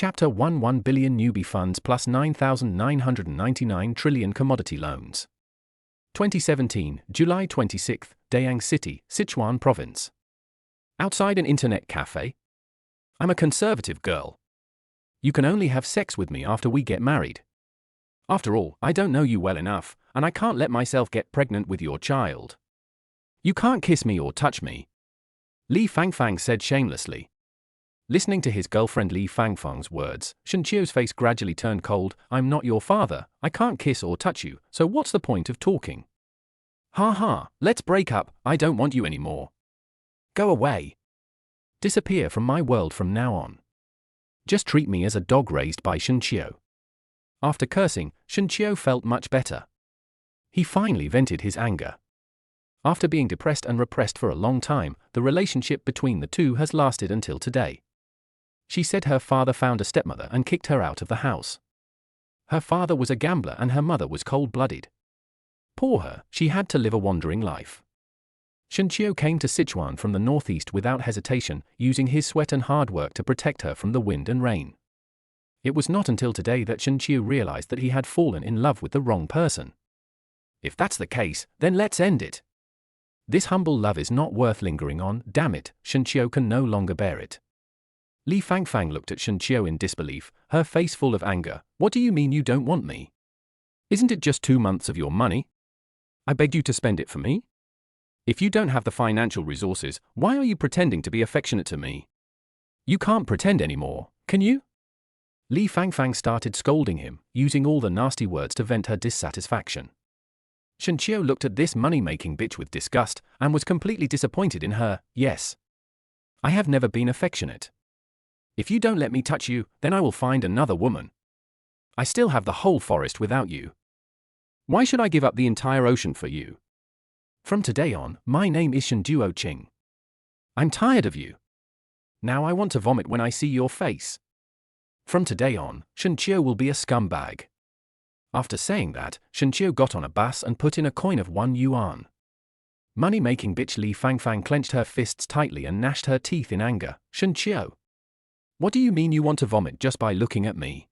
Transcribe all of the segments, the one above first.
Chapter 1 billion newbie funds plus 9,999 trillion commodity loans. 2017, July 26, Dayang City, Sichuan Province. Outside an internet cafe. I'm a conservative girl. You can only have sex with me after we get married. After all, I don't know you well enough, and I can't let myself get pregnant with your child. You can't kiss me or touch me. Li Fangfang said shamelessly. Listening to his girlfriend Li Fangfang's words, Shenqiu's face gradually turned cold. I'm not your father, I can't kiss or touch you, so what's the point of talking? Ha ha, let's break up, I don't want you anymore. Go away. Disappear from my world from now on. Just treat me as a dog raised by Shenqiu. After cursing, Shenqiu felt much better. He finally vented his anger. After being depressed and repressed for a long time, the relationship between the two has lasted until today. She said her father found a stepmother and kicked her out of the house. Her father was a gambler and her mother was cold-blooded. Poor her, she had to live a wandering life. Shenqiu came to Sichuan from the northeast without hesitation, using his sweat and hard work to protect her from the wind and rain. It was not until today that Shenqiu realized that he had fallen in love with the wrong person. If that's the case, then let's end it. This humble love is not worth lingering on, damn it, Shenqiu can no longer bear it. Li Fangfang looked at Shenqiu in disbelief, her face full of anger. What do you mean you don't want me? Isn't it just 2 months of your money? I begged you to spend it for me? If you don't have the financial resources, why are you pretending to be affectionate to me? You can't pretend anymore, can you? Li Fangfang started scolding him, using all the nasty words to vent her dissatisfaction. Shenqiu looked at this money-making bitch with disgust, and was completely disappointed in her. Yes. I have never been affectionate. If you don't let me touch you, then I will find another woman. I still have the whole forest without you. Why should I give up the entire ocean for you? From today on, my name is Shenduo Qing. I'm tired of you. Now I want to vomit when I see your face. From today on, Shenqiu will be a scumbag. After saying that, Shenqiu got on a bus and put in a coin of 1 yuan. Money-making bitch Li Fangfang clenched her fists tightly and gnashed her teeth in anger. Shenqiu. What do you mean you want to vomit just by looking at me?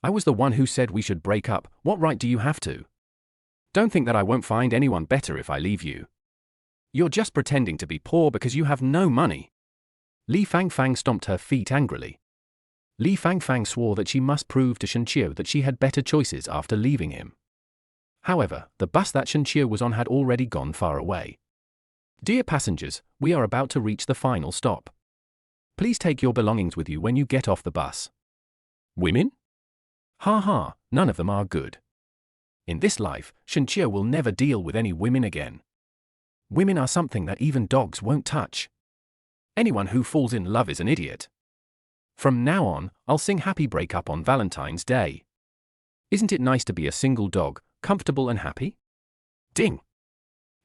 I was the one who said we should break up, what right do you have to? Don't think that I won't find anyone better if I leave you. You're just pretending to be poor because you have no money. Li Fangfang stomped her feet angrily. Li Fangfang swore that she must prove to Shenqiu that she had better choices after leaving him. However, the bus that Shenqiu was on had already gone far away. Dear passengers, we are about to reach the final stop. Please take your belongings with you when you get off the bus. Women? Ha ha, none of them are good. In this life, Shenqiu will never deal with any women again. Women are something that even dogs won't touch. Anyone who falls in love is an idiot. From now on, I'll sing Happy Breakup on Valentine's Day. Isn't it nice to be a single dog, comfortable and happy? Ding!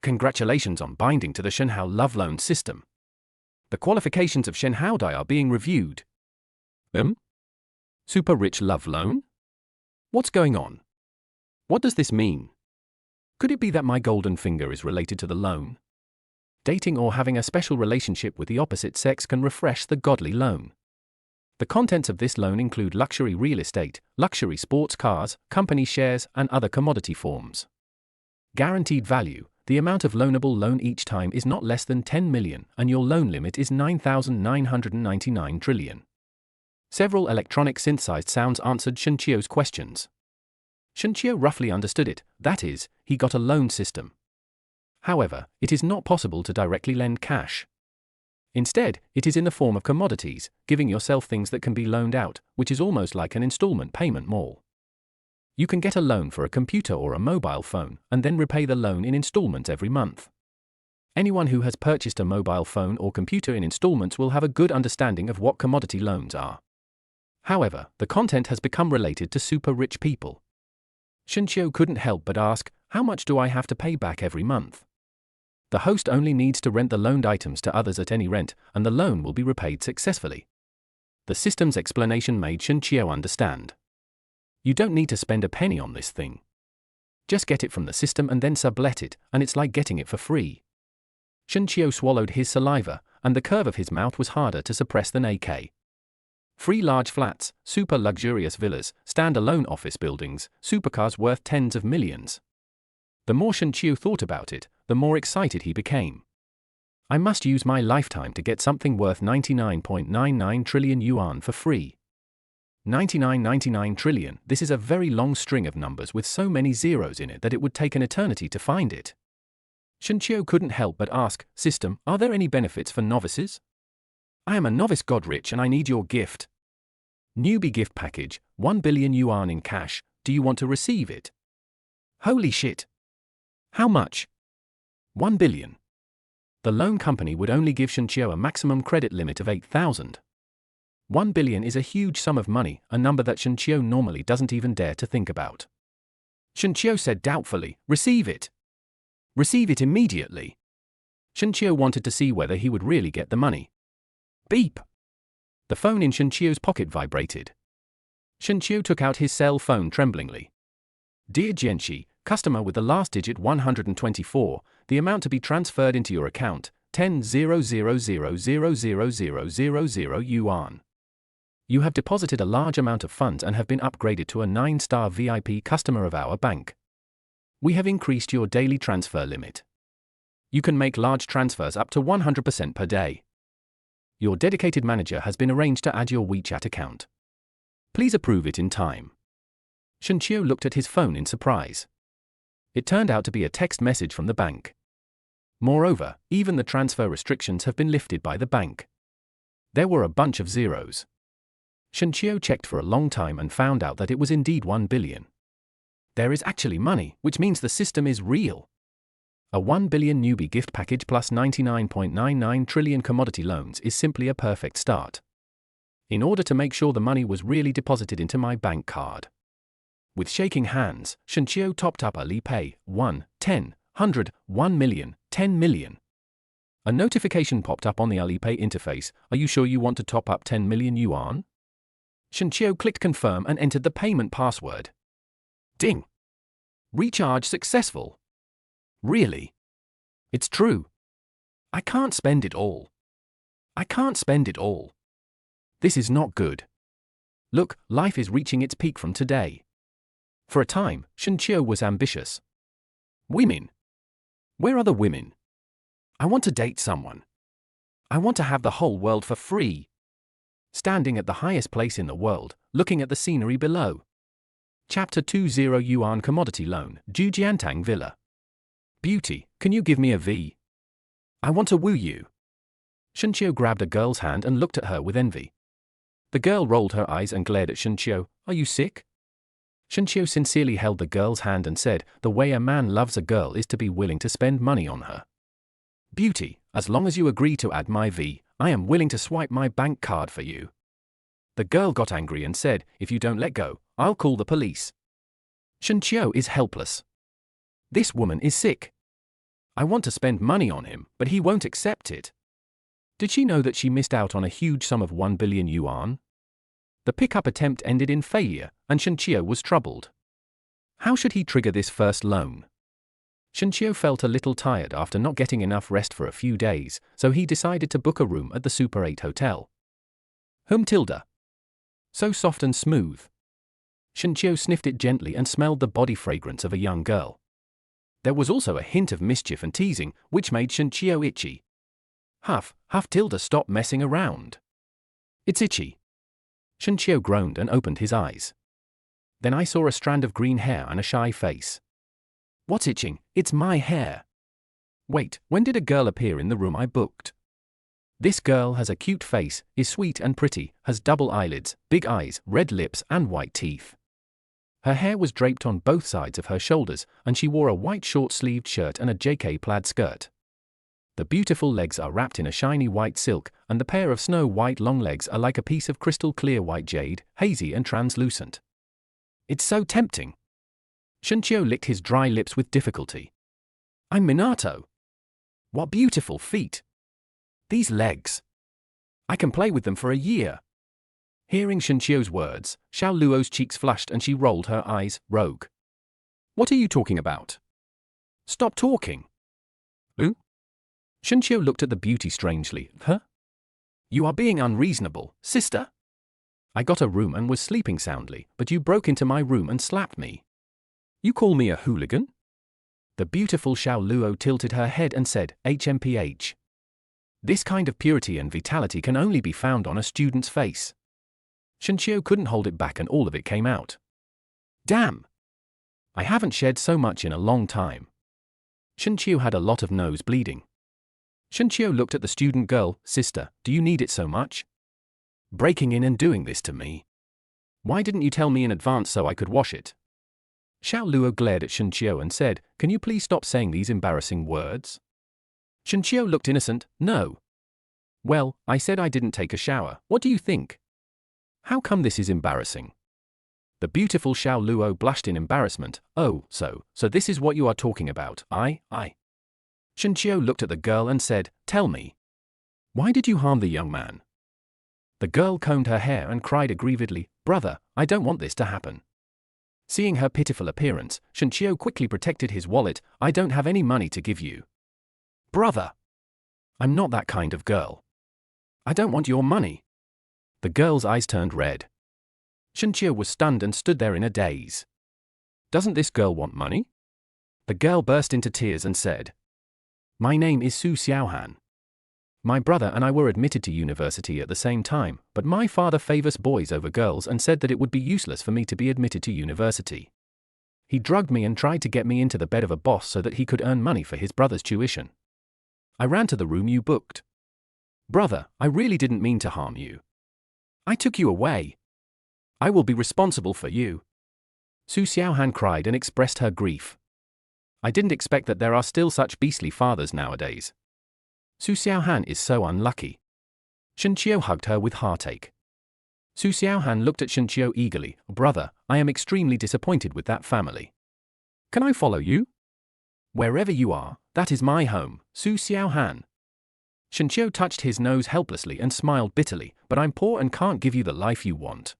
Congratulations on binding to the Shenhao love loan system. The qualifications of Shenhao Dai are being reviewed. Super rich love loan? What's going on? What does this mean? Could it be that my golden finger is related to the loan? Dating or having a special relationship with the opposite sex can refresh the godly loan. The contents of this loan include luxury real estate, luxury sports cars, company shares, and other commodity forms. Guaranteed value. The amount of loanable loan each time is not less than 10 million, and your loan limit is 9,999 trillion. Several electronic synthesized sounds answered Shenqiu's questions. Shenqiu roughly understood it, that is, he got a loan system. However, it is not possible to directly lend cash. Instead, it is in the form of commodities, giving yourself things that can be loaned out, which is almost like an installment payment mall. You can get a loan for a computer or a mobile phone, and then repay the loan in installments every month. Anyone who has purchased a mobile phone or computer in installments will have a good understanding of what commodity loans are. However, the content has become related to super rich people. Shenqiu couldn't help but ask, how much do I have to pay back every month? The host only needs to rent the loaned items to others at any rent, and the loan will be repaid successfully. The system's explanation made Shenqiu understand. You don't need to spend a penny on this thing. Just get it from the system and then sublet it, and it's like getting it for free. Shenqiu swallowed his saliva, and the curve of his mouth was harder to suppress than AK. Free large flats, super luxurious villas, standalone office buildings, supercars worth tens of millions. The more Shenqiu thought about it, the more excited he became. I must use my lifetime to get something worth 99.99 trillion yuan for free. 99.99 trillion, this is a very long string of numbers with so many zeros in it that it would take an eternity to find it. Shenqiu couldn't help but ask, "System, are there any benefits for novices? I am a novice god-rich and I need your gift. Newbie gift package, 1 billion yuan in cash, do you want to receive it?" Holy shit! How much? 1 billion. The loan company would only give Shenqiu a maximum credit limit of 8,000. 1 billion is a huge sum of money, a number that Shenqiu normally doesn't even dare to think about. Shenqiu said doubtfully, "Receive it. Receive it immediately." Shenqiu wanted to see whether he would really get the money. Beep! The phone in Shenqiu's pocket vibrated. Shenqiu took out his cell phone tremblingly. "Dear Jianxi, customer with the last digit 124, the amount to be transferred into your account, 10,000,000,000 yuan. You have deposited a large amount of funds and have been upgraded to a 9-star VIP customer of our bank. We have increased your daily transfer limit. You can make large transfers up to 100% per day. Your dedicated manager has been arranged to add your WeChat account. Please approve it in time." Shenqiu looked at his phone in surprise. It turned out to be a text message from the bank. Moreover, even the transfer restrictions have been lifted by the bank. There were a bunch of zeros. Shenqiu checked for a long time and found out that it was indeed 1 billion. There is actually money, which means the system is real. A 1 billion newbie gift package plus 99.99 trillion commodity loans is simply a perfect start. In order to make sure the money was really deposited into my bank card. With shaking hands, Shenqiu topped up Alipay, 1, 10, 100, 1 million, 10 million. A notification popped up on the Alipay interface. "Are you sure you want to top up 10 million yuan?" Shenqiu clicked confirm and entered the payment password. Ding! Recharge successful. Really? It's true. I can't spend it all. I can't spend it all. This is not good. Look, life is reaching its peak from today. For a time, Shenqiu was ambitious. Women. Where are the women? I want to date someone. I want to have the whole world for free. Standing at the highest place in the world, looking at the scenery below. Chapter 20 Yuan Commodity Loan, Jujiantang Villa. Beauty, can you give me a V? I want to woo you. Shenqiu grabbed a girl's hand and looked at her with envy. The girl rolled her eyes and glared at Shenqiu. "Are you sick?" Shenqiu sincerely held the girl's hand and said, "The way a man loves a girl is to be willing to spend money on her. Beauty, as long as you agree to add my V, I am willing to swipe my bank card for you." The girl got angry and said, "If you don't let go, I'll call the police." Shenqiu is helpless. This woman is sick. I want to spend money on him, but he won't accept it. Did she know that she missed out on a huge sum of 1 billion yuan? The pickup attempt ended in failure, and Shenqiu was troubled. How should he trigger this first loan? Shenqiu felt a little tired after not getting enough rest for a few days, so he decided to book a room at the Super 8 Hotel. Tilda. So soft and smooth. Shenqiu sniffed it gently and smelled the body fragrance of a young girl. There was also a hint of mischief and teasing, which made Shenqiu itchy. Huff, Tilda, stop messing around. It's itchy. Shenqiu groaned and opened his eyes. Then I saw a strand of green hair and a shy face. What's itching? It's my hair. Wait, when did a girl appear in the room I booked? This girl has a cute face, is sweet and pretty, has double eyelids, big eyes, red lips and white teeth. Her hair was draped on both sides of her shoulders, and she wore a white short-sleeved shirt and a JK plaid skirt. The beautiful legs are wrapped in a shiny white silk, and the pair of snow-white long legs are like a piece of crystal-clear white jade, hazy and translucent. It's so tempting. Shenqiu licked his dry lips with difficulty. I'm Minato. What beautiful feet. These legs. I can play with them for a year. Hearing Shenqiu's words, Xiao Luo's cheeks flushed and she rolled her eyes. Rogue. What are you talking about? Stop talking. Who? Shenqiu looked at the beauty strangely. Huh? You are being unreasonable, sister. I got a room and was sleeping soundly, but you broke into my room and slapped me. You call me a hooligan? The beautiful Xiao Luo tilted her head and said, HMPH. This kind of purity and vitality can only be found on a student's face. Shenqiu couldn't hold it back and all of it came out. Damn! I haven't shed so much in a long time. Shenqiu had a lot of nose bleeding. Shenqiu looked at the student girl. Sister, do you need it so much? Breaking in and doing this to me. Why didn't you tell me in advance so I could wash it? Xiao Luo glared at Shenqiu and said, Can you please stop saying these embarrassing words? Shenqiu looked innocent. No. Well, I said I didn't take a shower. What do you think? How come this is embarrassing? The beautiful Xiao Luo blushed in embarrassment. Oh, so this is what you are talking about. I. Shenqiu looked at the girl and said, Tell me. Why did you harm the young man? The girl combed her hair and cried aggrievedly, Brother, I don't want this to happen. Seeing her pitiful appearance, Shenqiu quickly protected his wallet. I don't have any money to give you. Brother! I'm not that kind of girl. I don't want your money. The girl's eyes turned red. Shenqiu was stunned and stood there in a daze. Doesn't this girl want money? The girl burst into tears and said, My name is Su Xiaohan. My brother and I were admitted to university at the same time, but my father favors boys over girls and said that it would be useless for me to be admitted to university. He drugged me and tried to get me into the bed of a boss so that he could earn money for his brother's tuition. I ran to the room you booked. Brother, I really didn't mean to harm you. I took you away. I will be responsible for you. Su Xiaohan cried and expressed her grief. I didn't expect that there are still such beastly fathers nowadays. Su Xiaohan is so unlucky. Shenqiu hugged her with heartache. Su Xiaohan looked at Shenqiu eagerly. Brother, I am extremely disappointed with that family. Can I follow you? Wherever you are, that is my home, Su Xiaohan. Shenqiu touched his nose helplessly and smiled bitterly, but I'm poor and can't give you the life you want.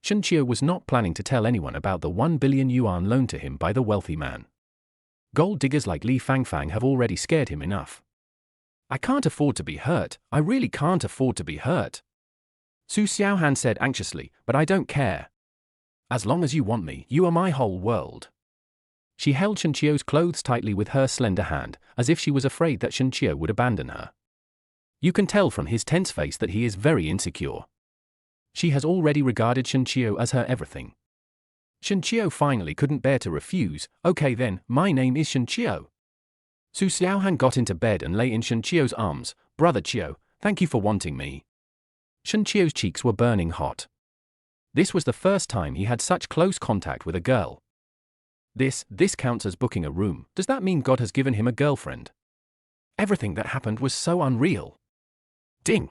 Shenqiu was not planning to tell anyone about the 1 billion yuan loaned to him by the wealthy man. Gold diggers like Li Fangfang have already scared him enough. I can't afford to be hurt. I really can't afford to be hurt. Su Xiaohan said anxiously, but I don't care. As long as you want me, you are my whole world. She held Shenqiu's clothes tightly with her slender hand, as if she was afraid that Shenqiu would abandon her. You can tell from his tense face that he is very insecure. She has already regarded Shenqiu as her everything. Shenqiu finally couldn't bear to refuse. Okay then, my name is Shenqiu. Su Xiaohan got into bed and lay in Shenqiu's arms. Brother Qiu, thank you for wanting me. Shenqiu's cheeks were burning hot. This was the first time he had such close contact with a girl. This counts as booking a room. Does that mean God has given him a girlfriend? Everything that happened was so unreal. Ding!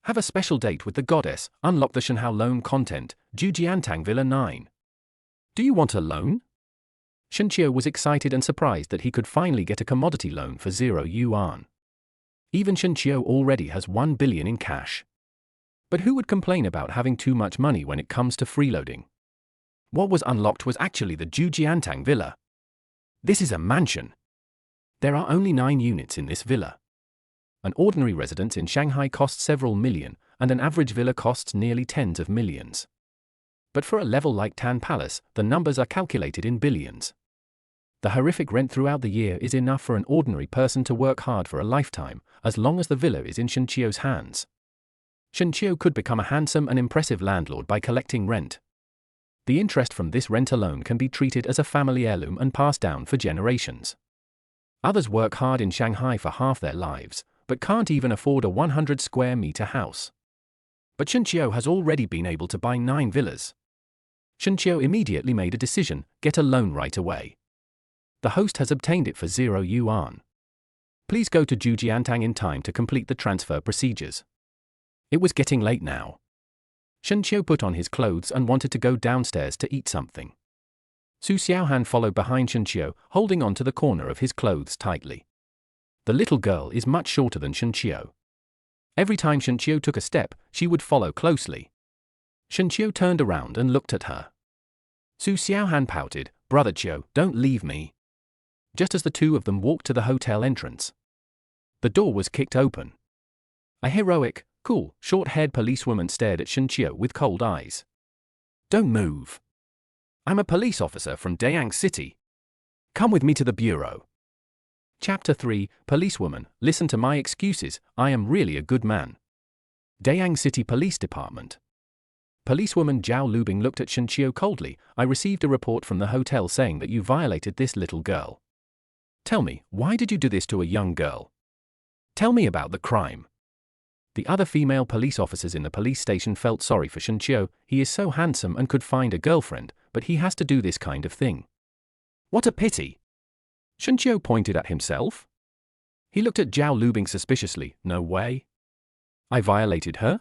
Have a special date with the goddess. Unlock the Shenhao loan content. Jujiantang Villa 9. Do you want a loan? Shenqiu was excited and surprised that he could finally get a commodity loan for 0 yuan. Even Shenqiu already has 1 billion in cash. But who would complain about having too much money when it comes to freeloading? What was unlocked was actually the Jujiantang Villa. This is a mansion. There are only 9 units in this villa. An ordinary residence in Shanghai costs several million, and an average villa costs nearly tens of millions. But for a level like Tan Palace, the numbers are calculated in billions. The horrific rent throughout the year is enough for an ordinary person to work hard for a lifetime, as long as the villa is in Shenqiu's hands. Shenqiu could become a handsome and impressive landlord by collecting rent. The interest from this rent alone can be treated as a family heirloom and passed down for generations. Others work hard in Shanghai for half their lives, but can't even afford a 100 square meter house. But Shenqiu has already been able to buy 9 villas. Shenqiu immediately made a decision: get a loan right away. The host has obtained it for 0 yuan. Please go to Jujiantang in time to complete the transfer procedures. It was getting late now. Shenqiu put on his clothes and wanted to go downstairs to eat something. Su Xiaohan followed behind Shenqiu, holding on to the corner of his clothes tightly. The little girl is much shorter than Shenqiu. Every time Shenqiu took a step, she would follow closely. Shenqiu turned around and looked at her. Su Xiaohan pouted, Brother Qiu, don't leave me. Just as the two of them walked to the hotel entrance, the door was kicked open. A heroic, Cool, short-haired policewoman stared at Shinchio with cold eyes. Don't move. I'm a police officer from Dayang City. Come with me to the bureau. Chapter 3, Policewoman, listen to my excuses, I am really a good man. Dayang City Police Department. Policewoman Zhao Lubing looked at Shinchio coldly. I received a report from the hotel saying that you violated this little girl. Tell me, why did you do this to a young girl? Tell me about the crime. The other female police officers in the police station felt sorry for Shinchio. He is so handsome and could find a girlfriend, but he has to do this kind of thing. What a pity. Shinchio pointed at himself. He looked at Zhao Lubing suspiciously. No way. I violated her?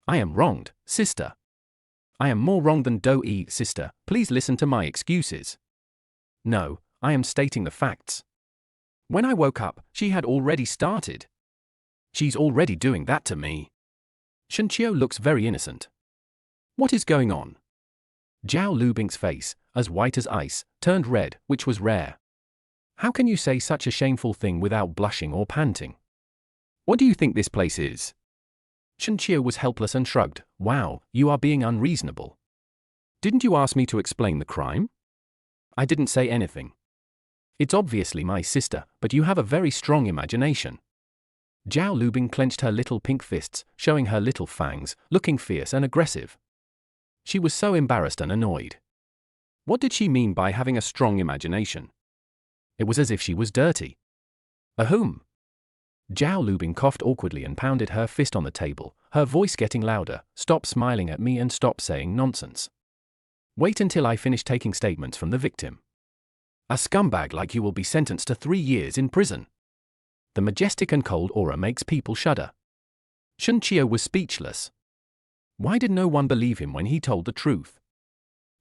I am wronged, sister. I am more wrong than Do-e, sister. Please listen to my excuses. No, I am stating the facts. When I woke up, she had already started. She's already doing that to me. Shinchio looks very innocent. What is going on? Zhao Lubing's face, as white as ice, turned red, which was rare. How can you say such a shameful thing without blushing or panting? What do you think this place is? Shinchio was helpless and shrugged. Wow, you are being unreasonable. Didn't you ask me to explain the crime? I didn't say anything. It's obviously my sister, but you have a very strong imagination. Zhao Lubing clenched her little pink fists, showing her little fangs, looking fierce and aggressive. She was so embarrassed and annoyed. What did she mean by having a strong imagination? It was as if she was dirty. Ahum! Zhao Lubing coughed awkwardly and pounded her fist on the table, her voice getting louder. Stop smiling at me and stop saying nonsense. Wait until I finish taking statements from the victim. A scumbag like you will be sentenced to 3 years in prison. The majestic and cold aura makes people shudder. Shinchio was speechless. Why did no one believe him when he told the truth?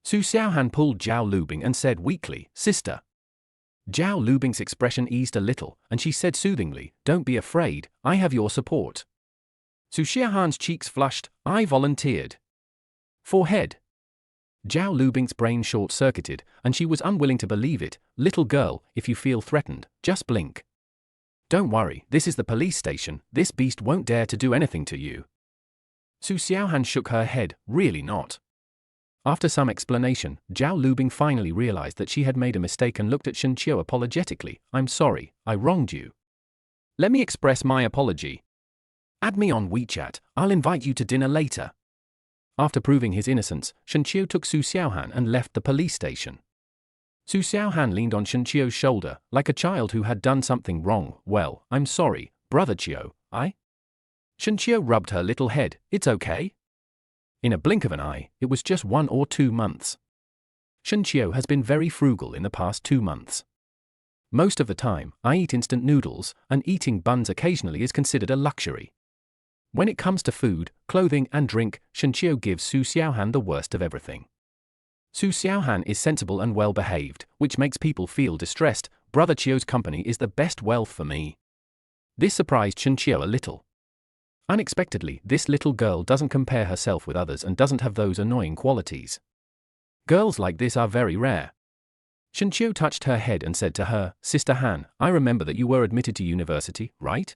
Su Xiaohan pulled Zhao Lubing and said weakly, Sister. Zhao Lubing's expression eased a little, and she said soothingly, Don't be afraid, I have your support. Su Xiaohan's cheeks flushed. I volunteered. Forehead. Zhao Lubing's brain short-circuited, and she was unwilling to believe it. Little girl, if you feel threatened, just blink. Don't worry, this is the police station, this beast won't dare to do anything to you. Su Xiaohan shook her head, really not. After some explanation, Zhao Lubing finally realized that she had made a mistake and looked at Shinchio apologetically. I'm sorry, I wronged you. Let me express my apology. Add me on WeChat, I'll invite you to dinner later. After proving his innocence, Shinchio took Su Xiaohan and left the police station. Su Xiaohan leaned on Shinchio's shoulder, like a child who had done something wrong. Well, I'm sorry, brother Chio, Shinchio rubbed her little head. It's okay. In a blink of an eye, it was just 1 or 2 months. Shinchio has been very frugal in the past 2 months. Most of the time, I eat instant noodles, and eating buns occasionally is considered a luxury. When it comes to food, clothing, and drink, Shinchio gives Su Xiaohan the worst of everything. Su Xiaohan is sensible and well-behaved, which makes people feel distressed. Brother Chio's company is the best wealth for me. This surprised Shinchio a little. Unexpectedly, this little girl doesn't compare herself with others and doesn't have those annoying qualities. Girls like this are very rare. Shinchio touched her head and said to her, Sister Han, I remember that you were admitted to university, right?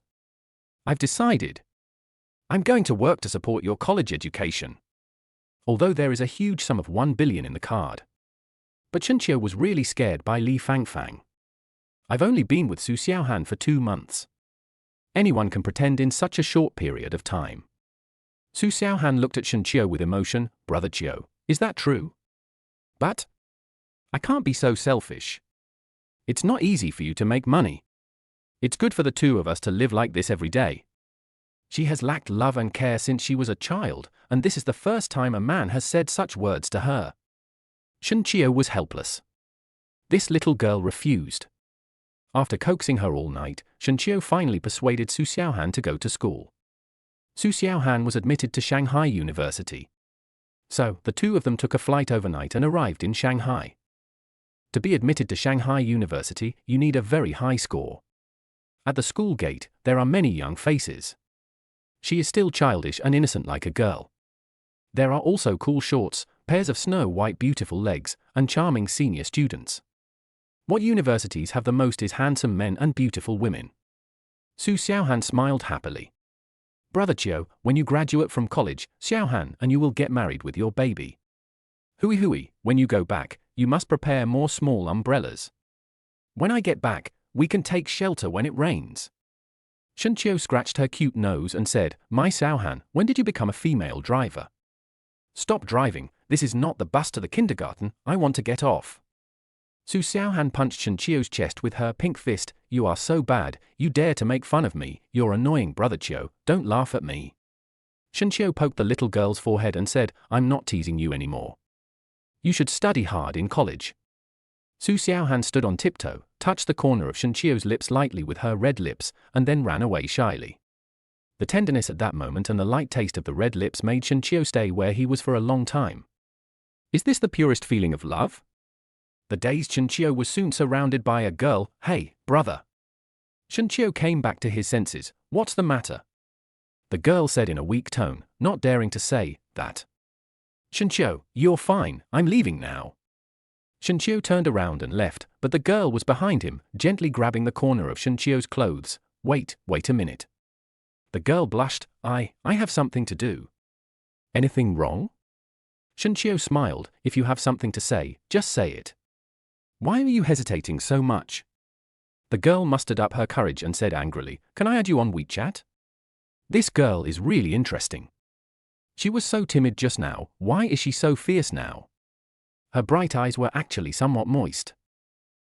I've decided. I'm going to work to support your college education. Although there is a huge sum of 1 billion in the card. But Shinchio was really scared by Li Fangfang. I've only been with Su Xiaohan for 2 months. Anyone can pretend in such a short period of time. Su Xiaohan looked at Shinchio with emotion. Brother Chio, is that true? But I can't be so selfish. It's not easy for you to make money. It's good for the two of us to live like this every day. She has lacked love and care since she was a child, and this is the first time a man has said such words to her. Shinchio was helpless. This little girl refused. After coaxing her all night, Shinchio finally persuaded Su Xiaohan to go to school. Su Xiaohan was admitted to Shanghai University. So, the two of them took a flight overnight and arrived in Shanghai. To be admitted to Shanghai University, you need a very high score. At the school gate, there are many young faces. She is still childish and innocent like a girl. There are also cool shorts, pairs of snow-white beautiful legs, and charming senior students. What universities have the most is handsome men and beautiful women. Su Xiaohan smiled happily. Brother Chiu, when you graduate from college, Xiaohan, and you will get married with your baby. Hui hui, when you go back, you must prepare more small umbrellas. When I get back, we can take shelter when it rains. Shenqiu scratched her cute nose and said, My Xiaohan, when did you become a female driver? Stop driving, this is not the bus to the kindergarten, I want to get off. Su Xiaohan punched Shenqiu's chest with her pink fist. You are so bad, you dare to make fun of me, you're annoying Brother Chiu, don't laugh at me. Shenqiu poked the little girl's forehead and said, I'm not teasing you anymore. You should study hard in college. Su Xiaohan stood on tiptoe, touched the corner of Shenqiu's lips lightly with her red lips, and then ran away shyly. The tenderness at that moment and the light taste of the red lips made Shenqiu stay where he was for a long time. Is this the purest feeling of love? The dazed Shenqiu was soon surrounded by a girl. Hey, brother. Shenqiu came back to his senses. What's the matter? The girl said in a weak tone, not daring to say that. Shenqiu, you're fine, I'm leaving now. Shenqiu turned around and left, but the girl was behind him, gently grabbing the corner of Shenqiu's clothes. Wait a minute. The girl blushed. I have something to do. Anything wrong? Shenqiu smiled. If you have something to say, just say it. Why are you hesitating so much? The girl mustered up her courage and said angrily, Can I add you on WeChat? This girl is really interesting. She was so timid just now, why is she so fierce now? Her bright eyes were actually somewhat moist.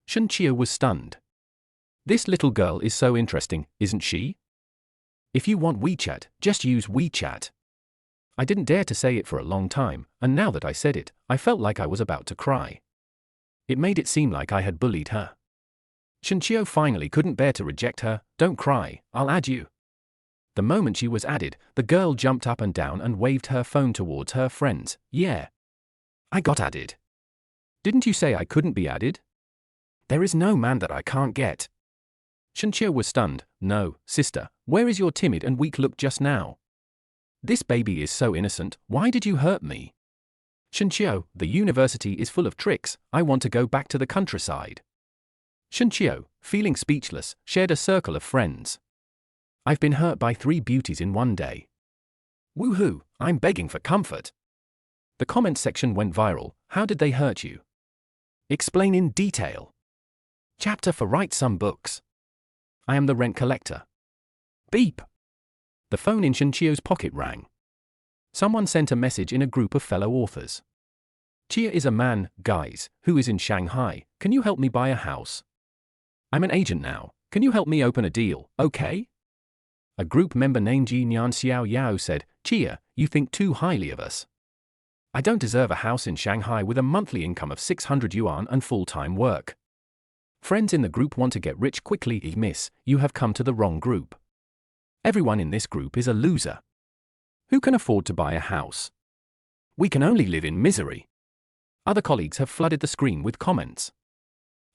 Shenqiu was stunned. This little girl is so interesting, isn't she? If you want WeChat, just use WeChat. I didn't dare to say it for a long time, and now that I said it, I felt like I was about to cry. It made it seem like I had bullied her. Shenqiu finally couldn't bear to reject her. Don't cry, I'll add you. The moment she was added, the girl jumped up and down and waved her phone towards her friends. Yeah. I got added. Didn't you say I couldn't be added? There is no man that I can't get. Shenqiu was stunned. No, sister, where is your timid and weak look just now? This baby is so innocent, why did you hurt me? Shenqiu, the university is full of tricks, I want to go back to the countryside. Shenqiu, feeling speechless, shared a circle of friends. I've been hurt by 3 beauties in one day. Woohoo, I'm begging for comfort. The comment section went viral. How did they hurt you? Explain in detail. Chapter for Write Some Books. I am the rent collector. Beep. The phone in Shenqiu's pocket rang. Someone sent a message in a group of fellow authors. Chia is a man, guys, who is in Shanghai. Can you help me buy a house? I'm an agent now. Can you help me open a deal, okay? A group member named Ji Nian Xiao Yao said, Chia, you think too highly of us. I don't deserve a house in Shanghai with a monthly income of 600 yuan and full-time work. Friends in the group want to get rich quickly. Miss, you have come to the wrong group. Everyone in this group is a loser. Who can afford to buy a house? We can only live in misery. Other colleagues have flooded the screen with comments.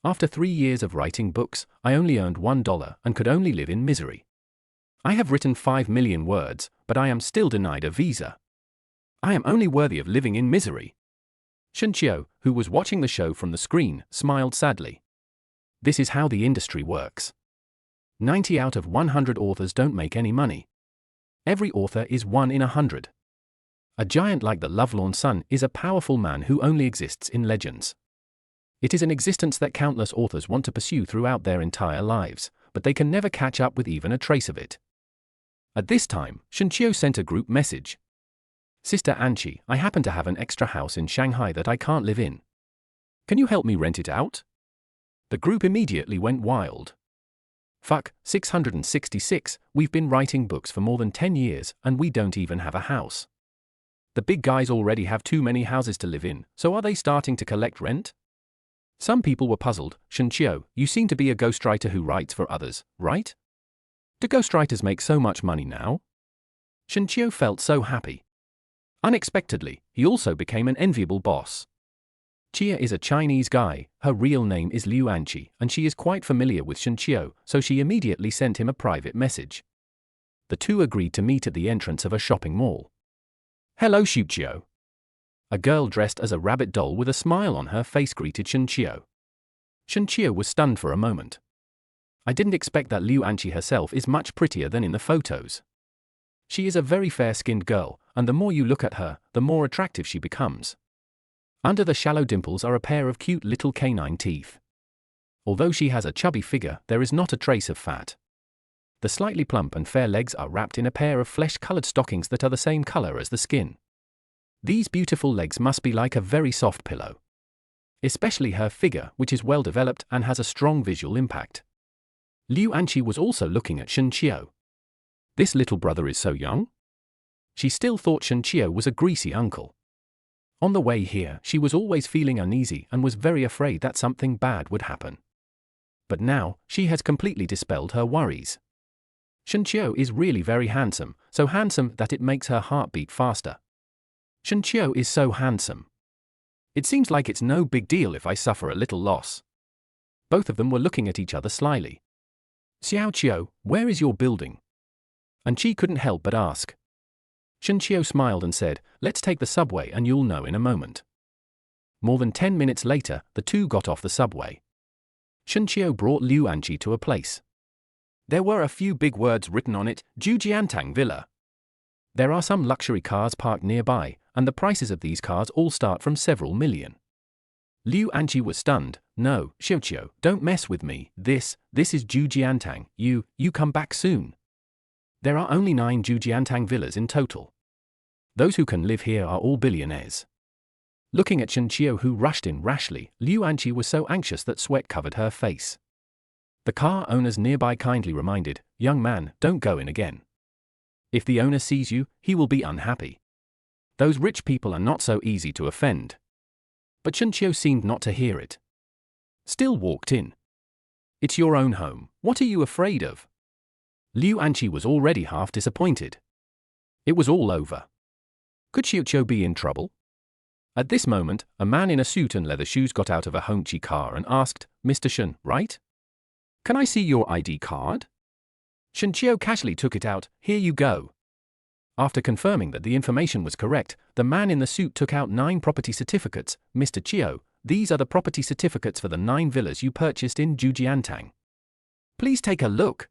After 3 years of writing books, I only earned $1 and could only live in misery. I have written 5 million words, but I am still denied a visa. I am only worthy of living in misery. Shenqiu, who was watching the show from the screen, smiled sadly. This is how the industry works. 90 out of 100 authors don't make any money. Every author is 1 in 100. A giant like the lovelorn sun is a powerful man who only exists in legends. It is an existence that countless authors want to pursue throughout their entire lives, but they can never catch up with even a trace of it. At this time, Shenqiu sent a group message. Sister Anqi, I happen to have an extra house in Shanghai that I can't live in. Can you help me rent it out? The group immediately went wild. Fuck, 666, we've been writing books for more than 10 years and we don't even have a house. The big guys already have too many houses to live in, so are they starting to collect rent? Some people were puzzled. Shenqiu, you seem to be a ghostwriter who writes for others, right? Do ghostwriters make so much money now? Shenqiu felt so happy. Unexpectedly, he also became an enviable boss. Chia is a Chinese guy, her real name is Liu Anqi, and she is quite familiar with Shenqiu, so she immediately sent him a private message. The two agreed to meet at the entrance of a shopping mall. Hello Shenqiu. A girl dressed as a rabbit doll with a smile on her face greeted Shenqiu. Shenqiu was stunned for a moment. I didn't expect that Liu Anqi herself is much prettier than in the photos. She is a very fair-skinned girl, and the more you look at her, the more attractive she becomes. Under the shallow dimples are a pair of cute little canine teeth. Although she has a chubby figure, there is not a trace of fat. The slightly plump and fair legs are wrapped in a pair of flesh-colored stockings that are the same color as the skin. These beautiful legs must be like a very soft pillow. Especially her figure, which is well developed and has a strong visual impact. Liu Anqi was also looking at Shen Qiu. This little brother is so young? She still thought Shen Qiu was a greasy uncle. On the way here, she was always feeling uneasy and was very afraid that something bad would happen. But now, she has completely dispelled her worries. Shen Qiu is really very handsome, so handsome that it makes her heart beat faster. Shen Qiu is so handsome. It seems like it's no big deal if I suffer a little loss. Both of them were looking at each other slyly. Xiao Qiu, where is your building? And she couldn't help but ask. Shen Qiu smiled and said, let's take the subway and you'll know in a moment. More than 10 minutes later, the two got off the subway. Shen Qiu brought Liu Anqi to a place. There were a few big words written on it, Jujiantang Villa. There are some luxury cars parked nearby, and the prices of these cars all start from several million. Liu Anqi was stunned. No, Xiao Qiu, don't mess with me. This is Jujiantang. You come back soon. There are only 9 Jujiantang villas in total. Those who can live here are all billionaires. Looking at Shen Qiu, who rushed in rashly, Liu Anqi was so anxious that sweat covered her face. The car owners nearby kindly reminded, young man, don't go in again. If the owner sees you, he will be unhappy. Those rich people are not so easy to offend. But Shen Qiu seemed not to hear it. Still walked in. It's your own home, what are you afraid of? Liu Anqi was already half disappointed. It was all over. Could Xiao Qiu be in trouble? At this moment, a man in a suit and leather shoes got out of a Hongqi car and asked, Mr. Shen, right? Can I see your ID card? Shen Qiu casually took it out. Here you go. After confirming that the information was correct, the man in the suit took out 9 property certificates. Mr. Qiu, these are the property certificates for the 9 villas you purchased in Jujiantang. Please take a look.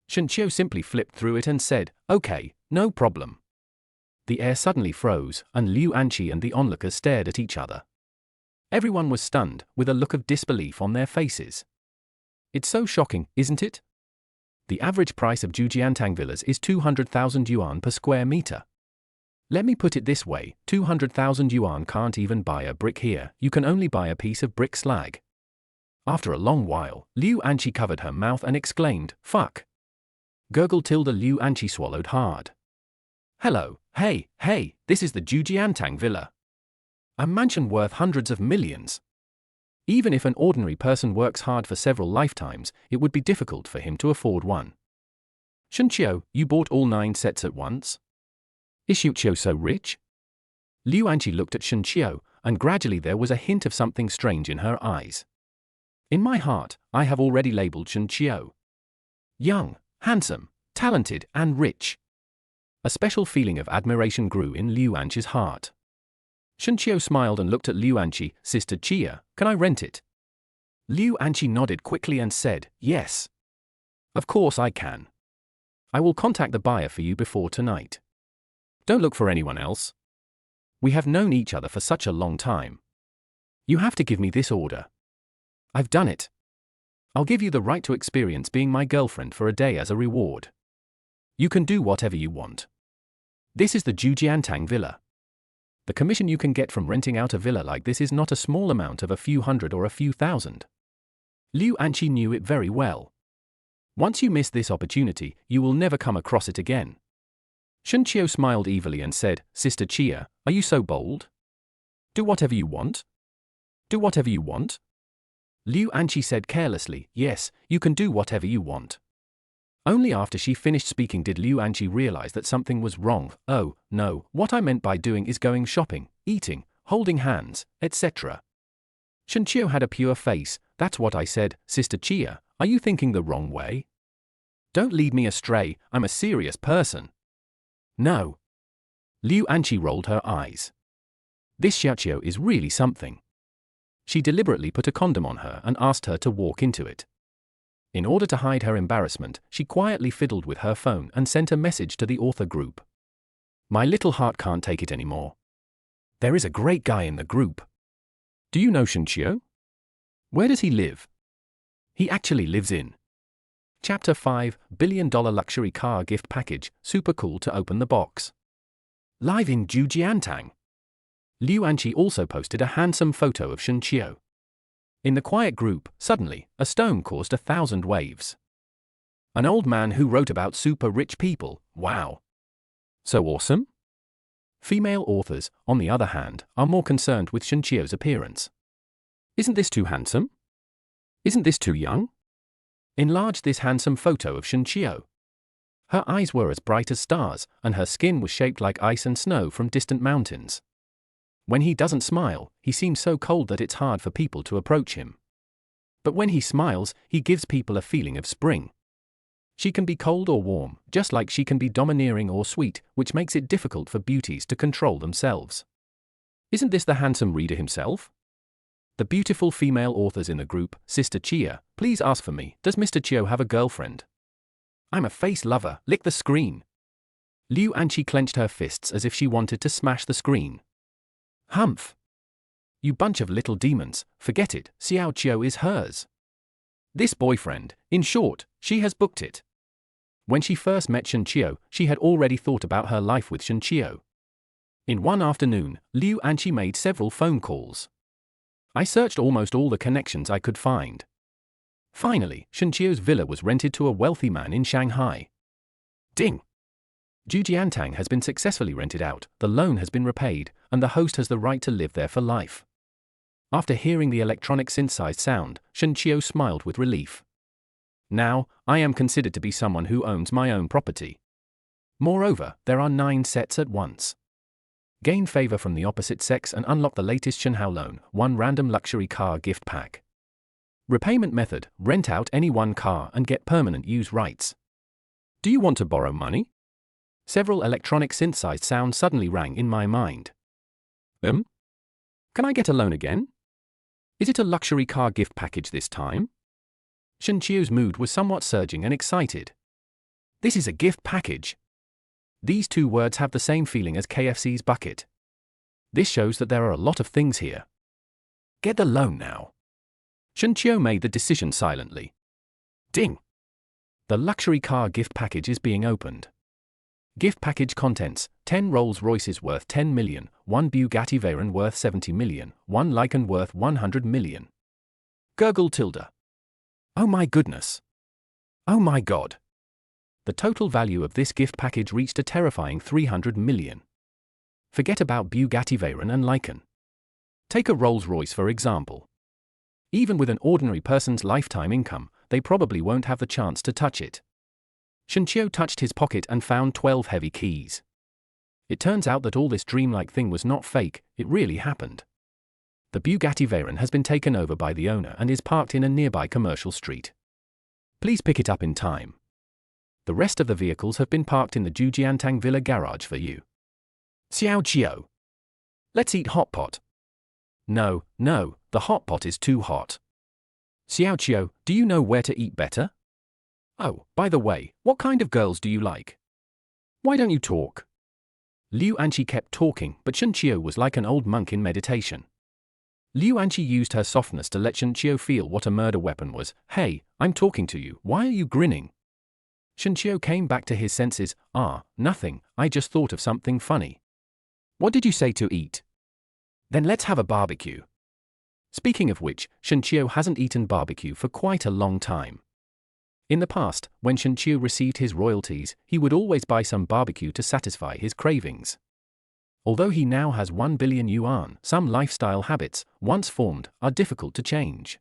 Shen Qiu simply flipped through it and said, okay, no problem. The air suddenly froze, and Liu Anqi and the onlookers stared at each other. Everyone was stunned, with a look of disbelief on their faces. It's so shocking, isn't it? The average price of Jujiantang villas is 200,000 yuan per square meter. Let me put it this way, 200,000 yuan can't even buy a brick here, you can only buy a piece of brick slag. After a long while, Liu Anqi covered her mouth and exclaimed, fuck. Gurgle tilde Liu Anqi swallowed hard. Hello, hey, this is the Jujiantang villa. A mansion worth hundreds of millions. Even if an ordinary person works hard for several lifetimes, it would be difficult for him to afford one. Shen Qiu, you bought all 9 sets at once? Is Xiao Qiu so rich? Liu Anqi looked at Shen Qiu, and gradually there was a hint of something strange in her eyes. In my heart, I have already labeled Shen Qiu. Young, handsome, talented, and rich. A special feeling of admiration grew in Liu Anqi's heart. Shen Qiu smiled and looked at Liu Anqi. Sister Chia, can I rent it? Liu Anqi nodded quickly and said, yes. Of course I can. I will contact the buyer for you before tonight. Don't look for anyone else. We have known each other for such a long time. You have to give me this order. I've done it. I'll give you the right to experience being my girlfriend for a day as a reward. You can do whatever you want. This is the Jujiantang villa. The commission you can get from renting out a villa like this is not a small amount of a few hundred or a few thousand. Liu Anqi knew it very well. Once you miss this opportunity, you will never come across it again. Shen Qiu smiled evilly and said, Sister Chia, are you so bold? Do whatever you want? Do whatever you want? Liu Anqi said carelessly, yes, you can do whatever you want. Only after she finished speaking did Liu Anqi realize that something was wrong. Oh, no, what I meant by doing is going shopping, eating, holding hands, etc. Shen Qiu had a pure face. That's what I said. Sister Chia, are you thinking the wrong way? Don't lead me astray, I'm a serious person. No. Liu Anqi rolled her eyes. This Xiao Qiu is really something. She deliberately put a condom on her and asked her to walk into it. In order to hide her embarrassment, she quietly fiddled with her phone and sent a message to the author group. My little heart can't take it anymore. There is a great guy in the group. Do you know Shunchio? Where does he live? He actually lives in. Chapter 5, $1 billion luxury car gift package, super cool to open the box. Live in Jujiantang. Liu Anqi also posted a handsome photo of Shunchio. In the quiet group, suddenly, a stone caused 1,000 waves. An old man who wrote about super rich people, wow. So awesome? Female authors, on the other hand, are more concerned with Shunchio's appearance. Isn't this too handsome? Isn't this too young? Enlarge this handsome photo of Shunchio. Her eyes were as bright as stars, and her skin was shaped like ice and snow from distant mountains. When he doesn't smile, he seems so cold that it's hard for people to approach him. But when he smiles, he gives people a feeling of spring. She can be cold or warm, just like she can be domineering or sweet, which makes it difficult for beauties to control themselves. Isn't this the handsome reader himself? The beautiful female authors in the group, Sister Chia, please ask for me, does Mr. Chio have a girlfriend? I'm a face lover, lick the screen. Liu Anqi clenched her fists as if she wanted to smash the screen. Humph! You bunch of little demons, forget it, Xiao Chio is hers. This boyfriend, in short, she has booked it. When she first met Shunchio, she had already thought about her life with Shunchio. In one afternoon, Liu Anqi made several phone calls. I searched almost all the connections I could find. Finally, Shunchio's villa was rented to a wealthy man in Shanghai. Ding! Jujiantang has been successfully rented out, the loan has been repaid, and the host has the right to live there for life. After hearing the electronic synthesized sound, Shunchio smiled with relief. Now, I am considered to be someone who owns my own property. Moreover, there are 9 sets at once. Gain favor from the opposite sex and unlock the latest Shenhao loan, 1 random luxury car gift pack. Repayment method, rent out any 1 car and get permanent use rights. Do you want to borrow money? Several electronic synthesized sounds suddenly rang in my mind. Can I get a loan again? Is it a luxury car gift package this time? Shunchio's mood was somewhat surging and excited. This is a gift package. These 2 words have the same feeling as KFC's bucket. This shows that there are a lot of things here. Get the loan now. Shunchio made the decision silently. Ding! The luxury car gift package is being opened. Gift package contents, 10 Rolls-Royces worth 10 million, 1 Bugatti Veyron worth 70 million, 1 Lycan worth 100 million. Gurgle tilde. Oh my goodness. Oh my god. The total value of this gift package reached a terrifying 300 million. Forget about Bugatti Veyron and Lycan. Take a Rolls-Royce for example. Even with an ordinary person's lifetime income, they probably won't have the chance to touch it. Shunchio touched his pocket and found 12 heavy keys. It turns out that all this dreamlike thing was not fake, it really happened. The Bugatti Veyron has been taken over by the owner and is parked in a nearby commercial street. Please pick it up in time. The rest of the vehicles have been parked in the Jujiantang Villa garage for you. Xiao Chio. Let's eat hot pot. No, the hot pot is too hot. Xiao Chio, do you know where to eat better? Oh, by the way, what kind of girls do you like? Why don't you talk? Liu Anqi kept talking, but Shunchio was like an old monk in meditation. Liu Anqi used her softness to let Shunchio feel what a murder weapon was. Hey, I'm talking to you, why are you grinning? Shunchio came back to his senses. Nothing, I just thought of something funny. What did you say to eat? Then let's have a barbecue. Speaking of which, Shunchio hasn't eaten barbecue for quite a long time. In the past, when Shunchio received his royalties, he would always buy some barbecue to satisfy his cravings. Although he now has 1 billion yuan, some lifestyle habits, once formed, are difficult to change.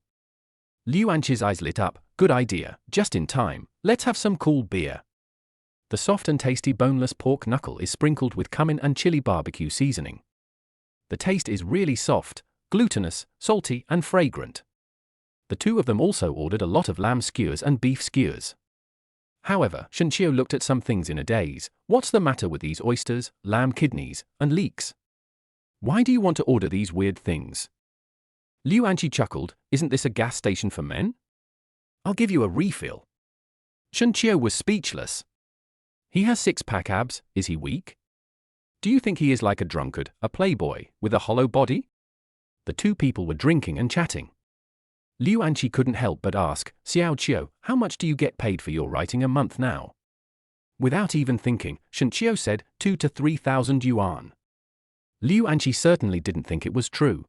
Liu Anqi's eyes lit up. Good idea, just in time, let's have some cool beer. The soft and tasty boneless pork knuckle is sprinkled with cumin and chili barbecue seasoning. The taste is really soft, glutinous, salty, and fragrant. The 2 of them also ordered a lot of lamb skewers and beef skewers. However, Shunchio looked at some things in a daze. What's the matter with these oysters, lamb kidneys, and leeks? Why do you want to order these weird things? Liu Anqi chuckled. Isn't this a gas station for men? I'll give you a refill. Shunqiu was speechless. He has six-pack abs, is he weak? Do you think he is like a drunkard, a playboy, with a hollow body? The two people were drinking and chatting. Liu Anqi couldn't help but ask, Xiao Qiu, how much do you get paid for your writing a month now? Without even thinking, Shunqiu said, 2,000 to 3,000 yuan. Liu Anqi certainly didn't think it was true.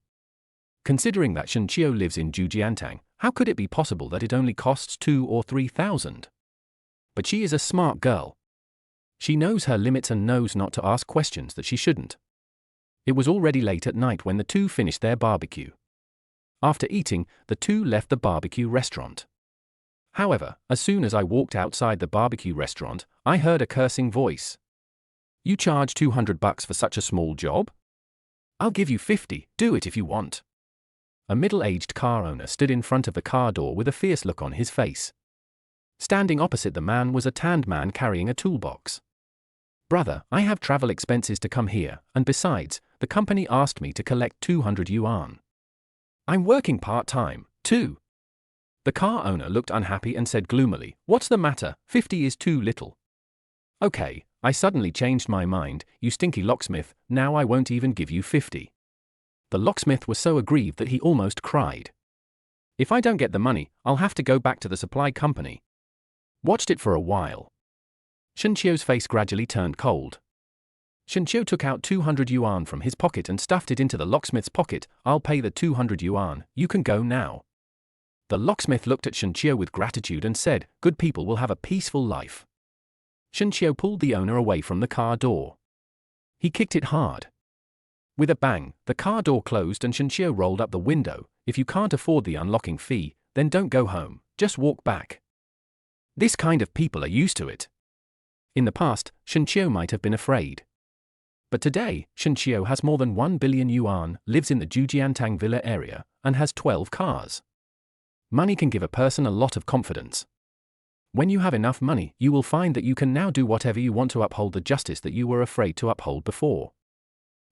Considering that Shunqiu lives in Zhujiantang, how could it be possible that it only costs 2,000 or 3,000? But she is a smart girl. She knows her limits and knows not to ask questions that she shouldn't. It was already late at night when the two finished their barbecue. After eating, the two left the barbecue restaurant. However, as soon as I walked outside the barbecue restaurant, I heard a cursing voice. You charge $200 for such a small job? I'll give you 50, do it if you want. A middle-aged car owner stood in front of the car door with a fierce look on his face. Standing opposite the man was a tanned man carrying a toolbox. Brother, I have travel expenses to come here, and besides, the company asked me to collect 200 yuan. I'm working part-time, too. The car owner looked unhappy and said gloomily, What's the matter? 50 is too little. Okay, I suddenly changed my mind, you stinky locksmith, now I won't even give you 50. The locksmith was so aggrieved that he almost cried. If I don't get the money, I'll have to go back to the supply company. Watched it for a while. Shunqiu's face gradually turned cold. Shunqiu took out 200 yuan from his pocket and stuffed it into the locksmith's pocket. I'll pay the 200 yuan, you can go now. The locksmith looked at Shunqiu with gratitude and said, Good people will have a peaceful life. Shunqiu pulled the owner away from the car door. He kicked it hard. With a bang, the car door closed and Shunqiu rolled up the window. If you can't afford the unlocking fee, then don't go home, just walk back. This kind of people are used to it. In the past, Shunqiu might have been afraid. But today, Shunqiu has more than 1 billion yuan, lives in the Zhujiantang villa area, and has 12 cars. Money can give a person a lot of confidence. When you have enough money, you will find that you can now do whatever you want to uphold the justice that you were afraid to uphold before.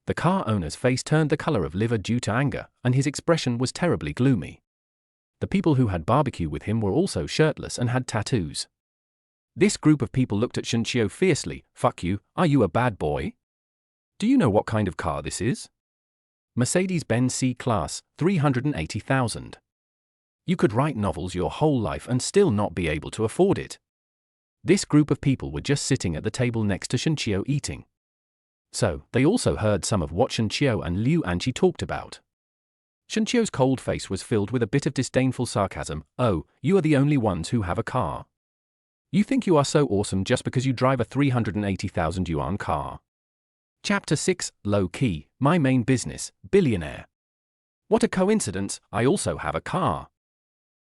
The car owner's face turned the color of liver due to anger, and his expression was terribly gloomy. The people who had barbecue with him were also shirtless and had tattoos. This group of people looked at Shunqiu fiercely. Fuck you, are you a bad boy? Do you know what kind of car this is? Mercedes-Benz C-Class, 380,000. You could write novels your whole life and still not be able to afford it. This group of people were just sitting at the table next to Shunqiu eating. So, they also heard some of what Shunqiu and Liu Anqi talked about. Shunqiu's cold face was filled with a bit of disdainful sarcasm. Oh, you are the only ones who have a car. You think you are so awesome just because you drive a 380,000 yuan car. Chapter 6, Low Key, My Main Business, Billionaire. What a coincidence, I also have a car.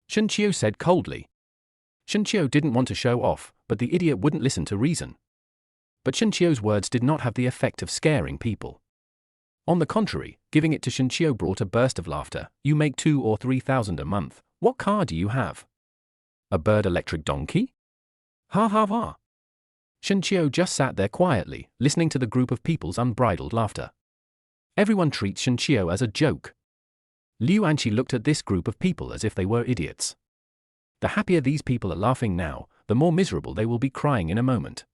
Shunqiu said coldly. Shunqiu didn't want to show off, but the idiot wouldn't listen to reason. But Shunqiu's words did not have the effect of scaring people. On the contrary, giving it to Shunqiu brought a burst of laughter. You make 2,000 or 3,000 a month. What car do you have? A bird electric donkey? Ha ha ha. Shunqiu just sat there quietly, listening to the group of people's unbridled laughter. Everyone treats Shunqiu as a joke. Liu Anqi looked at this group of people as if they were idiots. The happier these people are laughing now, the more miserable they will be crying in a moment.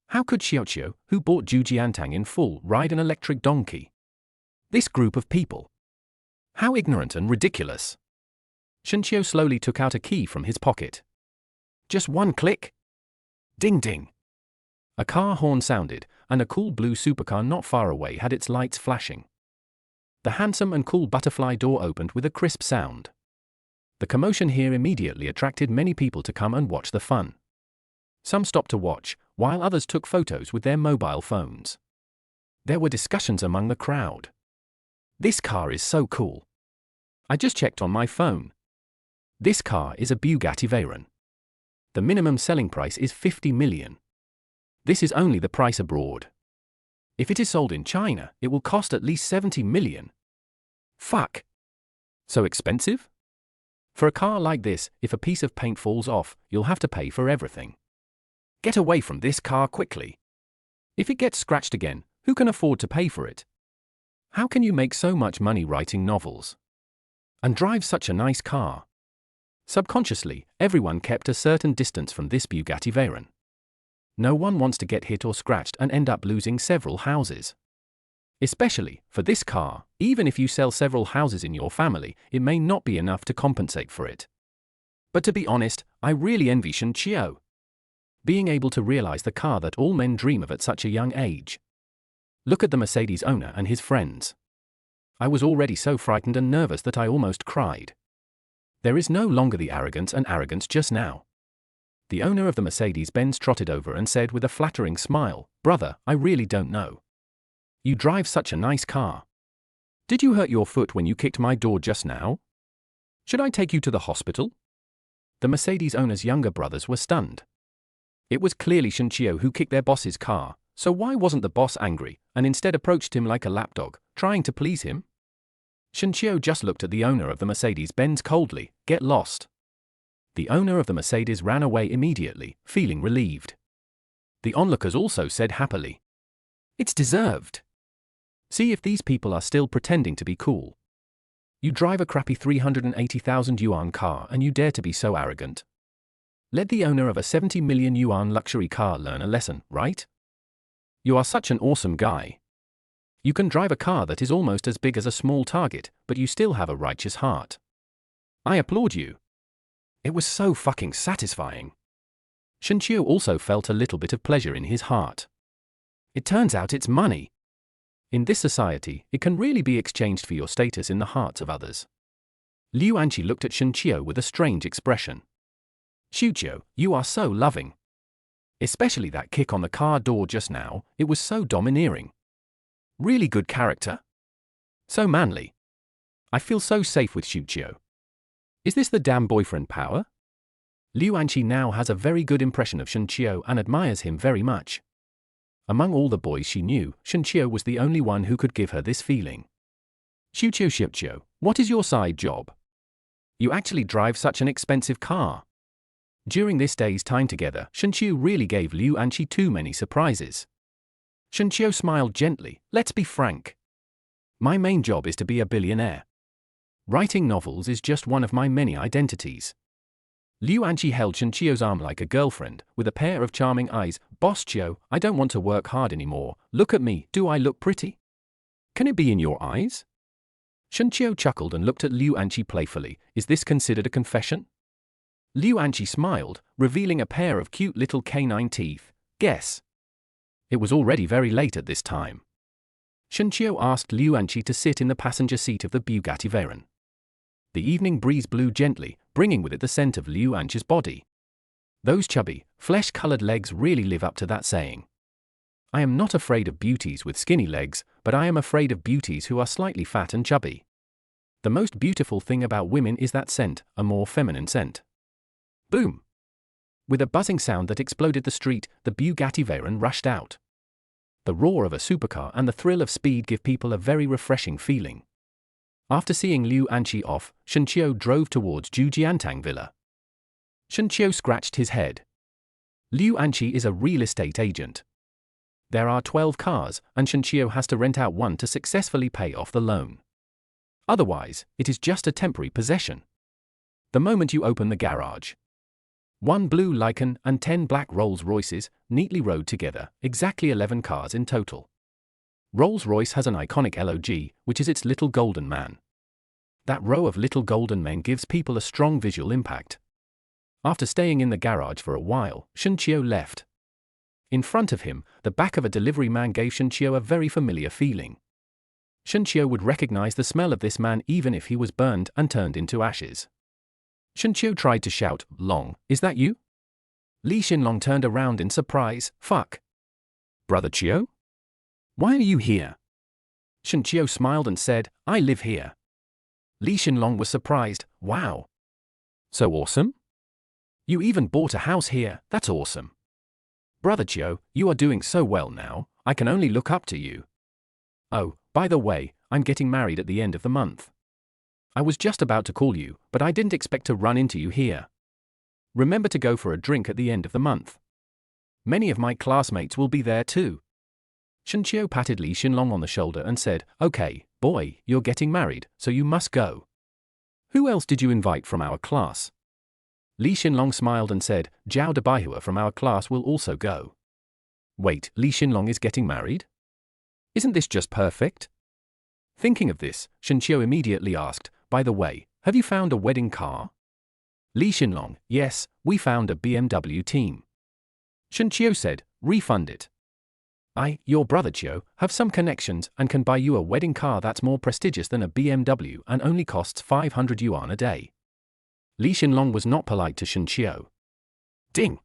How could Xiaoqiu, who bought Zhujiantang in full, ride an electric donkey? This group of people. How ignorant and ridiculous. Shunqiu slowly took out a key from his pocket. Just one click. Ding ding. A car horn sounded, and a cool blue supercar not far away had its lights flashing. The handsome and cool butterfly door opened with a crisp sound. The commotion here immediately attracted many people to come and watch the fun. Some stopped to watch, while others took photos with their mobile phones. There were discussions among the crowd. This car is so cool. I just checked on my phone. This car is a Bugatti Veyron. The minimum selling price is 50 million. This is only the price abroad. If it is sold in China, it will cost at least 70 million. Fuck. So expensive? For a car like this, if a piece of paint falls off, you'll have to pay for everything. Get away from this car quickly. If it gets scratched again, who can afford to pay for it? How can you make so much money writing novels? And drive such a nice car? Subconsciously, everyone kept a certain distance from this Bugatti Veyron. No one wants to get hit or scratched and end up losing several houses. Especially for this car, even if you sell several houses in your family, it may not be enough to compensate for it. But to be honest, I really envy Shen Qiu. Being able to realize the car that all men dream of at such a young age. Look at the Mercedes owner and his friends. I was already so frightened and nervous that I almost cried. There is no longer the arrogance just now. The owner of the Mercedes-Benz trotted over and said with a flattering smile, "Brother, I really don't know. You drive such a nice car. Did you hurt your foot when you kicked my door just now? Should I take you to the hospital?" The Mercedes owner's younger brothers were stunned. It was clearly Shen Qiu who kicked their boss's car, so why wasn't the boss angry and instead approached him like a lapdog, trying to please him? Shen Qiu just looked at the owner of the Mercedes-Benz coldly. "Get lost." The owner of the Mercedes ran away immediately, feeling relieved. The onlookers also said happily, "It's deserved. See if these people are still pretending to be cool. You drive a crappy 380,000 yuan car and you dare to be so arrogant. Let the owner of a 70 million yuan luxury car learn a lesson, right? You are such an awesome guy. You can drive a car that is almost as big as a small Target, but you still have a righteous heart. I applaud you." It was so fucking satisfying. Shen Qiu also felt a little bit of pleasure in his heart. It turns out it's money. In this society, it can really be exchanged for your status in the hearts of others. Liu Anqi looked at Shen Qiu with a strange expression. "Xiu Qiu, you are so loving. Especially that kick on the car door just now, it was so domineering. Really good character. So manly. I feel so safe with Xiu Qiu. Is this the damn boyfriend power?" Liu Anqi now has a very good impression of Shen Qiu and admires him very much. Among all the boys she knew, Shen Qiu was the only one who could give her this feeling. "Xiu Qiu, what is your side job? You actually drive such an expensive car." During this day's time together, Shen Qiu really gave Liu Anqi too many surprises. Shen Qiu smiled gently. "Let's be frank. My main job is to be a billionaire. Writing novels is just one of my many identities." Liu Anqi held Shen Qiu's arm like a girlfriend, with a pair of charming eyes. "Boss Qiu, I don't want to work hard anymore. Look at me, do I look pretty? Can it be in your eyes?" Shen Qiu chuckled and looked at Liu Anqi playfully. "Is this considered a confession?" Liu Anqi smiled, revealing a pair of cute little canine teeth. "Guess." It was already very late at this time. Shen Qiu asked Liu Anqi to sit in the passenger seat of the Bugatti Veyron. The evening breeze blew gently, bringing with it the scent of Liu Anqi's body. Those chubby, flesh-colored legs really live up to that saying. I am not afraid of beauties with skinny legs, but I am afraid of beauties who are slightly fat and chubby. The most beautiful thing about women is that scent, a more feminine scent. Boom! With a buzzing sound that exploded the street, the Bugatti Veyron rushed out. The roar of a supercar and the thrill of speed give people a very refreshing feeling. After seeing Liu Anqi off, Shen Qiu drove towards Zhujiantang Villa. Shen Qiu scratched his head. Liu Anqi is a real estate agent. There are 12 cars, and Shen Qiu has to rent out one to successfully pay off the loan. Otherwise, it is just a temporary possession. The moment you open the garage, 1 blue Lycan and 10 black Rolls-Royces, neatly rowed together, exactly 11 cars in total. Rolls-Royce has an iconic LOG, which is its little golden man. That row of little golden men gives people a strong visual impact. After staying in the garage for a while, Shen Qiu left. In front of him, the back of a delivery man gave Shen Qiu a very familiar feeling. Shen Qiu would recognize the smell of this man even if he was burned and turned into ashes. Shen Qiu tried to shout, "Long, is that you?" Li Xinlong turned around in surprise. "Fuck. Brother Qiu? Why are you here?" Shen Qiu smiled and said, "I live here." Li Xinlong was surprised. "Wow. So awesome? You even bought a house here, that's awesome. Brother Qiu, you are doing so well now, I can only look up to you. Oh, by the way, I'm getting married at the end of the month. I was just about to call you, but I didn't expect to run into you here. Remember to go for a drink at the end of the month. Many of my classmates will be there too." Shen Qiu patted Li Xinlong on the shoulder and said, "Okay, boy, you're getting married, so you must go. Who else did you invite from our class?" Li Xinlong smiled and said, Zhao Debaihua from our class will also go. Wait, Li Xinlong is getting married? Isn't this just perfect? Thinking of this, Shenqiu immediately asked, by the way, have you found a wedding car? Li Xinlong, yes, we found a BMW team. Shenqiu said, refund it. Your brother Qiu, have some connections and can buy you a wedding car that's more prestigious than a BMW and only costs 500 yuan a day. Li Xinlong was not polite to Shenqiu. Ding!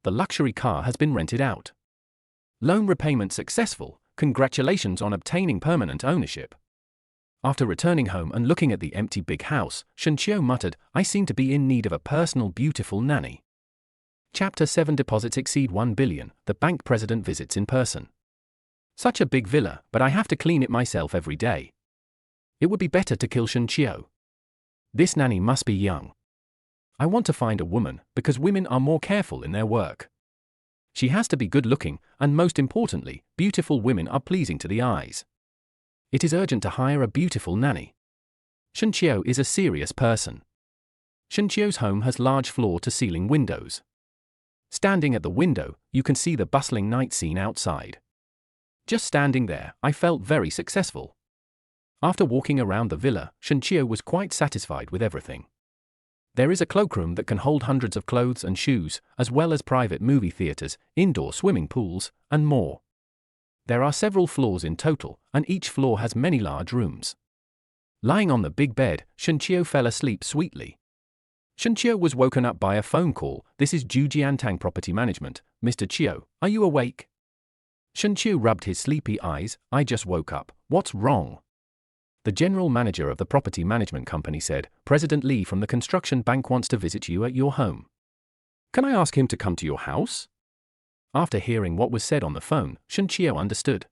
The luxury car has been rented out. Loan repayment successful, congratulations on obtaining permanent ownership. After returning home and looking at the empty big house, Shenqiu muttered, I seem to be in need of a personal beautiful nanny. Chapter 7 Deposits exceed 1 billion, the bank president visits in person. Such a big villa, but I have to clean it myself every day. It would be better to kill Shenqiu. This nanny must be young. I want to find a woman, because women are more careful in their work. She has to be good looking, and most importantly, beautiful women are pleasing to the eyes. It is urgent to hire a beautiful nanny. Shenqiu is a serious person. Shenqiu's home has large floor-to-ceiling windows. Standing at the window, you can see the bustling night scene outside. Just standing there, I felt very successful. After walking around the villa, Shenqiu was quite satisfied with everything. There is a cloakroom that can hold hundreds of clothes and shoes, as well as private movie theaters, indoor swimming pools, and more. There are several floors in total, and each floor has many large rooms. Lying on the big bed, Shenqiu fell asleep sweetly. Shenqiu was woken up by a phone call. This is Zhujiantang Property Management. Mr. Qiu, are you awake? Shenqiu rubbed his sleepy eyes. I just woke up. What's wrong? The general manager of the property management company said, President Li from the construction bank wants to visit you at your home. Can I ask him to come to your house? After hearing what was said on the phone, Shenqiu understood.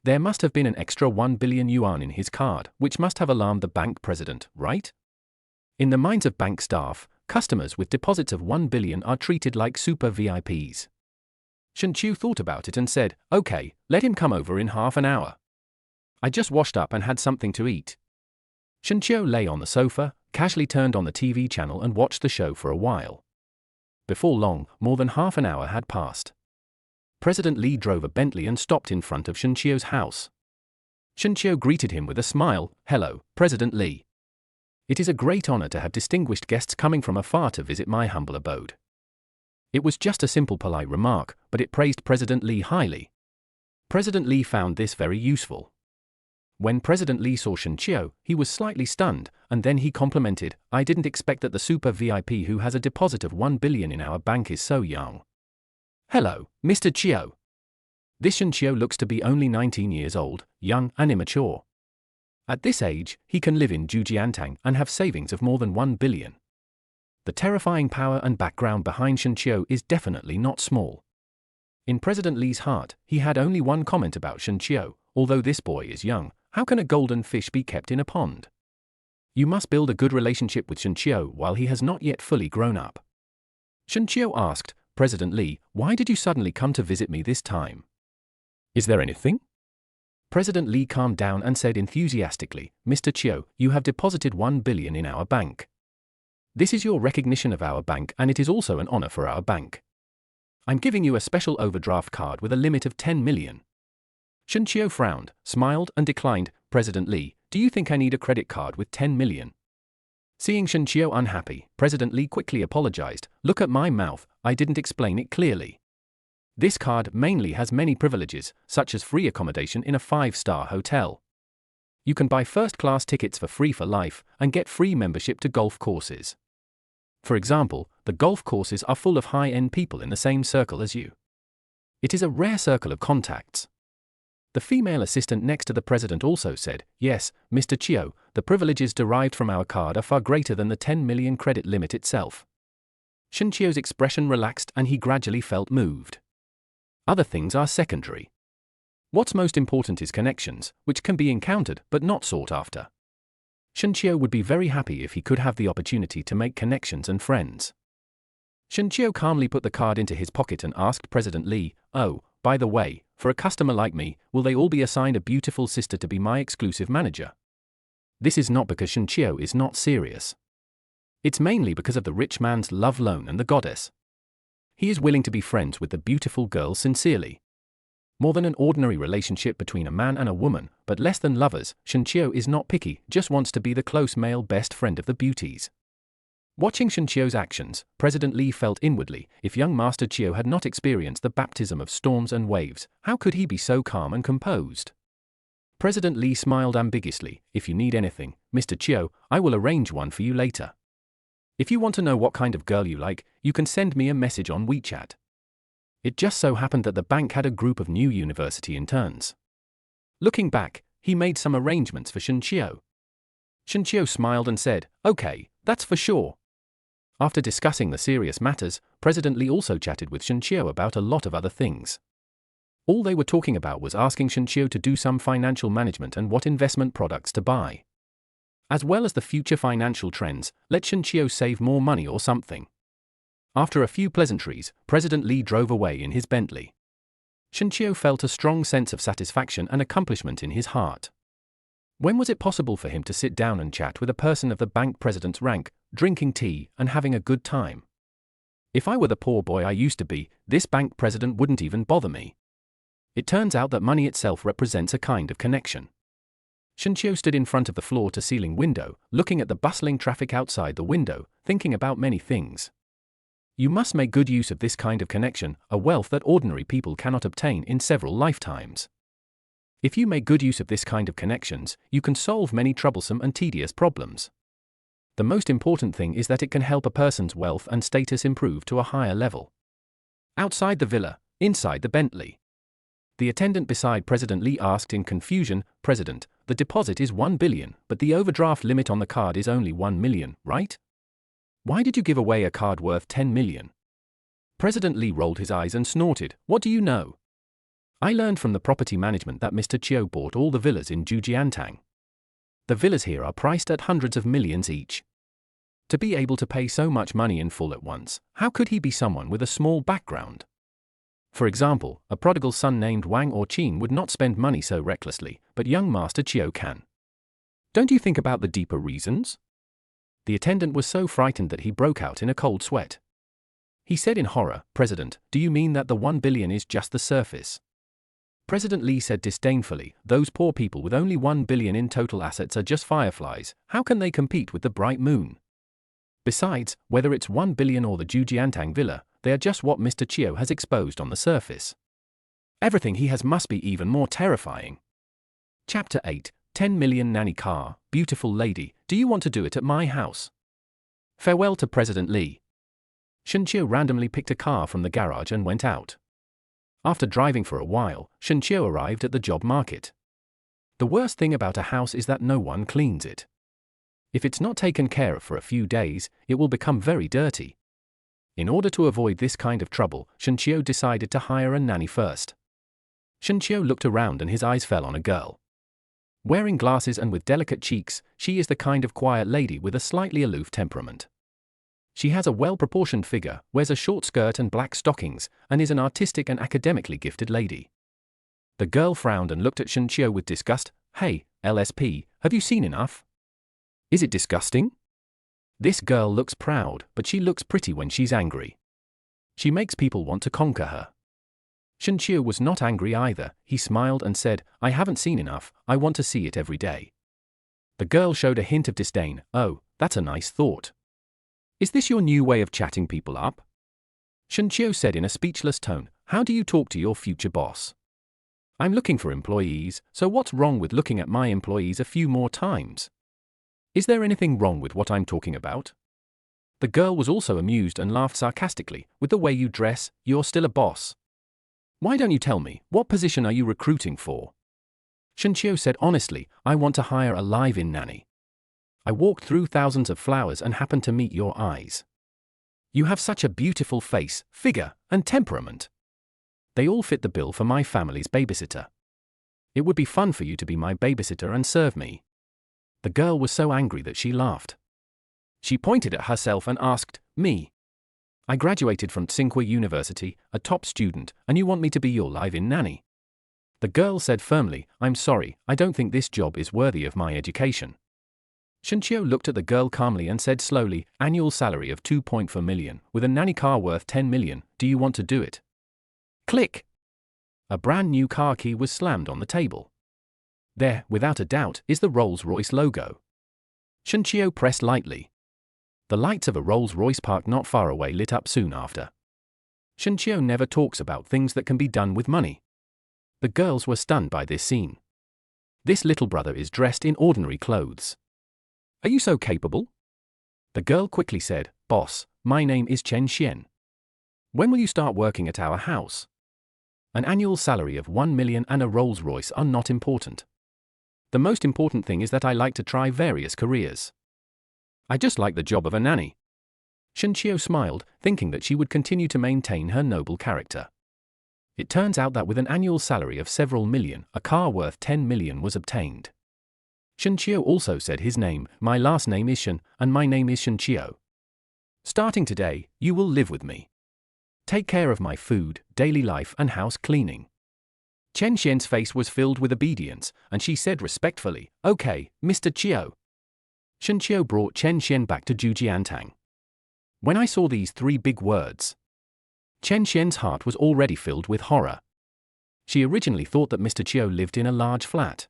There must have been an extra 1 billion yuan in his card, which must have alarmed the bank president, right? In the minds of bank staff, customers with deposits of 1 billion are treated like super VIPs. Shenqiu thought about it and said, okay, let him come over in half an hour. I just washed up and had something to eat. Shenqiu lay on the sofa, casually turned on the TV channel and watched the show for a while. Before long, more than half an hour had passed. President Li drove a Bentley and stopped in front of Shenqiu's house. Shenqiu greeted him with a smile. Hello, President Li. It is a great honor to have distinguished guests coming from afar to visit my humble abode. It was just a simple polite remark, but it praised President Li highly. President Li found this very useful. When President Li saw Shenqiu, he was slightly stunned, and then he complimented, I didn't expect that the super VIP who has a deposit of 1 billion in our bank is so young. Hello, Mr. Qiu. This Shenqiu looks to be only 19 years old, young and immature. At this age, he can live in Zhujiantang and have savings of more than 1 billion. The terrifying power and background behind Shenqiu is definitely not small. In President Li's heart, he had only one comment about Shenqiu, although this boy is young, how can a golden fish be kept in a pond? You must build a good relationship with Shenqiu while he has not yet fully grown up. Shenqiu asked, President Li, why did you suddenly come to visit me this time? Is there anything? President Li calmed down and said enthusiastically, Mr. Qiu, you have deposited 1 billion in our bank. This is your recognition of our bank and it is also an honor for our bank. I'm giving you a special overdraft card with a limit of 10 million. Shenqiu frowned, smiled and declined, President Li, do you think I need a credit card with 10 million? Seeing Shenqiu unhappy, President Li quickly apologized, look at my mouth, I didn't explain it clearly. This card mainly has many privileges, such as free accommodation in a 5-star hotel. You can buy first-class tickets for free for life, and get free membership to golf courses. For example, the golf courses are full of high-end people in the same circle as you. It is a rare circle of contacts. The female assistant next to the president also said, yes, Mr. Qiu, the privileges derived from our card are far greater than the 10 million credit limit itself. Shenqiu's expression relaxed and he gradually felt moved. Other things are secondary. What's most important is connections, which can be encountered but not sought after. Shenqiu would be very happy if he could have the opportunity to make connections and friends. Shenqiu calmly put the card into his pocket and asked President Li, oh, by the way, for a customer like me, will they all be assigned a beautiful sister to be my exclusive manager? This is not because Shenqiu is not serious. It's mainly because of the rich man's love loan and the goddess. He is willing to be friends with the beautiful girl sincerely. More than an ordinary relationship between a man and a woman, but less than lovers, Shenqiu is not picky, just wants to be the close male best friend of the beauties. Watching Shenqiu's actions, President Li felt inwardly, if young Master Qiu had not experienced the baptism of storms and waves, how could he be so calm and composed? President Li smiled ambiguously, if you need anything, Mr. Qiu, I will arrange one for you later. If you want to know what kind of girl you like, you can send me a message on WeChat. It just so happened that the bank had a group of new university interns. Looking back, he made some arrangements for Shenqiu. Shenqiu smiled and said, okay, that's for sure. After discussing the serious matters, President Li also chatted with Shenqiu about a lot of other things. All they were talking about was asking Shenqiu to do some financial management and what investment products to buy. As well as the future financial trends, let Shenqiu save more money or something. After a few pleasantries, President Li drove away in his Bentley. Shenqiu felt a strong sense of satisfaction and accomplishment in his heart. When was it possible for him to sit down and chat with a person of the bank president's rank, drinking tea and having a good time? If I were the poor boy I used to be, this bank president wouldn't even bother me. It turns out that money itself represents a kind of connection. Shenqiu stood in front of the floor-to-ceiling window, looking at the bustling traffic outside the window, thinking about many things. You must make good use of this kind of connection, a wealth that ordinary people cannot obtain in several lifetimes. If you make good use of this kind of connections, you can solve many troublesome and tedious problems. The most important thing is that it can help a person's wealth and status improve to a higher level. Outside the villa, inside the Bentley. The attendant beside President Li asked in confusion, President, the deposit is 1 billion, but the overdraft limit on the card is only 1 million, right? Why did you give away a card worth 10 million? President Li rolled his eyes and snorted, what do you know? I learned from the property management that Mr. Qiu bought all the villas in Jujiantang. The villas here are priced at hundreds of millions each. To be able to pay so much money in full at once, how could he be someone with a small background? For example, a prodigal son named Wang or Qin would not spend money so recklessly, but young Master Qiu can. Don't you think about the deeper reasons? The attendant was so frightened that he broke out in a cold sweat. He said in horror, President, do you mean that the 1 billion is just the surface? President Li said disdainfully, those poor people with only 1 billion in total assets are just fireflies, how can they compete with the bright moon? Besides, whether it's 1 billion or the Jujiantang villa, they are just what Mr. Qiu has exposed on the surface. Everything he has must be even more terrifying. Chapter 8, 10 million nanny car, beautiful lady, do you want to do it at my house? Farewell to President Li. Shenqiu randomly picked a car from the garage and went out. After driving for a while, Shenqiu arrived at the job market. The worst thing about a house is that no one cleans it. If it's not taken care of for a few days, it will become very dirty. In order to avoid this kind of trouble, Shenqiu decided to hire a nanny first. Shenqiu looked around and his eyes fell on a girl. Wearing glasses and with delicate cheeks, she is the kind of quiet lady with a slightly aloof temperament. She has a well-proportioned figure, wears a short skirt and black stockings, and is an artistic and academically gifted lady. The girl frowned and looked at Shenqiu with disgust. Hey, LSP, have you seen enough? Is it disgusting? This girl looks proud, but she looks pretty when she's angry. She makes people want to conquer her. Shenqiu was not angry either, he smiled and said, I haven't seen enough, I want to see it every day. The girl showed a hint of disdain, oh, that's a nice thought. Is this your new way of chatting people up? Shenqiu said in a speechless tone, how do you talk to your future boss? I'm looking for employees, so what's wrong with looking at my employees a few more times? Is there anything wrong with what I'm talking about? The girl was also amused and laughed sarcastically, with the way you dress, you're still a boss. Why don't you tell me, what position are you recruiting for? Shenqiu said honestly, I want to hire a live-in nanny. I walked through thousands of flowers and happened to meet your eyes. You have such a beautiful face, figure, and temperament. They all fit the bill for my family's babysitter. It would be fun for you to be my babysitter and serve me. The girl was so angry that she laughed. She pointed at herself and asked, me? I graduated from Tsinghua University, a top student, and you want me to be your live-in nanny? The girl said firmly, I'm sorry, I don't think this job is worthy of my education. Shunqiu looked at the girl calmly and said slowly, annual salary of 2.4 million, with a nanny car worth 10 million, do you want to do it? Click! A brand new car key was slammed on the table. There, without a doubt, is the Rolls-Royce logo. Shunqiu pressed lightly. The lights of a Rolls-Royce parked not far away lit up soon after. Shunqiu never talks about things that can be done with money. The girls were stunned by this scene. This little brother is dressed in ordinary clothes. Are you so capable? The girl quickly said, Boss, my name is Chen Xian. When will you start working at our house? An annual salary of 1 million and a Rolls-Royce are not important. The most important thing is that I like to try various careers. I just like the job of a nanny. Shunqiu smiled, thinking that she would continue to maintain her noble character. It turns out that with an annual salary of several million, a car worth 10 million was obtained. Shunqiu also said his name, my last name is Shun, and my name is Shunqiu. Starting today, you will live with me. Take care of my food, daily life and house cleaning. Chen Xian's face was filled with obedience, and she said respectfully, Okay, Mr. Qiu. Shunqiu brought Chen Xian back to Zhujiantang. When I saw these three big words, Chen Xian's heart was already filled with horror. She originally thought that Mr. Qiu lived in a large flat.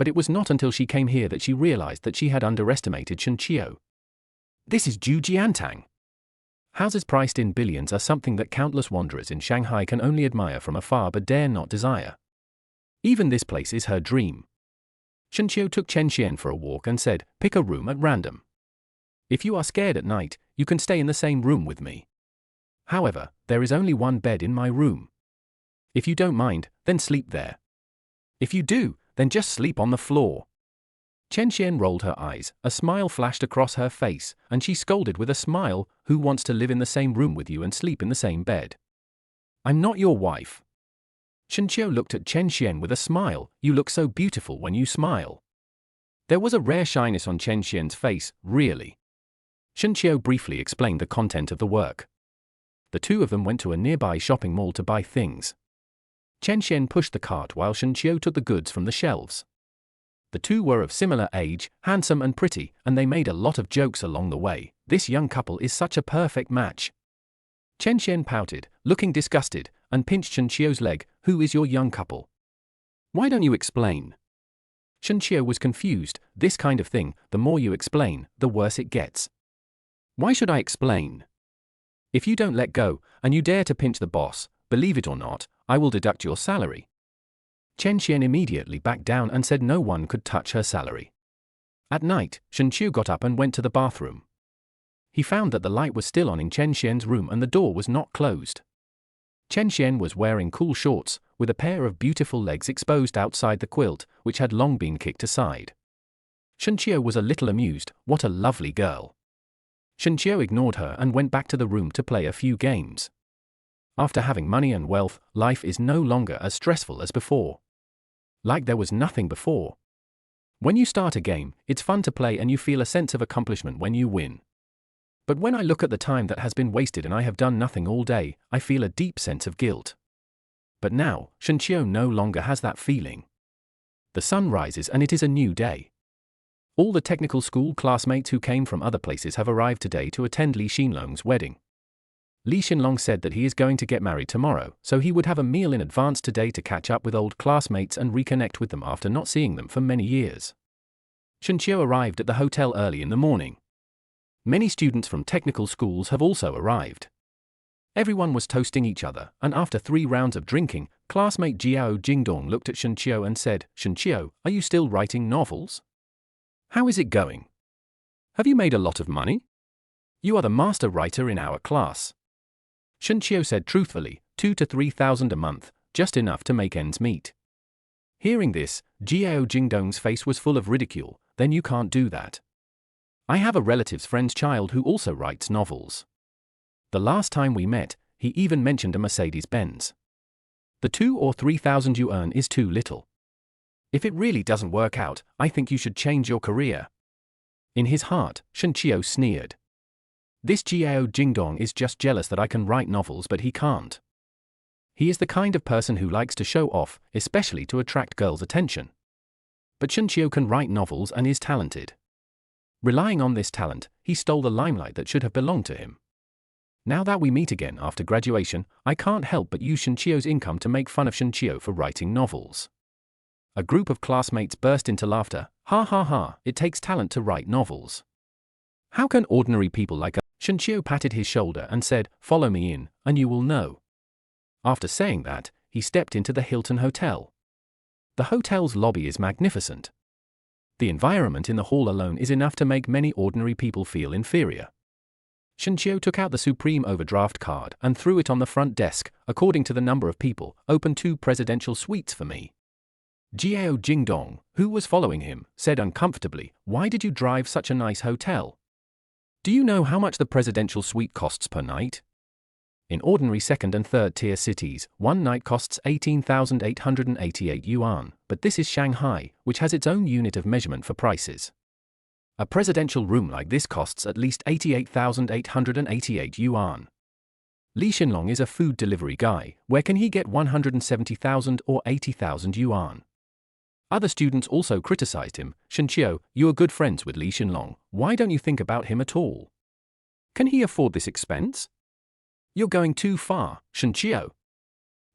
But it was not until she came here that she realized that she had underestimated Shunqiu. This is Zhujiantang. Houses priced in billions are something that countless wanderers in Shanghai can only admire from afar but dare not desire. Even this place is her dream. Shunqiu took Chen Xian for a walk and said, pick a room at random. If you are scared at night, you can stay in the same room with me. However, there is only one bed in my room. If you don't mind, then sleep there. If you do, then just sleep on the floor. Chen Xian rolled her eyes, a smile flashed across her face, and she scolded with a smile, who wants to live in the same room with you and sleep in the same bed? I'm not your wife. Shunqiu looked at Chen Xian with a smile, you look so beautiful when you smile. There was a rare shyness on Chen Xian's face, really. Shunqiu briefly explained the content of the work. The two of them went to a nearby shopping mall to buy things. Chen Xian pushed the cart while Shunqiu took the goods from the shelves. The two were of similar age, handsome and pretty, and they made a lot of jokes along the way. This young couple is such a perfect match. Chen Xian pouted, looking disgusted, and pinched Shunqiu's leg. Who is your young couple? Why don't you explain? Shunqiu was confused. This kind of thing, the more you explain, the worse it gets. Why should I explain? If you don't let go, and you dare to pinch the boss, believe it or not, I will deduct your salary. Chen Xian immediately backed down and said no one could touch her salary. At night, Shunqiu got up and went to the bathroom. He found that the light was still on in Chen Xian's room and the door was not closed. Chen Xian was wearing cool shorts, with a pair of beautiful legs exposed outside the quilt, which had long been kicked aside. Shunqiu was a little amused. What a lovely girl. Shunqiu ignored her and went back to the room to play a few games. After having money and wealth, life is no longer as stressful as before. Like there was nothing before. When you start a game, it's fun to play and you feel a sense of accomplishment when you win. But when I look at the time that has been wasted and I have done nothing all day, I feel a deep sense of guilt. But now, Shunqiu no longer has that feeling. The sun rises and it is a new day. All the technical school classmates who came from other places have arrived today to attend Li Xinlong's wedding. Li Xinlong said that he is going to get married tomorrow, so he would have a meal in advance today to catch up with old classmates and reconnect with them after not seeing them for many years. Shunqiu arrived at the hotel early in the morning. Many students from technical schools have also arrived. Everyone was toasting each other, and after 3 rounds of drinking, classmate Jiao Jingdong looked at Shunqiu and said, Shunqiu, are you still writing novels? How is it going? Have you made a lot of money? You are the master writer in our class. Shunqiu said truthfully, 2,000 to 3,000 a month, just enough to make ends meet. Hearing this, Jiao Jingdong's face was full of ridicule. Then you can't do that. I have a relative's friend's child who also writes novels. The last time we met, he even mentioned a Mercedes-Benz. The 2,000 or 3,000 you earn is too little. If it really doesn't work out, I think you should change your career. In his heart, Shunqiu sneered. This Jiao Jingdong is just jealous that I can write novels but he can't. He is the kind of person who likes to show off, especially to attract girls' attention. But Shunqiu can write novels and is talented. Relying on this talent, he stole the limelight that should have belonged to him. Now that we meet again after graduation, I can't help but use Shinchio's income to make fun of Shinchio for writing novels. A group of classmates burst into laughter. Ha ha ha, it takes talent to write novels. How can ordinary people like us? Shinchio patted his shoulder and said, "Follow me in, and you will know." After saying that, he stepped into the Hilton Hotel. The hotel's lobby is magnificent. The environment in the hall alone is enough to make many ordinary people feel inferior. Shinchio took out the supreme overdraft card and threw it on the front desk. "According to the number of people, open 2 presidential suites for me." Jiao Jingdong, who was following him, said uncomfortably, "Why did you drive such a nice hotel? Do you know how much the presidential suite costs per night? In ordinary second and third tier cities, one night costs 18,888 yuan, but this is Shanghai, which has its own unit of measurement for prices. A presidential room like this costs at least 88,888 yuan. Li Xinlong is a food delivery guy. Where can he get 170,000 or 80,000 yuan? Other students also criticized him. "Shinchio, you are good friends with Li Xinlong. Why don't you think about him at all? Can he afford this expense? You're going too far, Shinchio."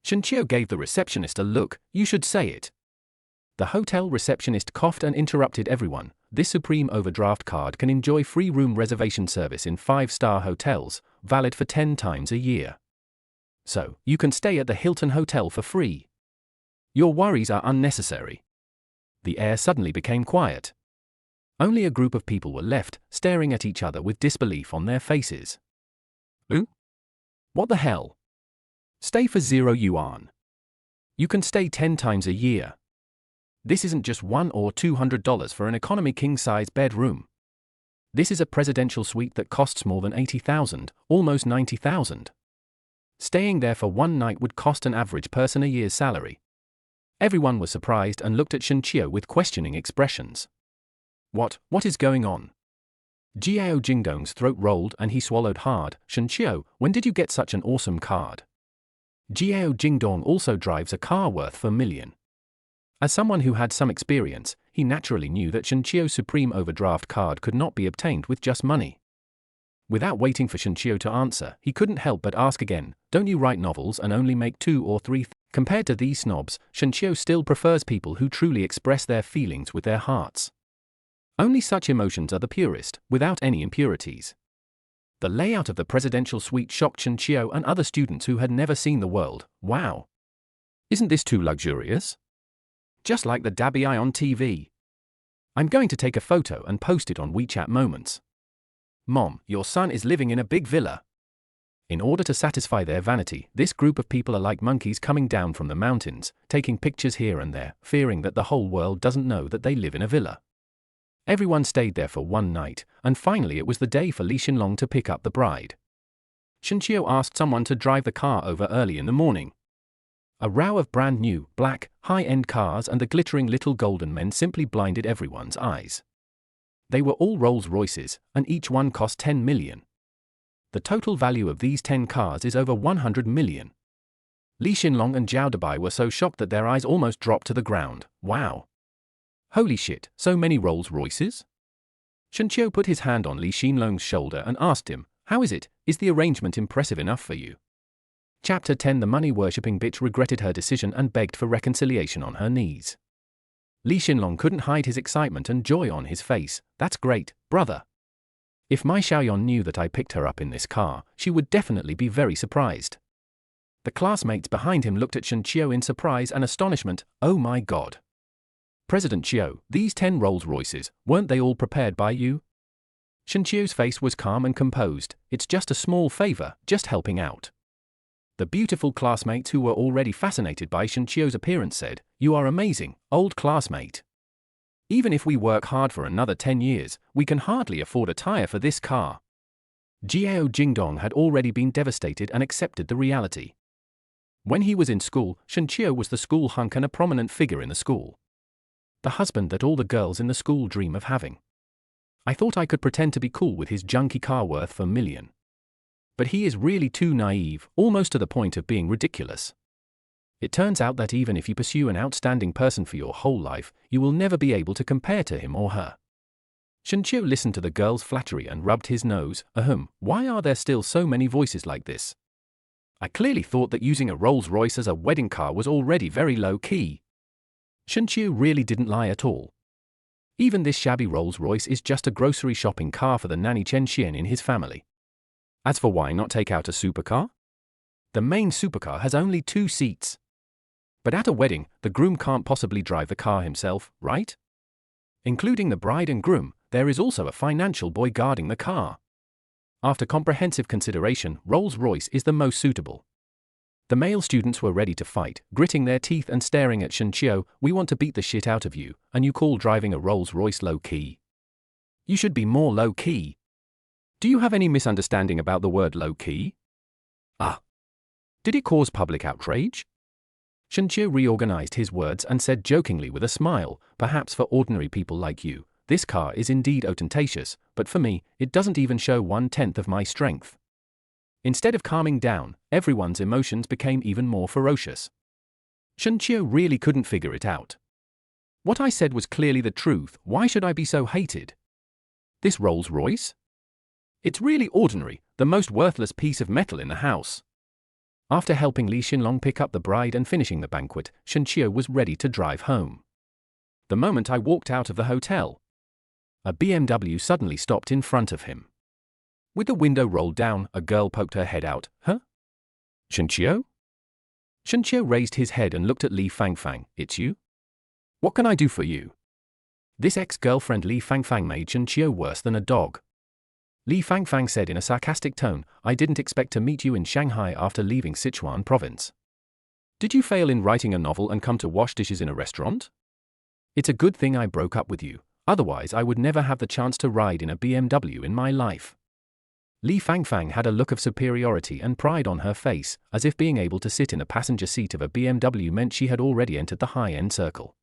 Shinchio gave the receptionist a look. "You should say it." The hotel receptionist coughed and interrupted everyone. "This supreme overdraft card can enjoy free room reservation service in 5-star hotels, valid for 10 times a year. So, you can stay at the Hilton Hotel for free. Your worries are unnecessary." The air suddenly became quiet. Only a group of people were left, staring at each other with disbelief on their faces. "Who? What the hell? Stay for 0 yuan. You can stay 10 times a year. This isn't just $100 or $200 for an economy king-size bedroom. This is a presidential suite that costs more than 80,000, almost 90,000. Staying there for one night would cost an average person a year's salary." Everyone was surprised and looked at Shinchio with questioning expressions. What is going on?" Jiao Jingdong's throat rolled and he swallowed hard. "Shinchio, when did you get such an awesome card?" Jiao Jingdong also drives a car worth $1 million. As someone who had some experience, he naturally knew that Shinchio's supreme overdraft card could not be obtained with just money. Without waiting for Shinchio to answer, he couldn't help but ask again, "Don't you write novels and only make 2 or 3 Compared to these snobs, Shinchio still prefers people who truly express their feelings with their hearts. Only such emotions are the purest, without any impurities. The layout of the presidential suite shocked Shinchio and other students who had never seen the world. "Wow! Isn't this too luxurious? Just like the Dabi on TV. I'm going to take a photo and post it on WeChat Moments. Mom, your son is living in a big villa." In order to satisfy their vanity, this group of people are like monkeys coming down from the mountains, taking pictures here and there, fearing that the whole world doesn't know that they live in a villa. Everyone stayed there for one night, and finally it was the day for Li Xinlong to pick up the bride. Shinchio asked someone to drive the car over early in the morning. A row of brand new, black, high-end cars and the glittering little golden men simply blinded everyone's eyes. They were all Rolls-Royces, and each one cost 10 million. The total value of these 10 cars is over 100 million. Li Xinlong and Zhao Dabai were so shocked that their eyes almost dropped to the ground. "Wow! Holy shit, so many Rolls-Royces?" Shinchio put his hand on Li Xinlong's shoulder and asked him, "How is it? Is the arrangement impressive enough for you?" Chapter 10. The money-worshipping bitch regretted her decision and begged for reconciliation on her knees. Li Xinlong couldn't hide his excitement and joy on his face. "That's great, brother. If my Xiaoyan knew that I picked her up in this car, she would definitely be very surprised." The classmates behind him looked at Shinchio in surprise and astonishment. "Oh my god. President Chiu, these 10 Rolls-Royces, weren't they all prepared by you?" Shinchio's face was calm and composed. "It's just a small favor, just helping out." The beautiful classmates who were already fascinated by Shinchio's appearance said, "You are amazing, old classmate. Even if we work hard for another 10 years, we can hardly afford a tire for this car." Jiao Jingdong had already been devastated and accepted the reality. When he was in school, Shinchio was the school hunk and a prominent figure in the school. The husband that all the girls in the school dream of having. I thought I could pretend to be cool with his junky car worth $1 million. But he is really too naive, almost to the point of being ridiculous. It turns out that even if you pursue an outstanding person for your whole life, you will never be able to compare to him or her. Shenqiu listened to the girl's flattery and rubbed his nose. Why are there still so many voices like this? I clearly thought that using a Rolls-Royce as a wedding car was already very low-key. Shenqiu really didn't lie at all. Even this shabby Rolls-Royce is just a grocery shopping car for the nanny Chen Xian in his family. As for why not take out a supercar? The main supercar has only 2 seats. But at a wedding, the groom can't possibly drive the car himself, right? Including the bride and groom, there is also a financial boy guarding the car. After comprehensive consideration, Rolls-Royce is the most suitable. The male students were ready to fight, gritting their teeth and staring at Shenqiu. We want to beat the shit out of you, and you call driving a Rolls-Royce low-key? You should be more low-key. Do you have any misunderstanding about the word low-key? Ah. Did it cause public outrage? Shenqiu reorganized his words and said jokingly with a smile, perhaps for ordinary people like you, this car is indeed ostentatious, but for me, it doesn't even show 1/10 of my strength. Instead of calming down, everyone's emotions became even more ferocious. Shenqiu really couldn't figure it out. What I said was clearly the truth. Why should I be so hated? This Rolls-Royce? It's really ordinary, the most worthless piece of metal in the house. After helping Li Xinlong pick up the bride and finishing the banquet, Shenqiu was ready to drive home. The moment I walked out of the hotel, a BMW suddenly stopped in front of him. With the window rolled down, a girl poked her head out. Huh? Shenqiu? Shenqiu raised his head and looked at Li Fangfang. It's you? What can I do for you? This ex-girlfriend Li Fangfang made Shenqiu worse than a dog. Li Fangfang said in a sarcastic tone, I didn't expect to meet you in Shanghai after leaving Sichuan province. Did you fail in writing a novel and come to wash dishes in a restaurant? It's a good thing I broke up with you, otherwise I would never have the chance to ride in a BMW in my life. Li Fangfang had a look of superiority and pride on her face, as if being able to sit in a passenger seat of a BMW meant she had already entered the high-end circle.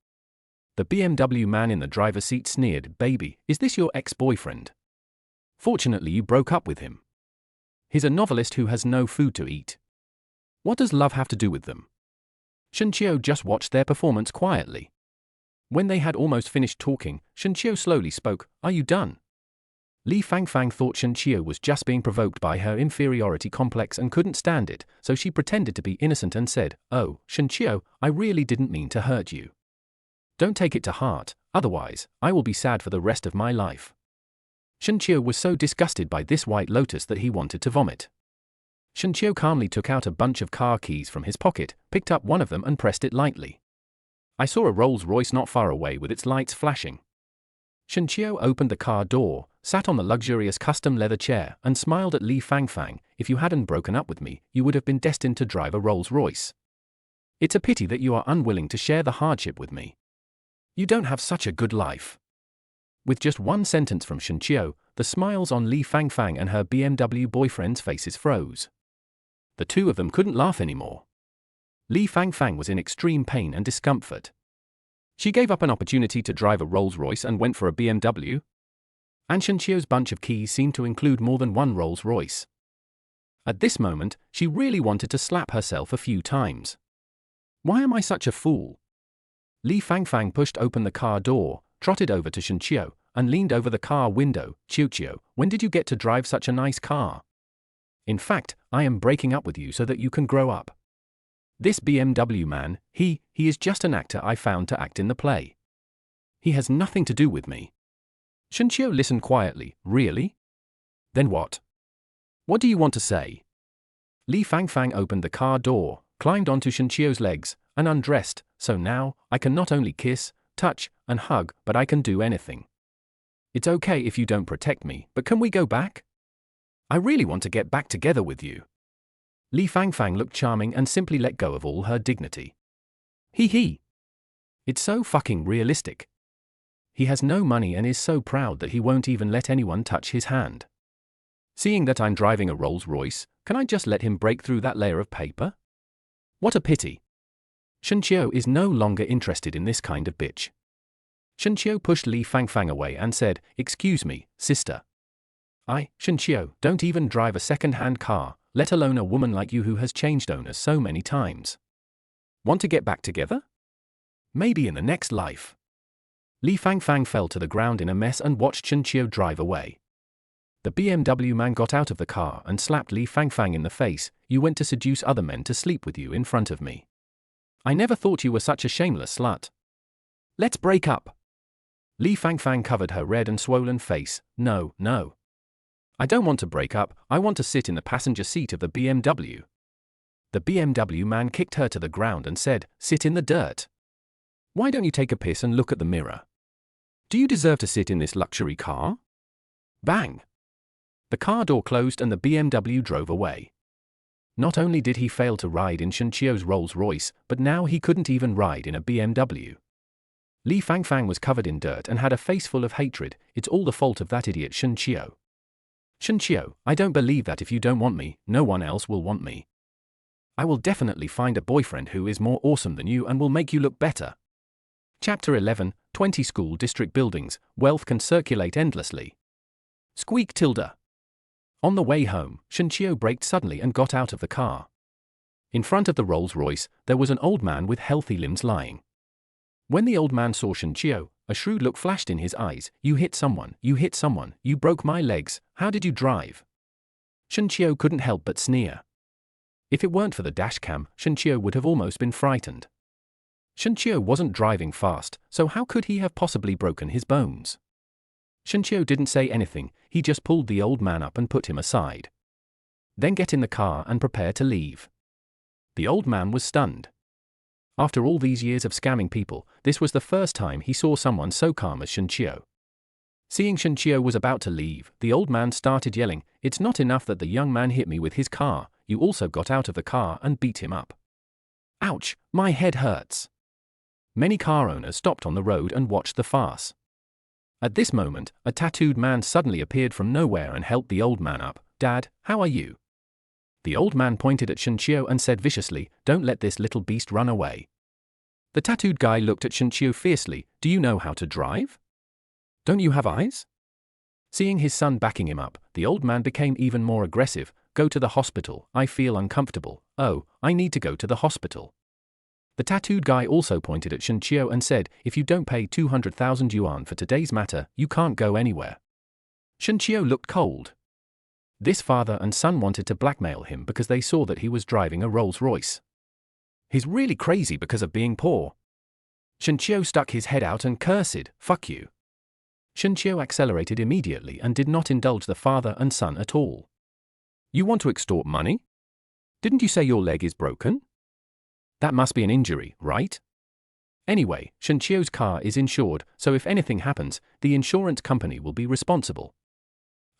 The BMW man in the driver's seat sneered, Baby, is this your ex-boyfriend? Fortunately you broke up with him. He's a novelist who has no food to eat. What does love have to do with them? Shenqiu just watched their performance quietly. When they had almost finished talking, Shenqiu slowly spoke, Are you done? Li Fangfang thought Shenqiu was just being provoked by her inferiority complex and couldn't stand it, so she pretended to be innocent and said, Oh, Shenqiu, I really didn't mean to hurt you. Don't take it to heart, otherwise, I will be sad for the rest of my life. Shenqiu was so disgusted by this white lotus that he wanted to vomit. Shenqiu calmly took out a bunch of car keys from his pocket, picked up one of them and pressed it lightly. I saw a Rolls-Royce not far away with its lights flashing. Shenqiu opened the car door, sat on the luxurious custom leather chair, and smiled at Li Fangfang. If you hadn't broken up with me, you would have been destined to drive a Rolls-Royce. It's a pity that you are unwilling to share the hardship with me. You don't have such a good life. With just one sentence from Shenqiu, the smiles on Li Fangfang and her BMW boyfriend's faces froze. The two of them couldn't laugh anymore. Li Fangfang was in extreme pain and discomfort. She gave up an opportunity to drive a Rolls-Royce and went for a BMW? And Shenqiu's bunch of keys seemed to include more than one Rolls-Royce. At this moment, she really wanted to slap herself a few times. Why am I such a fool? Li Fangfang pushed open the car door, trotted over to Shenqiu, and leaned over the car window. Qiu, when did you get to drive such a nice car? In fact, I am breaking up with you so that you can grow up. This BMW man, he is just an actor I found to act in the play. He has nothing to do with me. Shenqiu listened quietly. Really? Then what? What do you want to say? Li Fangfang opened the car door, climbed onto Shenqiu's legs, and undressed. So now, I can not only kiss, touch, and hug, but I can do anything. It's okay if you don't protect me, but can we go back? I really want to get back together with you. Li Fangfang looked charming and simply let go of all her dignity. He. It's so fucking realistic. He has no money and is so proud that he won't even let anyone touch his hand. Seeing that I'm driving a Rolls-Royce, can I just let him break through that layer of paper? What a pity. Shenqiu is no longer interested in this kind of bitch. Shenqiu pushed Li Fangfang away and said, Excuse me, sister. Shenqiu, don't even drive a second-hand car, let alone a woman like you who has changed owners so many times. Want to get back together? Maybe in the next life. Li Fangfang fell to the ground in a mess and watched Chen Qiu drive away. The BMW man got out of the car and slapped Li Fangfang in the face. You went to seduce other men to sleep with you in front of me. I never thought you were such a shameless slut. Let's break up. Li Fangfang covered her red and swollen face. No, no. I don't want to break up, I want to sit in the passenger seat of the BMW. The BMW man kicked her to the ground and said, sit in the dirt. Why don't you take a piss and look at the mirror? Do you deserve to sit in this luxury car? Bang! The car door closed and the BMW drove away. Not only did he fail to ride in Chen Qiu's Rolls-Royce, but now he couldn't even ride in a BMW. Li Fangfang was covered in dirt and had a face full of hatred. It's all the fault of that idiot Chen Qiu. Chen Qiu, I don't believe that if you don't want me, no one else will want me. I will definitely find a boyfriend who is more awesome than you and will make you look better. Chapter 11, 20 School District Buildings, Wealth Can Circulate Endlessly. Squeak tilde. On the way home, Chen Qiu braked suddenly and got out of the car. In front of the Rolls-Royce, there was an old man with healthy limbs lying. When the old man saw Chen Qiu, a shrewd look flashed in his eyes. You hit someone, you broke my legs, how did you drive? Chen Qiu couldn't help but sneer. If it weren't for the dashcam, Chen Qiu would have almost been frightened. Chen Qiu wasn't driving fast, so how could he have possibly broken his bones? Chen Qiu didn't say anything, he just pulled the old man up and put him aside. Then get in the car and prepare to leave. The old man was stunned. After all these years of scamming people, this was the first time he saw someone so calm as Chen Qiu. Seeing Chen Qiu was about to leave, the old man started yelling, it's not enough that the young man hit me with his car, you also got out of the car and beat him up. Ouch, my head hurts. Many car owners stopped on the road and watched the farce. At this moment, a tattooed man suddenly appeared from nowhere and helped the old man up. Dad, how are you? The old man pointed at Chen Qiu and said viciously, don't let this little beast run away. The tattooed guy looked at Chen Qiu fiercely, do you know how to drive? Don't you have eyes? Seeing his son backing him up, the old man became even more aggressive. Go to the hospital, I feel uncomfortable. Oh, I need to go to the hospital. The tattooed guy also pointed at Chen Qiu and said, if you don't pay 200,000 yuan for today's matter, you can't go anywhere. Chen Qiu looked cold. This father and son wanted to blackmail him because they saw that he was driving a Rolls-Royce. He's really crazy because of being poor. Chen Qiu stuck his head out and cursed, fuck you. Chen Qiu accelerated immediately and did not indulge the father and son at all. You want to extort money? Didn't you say your leg is broken? That must be an injury, right? Anyway, Chen Qiu's car is insured, so if anything happens, the insurance company will be responsible.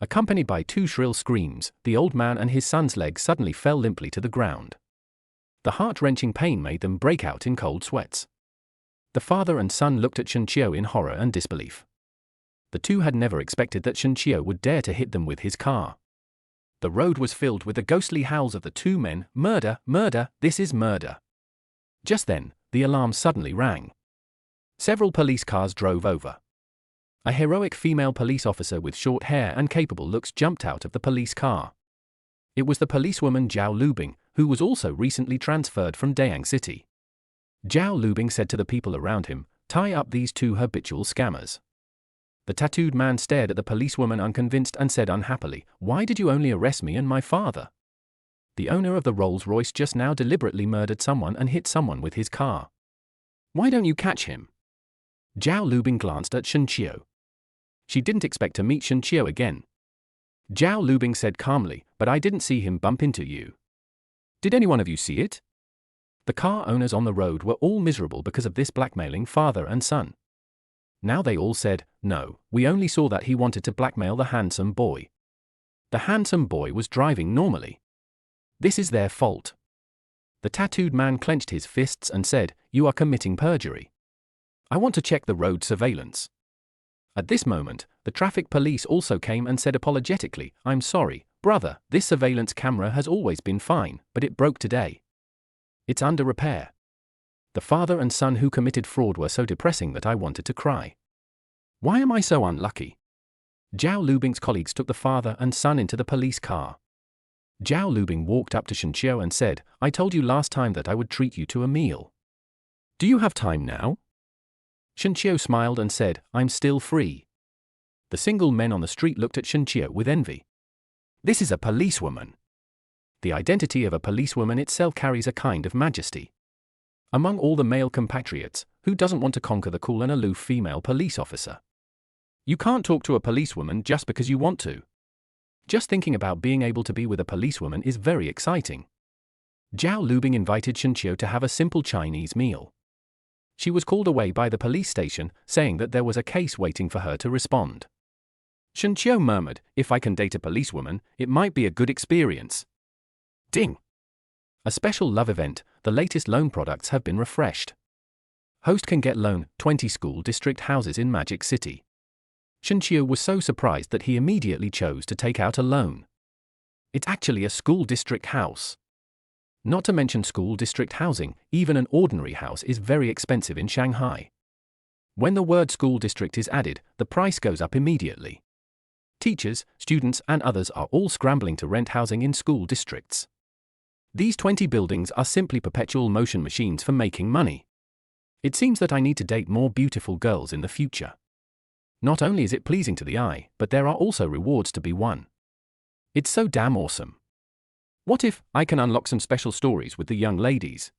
Accompanied by two shrill screams, the old man and his son's leg suddenly fell limply to the ground. The heart-wrenching pain made them break out in cold sweats. The father and son looked at Chen Qiu in horror and disbelief. The two had never expected that Chen Qiu would dare to hit them with his car. The road was filled with the ghostly howls of the two men, murder, murder, this is murder. Just then, the alarm suddenly rang. Several police cars drove over. A heroic female police officer with short hair and capable looks jumped out of the police car. It was the policewoman Zhao Lubing, who was also recently transferred from Dayang City. Zhao Lubing said to the people around him, tie up these two habitual scammers. The tattooed man stared at the policewoman unconvinced and said unhappily, why did you only arrest me and my father? The owner of the Rolls-Royce just now deliberately murdered someone and hit someone with his car. Why don't you catch him? Zhao Lubing glanced at Chen Qiu. She didn't expect to meet Chen Qiu again. Zhao Lubing said calmly, but I didn't see him bump into you. Did anyone of you see it? The car owners on the road were all miserable because of this blackmailing father and son. Now they all said, no, we only saw that he wanted to blackmail the handsome boy. The handsome boy was driving normally. This is their fault. The tattooed man clenched his fists and said, you are committing perjury. I want to check the road surveillance. At this moment, the traffic police also came and said apologetically, I'm sorry, brother, this surveillance camera has always been fine, but it broke today. It's under repair. The father and son who committed fraud were so depressing that I wanted to cry. Why am I so unlucky? Zhao Lubing's colleagues took the father and son into the police car. Zhao Lubing walked up to Chen Qiu and said, I told you last time that I would treat you to a meal. Do you have time now? Shenqiu smiled and said, I'm still free. The single men on the street looked at Shenqiu with envy. This is a policewoman. The identity of a policewoman itself carries a kind of majesty. Among all the male compatriots, who doesn't want to conquer the cool and aloof female police officer? You can't talk to a policewoman just because you want to. Just thinking about being able to be with a policewoman is very exciting. Zhao Lubing invited Shenqiu to have a simple Chinese meal. She was called away by the police station, saying that there was a case waiting for her to respond. Shenqiu murmured, if I can date a policewoman, it might be a good experience. Ding! A special love event, the latest loan products have been refreshed. Host can get loan, 20 school district houses in Magic City. Shenqiu was so surprised that he immediately chose to take out a loan. It's actually a school district house. Not to mention school district housing, even an ordinary house is very expensive in Shanghai. When the word school district is added, the price goes up immediately. Teachers, students, and others are all scrambling to rent housing in school districts. These 20 buildings are simply perpetual motion machines for making money. It seems that I need to date more beautiful girls in the future. Not only is it pleasing to the eye, but there are also rewards to be won. It's so damn awesome. What if I can unlock some special stories with the young ladies?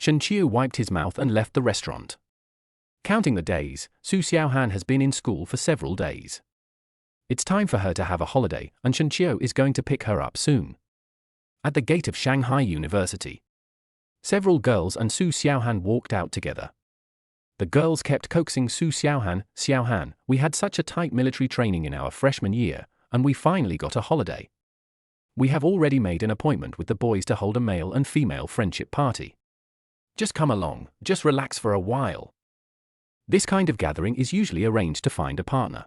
Shenqiu wiped his mouth and left the restaurant. Counting the days, Su Xiaohan has been in school for several days. It's time for her to have a holiday, and Shenqiu is going to pick her up soon. At the gate of Shanghai University, several girls and Su Xiaohan walked out together. The girls kept coaxing Su Xiaohan, Xiaohan, we had such a tight military training in our freshman year, and we finally got a holiday. We have already made an appointment with the boys to hold a male and female friendship party. Just come along, just relax for a while. This kind of gathering is usually arranged to find a partner.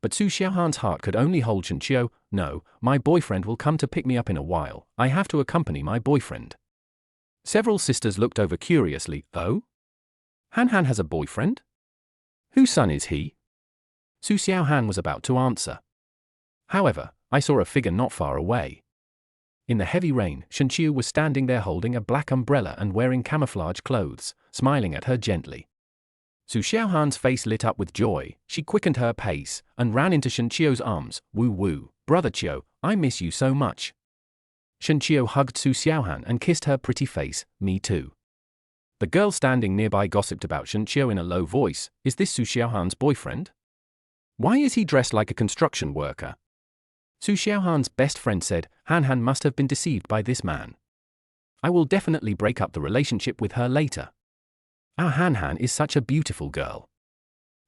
But Su Xiaohan's heart could only hold Shenqiu. No, my boyfriend will come to pick me up in a while, I have to accompany my boyfriend. Several sisters looked over curiously. Oh? Han has a boyfriend? Whose son is he? Su Xiaohan was about to answer. However, I saw a figure not far away. In the heavy rain, Shenqiu was standing there holding a black umbrella and wearing camouflage clothes, smiling at her gently. Su Xiaohan's face lit up with joy. She quickened her pace and ran into Shenqiu's arms. Woo woo, brother Qiu, I miss you so much. Shenqiu hugged Su Xiaohan and kissed her pretty face. Me too. The girl standing nearby gossiped about Shenqiu in a low voice. Is this Su Xiaohan's boyfriend? Why is he dressed like a construction worker? Su Xiaohan's best friend said, Han must have been deceived by this man. I will definitely break up the relationship with her later. Our Han is such a beautiful girl.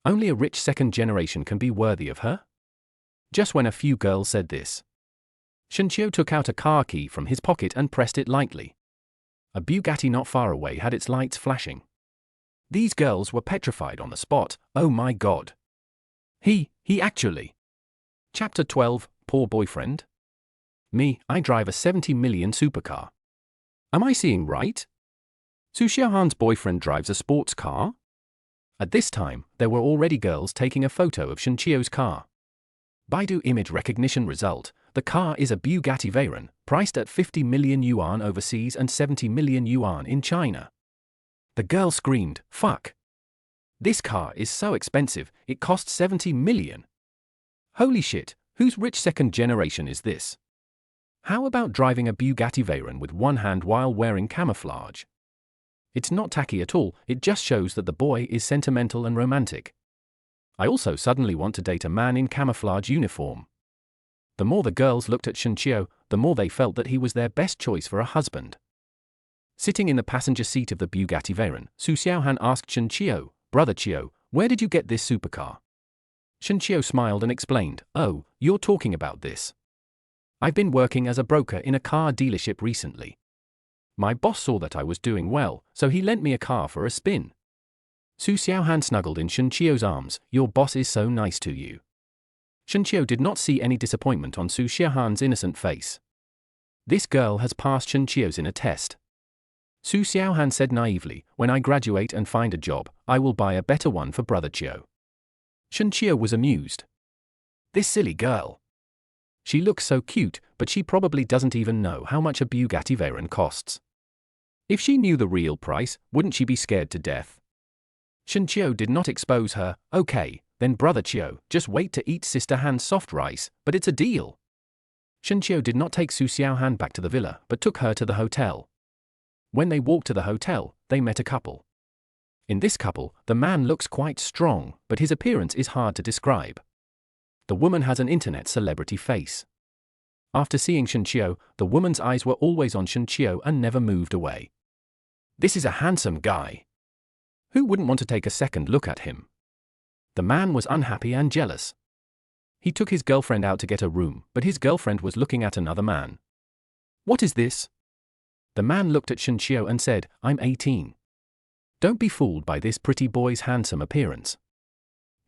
Only a rich second generation can be worthy of her? Just when a few girls said this, Shenqiu took out a car key from his pocket and pressed it lightly. A Bugatti not far away had its lights flashing. These girls were petrified on the spot. Oh my god. He actually. Chapter 12, Poor Boyfriend. Me, I drive a 70 million supercar. Am I seeing right? Su Xiaohan's boyfriend drives a sports car? At this time, there were already girls taking a photo of Shenqiu's car. Baidu image recognition result, the car is a Bugatti Veyron, priced at 50 million yuan overseas and 70 million yuan in China. The girl screamed, fuck. This car is so expensive, it costs 70 million. Holy shit, whose rich second generation is this? How about driving a Bugatti Veyron with one hand while wearing camouflage? It's not tacky at all, it just shows that the boy is sentimental and romantic. I also suddenly want to date a man in camouflage uniform. The more the girls looked at Shenqiu, the more they felt that he was their best choice for a husband. Sitting in the passenger seat of the Bugatti Veyron, Su Xiaohan asked Shenqiu, Brother Qiu, where did you get this supercar? Shenqiu smiled and explained, oh, you're talking about this. I've been working as a broker in a car dealership recently. My boss saw that I was doing well, so he lent me a car for a spin. Su Xiaohan snuggled in Shenqiu's arms. Your boss is so nice to you. Shenqiu did not see any disappointment on Su Xiaohan's innocent face. This girl has passed Shenqiu's in a test. Su Xiaohan said naively, when I graduate and find a job, I will buy a better one for brother Qiu. Shenqiu was amused. This silly girl. She looks so cute, but she probably doesn't even know how much a Bugatti Veyron costs. If she knew the real price, wouldn't she be scared to death? Shen Qiu did not expose her. Okay, then brother Qiu, just wait to eat sister Han's soft rice, but it's a deal. Shen Qiu did not take Su Xiaohan back to the villa, but took her to the hotel. When they walked to the hotel, they met a couple. In this couple, the man looks quite strong, but his appearance is hard to describe. The woman has an internet celebrity face. After seeing Shen Qiu, the woman's eyes were always on Shen Qiu and never moved away. This is a handsome guy. Who wouldn't want to take a second look at him? The man was unhappy and jealous. He took his girlfriend out to get a room, but his girlfriend was looking at another man. What is this? The man looked at Shen Qiu and said, I'm 18. Don't be fooled by this pretty boy's handsome appearance.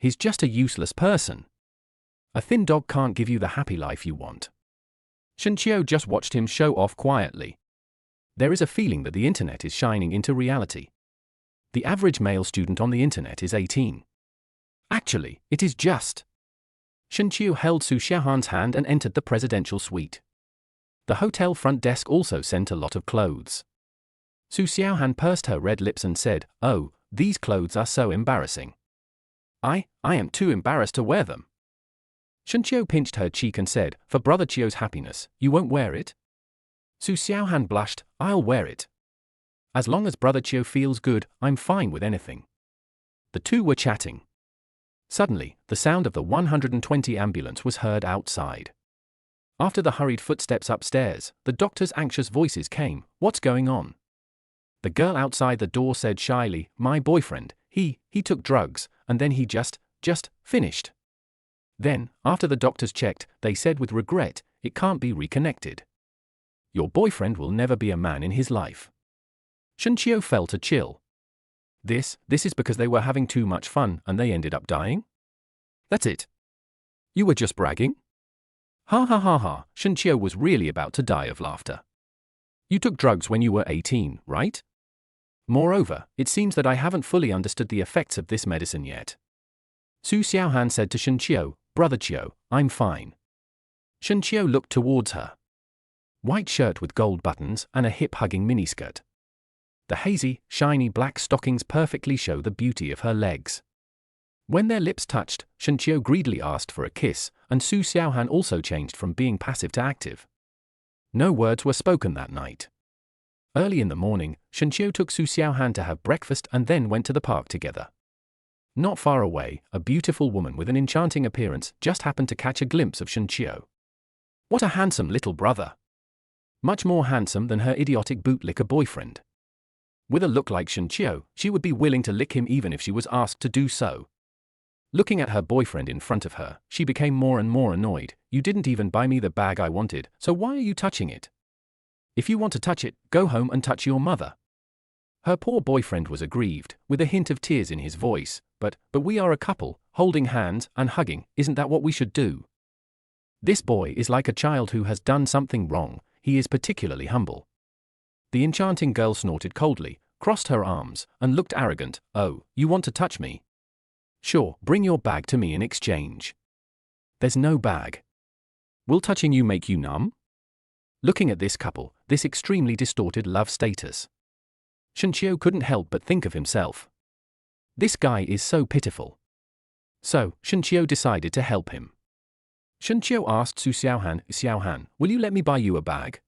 He's just a useless person. A thin dog can't give you the happy life you want. Shen Qiu just watched him show off quietly. There is a feeling that the internet is shining into reality. The average male student on the internet is 18. Actually, it is just. Shen Qiu held Su Xiaohan's hand and entered the presidential suite. The hotel front desk also sent a lot of clothes. Su Xiaohan pursed her red lips and said, Oh, these clothes are so embarrassing. I am too embarrassed to wear them. Shen Qiu pinched her cheek and said, For brother Qiu's happiness, you won't wear it? Su Xiaohan blushed, I'll wear it. As long as brother Qiu feels good, I'm fine with anything. The two were chatting. Suddenly, the sound of the 120 ambulance was heard outside. After the hurried footsteps upstairs, the doctor's anxious voices came, What's going on? The girl outside the door said shyly, My boyfriend, he took drugs, and then he just finished. Then, after the doctors checked, they said with regret, it can't be reconnected. Your boyfriend will never be a man in his life. Shen Qiu felt a chill. This is because they were having too much fun and they ended up dying? That's it. You were just bragging? Ha ha ha ha, Shen Qiu was really about to die of laughter. You took drugs when you were 18, right? Moreover, it seems that I haven't fully understood the effects of this medicine yet. Su Xiaohan said to Shen Qiu, Brother Qiu, I'm fine. Shen Qiu looked towards her. White shirt with gold buttons and a hip-hugging miniskirt. The hazy, shiny black stockings perfectly show the beauty of her legs. When their lips touched, Shen Qiu greedily asked for a kiss, and Su Xiaohan also changed from being passive to active. No words were spoken that night. Early in the morning, Shen Qiu took Su Xiaohan to have breakfast and then went to the park together. Not far away, a beautiful woman with an enchanting appearance just happened to catch a glimpse of Shen Qiu. What a handsome little brother! Much more handsome than her idiotic bootlicker boyfriend. With a look like Shen Qiu, she would be willing to lick him even if she was asked to do so. Looking at her boyfriend in front of her, she became more and more annoyed. You didn't even buy me the bag I wanted, so why are you touching it? If you want to touch it, go home and touch your mother. Her poor boyfriend was aggrieved, with a hint of tears in his voice, but we are a couple, holding hands and hugging, isn't that what we should do? This boy is like a child who has done something wrong, he is particularly humble. The enchanting girl snorted coldly, crossed her arms, and looked arrogant. Oh, you want to touch me? Sure, bring your bag to me in exchange. There's no bag. Will touching you make you numb? Looking at this couple, this extremely distorted love status, Shen Qiu couldn't help but think of himself. This guy is so pitiful. So, Shen Qiu decided to help him. Shen Qiu asked Su Xiaohan, Xiaohan, will you let me buy you a bag?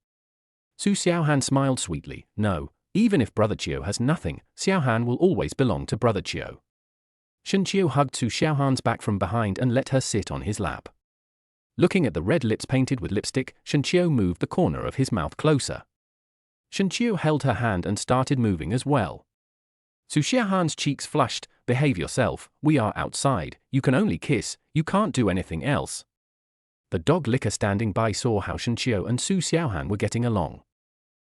Su Xiaohan smiled sweetly, no, even if brother Qiu has nothing, Xiaohan will always belong to brother Qiu. Shen Qiu hugged Su Xiaohan's back from behind and let her sit on his lap. Looking at the red lips painted with lipstick, Shen Qiu moved the corner of his mouth closer. Shen Qiu held her hand and started moving as well. Su Xiaohan's cheeks flushed, behave yourself, we are outside, you can only kiss, you can't do anything else. The dog licker standing by saw how Shen Qiu and Su Xiaohan were getting along.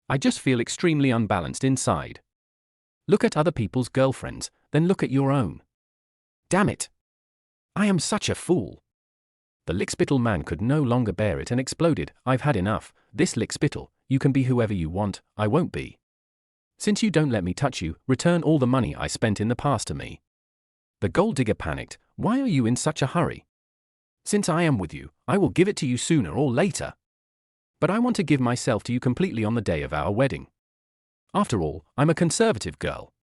I just feel extremely unbalanced inside. Look at other people's girlfriends, then look at your own. Damn it! I am such a fool. The lickspittle man could no longer bear it and exploded, I've had enough, this lickspittle, you can be whoever you want, I won't be. Since you don't let me touch you, return all the money I spent in the past to me. The gold digger panicked, why are you in such a hurry? Since I am with you, I will give it to you sooner or later. But I want to give myself to you completely on the day of our wedding. After all, I'm a conservative girl.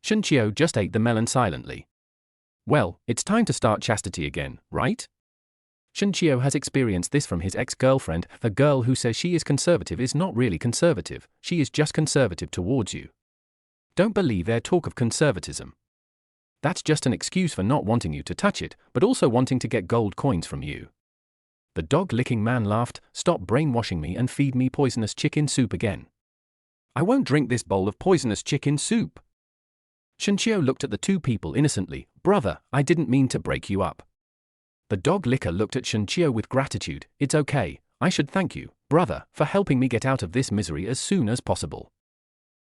Shunqiu just ate the melon silently. Well, it's time to start chastity again, right? Shunqiu has experienced this from his ex-girlfriend. The girl who says she is conservative is not really conservative, she is just conservative towards you. Don't believe their talk of conservatism. That's just an excuse for not wanting you to touch it, but also wanting to get gold coins from you. The dog-licking man laughed. Stop brainwashing me and feed me poisonous chicken soup again. I won't drink this bowl of poisonous chicken soup. Shunqiu looked at the two people innocently. Brother, I didn't mean to break you up. The dog licker looked at Shunqiu with gratitude. It's okay, I should thank you, brother, for helping me get out of this misery as soon as possible.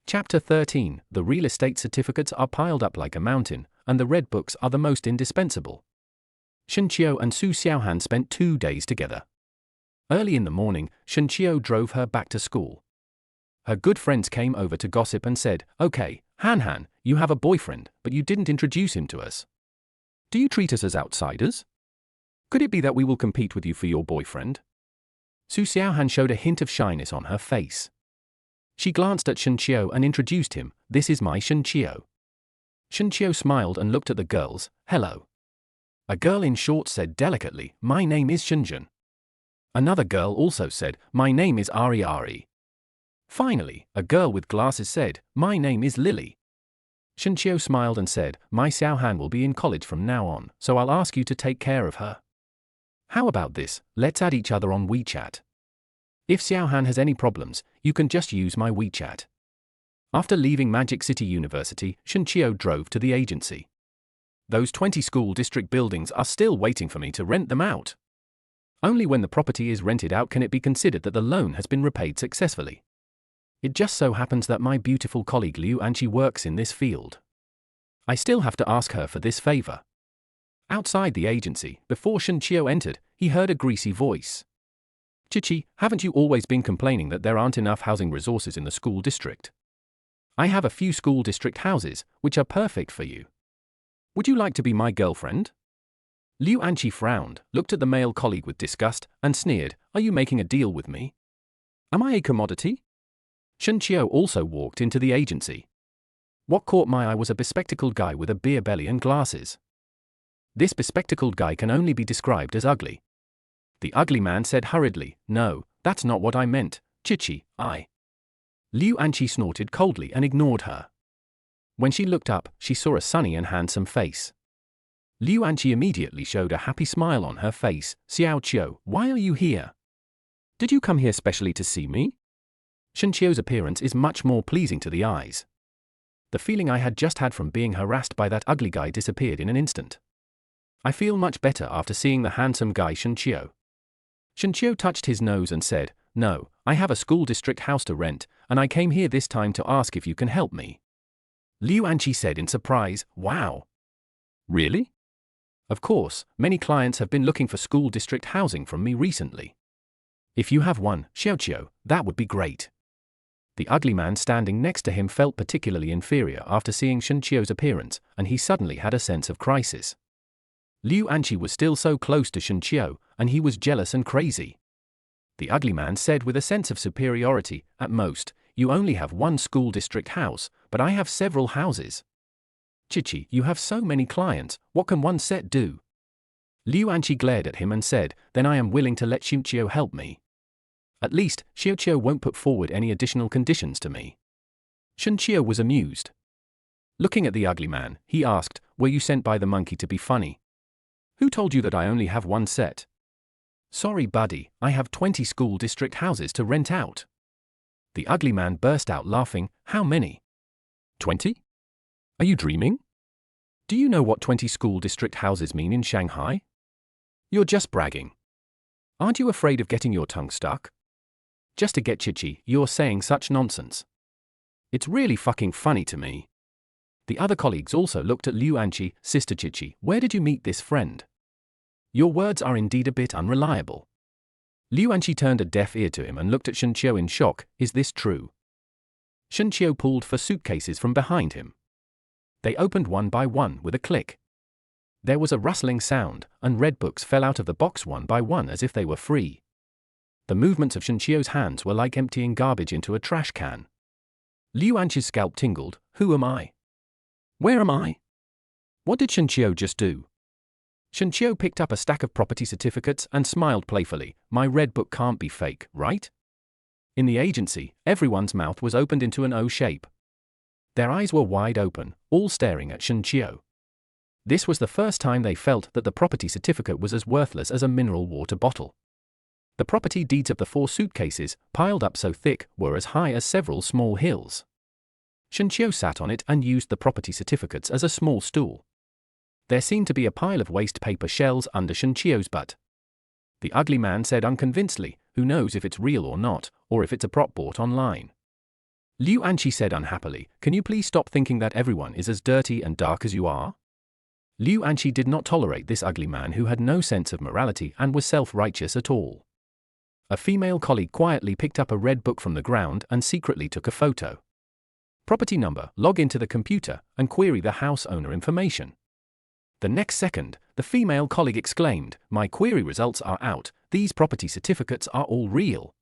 Chapter 13. The real estate certificates are piled up like a mountain, and the red books are the most indispensable. Shunqiu and Su Xiaohan spent 2 days together. Early in the morning, Shunqiu drove her back to school. Her good friends came over to gossip and said, okay, Han, you have a boyfriend, but you didn't introduce him to us. Do you treat us as outsiders? Could it be that we will compete with you for your boyfriend? Su Xiaohan showed a hint of shyness on her face. She glanced at Shunqiu and introduced him. This is my Shunqiu. Shunqiu smiled and looked at the girls. Hello. A girl in shorts said delicately, my name is Shunjun. Another girl also said, my name is Ari. Finally, a girl with glasses said, my name is Lily. Shunqiu smiled and said, my Xiaohan will be in college from now on, so I'll ask you to take care of her. How about this, let's add each other on WeChat. If Xiaohan has any problems, you can just use my WeChat. After leaving Magic City University, Shunqiu drove to the agency. Those 20 school district buildings are still waiting for me to rent them out. Only when the property is rented out can it be considered that the loan has been repaid successfully. It just so happens that my beautiful colleague Liu Anqi works in this field. I still have to ask her for this favor. Outside the agency, before Shunqiu entered, he heard a greasy voice. Chichi, haven't you always been complaining that there aren't enough housing resources in the school district? I have a few school district houses, which are perfect for you. Would you like to be my girlfriend? Liu Anqi frowned, looked at the male colleague with disgust, and sneered, are you making a deal with me? Am I a commodity? Shunqiu also walked into the agency. What caught my eye was a bespectacled guy with a beer belly and glasses. This bespectacled guy can only be described as ugly. The ugly man said hurriedly, no, that's not what I meant, Chichi, I. Liu Anqi snorted coldly and ignored her. When she looked up, she saw a sunny and handsome face. Liu Anqi immediately showed a happy smile on her face. Xiao Qiu, why are you here? Did you come here specially to see me? Shunqiu's appearance is much more pleasing to the eyes. The feeling I had just had from being harassed by that ugly guy disappeared in an instant. I feel much better after seeing the handsome guy Shunqiu. Shunqiu touched his nose and said, no, I have a school district house to rent, and I came here this time to ask if you can help me. Liu Anqi said in surprise, wow. Really? Of course, many clients have been looking for school district housing from me recently. If you have one, Xiaoqiu, that would be great. The ugly man standing next to him felt particularly inferior after seeing Shunqiu's appearance, and he suddenly had a sense of crisis. Liu Anqi was still so close to Shunqiu, and he was jealous and crazy. The ugly man said with a sense of superiority, at most, you only have one school district house, but I have several houses. Chichi, you have so many clients, what can one set do? Liu Anqi glared at him and said, then I am willing to let Shunqiu help me. At least, Xiaoqiu won't put forward any additional conditions to me. Shunqiu was amused. Looking at the ugly man, he asked, were you sent by the monkey to be funny? Who told you that I only have one set? Sorry buddy, I have 20 school district houses to rent out. The ugly man burst out laughing, how many? 20? Are you dreaming? Do you know what 20 school district houses mean in Shanghai? You're just bragging. Aren't you afraid of getting your tongue stuck? Just to get Chichi, you're saying such nonsense. It's really fucking funny to me. The other colleagues also looked at Liu Anqi. Sister Chichi, where did you meet this friend? Your words are indeed a bit unreliable. Liu Anqi turned a deaf ear to him and looked at Shunqiu in shock. Is this true? Shunqiu pulled 4 suitcases from behind him. They opened one by one with a click. There was a rustling sound, and red books fell out of the box one by one as if they were free. The movements of Shunqiu's hands were like emptying garbage into a trash can. Liu Anqi's scalp tingled. Who am I? Where am I? What did Shinchio just do? Shinchio picked up a stack of property certificates and smiled playfully. My red book can't be fake, right? In the agency, everyone's mouth was opened into an O shape. Their eyes were wide open, all staring at Shinchio. This was the first time they felt that the property certificate was as worthless as a mineral water bottle. The property deeds of the 4 suitcases, piled up so thick, were as high as several small hills. Shinchio sat on it and used the property certificates as a small stool. There seemed to be a pile of waste paper shells under Shinchio's butt. The ugly man said unconvincedly, who knows if it's real or not, or if it's a prop bought online. Liu Anqi said unhappily, can you please stop thinking that everyone is as dirty and dark as you are? Liu Anqi did not tolerate this ugly man who had no sense of morality and was self-righteous at all. A female colleague quietly picked up a red book from the ground and secretly took a photo. Property number, log into the computer, and query the house owner information. The next second, the female colleague exclaimed, my query results are out, these property certificates are all real.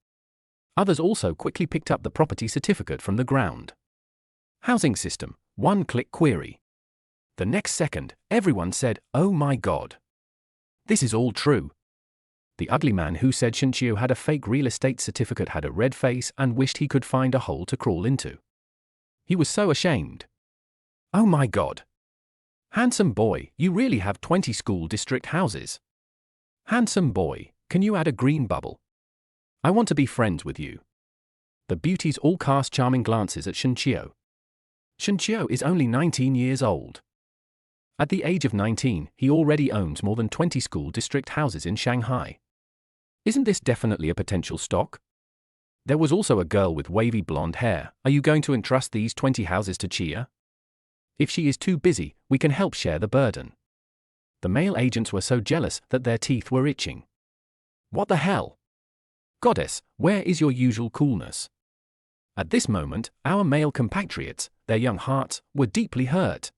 Others also quickly picked up the property certificate from the ground. Housing system, one-click query. The next second, everyone said, oh my god. This is all true. The ugly man who said Shinchio had a fake real estate certificate had a red face and wished he could find a hole to crawl into. He was so ashamed. Oh my god. Handsome boy, you really have 20 school district houses. Handsome boy, can you add a green bubble? I want to be friends with you. The beauties all cast charming glances at Shinchio. Shinchio is only 19 years old. At the age of 19, he already owns more than 20 school district houses in Shanghai. Isn't this definitely a potential stock? There was also a girl with wavy blonde hair. Are you going to entrust these 20 houses to Chia? If she is too busy, we can help share the burden. The male agents were so jealous that their teeth were itching. What the hell? Goddess, where is your usual coolness? At this moment, our male compatriots, their young hearts, were deeply hurt.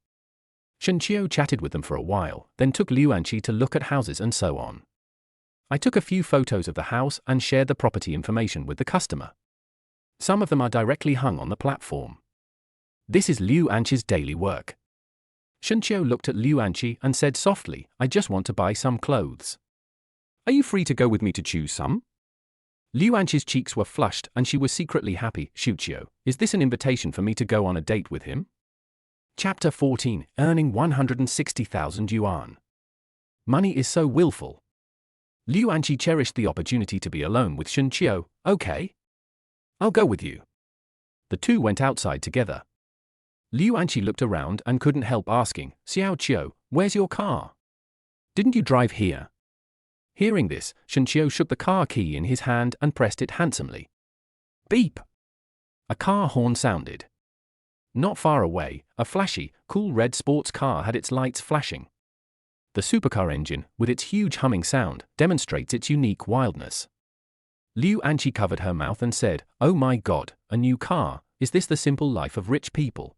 Shinchio chatted with them for a while, then took Liu Anqi to look at houses and so on. I took a few photos of the house and shared the property information with the customer. Some of them are directly hung on the platform. This is Liu Anqi's daily work. Shinchio looked at Liu Anqi and said softly, I just want to buy some clothes. Are you free to go with me to choose some? Liu Anqi's cheeks were flushed and she was secretly happy. Shinchio, is this an invitation for me to go on a date with him? Chapter 14, Earning 160,000 yuan. Money is so willful. Liu Anqi cherished the opportunity to be alone with Shinchio. Okay. I'll go with you. The two went outside together. Liu Anqi looked around and couldn't help asking, Xiao Qiu, where's your car? Didn't you drive here? Hearing this, Shinchio shook the car key in his hand and pressed it handsomely. Beep! A car horn sounded. Not far away, a flashy, cool red sports car had its lights flashing. The supercar engine, with its huge humming sound, demonstrates its unique wildness. Liu Anqi covered her mouth and said, oh my god, a new car, is this the simple life of rich people?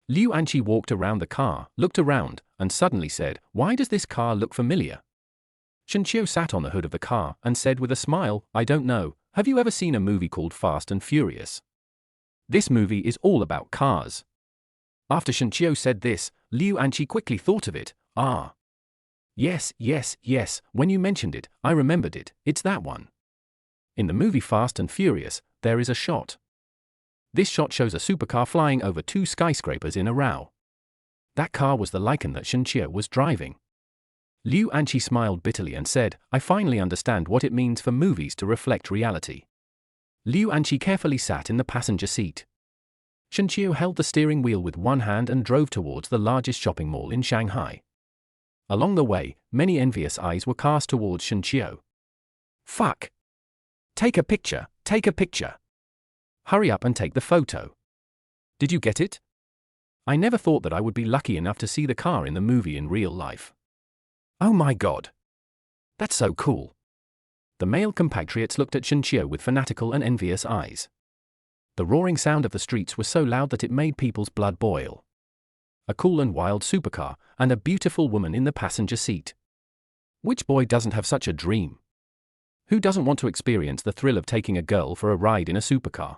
Liu Anqi walked around the car, looked around, and suddenly said, why does this car look familiar? Shinchio sat on the hood of the car and said with a smile, I don't know, have you ever seen a movie called Fast and Furious? This movie is all about cars. After Shinchio said this, Liu Anqi quickly thought of it. Ah. Yes, when you mentioned it, I remembered it, it's that one. In the movie Fast and Furious, there is a shot. This shot shows a supercar flying over 2 skyscrapers in a row. That car was the Lycan that Shinchio was driving. Liu Anqi smiled bitterly and said, I finally understand what it means for movies to reflect reality. Liu Anqi carefully sat in the passenger seat. Shinchio held the steering wheel with one hand and drove towards the largest shopping mall in Shanghai. Along the way, many envious eyes were cast towards Shinchio. Fuck! Take a picture, take a picture. Hurry up and take the photo. Did you get it? I never thought that I would be lucky enough to see the car in the movie in real life. Oh my god. That's so cool. The male compatriots looked at Shinchio with fanatical and envious eyes. The roaring sound of the streets was so loud that it made people's blood boil. A cool and wild supercar, and a beautiful woman in the passenger seat. Which boy doesn't have such a dream? Who doesn't want to experience the thrill of taking a girl for a ride in a supercar?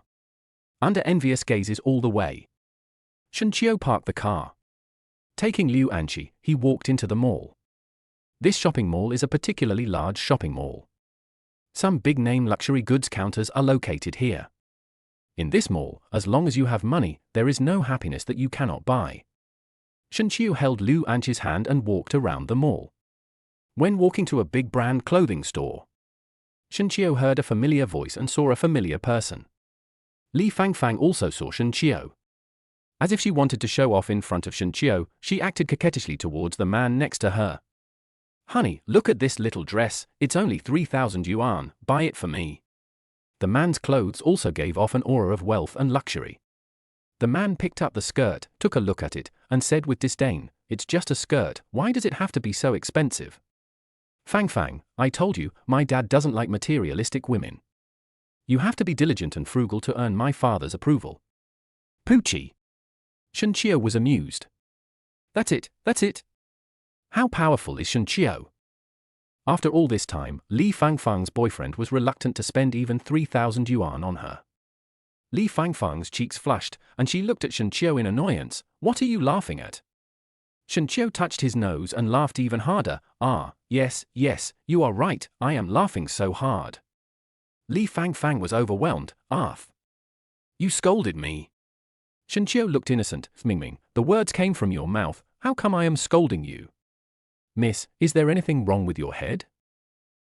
Under envious gazes all the way. Shinchio parked the car. Taking Liu Anqi, he walked into the mall. This shopping mall is a particularly large shopping mall. Some big-name luxury goods counters are located here. In this mall, as long as you have money, there is no happiness that you cannot buy. Shenqiu held Liu Anqi's hand and walked around the mall. When walking to a big brand clothing store, Shenqiu heard a familiar voice and saw a familiar person. Li Fangfang also saw Shenqiu. As if she wanted to show off in front of Shenqiu, she acted coquettishly towards the man next to her. "Honey, look at this little dress, it's only 3,000 yuan, buy it for me." The man's clothes also gave off an aura of wealth and luxury. The man picked up the skirt, took a look at it, and said with disdain, "It's just a skirt, why does it have to be so expensive?" "Fangfang, I told you, my dad doesn't like materialistic women. You have to be diligent and frugal to earn my father's approval." "Poochie." Shenqiu was amused. That's it. How powerful is Shenqiu? After all this time, Li Fangfang's boyfriend was reluctant to spend even 3,000 yuan on her. Li Fangfang's cheeks flushed, and she looked at Shenqiu in annoyance. "What are you laughing at?" Shenqiu touched his nose and laughed even harder. "Ah, yes, you are right, I am laughing so hard." Li Fangfang was overwhelmed. "Arth, you scolded me." Shenqiu looked innocent. "Mingming, the words came from your mouth, how come I am scolding you?" "Miss, is there anything wrong with your head?"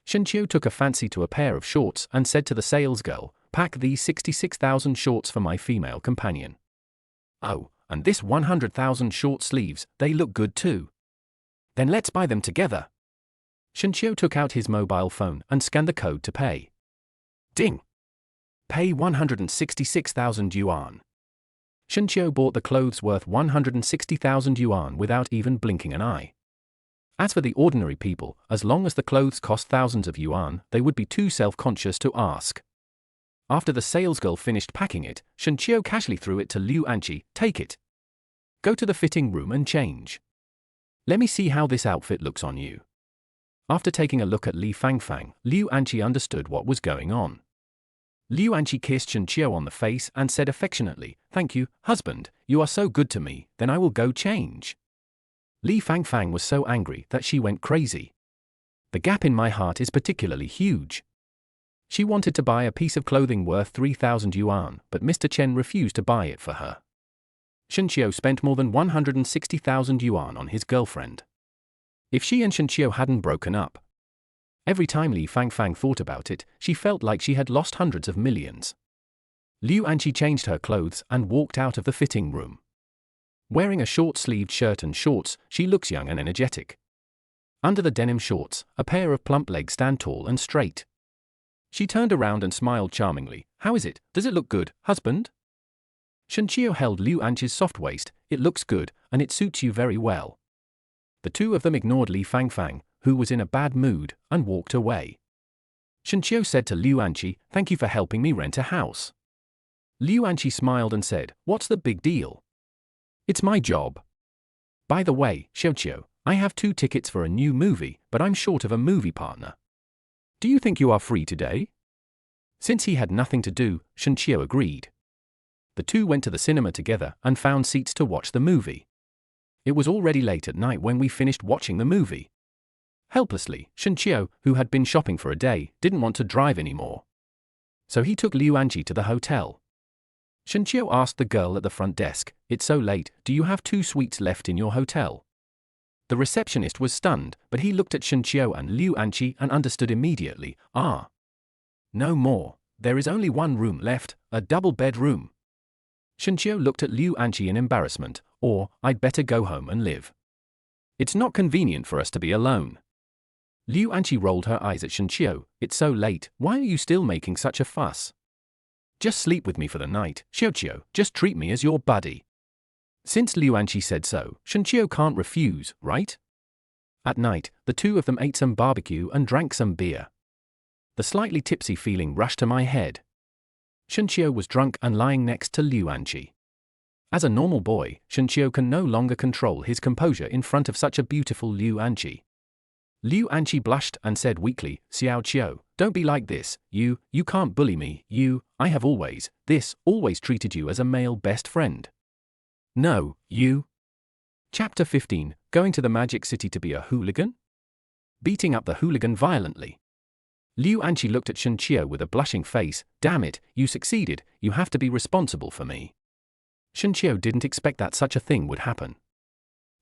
Shenqiu took a fancy to a pair of shorts and said to the salesgirl, "Pack these 66,000 shorts for my female companion. Oh, and this 100,000 short sleeves, they look good too. Then let's buy them together." Shenqiu took out his mobile phone and scanned the code to pay. Ding! Pay 166,000 yuan. Shenqiu bought the clothes worth 160,000 yuan without even blinking an eye. As for the ordinary people, as long as the clothes cost thousands of yuan, they would be too self-conscious to ask. After the salesgirl finished packing it, Shenqiu casually threw it to Liu Anqi. "Take it. Go to the fitting room and change. Let me see how this outfit looks on you." After taking a look at Li Fangfang, Liu Anqi understood what was going on. Liu Anqi kissed Shenqiu on the face and said affectionately, "Thank you, husband, you are so good to me, then I will go change." Li Fangfang was so angry that she went crazy. "The gap in my heart is particularly huge." She wanted to buy a piece of clothing worth 3,000 yuan, but Mr. Chen refused to buy it for her. Shenqiu spent more than 160,000 yuan on his girlfriend. If she and Shenqiu hadn't broken up, every time Li Fangfang thought about it, she felt like she had lost hundreds of millions. Liu Anqi changed her clothes and walked out of the fitting room. Wearing a short-sleeved shirt and shorts, she looks young and energetic. Under the denim shorts, a pair of plump legs stand tall and straight. She turned around and smiled charmingly. "How is it? Does it look good, husband?" Shenqiu held Liu Anqi's soft waist. "It looks good, and it suits you very well." The two of them ignored Li Fangfang, who was in a bad mood, and walked away. Shenqiu said to Liu Anqi, "Thank you for helping me rent a house." Liu Anqi smiled and said, "What's the big deal? It's my job. By the way, Shenqiu, I have 2 tickets for a new movie, but I'm short of a movie partner. Do you think you are free today?" Since he had nothing to do, Shenqiu agreed. The two went to the cinema together and found seats to watch the movie. It was already late at night when we finished watching the movie. Helplessly, Shenqiu, who had been shopping for a day, didn't want to drive anymore. So he took Liu Anqi to the hotel. Shenqiu asked the girl at the front desk, "It's so late, do you have 2 suites left in your hotel?" The receptionist was stunned, but he looked at Shenqiu and Liu Anqi and understood immediately. "Ah. No more, there is only 1 room left, a double bedroom." Shenqiu looked at Liu Anqi in embarrassment. "Or, I'd better go home and live. It's not convenient for us to be alone." Liu Anqi rolled her eyes at Shenqiu. "It's so late, why are you still making such a fuss? Just sleep with me for the night, Shenqiu, just treat me as your buddy." Since Liu Anqi said so, Shenqiu can't refuse, right? At night, the two of them ate some barbecue and drank some beer. The slightly tipsy feeling rushed to my head. Shenqiu was drunk and lying next to Liu Anqi. As a normal boy, Shenqiu can no longer control his composure in front of such a beautiful Liu Anqi. Liu Anqi blushed and said weakly, "Xiao Qiu, don't be like this, you can't bully me, I have always treated you as a male best friend." "No, you Chapter 15, Going to the Magic City to be a hooligan? Beating up the hooligan violently. Liu Anqi looked at Shen Qiu with a blushing face. Damn it, you succeeded, you have to be responsible for me. Shen Qiu didn't expect that such a thing would happen.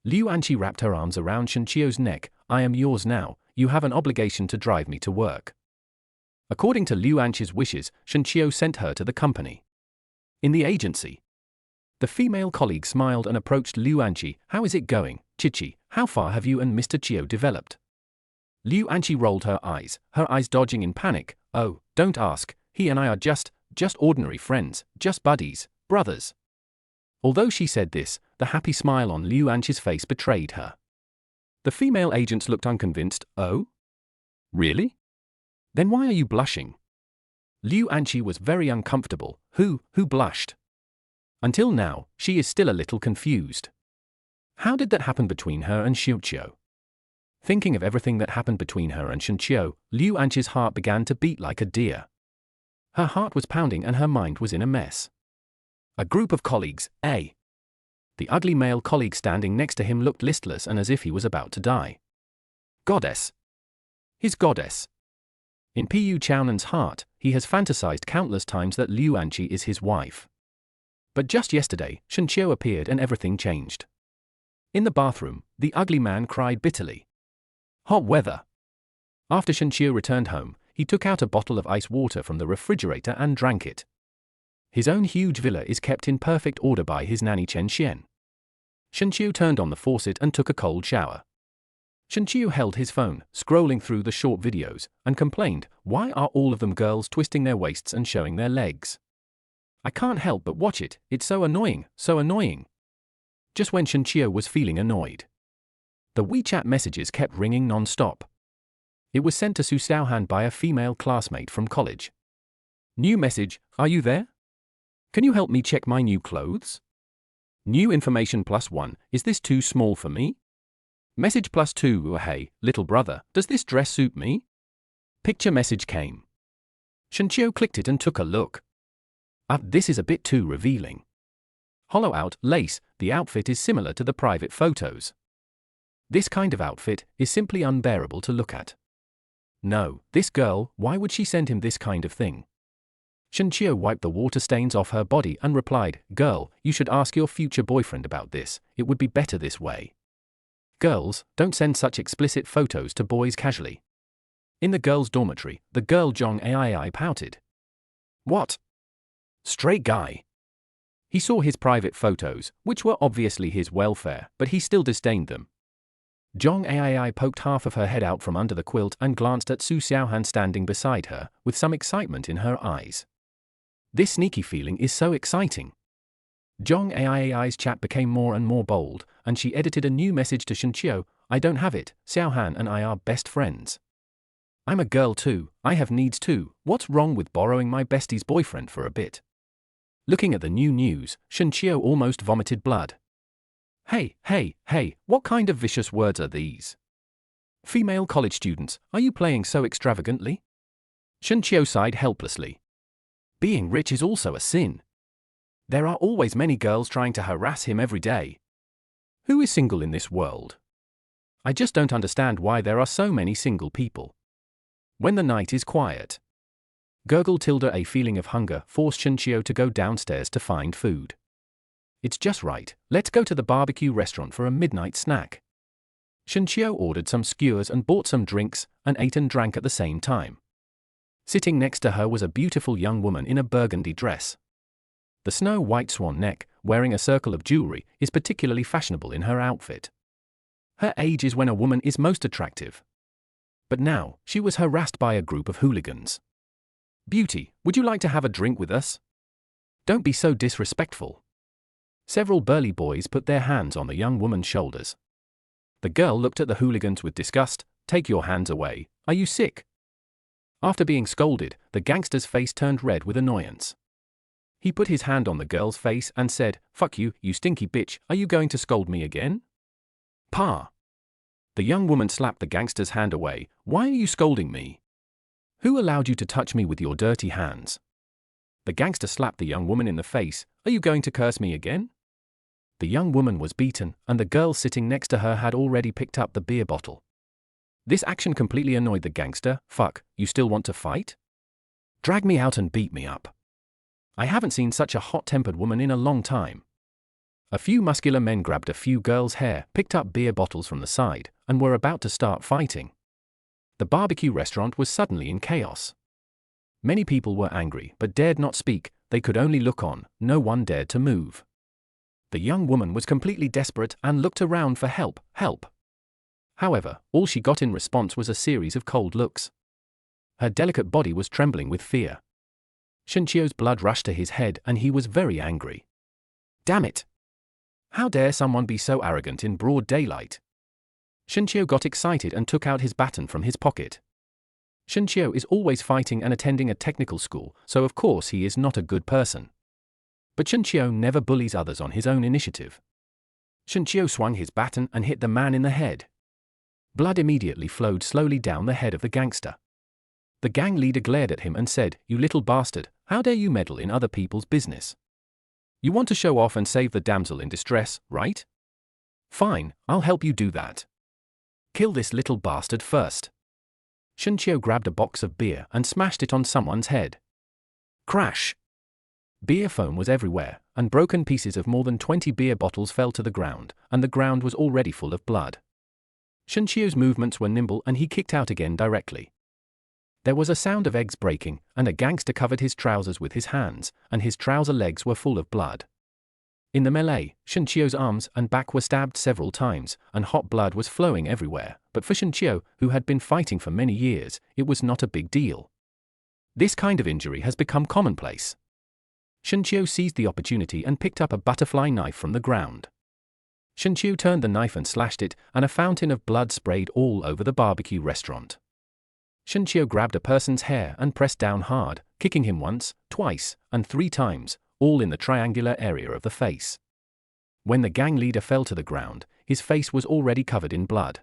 Liu Anqi wrapped her arms around Shen Qiu's neck. I am yours now, you have an obligation to drive me to work. According to Liu Anqi's wishes, Shen Qiu sent her to the company. In the agency. The female colleague smiled and approached Liu Anqi. How is it going, Chichi? How far have you and Mr. Qiu developed? Liu Anqi rolled her eyes dodging in panic. Oh, don't ask, he and I are just ordinary friends, just buddies, brothers. Although she said this, the happy smile on Liu Anqi's face betrayed her. The female agents looked unconvinced. Oh? Really? Then why are you blushing? Liu Anqi was very uncomfortable. Who blushed? Until now, she is still a little confused. How did that happen between her and Xiu Qiu? Thinking of everything that happened between her and Shen Qiu, Liu Anqi's heart began to beat like a deer. Her heart was pounding and her mind was in a mess. A group of colleagues, A. The ugly male colleague standing next to him looked listless and as if he was about to die. Goddess. His goddess. In Pu Chaonan's heart, he has fantasized countless times that Liu Anqi is his wife. But just yesterday, Shen Qiu appeared and everything changed. In the bathroom, the ugly man cried bitterly. Hot weather. After Shen Qiu returned home, he took out a bottle of ice water from the refrigerator and drank it. His own huge villa is kept in perfect order by his nanny Chen Xian. Shen Qiu turned on the faucet and took a cold shower. Shen Qiu held his phone, scrolling through the short videos, and complained, why are all of them girls twisting their waists and showing their legs? I can't help but watch it, it's so annoying, so annoying. Just when Shen Qiu was feeling annoyed, the WeChat messages kept ringing non-stop. It was sent to Su Xiaohan by a female classmate from college. New message, are you there? Can you help me check my new clothes? New information +1, is this too small for me? Message +2, hey, little brother, does this dress suit me? Picture message came. Shen Qiu clicked it and took a look. This is a bit too revealing. Hollow out, lace, the outfit is similar to the private photos. This kind of outfit is simply unbearable to look at. No, this girl, why would she send him this kind of thing? Shen Qiu wiped the water stains off her body and replied, girl, you should ask your future boyfriend about this, it would be better this way. Girls, don't send such explicit photos to boys casually. In the girls' dormitory, the girl Zhong Ai pouted. What? Straight guy. He saw his private photos, which were obviously his welfare, but he still disdained them. Zhong Ai poked half of her head out from under the quilt and glanced at Su Xiaohan standing beside her, with some excitement in her eyes. This sneaky feeling is so exciting. Zhong Ai's chat became more and more bold, and she edited a new message to Shen Qiu. I don't have it, Xiaohan and I are best friends. I'm a girl too, I have needs too, what's wrong with borrowing my bestie's boyfriend for a bit? Looking at the new news, Shen Qiu almost vomited blood. Hey, what kind of vicious words are these? Female college students, are you playing so extravagantly? Shen Qiu sighed helplessly. Being rich is also a sin. There are always many girls trying to harass him every day. Who is single in this world? I just don't understand why there are so many single people. When the night is quiet. Gurgle tilde a feeling of hunger forced Shen Qiu to go downstairs to find food. It's just right, let's go to the barbecue restaurant for a midnight snack. Shen Qiu ordered some skewers and bought some drinks, and ate and drank at the same time. Sitting next to her was a beautiful young woman in a burgundy dress. The snow-white swan neck, wearing a circle of jewelry, is particularly fashionable in her outfit. Her age is when a woman is most attractive. But now, she was harassed by a group of hooligans. Beauty, would you like to have a drink with us? Don't be so disrespectful. Several burly boys put their hands on the young woman's shoulders. The girl looked at the hooligans with disgust. Take your hands away, are you sick? After being scolded, the gangster's face turned red with annoyance. He put his hand on the girl's face and said, fuck you, you stinky bitch, are you going to scold me again? Pa! The young woman slapped the gangster's hand away. Why are you scolding me? Who allowed you to touch me with your dirty hands? The gangster slapped the young woman in the face. Are you going to curse me again? The young woman was beaten, and the girl sitting next to her had already picked up the beer bottle. This action completely annoyed the gangster. Fuck, you still want to fight? Drag me out and beat me up. I haven't seen such a hot-tempered woman in a long time. A few muscular men grabbed a few girls' hair, picked up beer bottles from the side, and were about to start fighting. The barbecue restaurant was suddenly in chaos. Many people were angry but dared not speak. They could only look on. No one dared to move. The young woman was completely desperate and looked around for help. However, all she got in response was a series of cold looks. Her delicate body was trembling with fear. Shunchio's blood rushed to his head and he was very angry. Damn it! How dare someone be so arrogant in broad daylight? Shunchio got excited and took out his baton from his pocket. Shunchio is always fighting and attending a technical school, so of course he is not a good person. But Shunchio never bullies others on his own initiative. Shunchio swung his baton and hit the man in the head. Blood immediately flowed slowly down the head of the gangster. The gang leader glared at him and said, "You little bastard, how dare you meddle in other people's business? You want to show off and save the damsel in distress, right? Fine, I'll help you do that. Kill this little bastard first." Shunchio grabbed a box of beer and smashed it on someone's head. Crash! Beer foam was everywhere, and broken pieces of more than 20 beer bottles fell to the ground, and the ground was already full of blood. Shunchio's movements were nimble and he kicked out again directly. There was a sound of eggs breaking, and a gangster covered his trousers with his hands, and his trouser legs were full of blood. In the melee, Shunchio's arms and back were stabbed several times, and hot blood was flowing everywhere, but for Shunchio, who had been fighting for many years, it was not a big deal. This kind of injury has become commonplace. Shunchio seized the opportunity and picked up a butterfly knife from the ground. Shunchio turned the knife and slashed it, and a fountain of blood sprayed all over the barbecue restaurant. Shunchio grabbed a person's hair and pressed down hard, kicking him once, twice, and 3 times, all in the triangular area of the face. When the gang leader fell to the ground, his face was already covered in blood.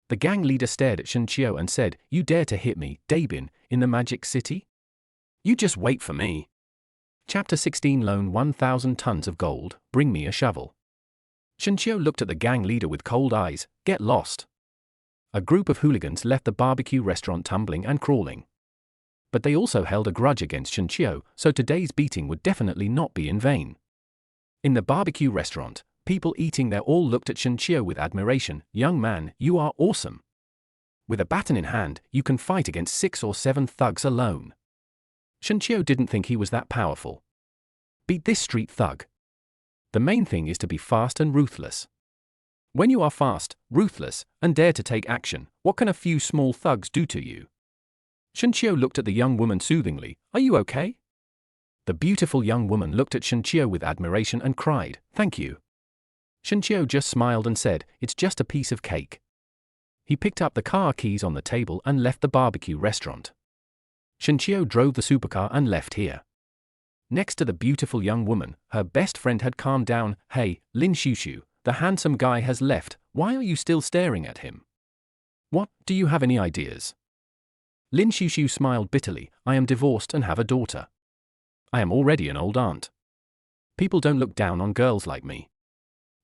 The gang leader stared at Shunchio and said, "You dare to hit me, Dabin, in the Magic City? You just wait for me." Chapter 16 Loan 1,000 tons of gold, bring me a shovel. Shunchio looked at the gang leader with cold eyes. Get lost. A group of hooligans left the barbecue restaurant tumbling and crawling. But they also held a grudge against Shunchio, so today's beating would definitely not be in vain. In the barbecue restaurant, people eating there all looked at Shunchio with admiration. "Young man, you are awesome. With a baton in hand, you can fight against 6 or 7 thugs alone." Shunchio didn't think he was that powerful. Beat this street thug. The main thing is to be fast and ruthless. When you are fast, ruthless, and dare to take action, what can a few small thugs do to you? Shunchio looked at the young woman soothingly. "Are you okay?" The beautiful young woman looked at Shunchio with admiration and cried, "Thank you." Shunchio just smiled and said, "It's just a piece of cake." He picked up the car keys on the table and left the barbecue restaurant. Shunchio drove the supercar and left here. Next to the beautiful young woman, her best friend had calmed down. "Hey, Lin Shushu, the handsome guy has left. Why are you still staring at him? What, do you have any ideas?" Lin Shushu smiled bitterly. "I am divorced and have a daughter. I am already an old aunt. People don't look down on girls like me."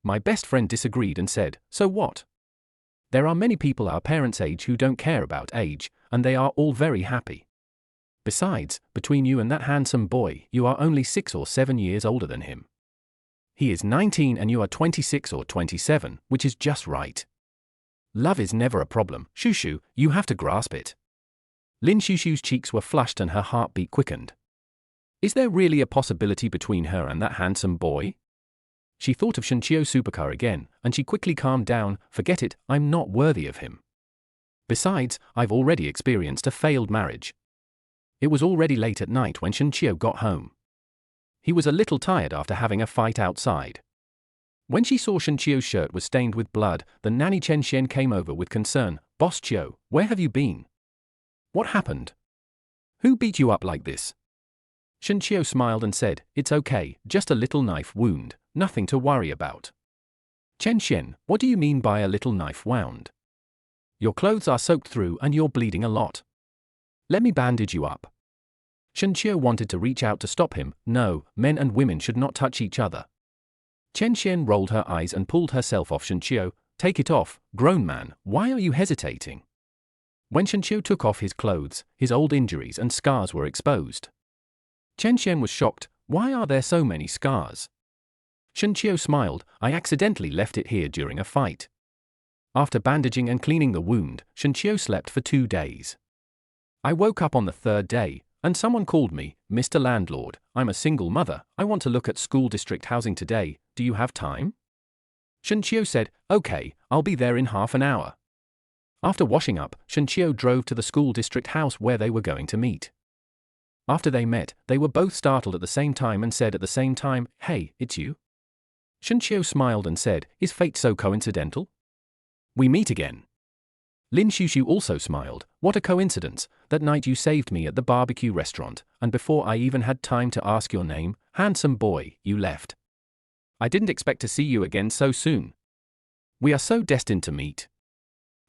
My best friend disagreed and said, "So what? There are many people our parents' age who don't care about age, and they are all very happy. Besides, between you and that handsome boy, you are only 6 or 7 years older than him. He is 19 and you are 26 or 27, which is just right. Love is never a problem, Shushu, you have to grasp it." Lin Shushu's cheeks were flushed and her heartbeat quickened. Is there really a possibility between her and that handsome boy? She thought of Shunchio's supercar again, and she quickly calmed down. "Forget it, I'm not worthy of him. Besides, I've already experienced a failed marriage." It was already late at night when Shunchio got home. He was a little tired after having a fight outside. When she saw Shunchio's shirt was stained with blood, the nanny Chen Xian came over with concern. "Boss Chio, where have you been? What happened? Who beat you up like this?" Shunchio smiled and said, "It's okay, just a little knife wound, nothing to worry about." "Chen Xian, what do you mean by a little knife wound? Your clothes are soaked through and you're bleeding a lot. Let me bandage you up." Shunchio wanted to reach out to stop him. "No, men and women should not touch each other." Chen Xian rolled her eyes and pulled herself off. Shenqiu, take it off, grown man, why are you hesitating? When Shenqiu took off his clothes, his old injuries and scars were exposed. Chen Xian was shocked. Why are there so many scars? Shenqiu smiled. I accidentally left it here during a fight. After bandaging and cleaning the wound, Shenqiu slept for 2 days. I woke up on the 3rd day, and someone called me, Mr. Landlord, I'm a single mother, I want to look at school district housing today, do you have time? Shenqiu said, okay, I'll be there in half an hour. After washing up, Shenqiu drove to the school district house where they were going to meet. After they met, they were both startled at the same time and said at the same time, hey, it's you? Shenqiu smiled and said, is fate so coincidental? We meet again. Lin Shushu also smiled. What a coincidence, that night you saved me at the barbecue restaurant, and before I even had time to ask your name, handsome boy, you left. I didn't expect to see you again so soon. We are so destined to meet.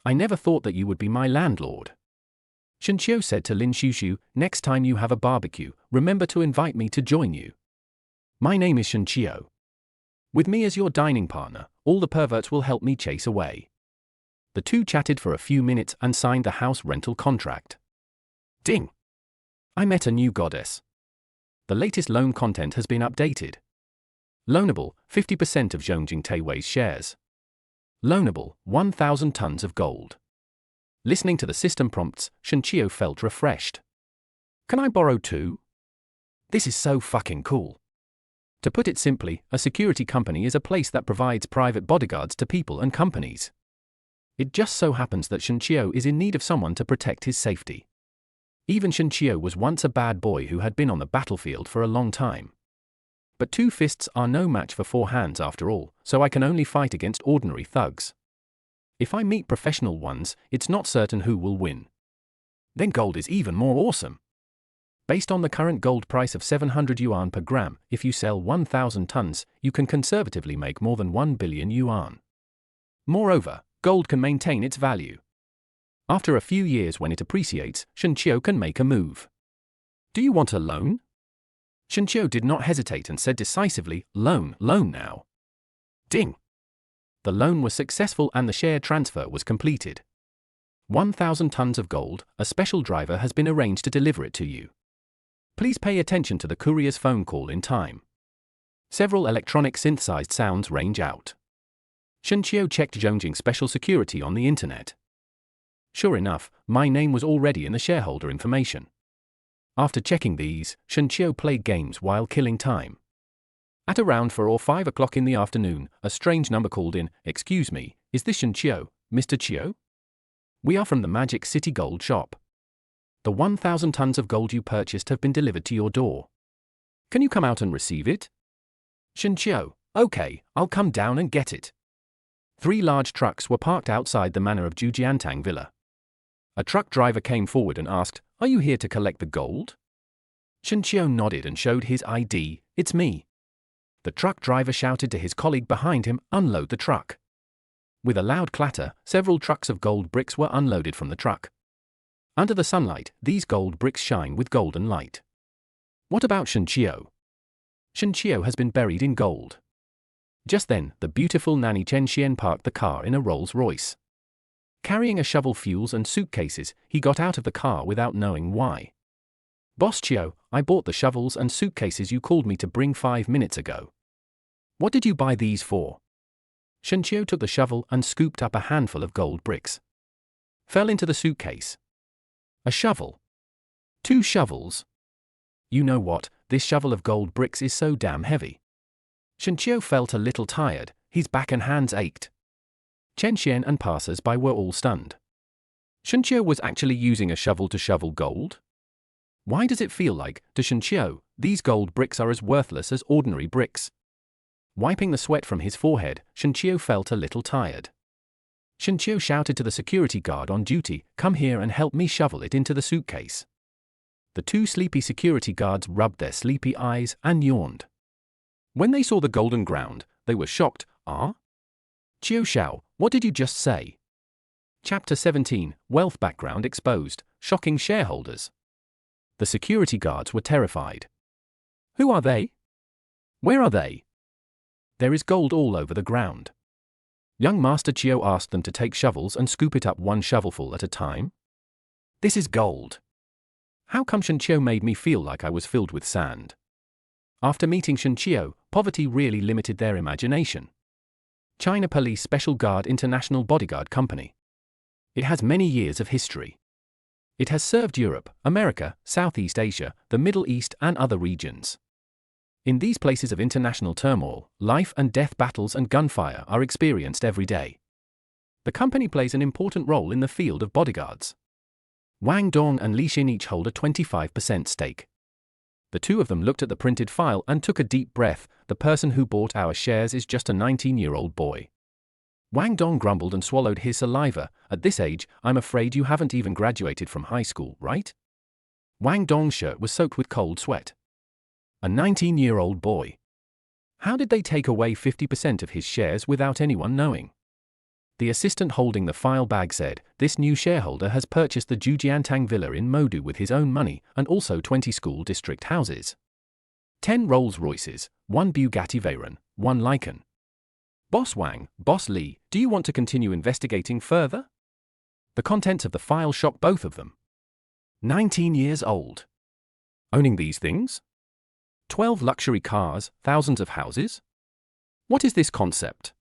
I never thought that you would be my landlord. Shenqiu said to Lin Shushu, next time you have a barbecue, remember to invite me to join you. My name is Shenqiu. With me as your dining partner, all the perverts will help me chase away. The two chatted for a few minutes and signed the house rental contract. Ding! I met a new goddess. The latest loan content has been updated. Loanable, 50% of Zhongjing Teiwei's shares. Loanable, 1,000 tons of gold. Listening to the system prompts, Shenqiu felt refreshed. Can I borrow too? This is so fucking cool. To put it simply, a security company is a place that provides private bodyguards to people and companies. It just so happens that Shenqiu is in need of someone to protect his safety. Even Shenqiu was once a bad boy who had been on the battlefield for a long time. But 2 fists are no match for 4 hands after all, so I can only fight against ordinary thugs. If I meet professional ones, it's not certain who will win. Then gold is even more awesome. Based on the current gold price of 700 yuan per gram, if you sell 1,000 tons, you can conservatively make more than 1 billion yuan. Moreover, gold can maintain its value. After a few years when it appreciates, Shenqiu can make a move. Do you want a loan? Shenqiu did not hesitate and said decisively, loan now. Ding! The loan was successful and the share transfer was completed. 1,000 tons of gold, a special driver has been arranged to deliver it to you. Please pay attention to the courier's phone call in time. Several electronic synthesized sounds range out. Shenqiu checked Zhongjing special security on the internet. Sure enough, my name was already in the shareholder information. After checking these, Shenqiu played games while killing time. At around 4 or 5 o'clock in the afternoon, a strange number called in. Excuse me, is this Shenqiu, Mr. Qiu? We are from the Magic City Gold Shop. The 1,000 tons of gold you purchased have been delivered to your door. Can you come out and receive it? Shenqiu, okay, I'll come down and get it. 3 large trucks were parked outside the manor of Zhujiantang Villa. A truck driver came forward and asked, are you here to collect the gold? Shenqiu nodded and showed his ID, it's me. The truck driver shouted to his colleague behind him, unload the truck. With a loud clatter, several trucks of gold bricks were unloaded from the truck. Under the sunlight, these gold bricks shine with golden light. What about Shenqiu? Shenqiu has been buried in gold. Just then, the beautiful nanny Chen Xian parked the car in a Rolls-Royce. Carrying a shovel, fuels and suitcases, he got out of the car without knowing why. Boss Qiu, I bought the shovels and suitcases you called me to bring 5 minutes ago. What did you buy these for? Shenqiu took the shovel and scooped up a handful of gold bricks. Fell into the suitcase. A shovel. 2 shovels. You know what, this shovel of gold bricks is so damn heavy. Shenqiu felt a little tired, his back and hands ached. Chen Xian and passers-by were all stunned. Shenqiu was actually using a shovel to shovel gold? Why does it feel like, to Shenqiu, these gold bricks are as worthless as ordinary bricks? Wiping the sweat from his forehead, Shenqiu felt a little tired. Shenqiu shouted to the security guard on duty, come here and help me shovel it into the suitcase. The 2 sleepy security guards rubbed their sleepy eyes and yawned. When they saw the golden ground, they were shocked. Qiu Xiao, what did you just say? Chapter 17, Wealth Background Exposed, Shocking Shareholders. The security guards were terrified. Who are they? Where are they? There is gold all over the ground. Young Master Chiu asked them to take shovels and scoop it up one shovelful at a time. This is gold. How come Shen Chiu made me feel like I was filled with sand? After meeting Shen Chiu, poverty really limited their imagination. China Police Special Guard International Bodyguard Company. It has many years of history. It has served Europe, America, Southeast Asia, the Middle East and other regions. In these places of international turmoil, life and death battles and gunfire are experienced every day. The company plays an important role in the field of bodyguards. Wang Dong and Li Xin each hold a 25% stake. The two of them looked at the printed file and took a deep breath. The person who bought our shares is just a 19-year-old boy. Wang Dong grumbled and swallowed his saliva. At this age, I'm afraid you haven't even graduated from high school, right? Wang Dong's shirt was soaked with cold sweat. A 19-year-old boy. How did they take away 50% of his shares without anyone knowing? The assistant holding the file bag said, this new shareholder has purchased the Jujiantang Villa in Modu with his own money and also 20 school district houses. 10 Rolls-Royces, 1 Bugatti Veyron, 1 Lycan. Boss Wang, Boss Li, do you want to continue investigating further? The contents of the file shocked both of them. 19 years old. Owning these things? 12 luxury cars, thousands of houses? What is this concept?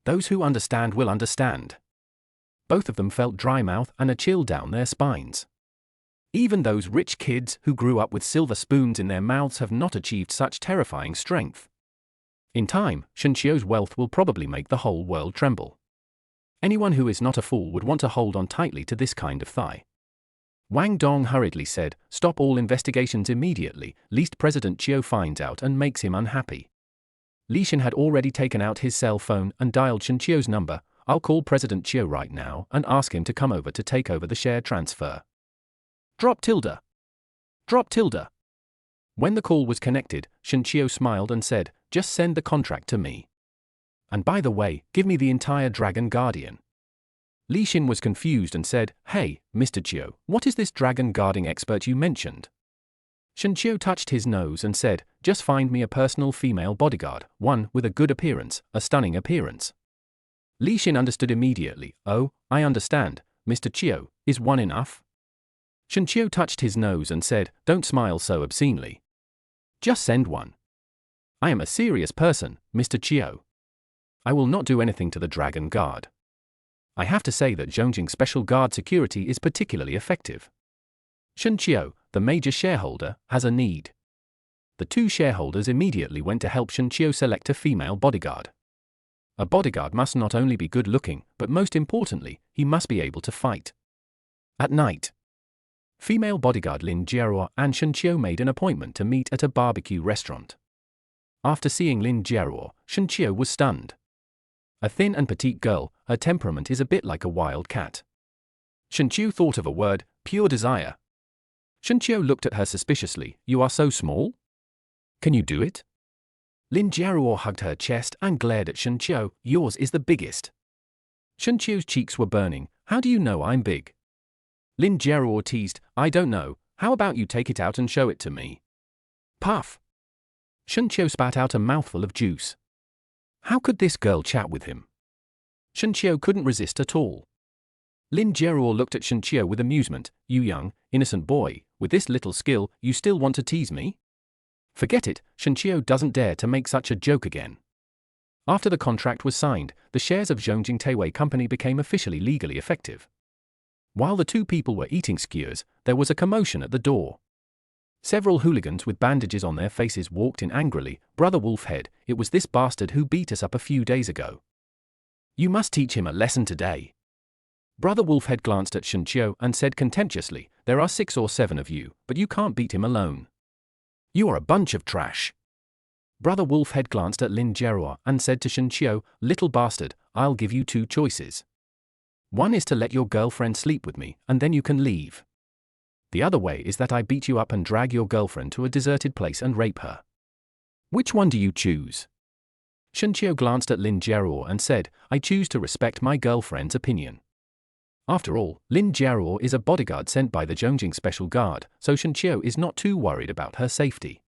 Those who understand will understand. Both of them felt dry mouth and a chill down their spines. Even those rich kids who grew up with silver spoons in their mouths have not achieved such terrifying strength. In time, Shen Chiu's wealth will probably make the whole world tremble. Anyone who is not a fool would want to hold on tightly to this kind of thigh. Wang Dong hurriedly said, stop all investigations immediately, lest President Chiu finds out and makes him unhappy. Li Xin had already taken out his cell phone and dialed Shen Chiu's number. I'll call President Chiu right now and ask him to come over to take over the share transfer. Drop tilde. Drop tilde. When the call was connected, Shen Chiu smiled and said, just send the contract to me. And by the way, give me the entire Dragon Guardian. Li Xin was confused and said, hey, Mr. Chiu, what is this dragon guarding expert you mentioned? Shen Chiu touched his nose and said, just find me a personal female bodyguard, one with a good appearance, a stunning appearance. Li Xin understood immediately. Oh, I understand, Mr. Chiu, is one enough? Shen Chiu touched his nose and said, don't smile so obscenely. Just send one. I am a serious person, Mr. Chiu. I will not do anything to the Dragon Guard. I have to say that Zhongjing Special Guard security is particularly effective. Shen Chiu, the major shareholder, has a need. The two shareholders immediately went to help Shen Chiu select a female bodyguard. A bodyguard must not only be good-looking, but most importantly, he must be able to fight. At night, female bodyguard Lin Jiaruo and Shen Chiu made an appointment to meet at a barbecue restaurant. After seeing Lin Jiaruo, Shen Chiu was stunned. A thin and petite girl, her temperament is a bit like a wild cat. Shen Chiu thought of a word, pure desire. Shen Chiu looked at her suspiciously. You are so small? Can you do it? Lin Jiaruo hugged her chest and glared at Shen Chiu. Yours is the biggest. Shen Chiu's cheeks were burning. How do you know I'm big? Lin Jiaruo teased. I don't know. How about you take it out and show it to me? Puff. Shen Chiu spat out a mouthful of juice. How could this girl chat with him? Shen Chiu couldn't resist at all. Lin Jiaruo looked at Shen Chiu with amusement. You young, innocent boy, with this little skill, you still want to tease me? Forget it, Shen Chiu doesn't dare to make such a joke again. After the contract was signed, the shares of Zhongjing Teiwei Company became officially legally effective. While the two people were eating skewers, there was a commotion at the door. Several hooligans with bandages on their faces walked in angrily. Brother Wolfhead, it was this bastard who beat us up a few days ago. You must teach him a lesson today. Brother Wolfhead glanced at Shen Chiu and said contemptuously, there are 6 or 7 of you, but you can't beat him alone. You are a bunch of trash. Brother Wolfhead glanced at Lin Jiaruo and said to Shen Chiu, little bastard, I'll give you 2 choices. One is to let your girlfriend sleep with me, and then you can leave. The other way is that I beat you up and drag your girlfriend to a deserted place and rape her. Which one do you choose? Shen Chiu glanced at Lin Jiaruo and said, I choose to respect my girlfriend's opinion. After all, Lin Jiaruo is a bodyguard sent by the Zhongjing Special Guard, so Shen Chiu is not too worried about her safety.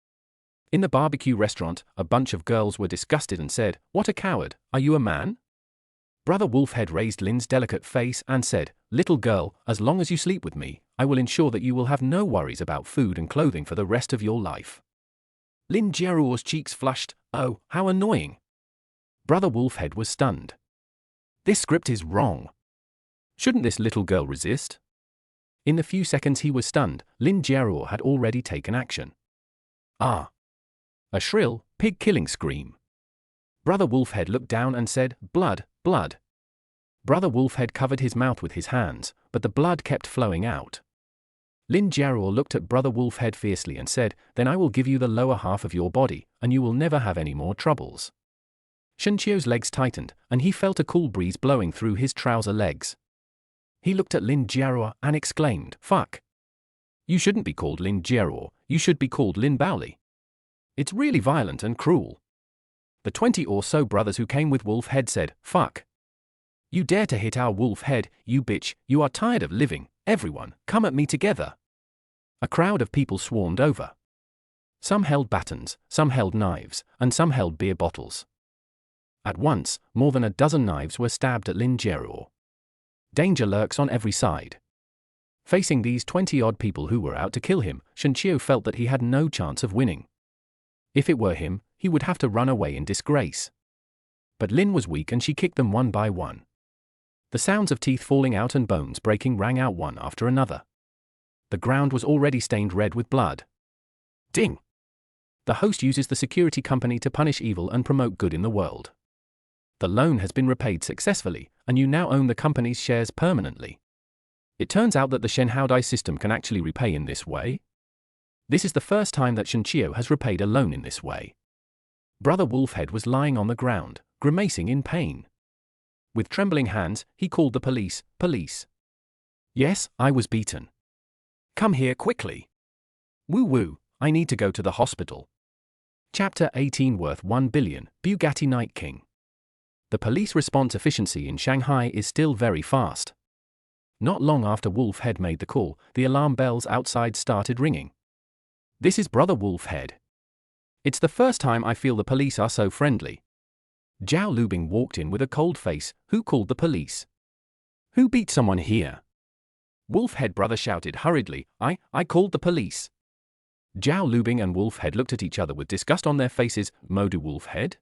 In the barbecue restaurant, a bunch of girls were disgusted and said, "What a coward, are you a man?" Brother Wolfhead raised Lin's delicate face and said, "Little girl, as long as you sleep with me, I will ensure that you will have no worries about food and clothing for the rest of your life." Lin Jiaruo's cheeks flushed. Oh, how annoying. Brother Wolfhead was stunned. This script is wrong. Shouldn't this little girl resist? In the few seconds he was stunned, Lin Jiaruo had already taken action. Ah! A shrill, pig-killing scream. Brother Wolfhead looked down and said, "Blood, blood." Brother Wolfhead covered his mouth with his hands, but the blood kept flowing out. Lin Jiaruo looked at Brother Wolfhead fiercely and said, "Then I will give you the lower half of your body, and you will never have any more troubles." Shenqiu's legs tightened, and he felt a cool breeze blowing through his trouser legs. He looked at Lin Jiaruo and exclaimed, "Fuck! You shouldn't be called Lin Jiaruo, you should be called Lin Baoli. It's really violent and cruel." The 20 or so brothers who came with Wolfhead said, "Fuck! You dare to hit our Wolfhead, you bitch, you are tired of living, everyone, come at me together." A crowd of people swarmed over. Some held batons, some held knives, and some held beer bottles. At once, more than a dozen knives were stabbed at Lin Jiaruo. Danger lurks on every side. Facing these 20-odd people who were out to kill him, Shenqiu felt that he had no chance of winning. If it were him, he would have to run away in disgrace. But Lin was weak and she kicked them one by one. The sounds of teeth falling out and bones breaking rang out one after another. The ground was already stained red with blood. Ding! The host uses the security company to punish evil and promote good in the world. The loan has been repaid successfully, and you now own the company's shares permanently. It turns out that the Shenhaodai system can actually repay in this way. This is the first time that Shenqiu has repaid a loan in this way. Brother Wolfhead was lying on the ground, grimacing in pain. With trembling hands, he called the police. "Police. Yes, I was beaten. Come here quickly. Woo-woo, I need to go to the hospital." Chapter 18 worth 1 billion, Bugatti Night King. The police response efficiency in Shanghai is still very fast. Not long after Wolfhead made the call, the alarm bells outside started ringing. "This is Brother Wolfhead. It's the first time I feel the police are so friendly." Zhao Lubing walked in with a cold face. "Who called the police? Who beat someone here?" Wolfhead brother shouted hurriedly, I called the police." Zhao Lubing and Wolfhead looked at each other with disgust on their faces. "Modu Wolfhead?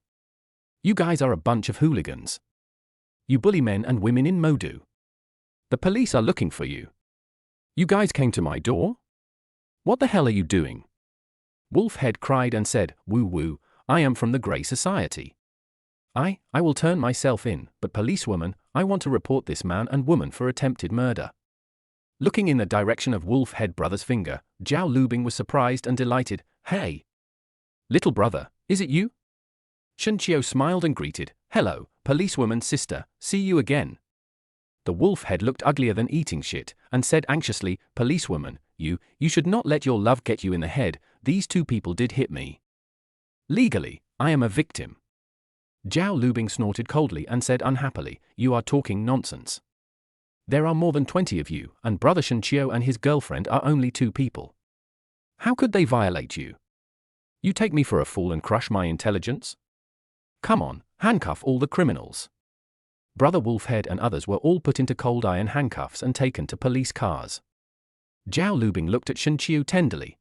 You guys are a bunch of hooligans. You bully men and women in Modu. The police are looking for you. You guys came to my door? What the hell are you doing?" Wolfhead cried and said, "Woo-woo, I am from the Grey Society. I will turn myself in, but policewoman, I want to report this man and woman for attempted murder." Looking in the direction of Wolfhead brother's finger, Zhao Lubing was surprised and delighted. "Hey! Little brother, is it you?" Shenqiu smiled and greeted, "Hello, policewoman sister, see you again." The Wolfhead looked uglier than eating shit, and said anxiously, "Policewoman, you should not let your love get you in the head, these two people did hit me. Legally, I am a victim." Zhao Lubing snorted coldly and said unhappily, "You are talking nonsense. There are more than 20 of you, and brother Shenqiu and his girlfriend are only 2 people. How could they violate you? You take me for a fool and crush my intelligence? Come on, handcuff all the criminals." Brother Wolfhead and others were all put into cold iron handcuffs and taken to police cars. Zhao Lubing looked at Shenqiu tenderly.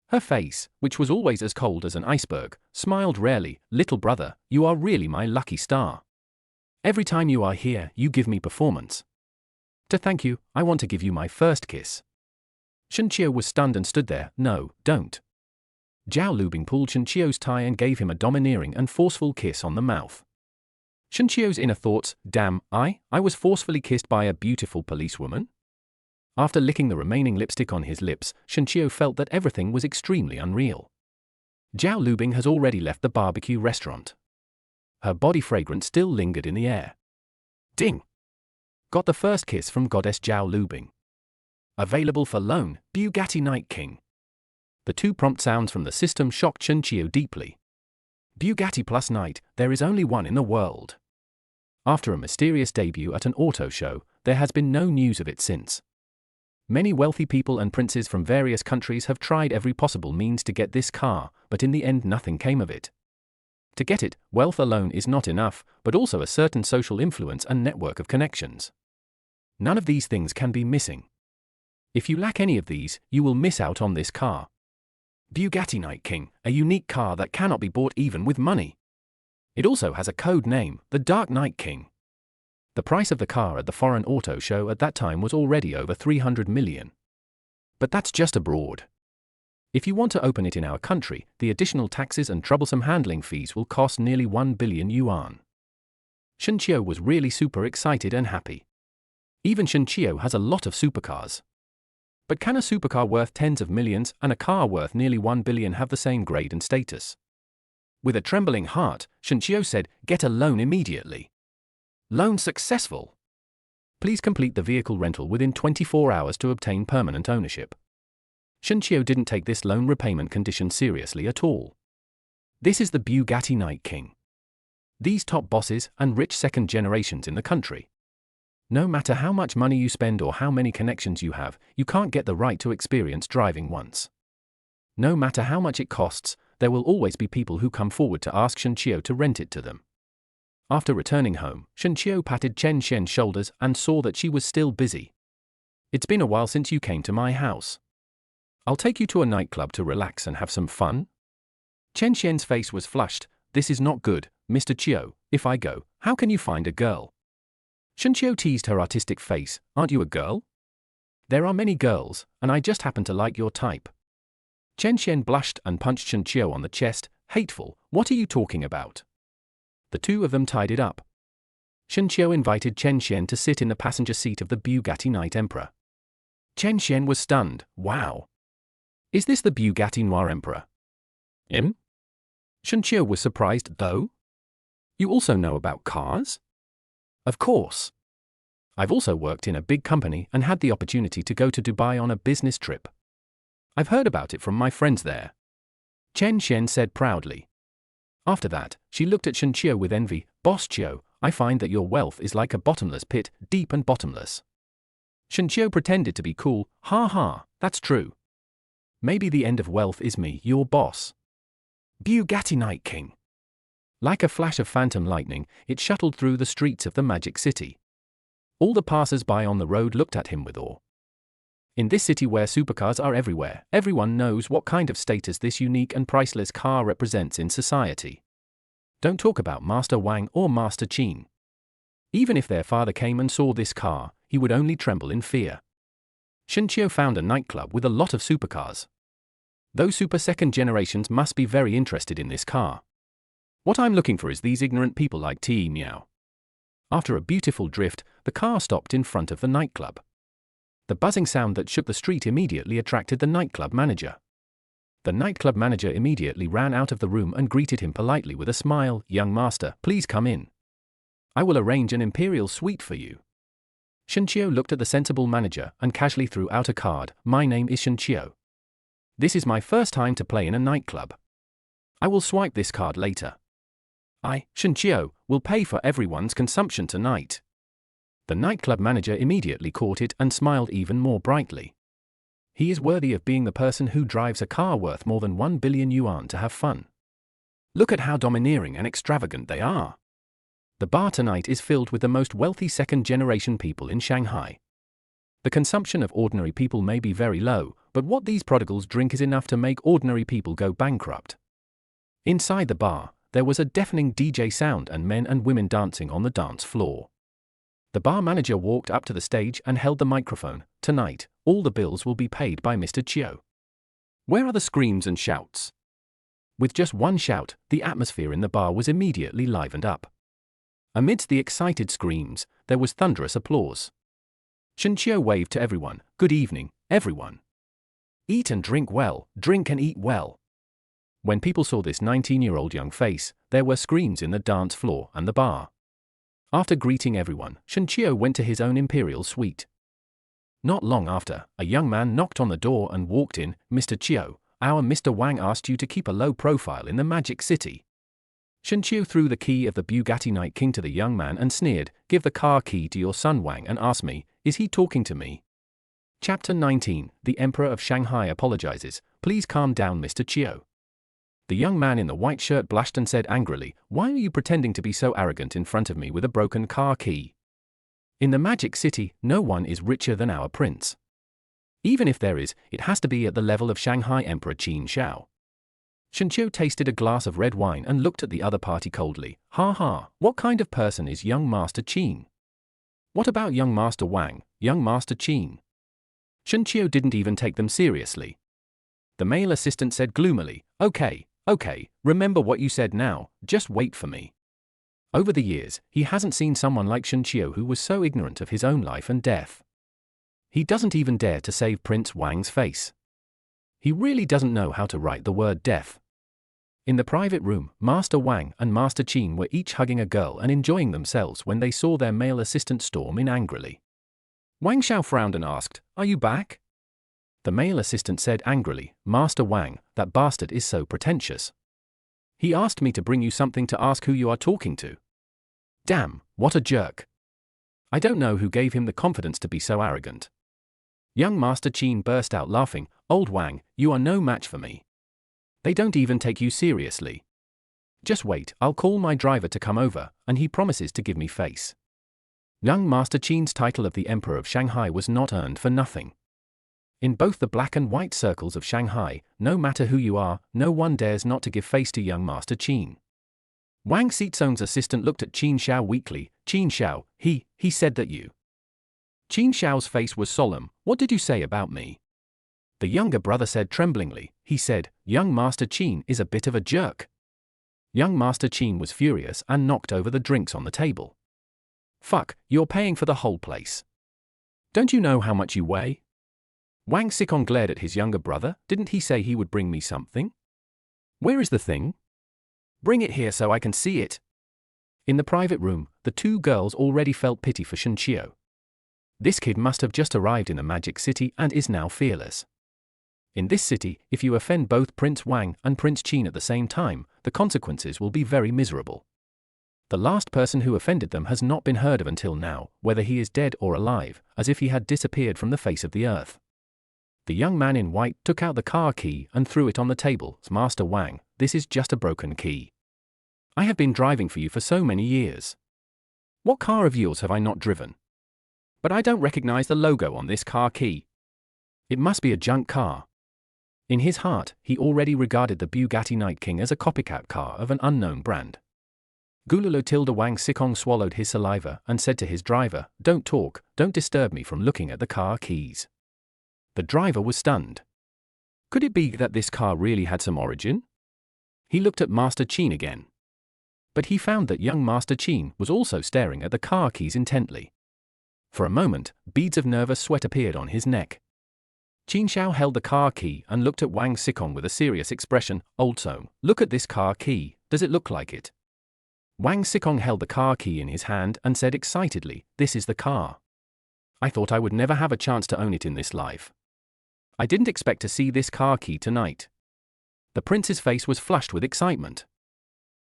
Her face, which was always as cold as an iceberg, smiled rarely. "Little brother, you are really my lucky star. Every time you are here, you give me performance. To thank you, I want to give you my first kiss." Shenqiu was stunned and stood there. "No, don't." Zhao Lubing pulled Shenqiu's tie and gave him a domineering and forceful kiss on the mouth. Shenqiu's inner thoughts, "Damn, I was forcefully kissed by a beautiful policewoman?" After licking the remaining lipstick on his lips, Shenqiu felt that everything was extremely unreal. Zhao Lubing has already left the barbecue restaurant. Her body fragrance still lingered in the air. Ding! Got the first kiss from Goddess Zhao Lubing. Available for loan, Bugatti Night King. The 2 prompt sounds from the system shocked Shenqiu deeply. Bugatti plus Night, there is only one in the world. After a mysterious debut at an auto show, there has been no news of it since. Many wealthy people and princes from various countries have tried every possible means to get this car, but in the end nothing came of it. To get it, wealth alone is not enough, but also a certain social influence and network of connections. None of these things can be missing. If you lack any of these, you will miss out on this car. Bugatti Night King, a unique car that cannot be bought even with money. It also has a code name, the Dark Night King. The price of the car at the foreign auto show at that time was already over 300 million. But that's just abroad. If you want to open it in our country, the additional taxes and troublesome handling fees will cost nearly 1 billion yuan. Shenqiu was really super excited and happy. Even Shenqiu has a lot of supercars. But can a supercar worth tens of millions and a car worth nearly 1 billion have the same grade and status? With a trembling heart, Shenqiu said, "Get a loan immediately." Loan successful. Please complete the vehicle rental within 24 hours to obtain permanent ownership. Shenqiu didn't take this loan repayment condition seriously at all. This is the Bugatti Night King. These top bosses and rich second generations in the country. No matter how much money you spend or how many connections you have, you can't get the right to experience driving once. No matter how much it costs, there will always be people who come forward to ask Shenqiu to rent it to them. After returning home, Shenqiu patted Chen Xian's shoulders and saw that she was still busy. "It's been a while since you came to my house. I'll take you to a nightclub to relax and have some fun." Chen Xian's face was flushed. "This is not good, Mr. Qiu. If I go, how can you find a girl?" Shenqiu teased her artistic face. "Aren't you a girl?" "There are many girls, and I just happen to like your type." Chen Xian blushed and punched Shenqiu on the chest. "Hateful, what are you talking about?" The two of them tied it up. Shenqiu invited Chen Xian to sit in the passenger seat of the Bugatti Night Emperor. Chen Xian was stunned. "Wow! Is this the Bugatti Noir Emperor?" Shenqiu was surprised, though. "You also know about cars?" "Of course. I've also worked in a big company and had the opportunity to go to Dubai on a business trip. I've heard about it from my friends there," Chen Xian said proudly. After that, she looked at Shenqiu with envy. "Boss Qiu, I find that your wealth is like a bottomless pit, deep and bottomless." Shenqiu pretended to be cool. "Ha ha, that's true. Maybe the end of wealth is me, your boss." Bugatti Night King. Like a flash of phantom lightning, it shuttled through the streets of the Magic City. All the passers-by on the road looked at him with awe. In this city where supercars are everywhere, everyone knows what kind of status this unique and priceless car represents in society. Don't talk about Master Wang or Master Qin. Even if their father came and saw this car, he would only tremble in fear. Shenqiu found a nightclub with a lot of supercars. Those super second generations must be very interested in this car. What I'm looking for is these ignorant people like T. Miao. After a beautiful drift, the car stopped in front of the nightclub. The buzzing sound that shook the street immediately attracted the nightclub manager. The nightclub manager immediately ran out of the room and greeted him politely with a smile. "Young master, please come in. I will arrange an imperial suite for you." Shenqiu looked at the sensible manager and casually threw out a card. "My name is Shenqiu. This is my first time to play in a nightclub. I will swipe this card later. I, Shenqiu, will pay for everyone's consumption tonight." The nightclub manager immediately caught it and smiled even more brightly. He is worthy of being the person who drives a car worth more than 1 billion yuan to have fun. Look at how domineering and extravagant they are. The bar tonight is filled with the most wealthy second-generation people in Shanghai. The consumption of ordinary people may be very low, but what these prodigals drink is enough to make ordinary people go bankrupt. Inside the bar, there was a deafening DJ sound and men and women dancing on the dance floor. The bar manager walked up to the stage and held the microphone. "Tonight, all the bills will be paid by Mr. Qiu. Where are the screams and shouts?" With just one shout, the atmosphere in the bar was immediately livened up. Amidst the excited screams, there was thunderous applause. Shenqiu waved to everyone. "Good evening, everyone. Eat and drink well, drink and eat well." When people saw this 19-year-old young face, there were screams in the dance floor and the bar. After greeting everyone, Shenqiu went to his own imperial suite. Not long after, a young man knocked on the door and walked in. "Mr. Qiu, our Mr. Wang asked you to keep a low profile in the Magic City." Shenqiu threw the key of the Bugatti Night King to the young man and sneered. "Give the car key to your son Wang and ask me, is he talking to me?" Chapter 19. The Emperor of Shanghai apologizes. Please calm down, Mr. Chiu. The young man in the white shirt blushed and said angrily, "Why are you pretending to be so arrogant in front of me with a broken car key? In the Magic City, no one is richer than our prince. Even if there is, it has to be at the level of Shanghai Emperor Qin Shao." Shen Qiu tasted a glass of red wine and looked at the other party coldly. "Ha ha, what kind of person is young Master Qin? What about young Master Wang, young Master Qin?" Shen Qiu didn't even take them seriously. The male assistant said gloomily, Okay, remember what you said now, just wait for me." Over the years, he hasn't seen someone like Shen Qiu who was so ignorant of his own life and death. He doesn't even dare to save Prince Wang's face. He really doesn't know how to write the word death. In the private room, Master Wang and Master Qin were each hugging a girl and enjoying themselves when they saw their male assistant storm in angrily. Wang Xiao frowned and asked, "Are you back?" The male assistant said angrily, "Master Wang, that bastard is so pretentious. He asked me to bring you something to ask who you are talking to. Damn, what a jerk. I don't know who gave him the confidence to be so arrogant." Young Master Qin burst out laughing, "Old Wang, you are no match for me. They don't even take you seriously. Just wait, I'll call my driver to come over, and he promises to give me face." Young Master Qin's title of the Emperor of Shanghai was not earned for nothing. In both the black and white circles of Shanghai, no matter who you are, no one dares not to give face to young Master Qin. Wang Xizong's assistant looked at Qin Shao weakly. "Qin Shao, he said that you..." Qin Shao's face was solemn. "What did you say about me?" The younger brother said tremblingly. He said, "Young Master Qin is a bit of a jerk." Young Master Qin was furious and knocked over the drinks on the table. "Fuck, you're paying for the whole place. Don't you know how much you weigh?" Wang Xizong glared at his younger brother. "Didn't he say he would bring me something? Where is the thing? Bring it here so I can see it." In the private room, the two girls already felt pity for Shen Qiu. This kid must have just arrived in the Magic City and is now fearless. In this city, if you offend both Prince Wang and Prince Qin at the same time, the consequences will be very miserable. The last person who offended them has not been heard of until now, whether he is dead or alive, as if he had disappeared from the face of the earth. The young man in white took out the car key and threw it on the table. "Master Wang, this is just a broken key. I have been driving for you for so many years. What car of yours have I not driven? But I don't recognize the logo on this car key. It must be a junk car." In his heart, he already regarded the Bugatti Night King as a copycat car of an unknown brand. Gululu tilde Wang Xizong swallowed his saliva and said to his driver, "Don't talk, don't disturb me from looking at the car keys." The driver was stunned. Could it be that this car really had some origin? He looked at Master Qin again. But he found that young Master Qin was also staring at the car keys intently. For a moment, beads of nervous sweat appeared on his neck. Qin Shao held the car key and looked at Wang Xizong with a serious expression. "Old Song, look at this car key, does it look like it?" Wang Xizong held the car key in his hand and said excitedly, "This is the car. I thought I would never have a chance to own it in this life. I didn't expect to see this car key tonight." The prince's face was flushed with excitement.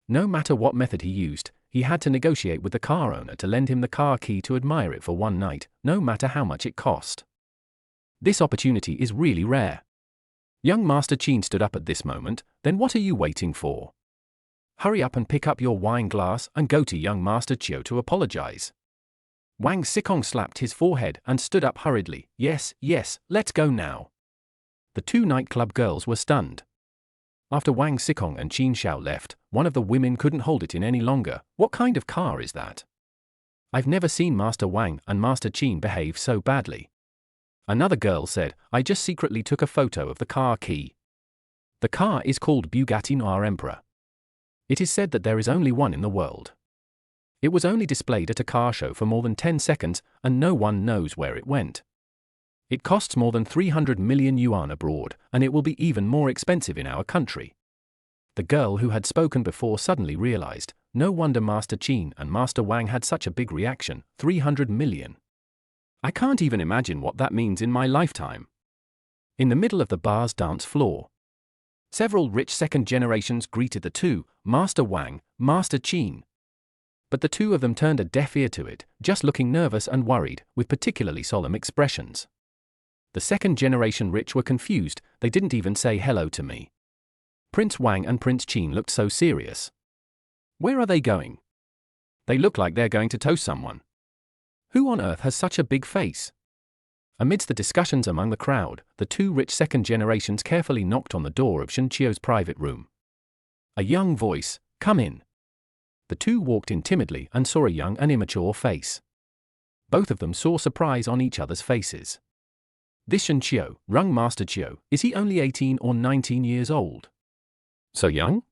No matter what method he used, he had to negotiate with the car owner to lend him the car key to admire it for one night, no matter how much it cost. This opportunity is really rare. Young Master Qin stood up at this moment. "Then what are you waiting for? Hurry up and pick up your wine glass and go to young Master Qiu to apologize." Wang Xizong slapped his forehead and stood up hurriedly. Yes, let's go now." The two nightclub girls were stunned. After Wang Xizong and Qin Shao left, one of the women couldn't hold it in any longer. "What kind of car is that? I've never seen Master Wang and Master Qin behave so badly." Another girl said, "I just secretly took a photo of the car key. The car is called Bugatti Noir Emperor. It is said that there is only one in the world. It was only displayed at a car show for more than 10 seconds, and no one knows where it went. It costs more than 300 million yuan abroad, and it will be even more expensive in our country." The girl who had spoken before suddenly realized, no wonder Master Qin and Master Wang had such a big reaction. 300 million. I can't even imagine what that means in my lifetime. In the middle of the bar's dance floor, several rich second generations greeted the two, Master Wang, Master Qin. But the two of them turned a deaf ear to it, just looking nervous and worried, with particularly solemn expressions. The second-generation rich were confused, they didn't even say hello to me. Prince Wang and Prince Qin looked so serious. Where are they going? They look like they're going to toast someone. Who on earth has such a big face? Amidst the discussions among the crowd, the two rich second generations carefully knocked on the door of Shen Qiu's private room. A young voice, "Come in." The two walked in timidly and saw a young and immature face. Both of them saw surprise on each other's faces. This Shen Qiu, Rung Master Qiu, is he only 18 or 19 years old? So young?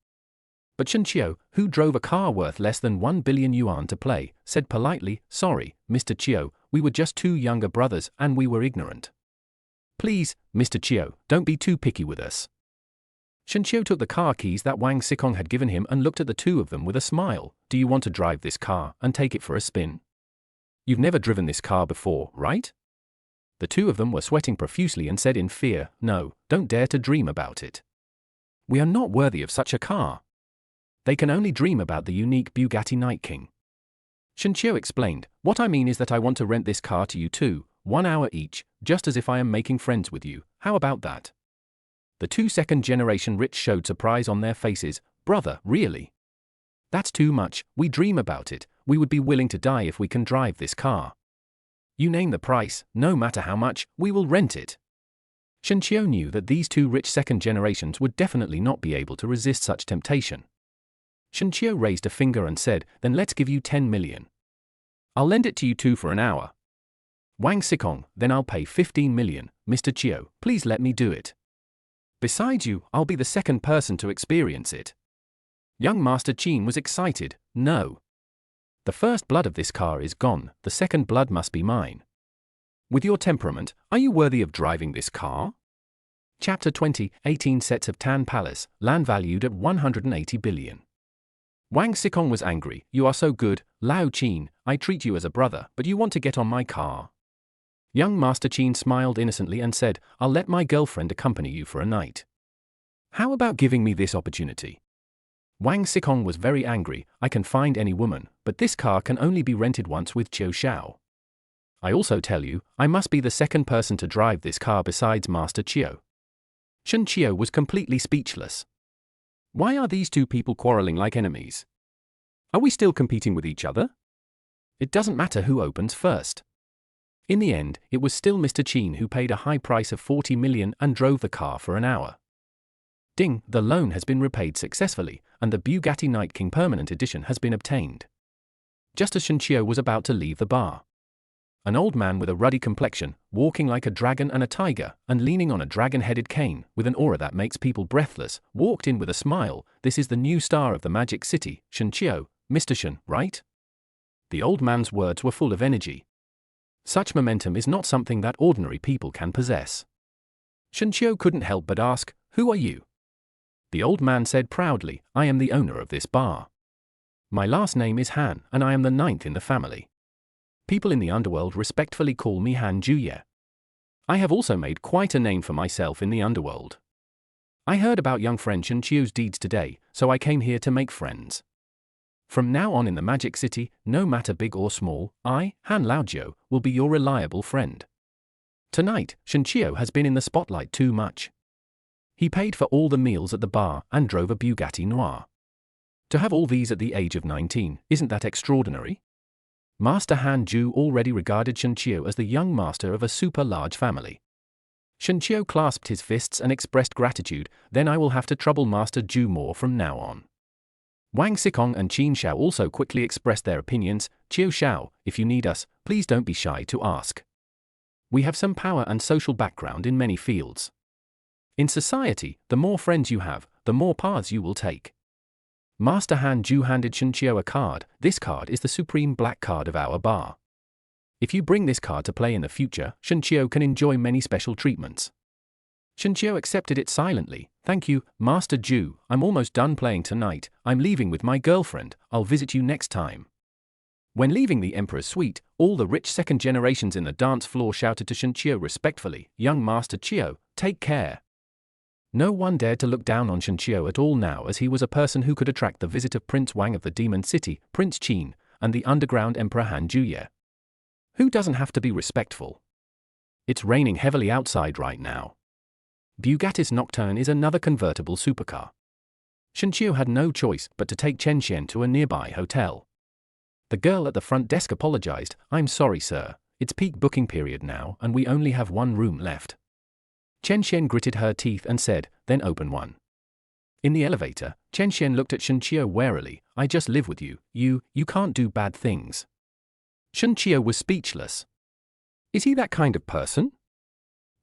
But Shen Qiu, who drove a car worth less than 1 billion yuan to play, said politely, "Sorry, Mr. Qiu, we were just two younger brothers and we were ignorant. Please, Mr. Qiu, don't be too picky with us." Shen Qiu took the car keys that Wang Xikong had given him and looked at the two of them with a smile. "Do you want to drive this car and take it for a spin? You've never driven this car before, right?" The two of them were sweating profusely and said in fear, "No, don't dare to dream about it. We are not worthy of such a car. They can only dream about the unique Bugatti Night King." Shen Qiu explained, "What I mean is that I want to rent this car to you two, 1 hour each, just as if I am making friends with you. How about that?" The two second-generation rich showed surprise on their faces. "Brother, really? That's too much, we dream about it, we would be willing to die if we can drive this car. You name the price, no matter how much, we will rent it." Shen Qiu knew that these two rich second generations would definitely not be able to resist such temptation. Shen Qiu raised a finger and said, "Then let's give you 10 million. I'll lend it to you two for an hour." Wang Xikong, "Then I'll pay 15 million, Mr. Qiu, please let me do it. Besides you, I'll be the second person to experience it." Young Master Qin was excited, "No. The first blood of this car is gone, the second blood must be mine. With your temperament, are you worthy of driving this car?" Chapter 20, 18 sets of Tan Palace, land valued at 180 billion. Wang Xikong was angry. "You are so good, Lao Qin, I treat you as a brother, but you want to get on my car." Young Master Qin smiled innocently and said, "I'll let my girlfriend accompany you for a night. How about giving me this opportunity?" Wang Xikong was very angry. "I can find any woman, but this car can only be rented once with Qiu Xiao. I also tell you, I must be the second person to drive this car besides Master Qiu." Shen Qiu was completely speechless. Why are these two people quarreling like enemies? Are we still competing with each other? It doesn't matter who opens first. In the end, it was still Mr. Qin who paid a high price of 40 million and drove the car for an hour. Ding, the loan has been repaid successfully, and the Bugatti Night King Permanent Edition has been obtained. Just as Shen Qiu was about to leave the bar, an old man with a ruddy complexion, walking like a dragon and a tiger, and leaning on a dragon-headed cane, with an aura that makes people breathless, walked in with a smile. "This is the new star of the Magic City, Shen Qiu, Mr. Shen, right?" The old man's words were full of energy. Such momentum is not something that ordinary people can possess. Shen Qiu couldn't help but ask, "Who are you?" The old man said proudly, "I am the owner of this bar. My last name is Han, and I am the 9th in the family. People in the underworld respectfully call me Han Juye. I have also made quite a name for myself in the underworld. I heard about young friend Shen Qiu's deeds today, so I came here to make friends. From now on in the Magic City, no matter big or small, I, Han Laojiu, will be your reliable friend. Tonight, Shen Qiu has been in the spotlight too much. He paid for all the meals at the bar and drove a Bugatti Noir. To have all these at the age of 19, isn't that extraordinary?" Master Han Ju already regarded Shen Qiu as the young master of a super large family. Shen Qiu clasped his fists and expressed gratitude. "Then I will have to trouble Master Ju more from now on." Wang Xikong and Qin Xiao also quickly expressed their opinions. "Qiu Xiao, if you need us, please don't be shy to ask. We have some power and social background in many fields. In society, the more friends you have, the more paths you will take." Master Han Ju handed Shen Qiu a card. "This card is the supreme black card of our bar. If you bring this card to play in the future, Shen Qiu can enjoy many special treatments." Shen Qiu accepted it silently. "Thank you, Master Ju, I'm almost done playing tonight, I'm leaving with my girlfriend, I'll visit you next time." When leaving the Emperor's suite, all the rich second generations in the dance floor shouted to Shen Qiu respectfully, "Young Master Qiu, take care." No one dared to look down on Shen Qiu at all now, as he was a person who could attract the visit of Prince Wang of the Demon City, Prince Qin, and the underground Emperor Han Juye. Who doesn't have to be respectful? It's raining heavily outside right now. Bugattis Nocturne is another convertible supercar. Shenqiu had no choice but to take Chen Xian to a nearby hotel. The girl at the front desk apologized. "I'm sorry, sir. It's peak booking period now and we only have one room left." Chen Xian gritted her teeth and said, "Then open one." In the elevator, Chen Xian looked at Shenqiu warily. "I just live with you. You can't do bad things." Shenqiu was speechless. Is he that kind of person?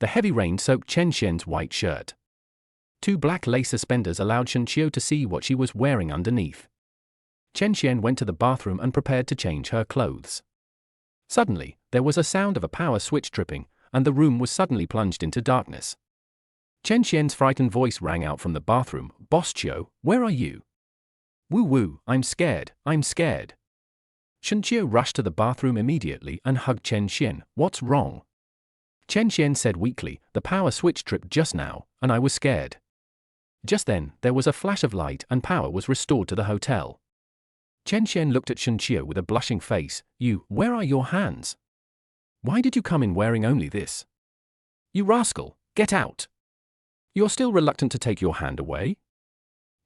The heavy rain soaked Chen Xian's white shirt. Two black lace suspenders allowed Shenqiu to see what she was wearing underneath. Chen Xian went to the bathroom and prepared to change her clothes. Suddenly, there was a sound of a power switch tripping, and the room was suddenly plunged into darkness. Chen Xian's frightened voice rang out from the bathroom. "Boss Chiu, where are you?" "Woo woo, I'm scared, I'm scared." Shenqiu rushed to the bathroom immediately and hugged Chen Xian. "What's wrong?" Chen Xian said weakly, "The power switch tripped just now, and I was scared." Just then, there was a flash of light and power was restored to the hotel. Chen Xian looked at Shenqiu with a blushing face. Where are your hands? Why did you come in wearing only this?" "You rascal, get out! You're still reluctant to take your hand away?"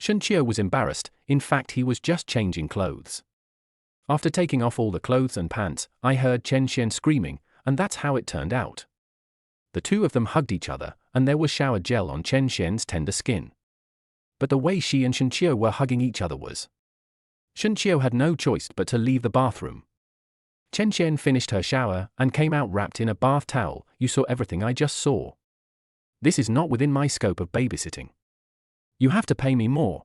Shenqiu was embarrassed. In fact, he was just changing clothes. After taking off all the clothes and pants, I heard Chen Xian screaming, and that's how it turned out. The two of them hugged each other, and there was shower gel on Chen Xian's tender skin. But the way she and Shenqiu were hugging each other was. Shenqiu had no choice but to leave the bathroom. Chen Xian finished her shower and came out wrapped in a bath towel. "You saw everything I just saw. This is not within my scope of babysitting. You have to pay me more."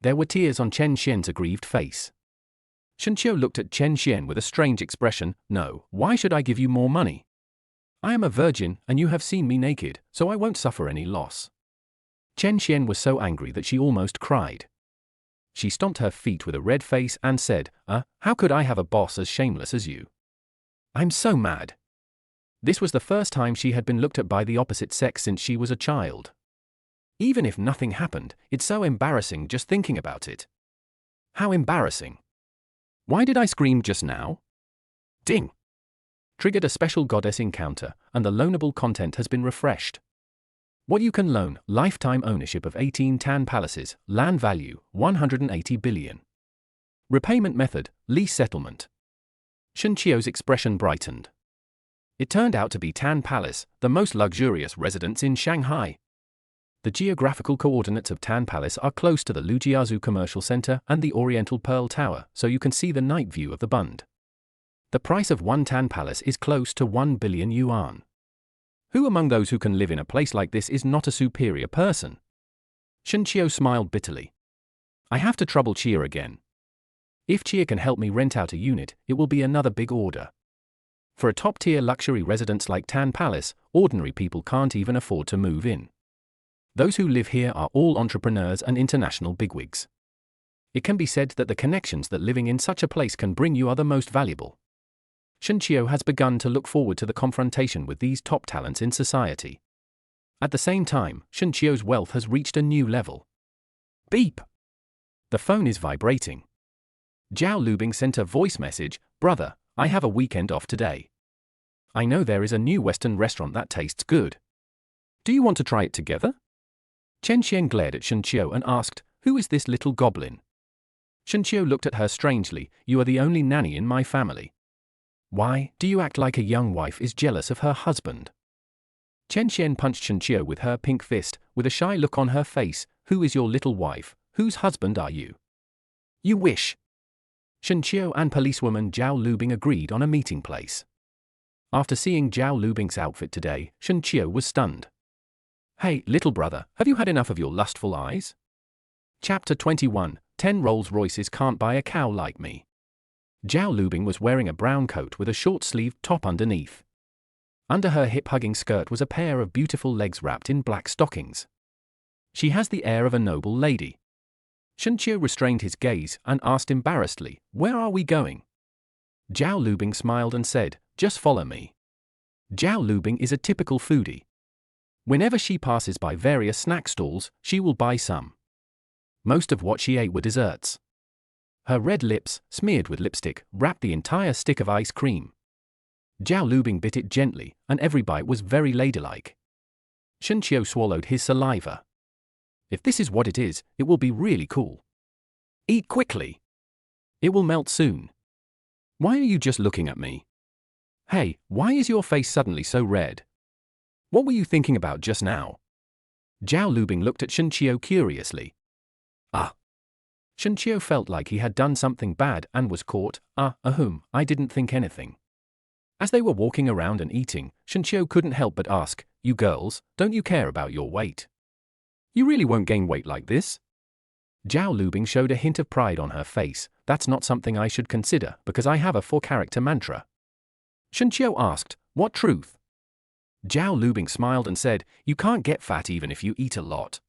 There were tears on Chen Xian's aggrieved face. Shenqiu looked at Chen Xian with a strange expression. "No, why should I give you more money? I am a virgin and you have seen me naked, so I won't suffer any loss." Chen Xian was so angry that she almost cried. She stomped her feet with a red face and said, How could I have a boss as shameless as you? I'm so mad." This was the first time she had been looked at by the opposite sex since she was a child. Even if nothing happened, it's so embarrassing just thinking about it. How embarrassing. Why did I scream just now? Ding! Triggered a special goddess encounter, and the loanable content has been refreshed. What you can loan: lifetime ownership of 18 Tan Palaces, land value, 180 billion. Repayment method: lease settlement. Shenqiu's expression brightened. It turned out to be Tan Palace, the most luxurious residence in Shanghai. The geographical coordinates of Tan Palace are close to the Lujiazhu Commercial Center and the Oriental Pearl Tower, so you can see the night view of the Bund. The price of one Tan Palace is close to 1 billion yuan. Who among those who can live in a place like this is not a superior person? Shenqiu smiled bitterly. I have to trouble Chia again. If Chia can help me rent out a unit, it will be another big order. For a top-tier luxury residence like Tan Palace, ordinary people can't even afford to move in. Those who live here are all entrepreneurs and international bigwigs. It can be said that the connections that living in such a place can bring you are the most valuable. Shenqiu has begun to look forward to the confrontation with these top talents in society. At the same time, Shenqiu's wealth has reached a new level. Beep! The phone is vibrating. Zhao Lubing sent a voice message. Brother, I have a weekend off today. I know there is a new Western restaurant that tastes good. Do you want to try it together? Chen Xian glared at Shenqiu and asked, Who is this little goblin? Shenqiu looked at her strangely. You are the only nanny in my family. Why do you act like a young wife is jealous of her husband? Chen Xian punched Shenqiu with her pink fist, with a shy look on her face. Who is your little wife? Whose husband are you? You wish. Shenqiu and policewoman Zhao Lubing agreed on a meeting place. After seeing Zhao Lubing's outfit today, Shenqiu was stunned. Hey, little brother, have you had enough of your lustful eyes? Chapter 21, 10 Rolls-Royces can't buy a cow like me. Zhao Lubing was wearing a brown coat with a short-sleeved top underneath. Under her hip-hugging skirt was a pair of beautiful legs wrapped in black stockings. She has the air of a noble lady. Shenqiu restrained his gaze and asked embarrassedly, Where are we going? Zhao Lubing smiled and said, Just follow me. Zhao Lubing is a typical foodie. Whenever she passes by various snack stalls, she will buy some. Most of what she ate were desserts. Her red lips, smeared with lipstick, wrapped the entire stick of ice cream. Zhao Lubing bit it gently, and every bite was very ladylike. Shen Qiu swallowed his saliva. If this is what it is, it will be really cool. Eat quickly. It will melt soon. Why are you just looking at me? Hey, why is your face suddenly so red? What were you thinking about just now? Zhao Lubing looked at Shen Qiu curiously. Ah. Shen Qiu felt like he had done something bad and was caught. I didn't think anything. As they were walking around and eating, Shen Qiu couldn't help but ask, you girls, don't you care about your weight? You really won't gain weight like this? Zhao Lubing showed a hint of pride on her face. That's not something I should consider because I have a 4-character mantra. Shen Qiu asked, what truth? Zhao Lubing smiled and said, you can't get fat even if you eat a lot.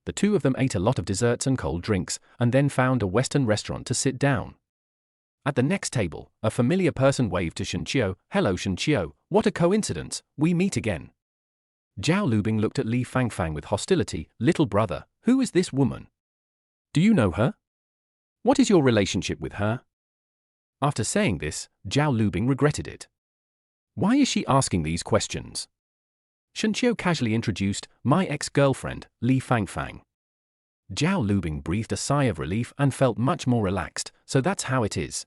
The two of them ate a lot of desserts and cold drinks, and then found a Western restaurant to sit down. At the next table, a familiar person waved to Shen Qiu. Hello Shen Qiu, what a coincidence, we meet again. Zhao Lubing looked at Li Fangfang with hostility. Little brother, who is this woman? Do you know her? What is your relationship with her? After saying this, Zhao Lubing regretted it. Why is she asking these questions? Shen Qiu casually introduced, my ex-girlfriend, Li Fangfang. Zhao Lubing breathed a sigh of relief and felt much more relaxed, so that's how it is.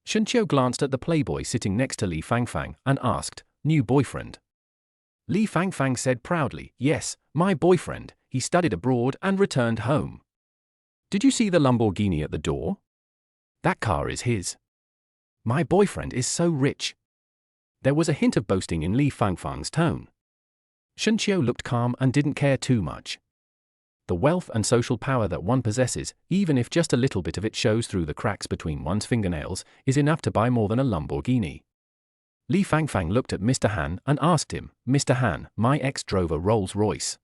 Shen Qiu glanced at the playboy sitting next to Li Fangfang and asked, new boyfriend? Li Fangfang said proudly, yes, my boyfriend, he studied abroad and returned home. Did you see the Lamborghini at the door? That car is his. My boyfriend is so rich. There was a hint of boasting in Li Fangfang's tone. Shen Qiu looked calm and didn't care too much. The wealth and social power that one possesses, even if just a little bit of it shows through the cracks between one's fingernails, is enough to buy more than a Lamborghini. Li Fangfang looked at Mr. Han and asked him, Mr. Han, my ex drove a Rolls-Royce.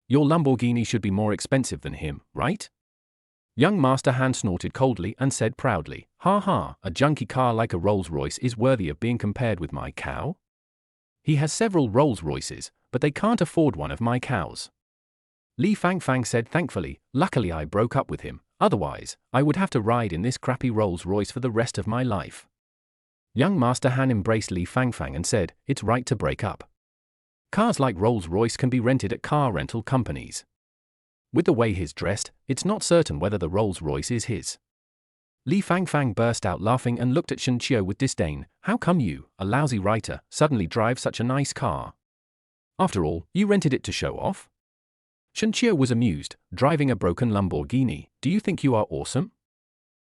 Your Lamborghini should be more expensive than him, right? Young Master Han snorted coldly and said proudly, ha ha, a junky car like a Rolls-Royce is worthy of being compared with my cow? He has several Rolls-Royces, but they can't afford one of my cows. Li Fangfang said thankfully, luckily I broke up with him, otherwise, I would have to ride in this crappy Rolls-Royce for the rest of my life. Young Master Han embraced Li Fangfang and said, it's right to break up. Cars like Rolls-Royce can be rented at car rental companies. With the way he's dressed, it's not certain whether the Rolls-Royce is his. Li Fangfang burst out laughing and looked at Shen Qiu with disdain. How come you, a lousy writer, suddenly drive such a nice car? After all, you rented it to show off? Shen Qiu was amused, driving a broken Lamborghini. Do you think you are awesome?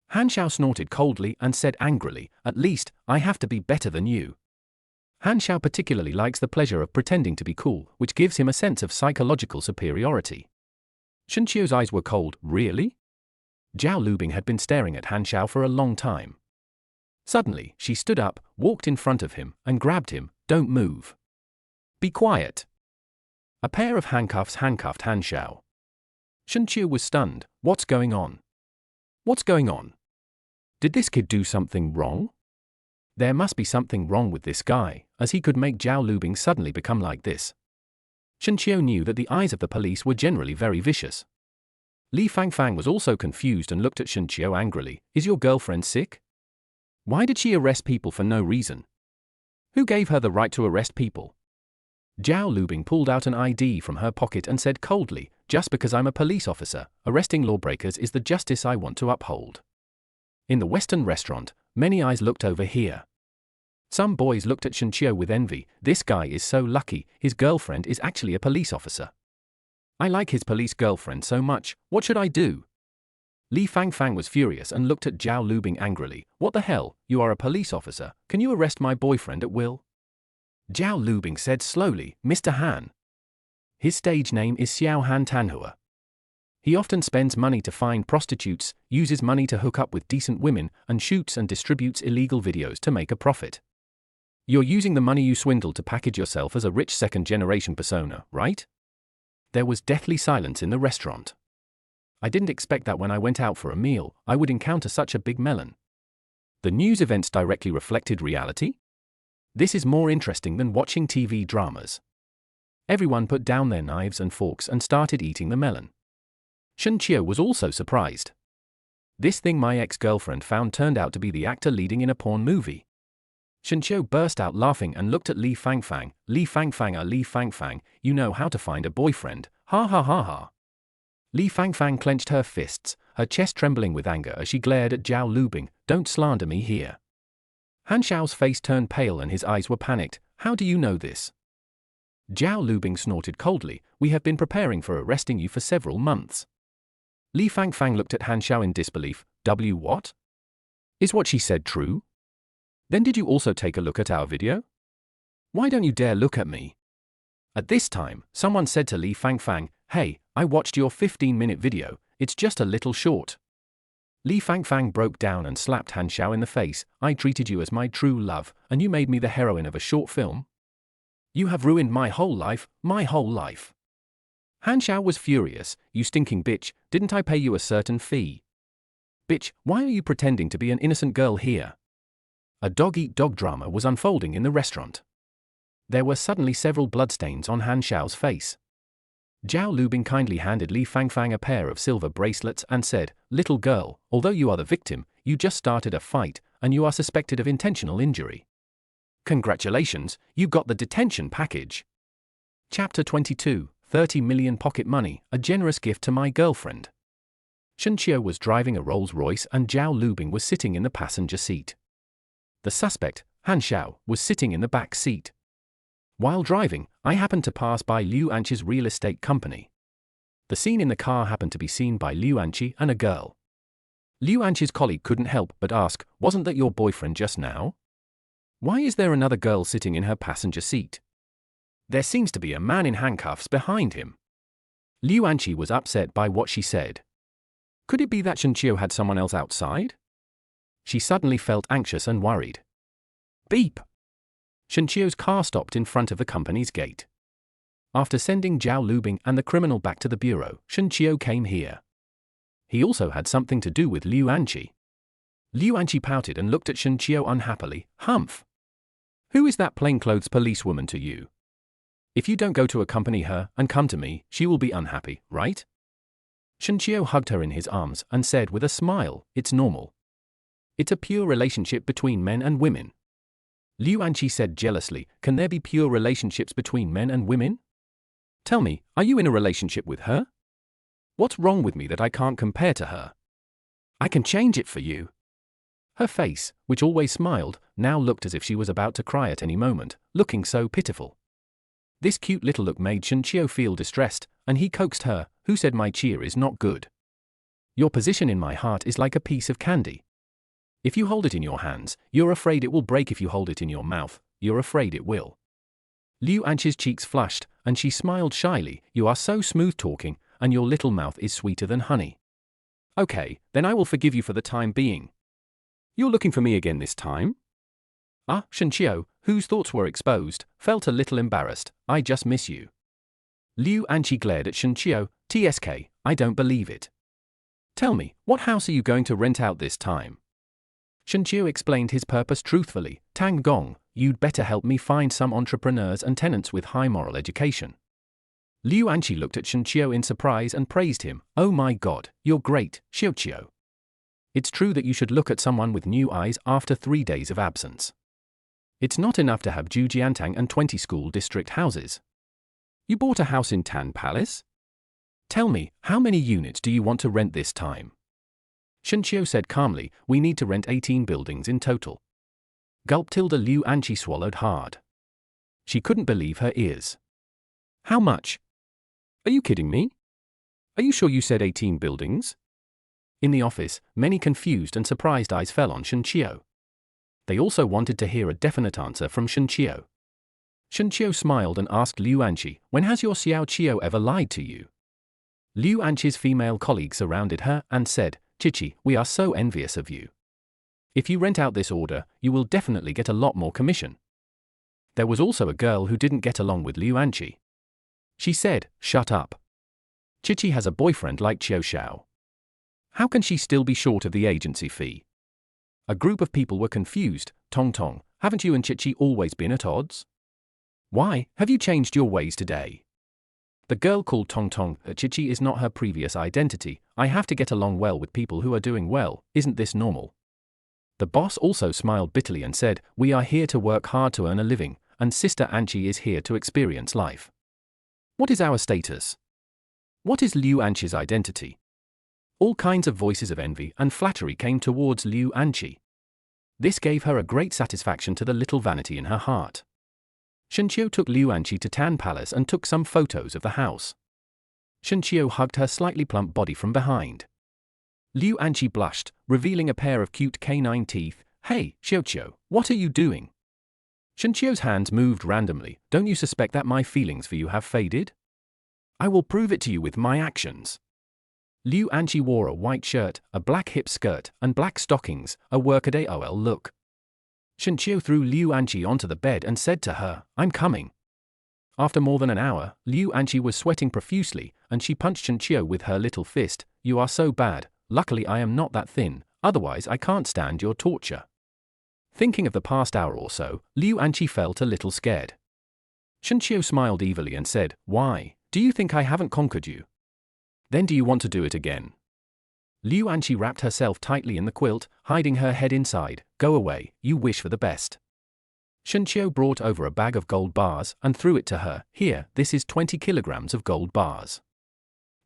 Han Xiao snorted coldly and said angrily, at least, I have to be better than you. Han Xiao particularly likes the pleasure of pretending to be cool, which gives him a sense of psychological superiority. Shen Qiu's eyes were cold. Really? Zhao Lubing had been staring at Han Xiao for a long time. Suddenly, she stood up, walked in front of him, and grabbed him. Don't move. Be quiet. A pair of handcuffs handcuffed Han Xiao. Shen Qiu was stunned. What's going on? What's going on? Did this kid do something wrong? There must be something wrong with this guy, as he could make Zhao Lubing suddenly become like this. Shen Qiu knew that the eyes of the police were generally very vicious. Li Fangfang was also confused and looked at Shen Qiu angrily. Is your girlfriend sick? Why did she arrest people for no reason? Who gave her the right to arrest people? Zhao Lubing pulled out an ID from her pocket and said coldly, just because I'm a police officer, arresting lawbreakers is the justice I want to uphold. In the Western restaurant, many eyes looked over here. Some boys looked at Shen Qiu with envy. This guy is so lucky, his girlfriend is actually a police officer. I like his police girlfriend so much, what should I do? Li Fangfang was furious and looked at Zhao Lubing angrily. What the hell, you are a police officer, can you arrest my boyfriend at will? Zhao Lubing said slowly, Mr. Han. His stage name is Xiao Han Tanhua. He often spends money to find prostitutes, uses money to hook up with decent women, and shoots and distributes illegal videos to make a profit. You're using the money you swindled to package yourself as a rich second-generation persona, right? There was deathly silence in the restaurant. I didn't expect that when I went out for a meal, I would encounter such a big melon. The news events directly reflected reality? This is more interesting than watching TV dramas. Everyone put down their knives and forks and started eating the melon. Shen Qiu was also surprised. This thing my ex-girlfriend found turned out to be the actor leading in a porn movie. Shenqiu burst out laughing and looked at Li Fangfang. Li Fangfang, Li Fangfang, you know how to find a boyfriend, ha ha ha ha. Li Fangfang clenched her fists, her chest trembling with anger as she glared at Zhao Lubing. Don't slander me here. Han Xiao's face turned pale and his eyes were panicked. How do you know this? Zhao Lubing snorted coldly. We have been preparing for arresting you for several months. Li Fangfang looked at Han Xiao in disbelief. What? Is what she said true? Then did you also take a look at our video? Why don't you dare look at me? At this time, someone said to Li Fangfang, hey, I watched your 15-minute video, it's just a little short. Li Fangfang broke down and slapped Han Xiao in the face. I treated you as my true love, and you made me the heroine of a short film? You have ruined my whole life, my whole life. Han Xiao was furious. You stinking bitch, didn't I pay you a certain fee? Bitch, why are you pretending to be an innocent girl here? A dog-eat-dog drama was unfolding in the restaurant. There were suddenly several bloodstains on Han Xiao's face. Zhao Lubing kindly handed Li Fangfang a pair of silver bracelets and said, little girl, although you are the victim, you just started a fight, and you are suspected of intentional injury. Congratulations, you got the detention package. Chapter 22, 30 million pocket money, a generous gift to my girlfriend. Shenqiu was driving a Rolls-Royce and Zhao Lubing was sitting in the passenger seat. The suspect, Han Xiao, was sitting in the back seat. While driving, I happened to pass by Liu Anqi's real estate company. The scene in the car happened to be seen by Liu Anqi and a girl. Liu Anqi's colleague couldn't help but ask, wasn't that your boyfriend just now? Why is there another girl sitting in her passenger seat? There seems to be a man in handcuffs behind him. Liu Anqi was upset by what she said. Could it be that Shenqiu had someone else outside? She suddenly felt anxious and worried. Beep! Shenqiu's car stopped in front of the company's gate. After sending Zhao Lubing and the criminal back to the bureau, Shenqiu came here. He also had something to do with Liu Anqi. Liu Anqi pouted and looked at Shenqiu unhappily. Humph! Who is that plainclothes policewoman to you? If you don't go to accompany her and come to me, she will be unhappy, right? Shenqiu hugged her in his arms and said with a smile, it's normal. It's a pure relationship between men and women. Liu Anqi said jealously, can there be pure relationships between men and women? Tell me, are you in a relationship with her? What's wrong with me that I can't compare to her? I can change it for you. Her face, which always smiled, now looked as if she was about to cry at any moment, looking so pitiful. This cute little look made Shenqiu feel distressed, and he coaxed her, who said my cheer is not good. Your position in my heart is like a piece of candy. If you hold it in your hands, you're afraid it will break. If you hold it in your mouth, you're afraid it will. Liu Anqi's cheeks flushed, and she smiled shyly. You are so smooth-talking, and your little mouth is sweeter than honey. Okay, then I will forgive you for the time being. You're looking for me again this time? Ah, Shenqiu, whose thoughts were exposed, felt a little embarrassed. I just miss you. Liu Anqi glared at Shenqiu. TSK, I don't believe it. Tell me, what house are you going to rent out this time? Shenqiu explained his purpose truthfully. Tang Gong, you'd better help me find some entrepreneurs and tenants with high moral education. Liu Anqi looked at Shenqiu in surprise and praised him. Oh my god, you're great, Xiuqiu. It's true that you should look at someone with new eyes after 3 days of absence. It's not enough to have Zhujiantang and 20 school district houses. You bought a house in Tan Palace? Tell me, how many units do you want to rent this time? Shenqiu said calmly, we need to rent 18 buildings in total. Gulp tilde Liu Anqi swallowed hard. She couldn't believe her ears. How much? Are you kidding me? Are you sure you said 18 buildings? In the office, many confused and surprised eyes fell on Shenqiu. They also wanted to hear a definite answer from Shenqiu. Shenqiu smiled and asked Liu Anqi, when has your Xiaoqiu ever lied to you? Liu Anqi's female colleague surrounded her and said, Chichi, we are so envious of you. If you rent out this order, you will definitely get a lot more commission. There was also a girl who didn't get along with Liu Anqi. She said, shut up. Chichi has a boyfriend like Qiu Xiao. How can she still be short of the agency fee? A group of people were confused. Tong Tong, haven't you and Chichi always been at odds? Why, have you changed your ways today? The girl called Tong Tong, Chichi is not her previous identity. I have to get along well with people who are doing well, isn't this normal? The boss also smiled bitterly and said, "We are here to work hard to earn a living, and Sister Anchi is here to experience life. What is our status? What is Liu Anchi's identity?" All kinds of voices of envy and flattery came towards Liu Anchi. This gave her a great satisfaction to the little vanity in her heart. Shenqiu took Liu Anchi to Tan Palace and took some photos of the house. Shenqiu hugged her slightly plump body from behind. Liu Anchi blushed, revealing a pair of cute canine teeth. "Hey, Xiuqiu, what are you doing?" Shenqiu's hands moved randomly. "Don't you suspect that my feelings for you have faded? I will prove it to you with my actions." Liu Anchi wore a white shirt, a black hip skirt, and black stockings, a workaday OL look. Shenqiu threw Liu Anchi onto the bed and said to her, "I'm coming." After more than an hour, Liu Anchi was sweating profusely, and she punched Shenqiu with her little fist. "You are so bad. Luckily I am not that thin, otherwise I can't stand your torture." Thinking of the past hour or so, Liu Anchi felt a little scared. Shenqiu smiled evilly and said, "Why, do you think I haven't conquered you? Then do you want to do it again?" Liu Anchi wrapped herself tightly in the quilt, hiding her head inside. "Go away, you wish for the best." Shenqiu brought over a bag of gold bars and threw it to her. "Here, this is 20 kilograms of gold bars.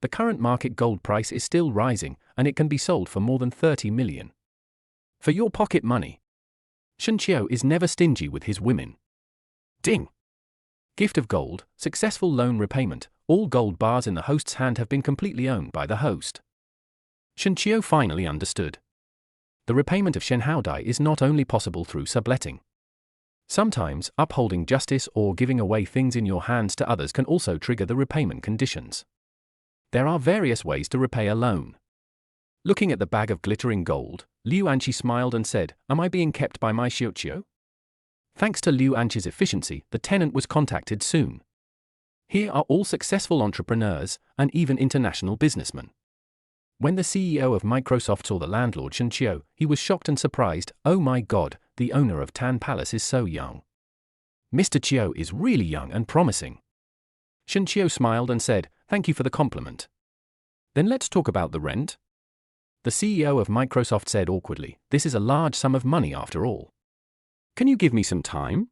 The current market gold price is still rising, and it can be sold for more than 30 million. For your pocket money." Shenqiu is never stingy with his women. Ding! Gift of gold, successful loan repayment. All gold bars in the host's hand have been completely owned by the host. Shenqiu finally understood. The repayment of Shenhaodai is not only possible through subletting. Sometimes, upholding justice or giving away things in your hands to others can also trigger the repayment conditions. There are various ways to repay a loan. Looking at the bag of glittering gold, Liu Anchi smiled and said, "Am I being kept by my Xiuqiu?" Thanks to Liu Anchi's efficiency, the tenant was contacted soon. Here are all successful entrepreneurs, and even international businessmen. When the CEO of Microsoft saw the landlord Shenqiu, he was shocked and surprised. "Oh my God, the owner of Tan Palace is so young. Mr. Qiu is really young and promising." Shenqiu smiled and said, "Thank you for the compliment. Then let's talk about the rent." The CEO of Microsoft said awkwardly, "This is a large sum of money after all. Can you give me some time?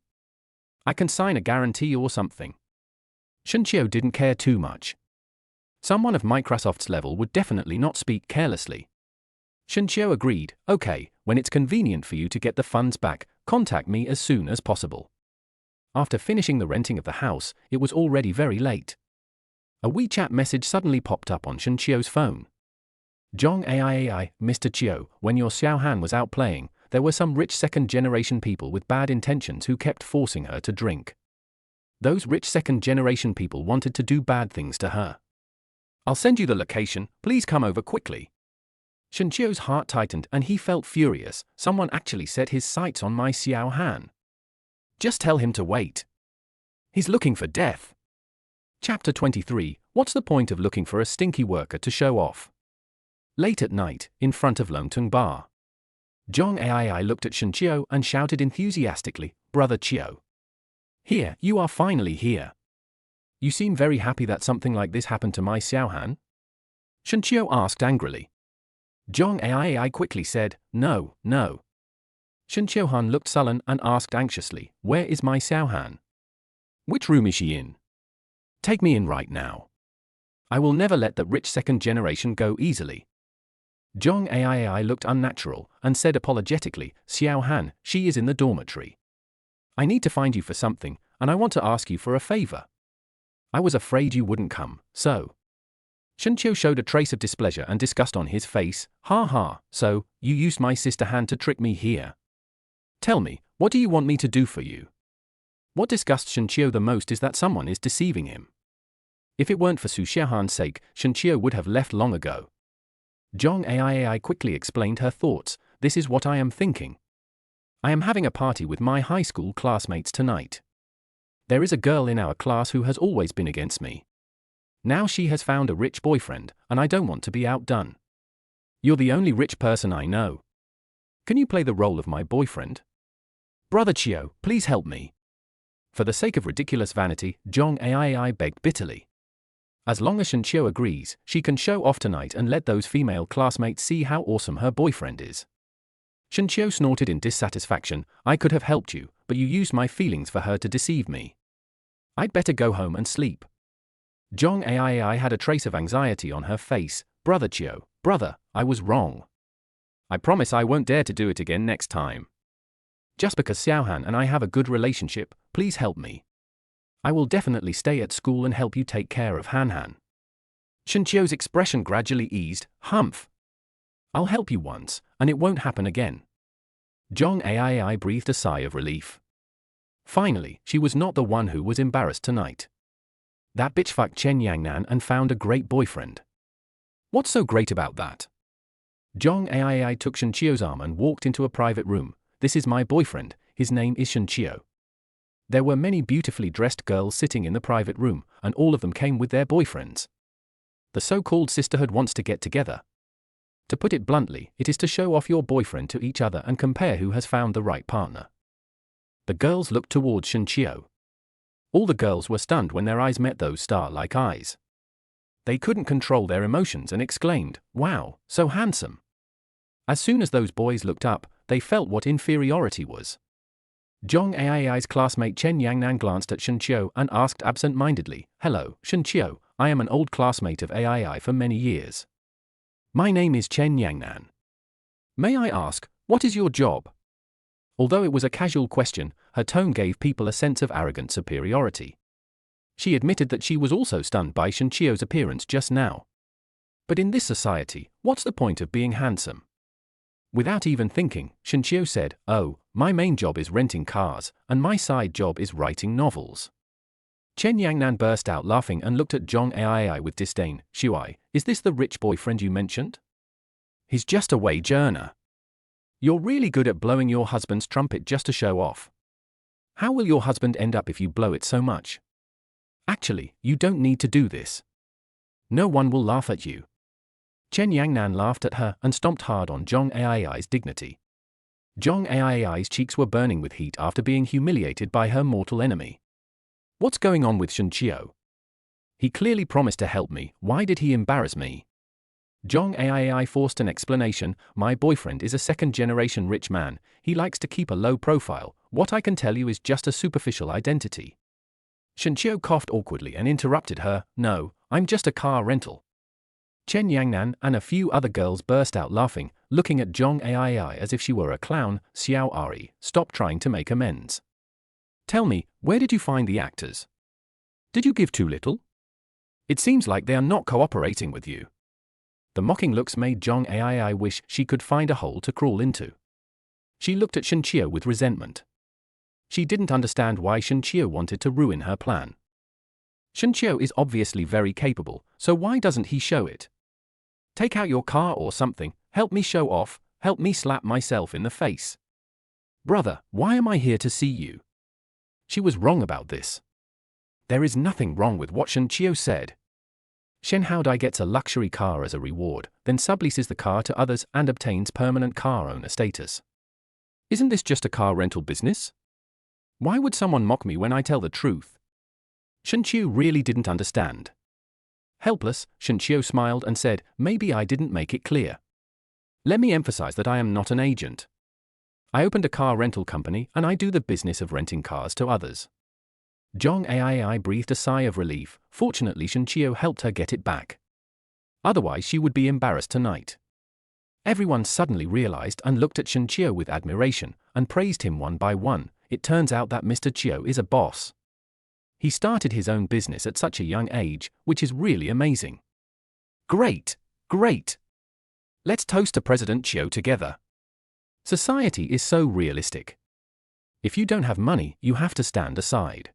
I can sign a guarantee or something." Shenqiu didn't care too much. Someone of Microsoft's level would definitely not speak carelessly. Shenqiu agreed. "Okay, when it's convenient for you to get the funds back, contact me as soon as possible." After finishing the renting of the house, it was already very late. A WeChat message suddenly popped up on Shenqiu's phone. "Zhong Ai, Mr. Qiu, when your Xiaohan was out playing, there were some rich second-generation people with bad intentions who kept forcing her to drink. Those rich second-generation people wanted to do bad things to her. I'll send you the location, please come over quickly." Shenqiu's heart tightened and he felt furious. Someone actually set his sights on my Xiaohan. Just tell him to wait. He's looking for death. Chapter 23. What's the point of looking for a stinky worker to show off? Late at night, in front of Longtung Bar, Zhong Ai looked at Shenqiu and shouted enthusiastically, "Brother Qiu. Here, you are finally here. You seem very happy that something like this happened to my Xiaohan?" Shenqiu asked angrily. Zhong Ai quickly said, "No, no." Shenqiu looked sullen and asked anxiously, "Where is my Xiaohan? Which room is she in? Take me in right now. I will never let that rich second generation go easily." Zhong Ai looked unnatural and said apologetically, "Xiaohan, she is in the dormitory. I need to find you for something, and I want to ask you for a favor. I was afraid you wouldn't come, so." Shenqiu showed a trace of displeasure and disgust on his face. "Ha ha, so, you used my sister Han to trick me here. Tell me, what do you want me to do for you?" What disgusts Shenqiu the most is that someone is deceiving him. If it weren't for Su Xiaohan's sake, Shenqiu would have left long ago. Zhong Ai quickly explained her thoughts. "This is what I am thinking. I am having a party with my high school classmates tonight. There is a girl in our class who has always been against me. Now she has found a rich boyfriend, and I don't want to be outdone. You're the only rich person I know. Can you play the role of my boyfriend? Brother Qiu, please help me." For the sake of ridiculous vanity, Zhong Ai begged bitterly. As long as Shenqiu agrees, she can show off tonight and let those female classmates see how awesome her boyfriend is. Shen Qiu snorted in dissatisfaction. I could have helped you, but you used my feelings for her to deceive me. I'd better go home and sleep. Zhong Ai had a trace of anxiety on her face. Brother Qiu, brother, I was wrong. I promise I won't dare to do it again next time. Just because Xiaohan and I have a good relationship, please help me. I will definitely stay at school and help you take care of Hanhan. Shen Qiu's expression gradually eased. Humph. I'll help you once, and it won't happen again. Zhong Ai breathed a sigh of relief. Finally, she was not the one who was embarrassed tonight. That bitch fucked Chen Yangnan and found a great boyfriend. What's so great about that? Zhong Ai took Shen Qiu's arm and walked into a private room. This is my boyfriend, his name is Shen Qiu. There were many beautifully dressed girls sitting in the private room, and all of them came with their boyfriends. The so-called sisterhood wants to get together. To put it bluntly, it is to show off your boyfriend to each other and compare who has found the right partner. The girls looked towards Shen Qiu. All the girls were stunned when their eyes met those star-like eyes. They couldn't control their emotions and exclaimed, "Wow, so handsome." As soon as those boys looked up, they felt what inferiority was. Zhong Ai's classmate Chen Yangnan glanced at Shen Qiu and asked absent-mindedly, "Hello, Shen Qiu, I am an old classmate of Ai for many years. My name is Chen Yangnan. May I ask, what is your job?" Although it was a casual question, her tone gave people a sense of arrogant superiority. She admitted that she was also stunned by Shen Qiu's appearance just now. But in this society, what's the point of being handsome? Without even thinking, Shen Qiu said, "Oh, my main job is renting cars, and my side job is writing novels." Chen Yangnan burst out laughing and looked at Zhong Ai with disdain. "Shuai, is this the rich boyfriend you mentioned? He's just a wage earner. You're really good at blowing your husband's trumpet just to show off. How will your husband end up if you blow it so much? Actually, you don't need to do this. No one will laugh at you." Chen Yangnan laughed at her and stomped hard on Zhong Ai's dignity. Zhong Ai's cheeks were burning with heat after being humiliated by her mortal enemy. What's going on with Shen Qiu? He clearly promised to help me. Why did he embarrass me? Zhong Ai forced an explanation. My boyfriend is a second-generation rich man. He likes to keep a low profile. What I can tell you is just a superficial identity. Shen Qiu coughed awkwardly and interrupted her. No, I'm just a car rental. Chen Yangnan and a few other girls burst out laughing, looking at Zhong Ai as if she were a clown. Xiao Ari, stop trying to make amends. Tell me, where did you find the actors? Did you give too little? It seems like they are not cooperating with you. The mocking looks made Zhong Ai wish she could find a hole to crawl into. She looked at Shen Qiu with resentment. She didn't understand why Shen Qiu wanted to ruin her plan. Shen Qiu is obviously very capable, so why doesn't he show it? Take out your car or something, help me show off, help me slap myself in the face. Brother, why am I here to see you? She was wrong about this. There is nothing wrong with what Shen Qiu said. Shen Haodai gets a luxury car as a reward, then subleases the car to others and obtains permanent car owner status. Isn't this just a car rental business? Why would someone mock me when I tell the truth? Shen Qiu really didn't understand. Helpless, Shen Qiu smiled and said, maybe I didn't make it clear. Let me emphasize that I am not an agent. I opened a car rental company and I do the business of renting cars to others. Zhong Ai breathed a sigh of relief. Fortunately, Shen Qiu helped her get it back. Otherwise, she would be embarrassed tonight. Everyone suddenly realized and looked at Shen Qiu with admiration and praised him one by one. It turns out that Mr. Qiu is a boss. He started his own business at such a young age, which is really amazing. Great, great. Let's toast to President Qiu together. Society is so realistic. If you don't have money, you have to stand aside.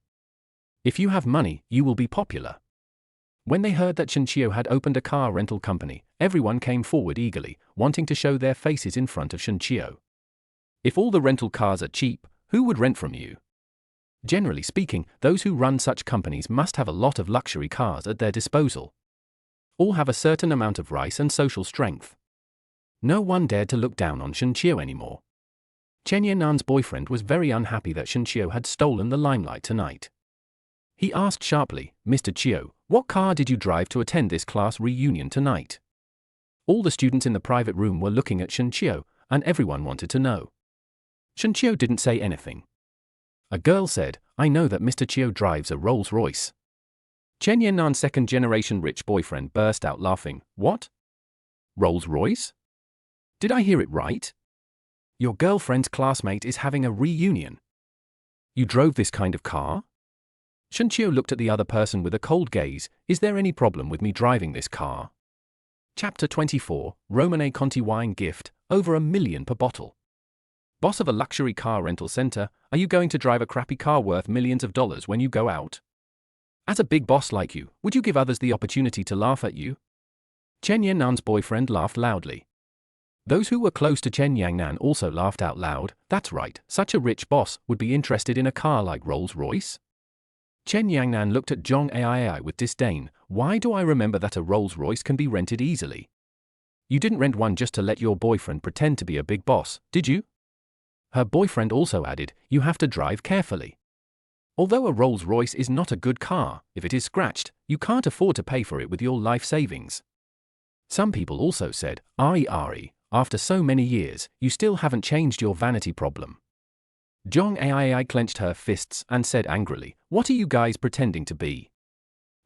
If you have money, you will be popular. When they heard that Shen Qiu had opened a car rental company, everyone came forward eagerly, wanting to show their faces in front of Shen Qiu. If all the rental cars are cheap, who would rent from you? Generally speaking, those who run such companies must have a lot of luxury cars at their disposal. All have a certain amount of rice and social strength. No one dared to look down on Shen Qiu anymore. Chen Yannan's boyfriend was very unhappy that Shen Qiu had stolen the limelight tonight. He asked sharply, Mr. Qiu, what car did you drive to attend this class reunion tonight? All the students in the private room were looking at Shen Qiu, and everyone wanted to know. Shen Qiu didn't say anything. A girl said, "I know that Mr. Qiu drives a Rolls-Royce." Chen Yannan's second-generation rich boyfriend burst out laughing. "What? Rolls-Royce? Did I hear it right? Your girlfriend's classmate is having a reunion. You drove this kind of car?" Shen Qiu looked at the other person with a cold gaze. "Is there any problem with me driving this car?" Chapter 24, Romane Conti Wine Gift, over $1 million per bottle. Boss of a luxury car rental center, are you going to drive a crappy car worth millions of dollars when you go out? As a big boss like you, would you give others the opportunity to laugh at you? Chen Yannan's boyfriend laughed loudly. Those who were close to Chen Yangnan also laughed out loud. That's right, such a rich boss would be interested in a car like Rolls-Royce? Chen Yangnan looked at Zhong Ai with disdain. Why do I remember that a Rolls-Royce can be rented easily? You didn't rent one just to let your boyfriend pretend to be a big boss, did you? Her boyfriend also added, you have to drive carefully. Although a Rolls-Royce is not a good car, if it is scratched, you can't afford to pay for it with your life savings. Some people also said, Ari, after so many years, you still haven't changed your vanity problem. Zhong Ai clenched her fists and said angrily, what are you guys pretending to be?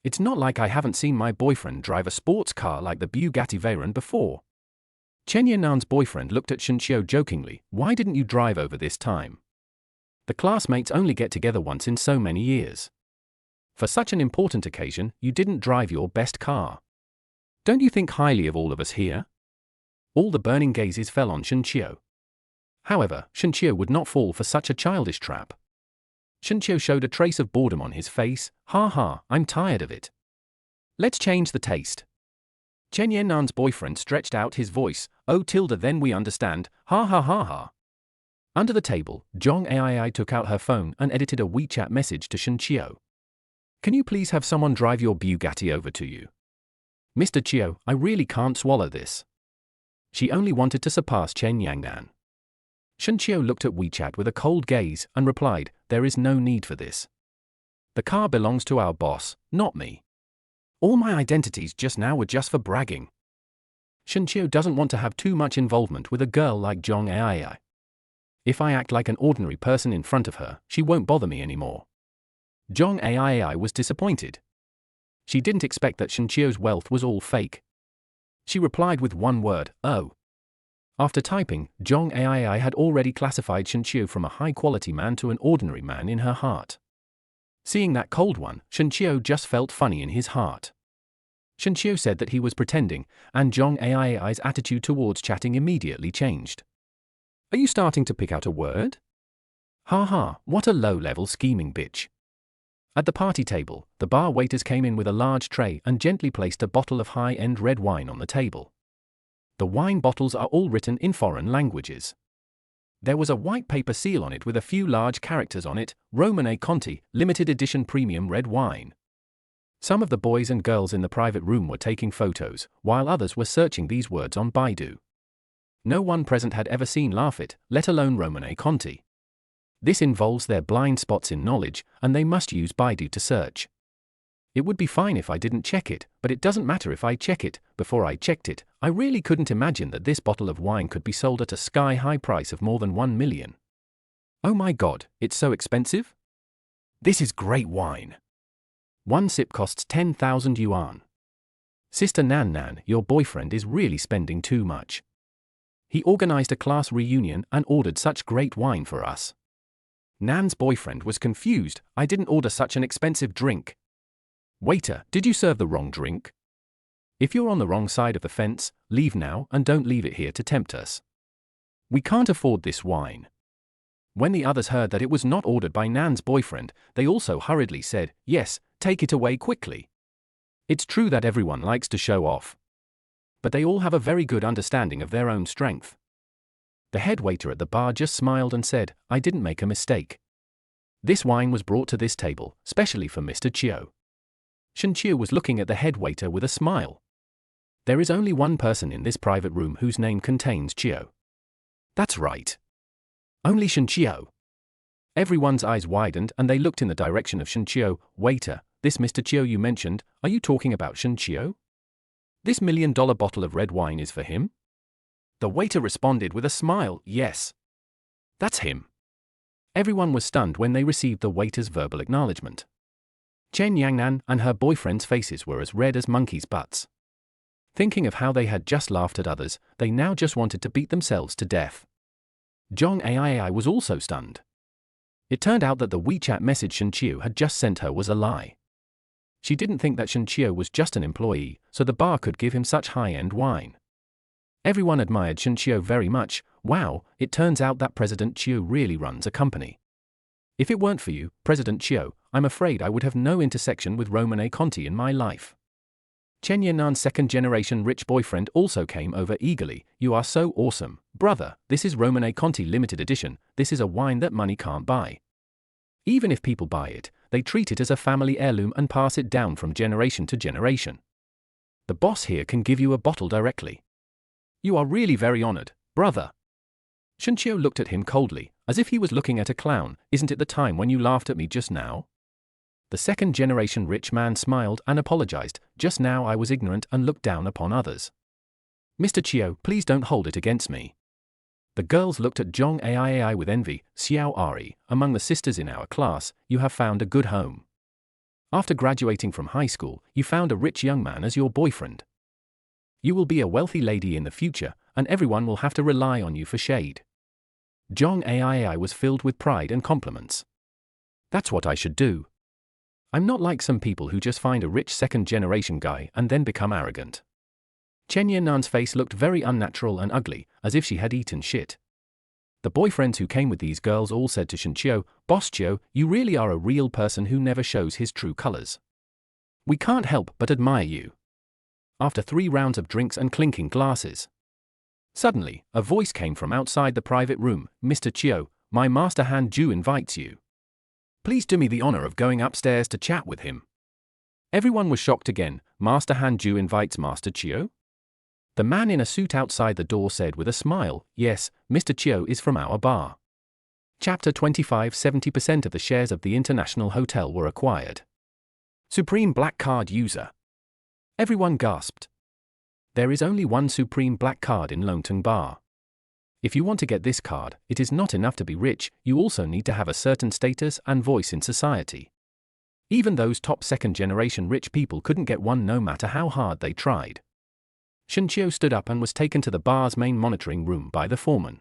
It's not like I haven't seen my boyfriend drive a sports car like the Bugatti Veyron before. Chen Yannan's boyfriend looked at Shen Qiu jokingly, why didn't you drive over this time? The classmates only get together once in so many years. For such an important occasion, you didn't drive your best car. Don't you think highly of all of us here? All the burning gazes fell on Shen Qiu. However, Shen Qiu would not fall for such a childish trap. Shen Qiu showed a trace of boredom on his face. Ha ha, I'm tired of it. Let's change the taste. Chen Yannan's boyfriend stretched out his voice. Oh tilde, then we understand. Ha ha ha ha. Under the table, Zhong Ai took out her phone and edited a WeChat message to Shen Qiu. Can you please have someone drive your Bugatti over to you? Mr. Qiu, I really can't swallow this. She only wanted to surpass Chen Yangnan. Shen Qiu looked at WeChat with a cold gaze and replied, there is no need for this. The car belongs to our boss, not me. All my identities just now were just for bragging. Shen Qiu doesn't want to have too much involvement with a girl like Zhong Ai. If I act like an ordinary person in front of her, she won't bother me anymore. Zhong Ai was disappointed. She didn't expect that Shen Qiu's wealth was all fake. She replied with one word, oh. After typing, Zhong Ai had already classified Shen Qiu from a high-quality man to an ordinary man in her heart. Seeing that cold one, Shen Qiu just felt funny in his heart. Shen Qiu said that he was pretending, and Zhong Ai's attitude towards chatting immediately changed. Are you starting to pick out a word? Ha ha, what a low-level scheming bitch. At the party table, the bar waiters came in with a large tray and gently placed a bottle of high-end red wine on the table. The wine bottles are all written in foreign languages. There was a white paper seal on it with a few large characters on it, Romane Conti, limited edition premium red wine. Some of the boys and girls in the private room were taking photos, while others were searching these words on Baidu. No one present had ever seen Laffit, let alone Romane Conti. This involves their blind spots in knowledge, and they must use Baidu to search. It would be fine if I didn't check it, but it doesn't matter if I check it. Before I checked it, I really couldn't imagine that this bottle of wine could be sold at a sky-high price of more than 1 million. Oh my god, it's so expensive? This is great wine. One sip costs 10,000 yuan. Sister Nan, your boyfriend is really spending too much. He organized a class reunion and ordered such great wine for us. Nan's boyfriend was confused. I didn't order such an expensive drink. Waiter, did you serve the wrong drink? If you're on the wrong side of the fence, leave now and don't leave it here to tempt us. We can't afford this wine. When the others heard that it was not ordered by Nan's boyfriend, they also hurriedly said, yes, take it away quickly. It's true that everyone likes to show off. But they all have a very good understanding of their own strength. The head waiter at the bar just smiled and said, I didn't make a mistake. This wine was brought to this table, specially for Mr. Qiu. Shen Qiu was looking at the head waiter with a smile. There is only one person in this private room whose name contains Qiu. That's right. Only Shen Qiu. Everyone's eyes widened and they looked in the direction of Shen Qiu. Waiter, this Mr. Qiu you mentioned, are you talking about Shen Qiu? This $1 million bottle of red wine is for him? The waiter responded with a smile, yes. That's him. Everyone was stunned when they received the waiter's verbal acknowledgement. Chen Yangnan and her boyfriend's faces were as red as monkeys' butts. Thinking of how they had just laughed at others, they now just wanted to beat themselves to death. Zhong Ai was also stunned. It turned out that the WeChat message Shen Qiu had just sent her was a lie. She didn't think that Shen Qiu was just an employee, so the bar could give him such high-end wine. Everyone admired Shen Qiu very much. Wow, it turns out that President Qiu really runs a company. If it weren't for you, President Qiu, I'm afraid I would have no intersection with Romane Conti in my life. Chen Yannan's second-generation rich boyfriend also came over eagerly. You are so awesome, brother. This is Romane Conti limited edition. This is a wine that money can't buy. Even if people buy it, they treat it as a family heirloom and pass it down from generation to generation. The boss here can give you a bottle directly. You are really very honored, brother. Shen Qiu looked at him coldly, as if he was looking at a clown. Isn't it the time when you laughed at me just now? The second-generation rich man smiled and apologized. Just now I was ignorant and looked down upon others. Mr. Qiu, please don't hold it against me. The girls looked at Zhong Ai with envy. Xiao Ari, among the sisters in our class, you have found a good home. After graduating from high school, you found a rich young man as your boyfriend. You will be a wealthy lady in the future, and everyone will have to rely on you for shade. Zhong Ai was filled with pride and compliments. That's what I should do. I'm not like some people who just find a rich second-generation guy and then become arrogant. Chen Yannan's face looked very unnatural and ugly, as if she had eaten shit. The boyfriends who came with these girls all said to Shen Qiu, Boss Qiu, you really are a real person who never shows his true colors. We can't help but admire you. After 3 rounds of drinks and clinking glasses. Suddenly, a voice came from outside the private room. Mr. Qiu, my master Han Ju invites you. Please do me the honor of going upstairs to chat with him. Everyone was shocked again. Master Han Ju invites Master Qiu? The man in a suit outside the door said with a smile, yes, Mr. Qiu is from our bar. Chapter 25. 70% of the shares of the International Hotel were acquired. Supreme Black Card user. Everyone gasped. There is only one Supreme Black Card in Longteng Bar. If you want to get this card, it is not enough to be rich, you also need to have a certain status and voice in society. Even those top second-generation rich people couldn't get one no matter how hard they tried. Shen Qiu stood up and was taken to the bar's main monitoring room by the foreman.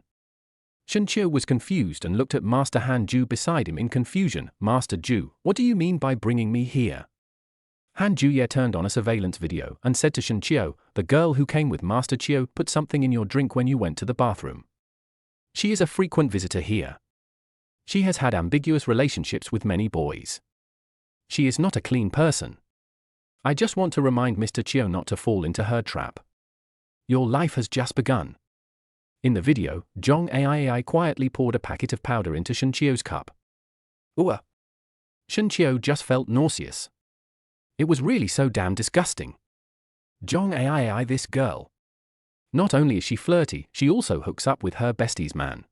Shen Qiu was confused and looked at Master Han Ju beside him in confusion. Master Ju, what do you mean by bringing me here? Han Juye turned on a surveillance video and said to Shen Qiu, the girl who came with Master Qiu put something in your drink when you went to the bathroom. She is a frequent visitor here. She has had ambiguous relationships with many boys. She is not a clean person. I just want to remind Mr. Qiu not to fall into her trap. Your life has just begun. In the video, Zhong Ai quietly poured a packet of powder into Shen Qiu's cup. Ooh. Shen Qiu just felt nauseous. It was really so damn disgusting. Zhong Ai, this girl. Not only is she flirty, she also hooks up with her bestie's man.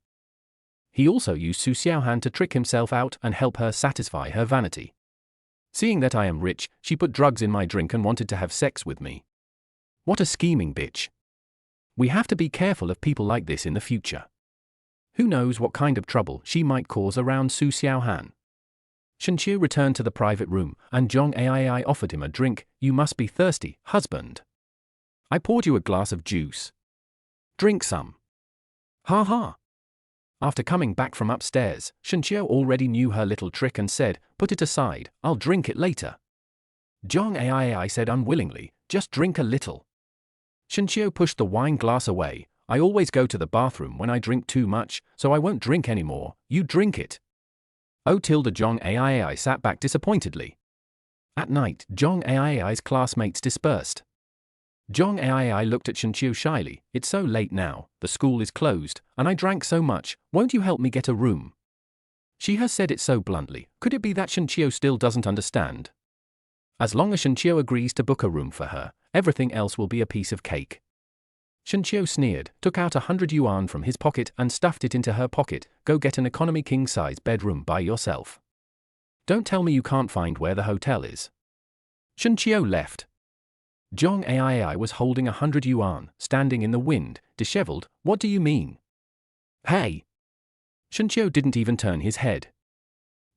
He also used Su Xiaohan to trick himself out and help her satisfy her vanity. Seeing that I am rich, she put drugs in my drink and wanted to have sex with me. What a scheming bitch. We have to be careful of people like this in the future. Who knows what kind of trouble she might cause around Su Xiaohan. Shen Qiu returned to the private room, and Zhong Ai offered him a drink. You must be thirsty, husband. I poured you a glass of juice. Drink some. Ha ha. After coming back from upstairs, Shen Qiu already knew her little trick and said, put it aside, I'll drink it later. Zhong Ai said unwillingly, just drink a little. Shen Qiu pushed the wine glass away. I always go to the bathroom when I drink too much, so I won't drink anymore. You drink it. Oh tilde Zhong Ai sat back disappointedly. At night, Zhong Ai's classmates dispersed. Zhong Ai looked at Shen Qiu shyly. It's so late now, the school is closed, and I drank so much, won't you help me get a room? She has said it so bluntly, could it be that Shen Qiu still doesn't understand? As long as Shen Qiu agrees to book a room for her, everything else will be a piece of cake. Shen Qiu sneered, took out 100 yuan from his pocket and stuffed it into her pocket. Go get an economy king-size bedroom by yourself. Don't tell me you can't find where the hotel is. Shen Qiu left. Zhong Ai was holding 100 yuan, standing in the wind, disheveled. What do you mean? Hey! Shenqiu didn't even turn his head.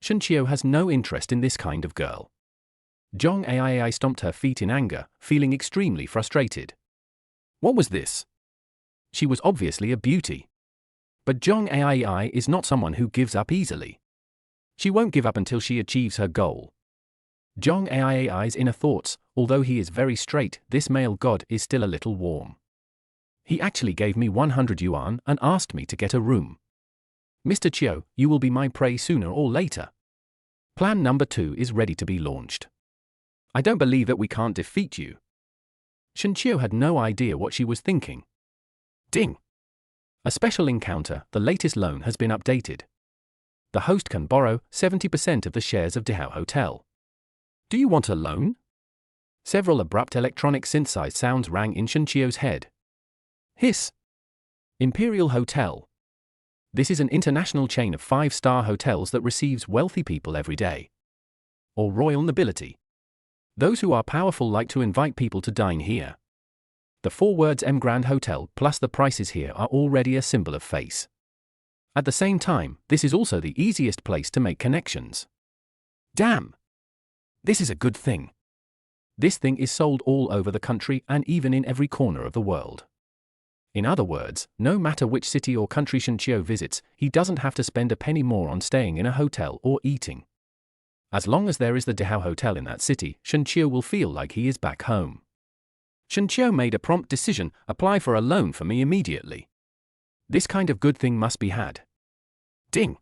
Shenqiu has no interest in this kind of girl. Zhong Ai stomped her feet in anger, feeling extremely frustrated. What was this? She was obviously a beauty. But Zhong Ai is not someone who gives up easily. She won't give up until she achieves her goal. Zhong Ai's inner thoughts: although he is very straight, this male god is still a little warm. He actually gave me 100 yuan and asked me to get a room. Mr. Chiu, you will be my prey sooner or later. Plan number 2 is ready to be launched. I don't believe that we can't defeat you. Shenqiu had no idea what she was thinking. Ding! A special encounter, the latest loan has been updated. The host can borrow 70% of the shares of Dihao Hotel. Do you want a loan? Several abrupt electronic synthesized sounds rang in Shenqiu's head. Hiss! Imperial Hotel. This is an international chain of 5-star hotels that receives wealthy people every day. Or royal nobility. Those who are powerful like to invite people to dine here. The 4 words M Grand Hotel plus the prices here are already a symbol of face. At the same time, this is also the easiest place to make connections. Damn! This is a good thing. This thing is sold all over the country and even in every corner of the world. In other words, no matter which city or country Shenqiu visits, he doesn't have to spend a penny more on staying in a hotel or eating. As long as there is the Dihao Hotel in that city, Shenqiu will feel like he is back home. Shenqiu made a prompt decision: apply for a loan for me immediately. This kind of good thing must be had. Ding!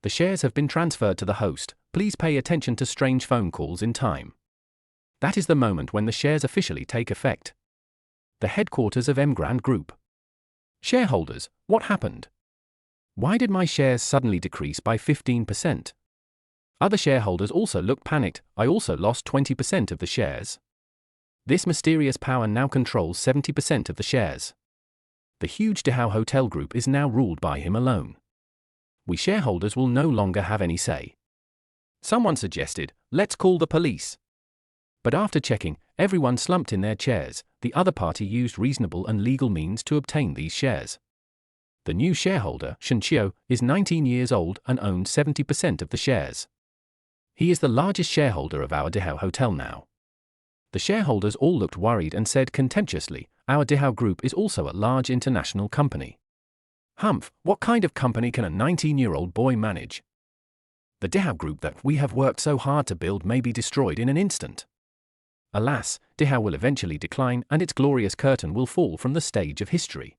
The shares have been transferred to the host. Please pay attention to strange phone calls in time. That is the moment when the shares officially take effect. The headquarters of M Grand Group. Shareholders, what happened? Why did my shares suddenly decrease by 15%? Other shareholders also looked panicked. I also lost 20% of the shares. This mysterious power now controls 70% of the shares. The huge Dihao Hotel Group is now ruled by him alone. We shareholders will no longer have any say. Someone suggested, let's call the police. But after checking, everyone slumped in their chairs. The other party used reasonable and legal means to obtain these shares. The new shareholder, Shenqiu, is 19 years old and owns 70% of the shares. He is the largest shareholder of our Dihao Hotel now. The shareholders all looked worried and said contemptuously, our Dihao Group is also a large international company. Humph, what kind of company can a 19-year-old boy manage? The Dihao Group that we have worked so hard to build may be destroyed in an instant. Alas, Dihao will eventually decline and its glorious curtain will fall from the stage of history.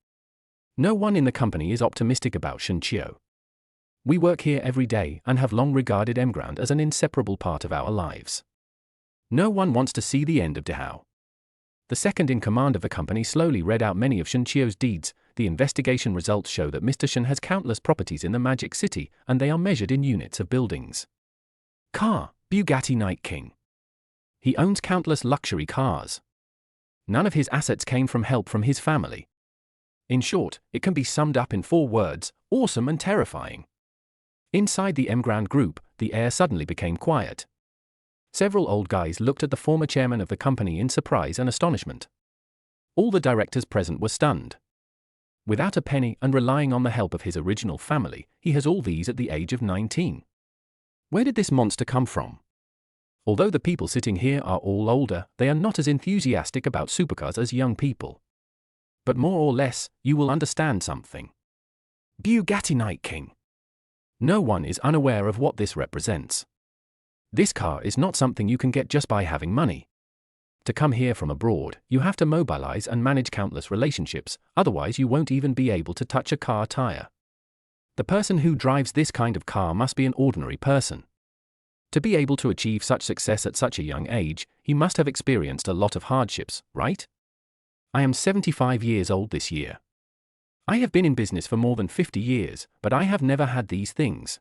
No one in the company is optimistic about Shenqiu. We work here every day and have long regarded M Grand as an inseparable part of our lives. No one wants to see the end of Dihao. The second in command of the company slowly read out many of Shenqiu's deeds. The investigation results show that Mr. Shen has countless properties in the Magic City, and they are measured in units of buildings. Car, Bugatti Night King. He owns countless luxury cars. None of his assets came from help from his family. In short, it can be summed up in 4 words: awesome and terrifying. Inside the M Grand Group, the air suddenly became quiet. Several old guys looked at the former chairman of the company in surprise and astonishment. All the directors present were stunned. Without a penny and relying on the help of his original family, he has all these at the age of 19. Where did this monster come from? Although the people sitting here are all older, they are not as enthusiastic about supercars as young people. But more or less, you will understand something. Bugatti Night King. No one is unaware of what this represents. This car is not something you can get just by having money. To come here from abroad, you have to mobilize and manage countless relationships, otherwise you won't even be able to touch a car tire. The person who drives this kind of car must be an ordinary person. To be able to achieve such success at such a young age, he must have experienced a lot of hardships, right? I am 75 years old this year. I have been in business for more than 50 years, but I have never had these things.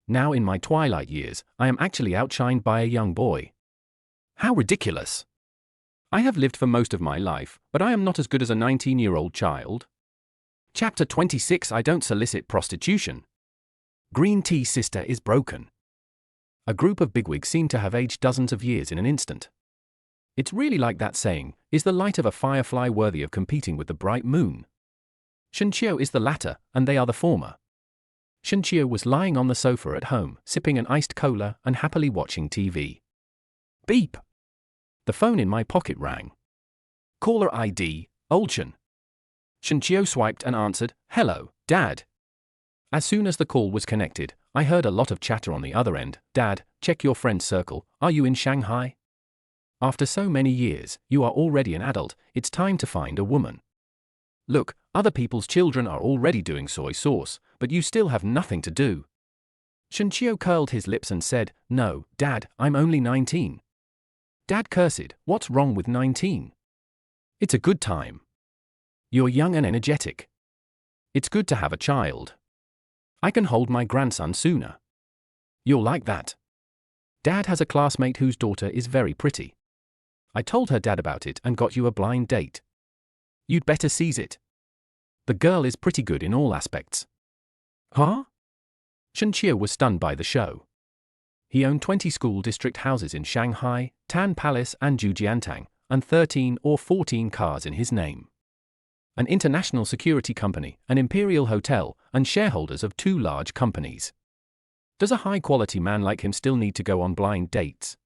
Now in my twilight years, I am actually outshined by a young boy. How ridiculous! I have lived for most of my life, but I am not as good as a 19-year-old child. Chapter 26. I don't solicit prostitution. Green tea sister is broken. A group of bigwigs seemed to have aged dozens of years in an instant. It's really like that saying, is the light of a firefly worthy of competing with the bright moon? Shunqiu is the latter, and they are the former. Shunqiu was lying on the sofa at home, sipping an iced cola and happily watching TV. Beep! The phone in my pocket rang. Caller ID, Olchen. Shunqiu swiped and answered, "Hello, Dad." As soon as the call was connected, I heard a lot of chatter on the other end. "Dad, check your friend circle, are you in Shanghai? After so many years, you are already an adult, it's time to find a woman. Look, other people's children are already doing soy sauce, but you still have nothing to do." Shunqiu curled his lips and said, "No, Dad, I'm only 19. Dad cursed, "What's wrong with 19? It's a good time. You're young and energetic. It's good to have a child. I can hold my grandson sooner. You'll like that. Dad has a classmate whose daughter is very pretty. I told her dad about it and got you a blind date. You'd better seize it. The girl is pretty good in all aspects." Huh? Shunqiu was stunned by the show. He owned 20 school district houses in Shanghai, Tan Palace and Jujiantang, and 13 or 14 cars in his name. An international security company, an imperial hotel, and shareholders of 2 large companies. Does a high-quality man like him still need to go on blind dates?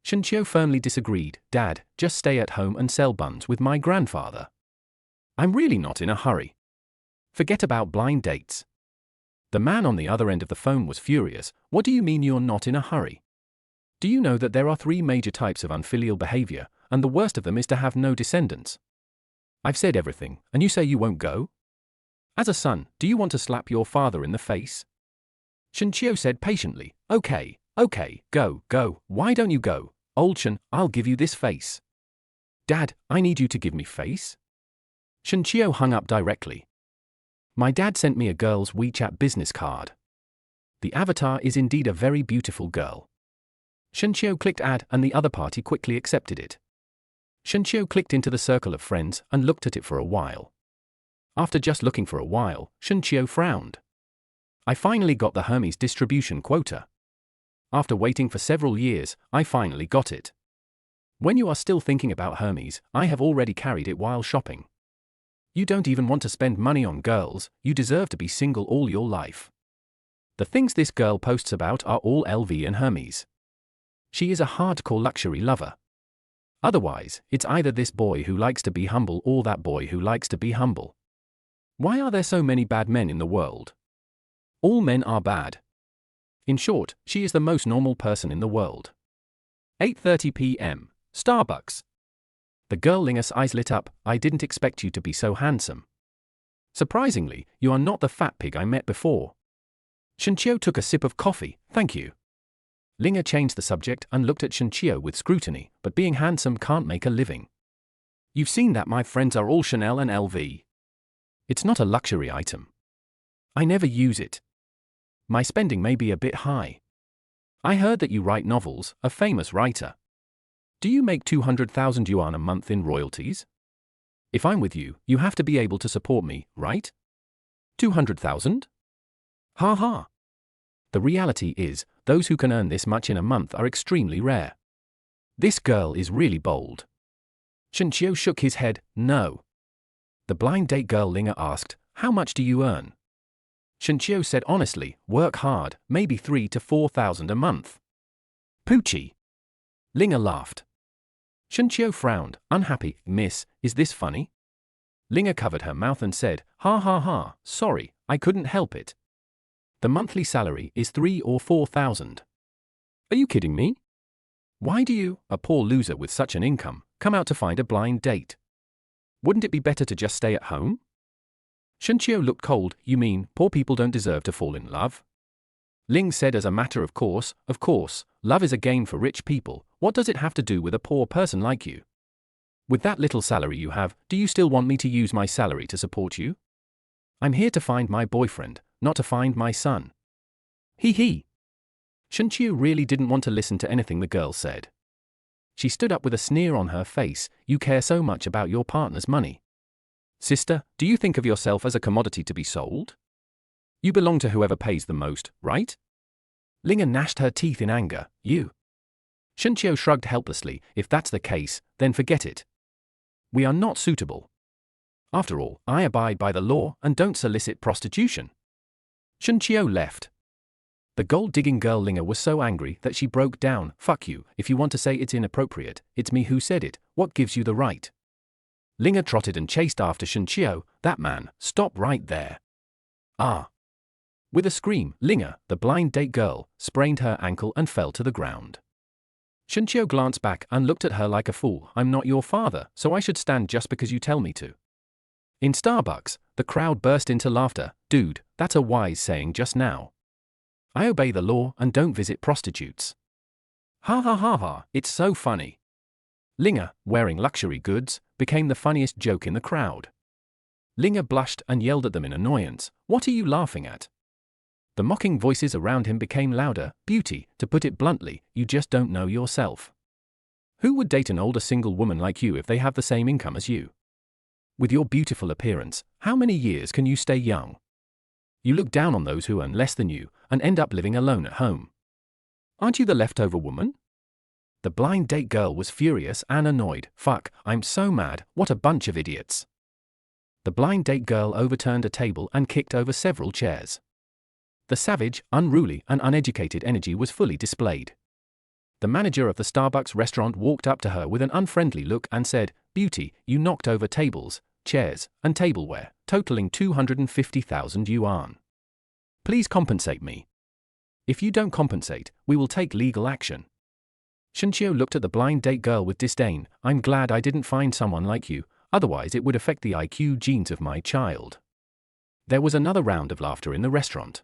Shunqiu firmly disagreed. "Dad, just stay at home and sell buns with my grandfather. I'm really not in a hurry. Forget about blind dates." The man on the other end of the phone was furious. "What do you mean you're not in a hurry? Do you know that there are 3 major types of unfilial behavior, and the worst of them is to have no descendants? I've said everything, and you say you won't go? As a son, do you want to slap your father in the face?" Shunqiu said patiently, Okay, go, why don't you go? Olchen, I'll give you this face." "Dad, I need you to give me face?" Shunqiu hung up directly. "My dad sent me a girl's WeChat business card. The avatar is indeed a very beautiful girl." Shunqiu clicked add and the other party quickly accepted it. Shunqiu clicked into the circle of friends and looked at it for a while. After just looking for a while, Shunqiu frowned. "I finally got the Hermes distribution quota. After waiting for several years, I finally got it. When you are still thinking about Hermes, I have already carried it while shopping. You don't even want to spend money on girls, you deserve to be single all your life. The things this girl posts about are all LV and Hermes. She is a hardcore luxury lover. Otherwise, it's either this boy who likes to be humble or that boy who likes to be humble. Why are there so many bad men in the world? All men are bad. In short, she is the most normal person in the world." 8:30 p.m. Starbucks. The girl Linger's eyes lit up. "I didn't expect you to be so handsome. Surprisingly, you are not the fat pig I met before." Shunqiu took a sip of coffee. "Thank you." Linger changed the subject and looked at Shunqiu with scrutiny, "But being handsome can't make a living. You've seen that my friends are all Chanel and LV. It's not a luxury item. I never use it. My spending may be a bit high. I heard that you write novels, a famous writer. Do you make 200,000 yuan a month in royalties? If I'm with you, you have to be able to support me, right? 200,000? Ha ha. The reality is, those who can earn this much in a month are extremely rare. This girl is really bold." Shunqiu shook his head. "No." The blind date girl Linger asked, "How much do you earn?" Shunqiu said honestly, "Work hard, maybe 3,000 to 4,000 a month." "Poochie." Linger laughed. Shunqiu frowned, unhappy. "Miss, is this funny?" Linger covered her mouth and said, "Ha ha ha, sorry, I couldn't help it. The monthly salary is 3,000 or 4,000. Are you kidding me? Why do you, a poor loser with such an income, come out to find a blind date? Wouldn't it be better to just stay at home?" Shunqiu looked cold. "You mean, poor people don't deserve to fall in love?" Ling said as a matter of course, love is a game for rich people, what does it have to do with a poor person like you? With that little salary you have, do you still want me to use my salary to support you? I'm here to find my boyfriend, not to find my son. He. Shunqiu really didn't want to listen to anything the girl said. She stood up with a sneer on her face. "You care so much about your partner's money. Sister, do you think of yourself as a commodity to be sold? You belong to whoever pays the most, right?" Linger gnashed her teeth in anger. "You. Shunqiu shrugged helplessly. If that's the case, then forget it. We are not suitable. After all, I abide by the law and don't solicit prostitution. Shunqiu left. The gold-digging girl Linga was so angry that she broke down. Fuck you, if you want to say it's inappropriate, it's me who said it, what gives you the right? Linga trotted and chased after Shunqiu. That man, stop right there. Ah. With a scream, Linga, the blind date girl, sprained her ankle and fell to the ground. Shunqiu glanced back and looked at her like a fool. I'm not your father, so I should stand just because you tell me to. In Starbucks, the crowd burst into laughter. Dude, that's a wise saying just now. I obey the law and don't visit prostitutes. Ha ha ha ha, it's so funny. Linga, wearing luxury goods, became the funniest joke in the crowd. Linga blushed and yelled at them in annoyance. What are you laughing at? The mocking voices around him became louder. Beauty, to put it bluntly, you just don't know yourself. Who would date an older single woman like you if they have the same income as you? With your beautiful appearance, how many years can you stay young? You look down on those who earn less than you and end up living alone at home. Aren't you the leftover woman? The blind date girl was furious and annoyed. Fuck, I'm so mad, what a bunch of idiots. The blind date girl overturned a table and kicked over several chairs. The savage, unruly, and uneducated energy was fully displayed. The manager of the Starbucks restaurant walked up to her with an unfriendly look and said, Beauty, you knocked over tables, chairs, and tableware, totaling 250,000 yuan. Please compensate me. If you don't compensate, we will take legal action. Shunqiu looked at the blind date girl with disdain. I'm glad I didn't find someone like you, otherwise it would affect the IQ genes of my child. There was another round of laughter in the restaurant.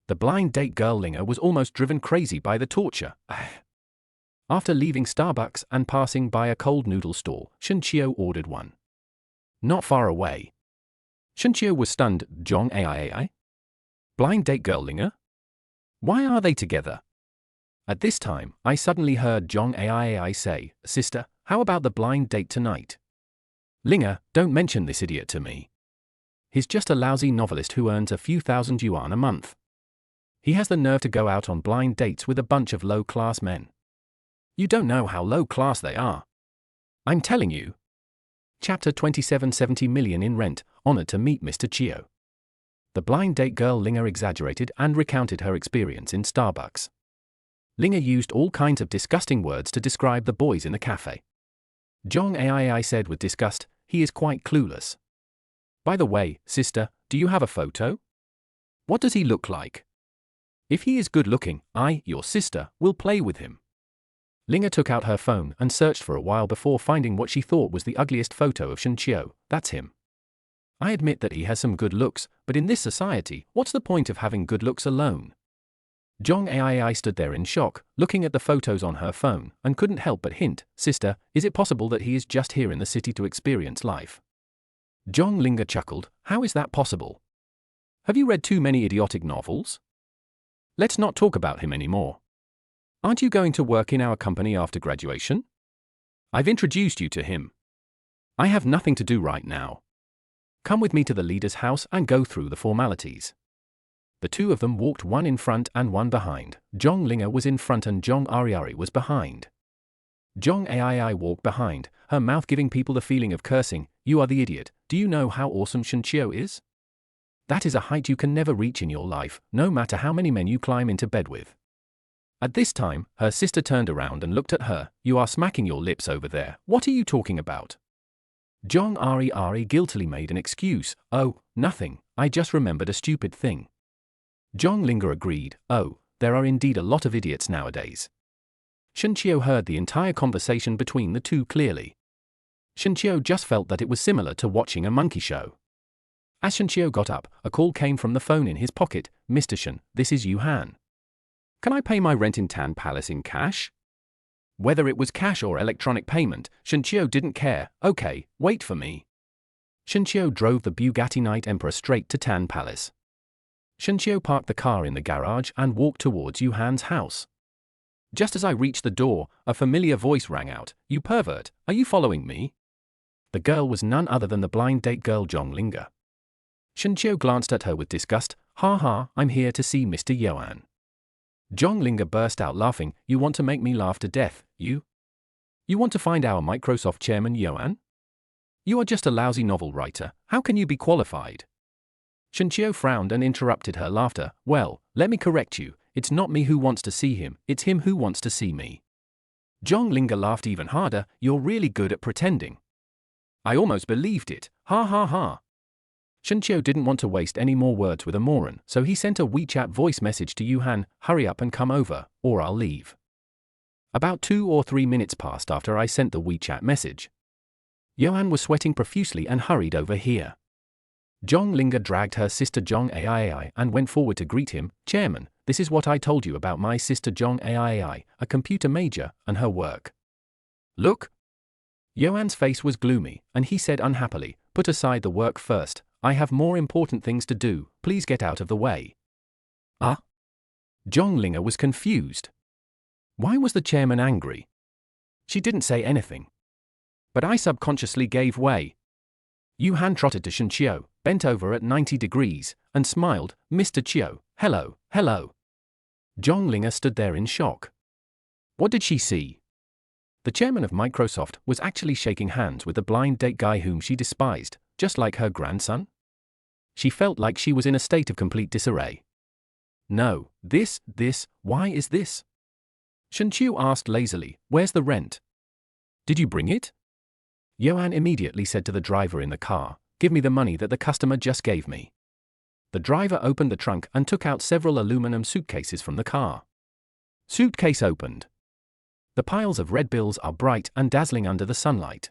The blind date girl Linga was almost driven crazy by the torture. After leaving Starbucks and passing by a cold noodle stall, Shunqiu ordered one. Not far away. Shunqiu was stunned. Zhong Ai? Blind date girl Linga? Why are they together? At this time, I suddenly heard Zhong Ai say, Sister, how about the blind date tonight? Linga, don't mention this idiot to me. He's just a lousy novelist who earns a few thousand yuan a month. He has the nerve to go out on blind dates with a bunch of low-class men. You don't know how low-class they are. I'm telling you. Chapter 27. 70 million in rent, honored to meet Mr. Chiu. The blind date girl Linga exaggerated and recounted her experience in Starbucks. Linga used all kinds of disgusting words to describe the boys in the cafe. Zhong Ai said with disgust, he is quite clueless. By the way, sister, do you have a photo? What does he look like? If he is good-looking, I, your sister, will play with him. Linga took out her phone and searched for a while before finding what she thought was the ugliest photo of Shunqiu. That's him. I admit that he has some good looks, but in this society, what's the point of having good looks alone? Zhong Ai stood there in shock, looking at the photos on her phone, and couldn't help but hint, Sister, is it possible that he is just here in the city to experience life? Zhong Linga chuckled, how is that possible? Have you read too many idiotic novels? Let's not talk about him anymore. Aren't you going to work in our company after graduation? I've introduced you to him. I have nothing to do right now. Come with me to the leader's house and go through the formalities. The two of them walked one in front and one behind. Zhong Linga was in front and Zhong Ariari was behind. Zhong Ai walked behind, her mouth giving people the feeling of cursing. You are the idiot. Do you know how awesome Shunqiu is? That is a height you can never reach in your life, no matter how many men you climb into bed with. At this time, her sister turned around and looked at her. You are smacking your lips over there. What are you talking about? Zhong Ari guiltily made an excuse. Oh, nothing. I just remembered a stupid thing. Zhong Linga agreed. Oh, there are indeed a lot of idiots nowadays. Shunqiu heard the entire conversation between the two clearly. Shunqiu just felt that it was similar to watching a monkey show. As Shunqiu got up, a call came from the phone in his pocket. Mr. Shen, this is Yuhan. Can I pay my rent in Tan Palace in cash? Whether it was cash or electronic payment, Shunqiu didn't care. Okay, wait for me. Shunqiu drove the Bugatti Night Emperor straight to Tan Palace. Shunqiu parked the car in the garage and walked towards Yuhan's house. Just as I reached the door, a familiar voice rang out. You pervert, are you following me? The girl was none other than the blind date girl Zhong Linga. Shunqiu glanced at her with disgust. Ha ha, I'm here to see Mr. Yuan. Linga burst out laughing. You want to make me laugh to death, you? You want to find our Microsoft chairman Yuan? You are just a lousy novel writer, how can you be qualified? Shenqiu frowned and interrupted her laughter. Well, let me correct you, it's not me who wants to see him, it's him who wants to see me. Linga laughed even harder. You're really good at pretending. I almost believed it, ha ha ha. Shenqiu didn't want to waste any more words with a moron, so he sent a WeChat voice message to Yuan, hurry up and come over, or I'll leave. About 2 or 3 minutes passed after I sent the WeChat message. Yuan was sweating profusely and hurried over here. Linga dragged her sister Ai and went forward to greet him. Chairman, this is what I told you about my sister Ai, a computer major, and her work. Look. Yuan's face was gloomy, and he said unhappily, put aside the work first, I have more important things to do, please get out of the way. Ah? Linga was confused. Why was the chairman angry? She didn't say anything. But I subconsciously gave way. Yuan trotted to Shenqiu, bent over at 90 degrees, and smiled. Mr. Qiu, hello, hello. Linga stood there in shock. What did she see? The chairman of Microsoft was actually shaking hands with the blind date guy whom she despised, just like her grandson? She felt like she was in a state of complete disarray. No, why is this? Shenqiu asked lazily, where's the rent? Did you bring it? Yuan immediately said to the driver in the car, give me the money that the customer just gave me. The driver opened the trunk and took out several aluminum suitcases from the car. Suitcase opened. The piles of red bills are bright and dazzling under the sunlight.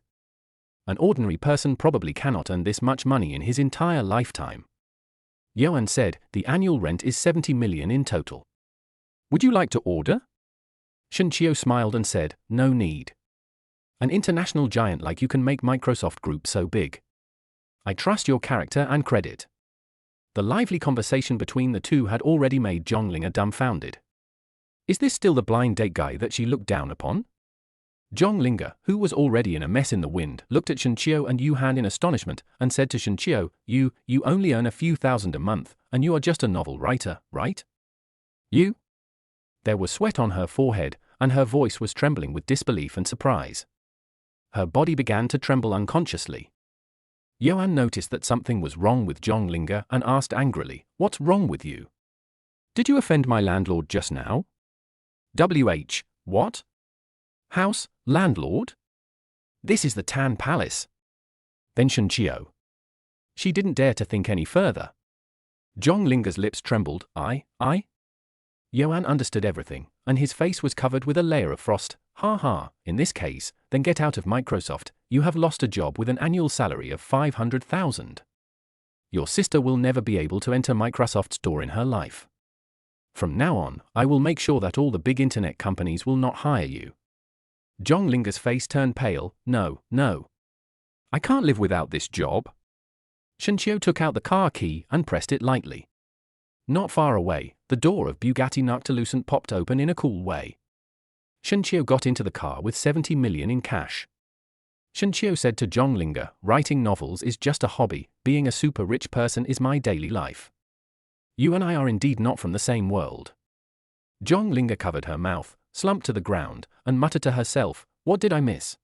An ordinary person probably cannot earn this much money in his entire lifetime. Yuan said, the annual rent is 70 million in total. Would you like to order? Shenqiu smiled and said, no need. An international giant like you can make Microsoft Group so big. I trust your character and credit. The lively conversation between the two had already made Linga dumbfounded. Is this still the blind date guy that she looked down upon? Linga, who was already in a mess in the wind, looked at Shenqiu and Yuan in astonishment and said to Shenqiu, you only earn a few thousand a month, and you are just a novel writer, right? You? There was sweat on her forehead, and her voice was trembling with disbelief and surprise. Her body began to tremble unconsciously. Yuan noticed that something was wrong with Linga and asked angrily, what's wrong with you? Did you offend my landlord just now? What? House, landlord? This is the Tan Palace. Then Shenqiu. She didn't dare to think any further. Linga's lips trembled. I? Yuan understood everything, and his face was covered with a layer of frost. Ha ha, in this case, then get out of Microsoft, you have lost a job with an annual salary of 500,000. Your sister will never be able to enter Microsoft's door in her life. From now on, I will make sure that all the big internet companies will not hire you. Linga's face turned pale. No. I can't live without this job. Shenqiu took out the car key and pressed it lightly. Not far away, the door of Bugatti Noctilucent popped open in a cool way. Shenqiu got into the car with 70 million in cash. Shenqiu said to Linga, writing novels is just a hobby, being a super rich person is my daily life. You and I are indeed not from the same world. Linga covered her mouth, slumped to the ground, and muttered to herself, what did I miss?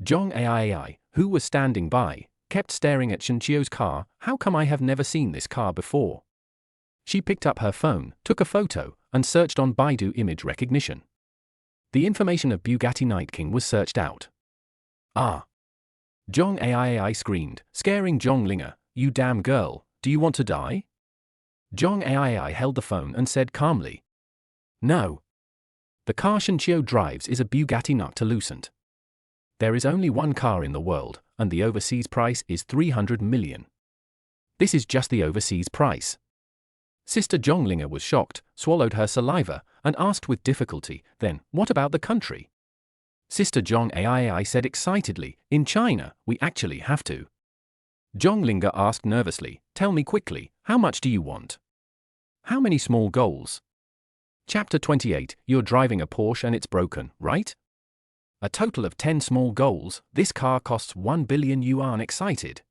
Ai, who was standing by, kept staring at Shenqiu's car. How come I have never seen this car before? She picked up her phone, took a photo, and searched on Baidu image recognition. The information of Bugatti Night King was searched out. Ah! Ai screamed, scaring Linga, you damn girl, do you want to die? Ai held the phone and said calmly, no. The car Shenqiu drives is a Bugatti Noctilucent. There is only one car in the world, and the overseas price is 300 million. This is just the overseas price. Sister Linga was shocked, swallowed her saliva, and asked with difficulty, then, what about the country? Sister Ai said excitedly, in China, we actually have to. Linga asked nervously, tell me quickly, how much do you want? How many small goals? Chapter 28, you're driving a Porsche and it's broken, right? A total of 10 small goals, this car costs 1 billion yuan excited.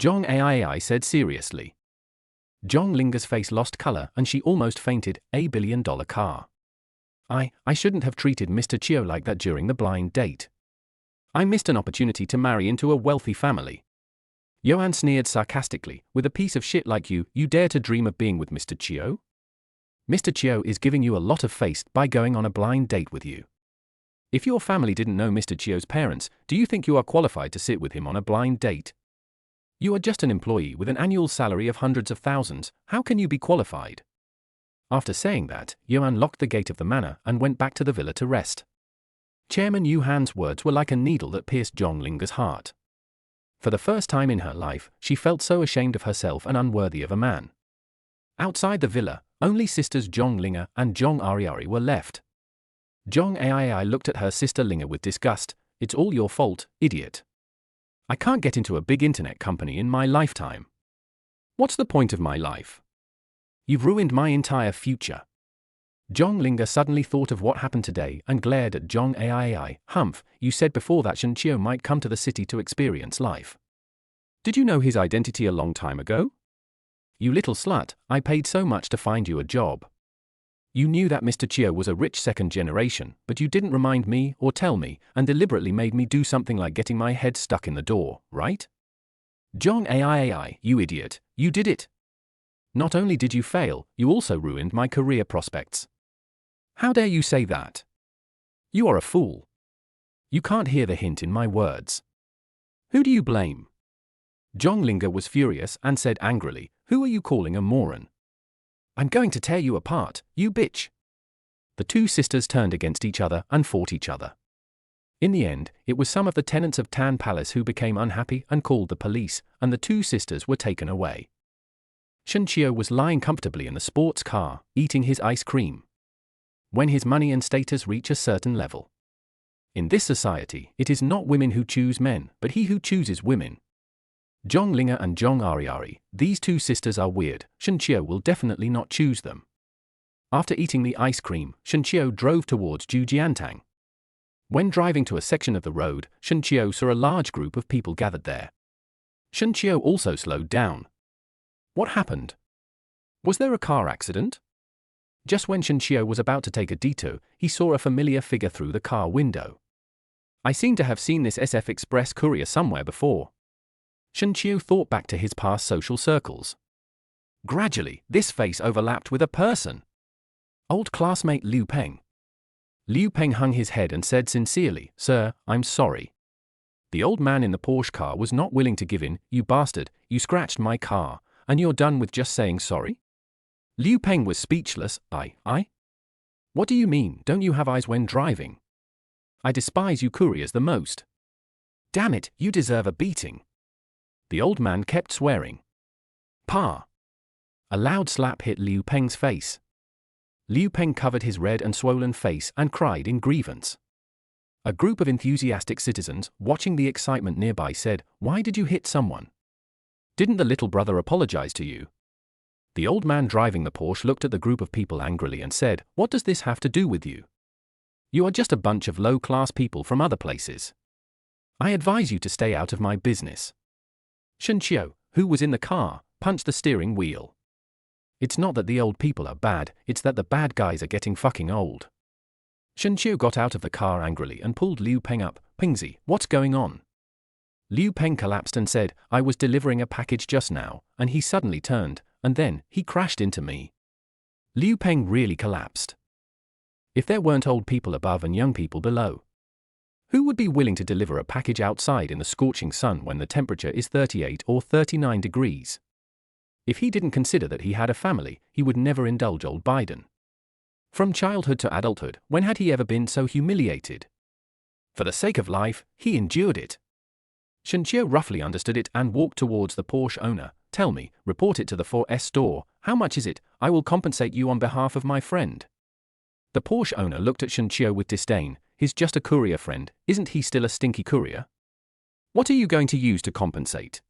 Ai said seriously. Zhong Linga's face lost color and she almost fainted. $1 billion car. I shouldn't have treated Mr. Chiu like that during the blind date. I missed an opportunity to marry into a wealthy family. Yuan sneered sarcastically. With a piece of shit like you dare to dream of being with Mr. Chiu? Mr. Chiu is giving you a lot of face by going on a blind date with you. If your family didn't know Mr. Chiu's parents, do you think you are qualified to sit with him on a blind date? You are just an employee with an annual salary of hundreds of thousands. How can you be qualified? After saying that, Yuan locked the gate of the manor and went back to the villa to rest. Chairman Yuhan's words were like a needle that pierced Zhong Linga's heart. For the first time in her life, she felt so ashamed of herself and unworthy of a man. Outside the villa, only sisters Zhong Linga and Zhong Ariari were left. Zhong Ai looked at her sister Linga with disgust. It's all your fault, idiot. I can't get into a big internet company in my lifetime. What's the point of my life? You've ruined my entire future. Zhong Linga suddenly thought of what happened today and glared at Zhong Ai. Humph, you said before that Shen Qiu might come to the city to experience life. Did you know his identity a long time ago? You little slut, I paid so much to find you a job. You knew that Mr. Chiu was a rich second generation, but you didn't remind me or tell me, and deliberately made me do something like getting my head stuck in the door, right? Zhong Ai, you idiot, you did it. Not only did you fail, you also ruined my career prospects. How dare you say that? You are a fool. You can't hear the hint in my words. Who do you blame? Zhong Linga was furious and said angrily, who are you calling a moron? I'm going to tear you apart, you bitch. The two sisters turned against each other and fought each other. In the end, it was some of the tenants of Tan Palace who became unhappy and called the police, and the two sisters were taken away. Shen Qiu was lying comfortably in the sports car, eating his ice cream. When his money and status reach a certain level. In this society, it is not women who choose men, but he who chooses women. Zhong Linga and Zhong Ariari, these two sisters are weird. Shen Qiu will definitely not choose them. After eating the ice cream, Shen Qiu drove towards Jujiantang. When driving to a section of the road, Shen Qiu saw a large group of people gathered there. Shen Qiu also slowed down. What happened? Was there a car accident? Just when Shen Qiu was about to take a detour, he saw a familiar figure through the car window. I seem to have seen this SF Express courier somewhere before. Shen Qiu thought back to his past social circles. Gradually, this face overlapped with a person. Old classmate Liu Peng. Liu Peng hung his head and said sincerely, Sir, I'm sorry. The old man in the Porsche car was not willing to give in. You bastard, you scratched my car, and you're done with just saying sorry? Liu Peng was speechless. I? What do you mean, don't you have eyes when driving? I despise you couriers the most. Damn it, you deserve a beating. The old man kept swearing. Pa! A loud slap hit Liu Peng's face. Liu Peng covered his red and swollen face and cried in grievance. A group of enthusiastic citizens, watching the excitement nearby, said, Why did you hit someone? Didn't the little brother apologize to you? The old man driving the Porsche looked at the group of people angrily and said, What does this have to do with you? You are just a bunch of low-class people from other places. I advise you to stay out of my business. Shen Qiu, who was in the car, punched the steering wheel. It's not that the old people are bad, it's that the bad guys are getting fucking old. Shen Qiu got out of the car angrily and pulled Liu Peng up. Pingzi, what's going on? Liu Peng collapsed and said, I was delivering a package just now, and he suddenly turned, and then, he crashed into me. Liu Peng really collapsed. If there weren't old people above and young people below, who would be willing to deliver a package outside in the scorching sun when the temperature is 38 or 39 degrees? If he didn't consider that he had a family, he would never indulge old Biden. From childhood to adulthood, when had he ever been so humiliated? For the sake of life, he endured it. Shen Qiu roughly understood it and walked towards the Porsche owner. Tell me, report it to the 4S store. How much is it? I will compensate you on behalf of my friend. The Porsche owner looked at Shen Qiu with disdain. He's just a courier friend, isn't he still a stinky courier? What are you going to use to compensate?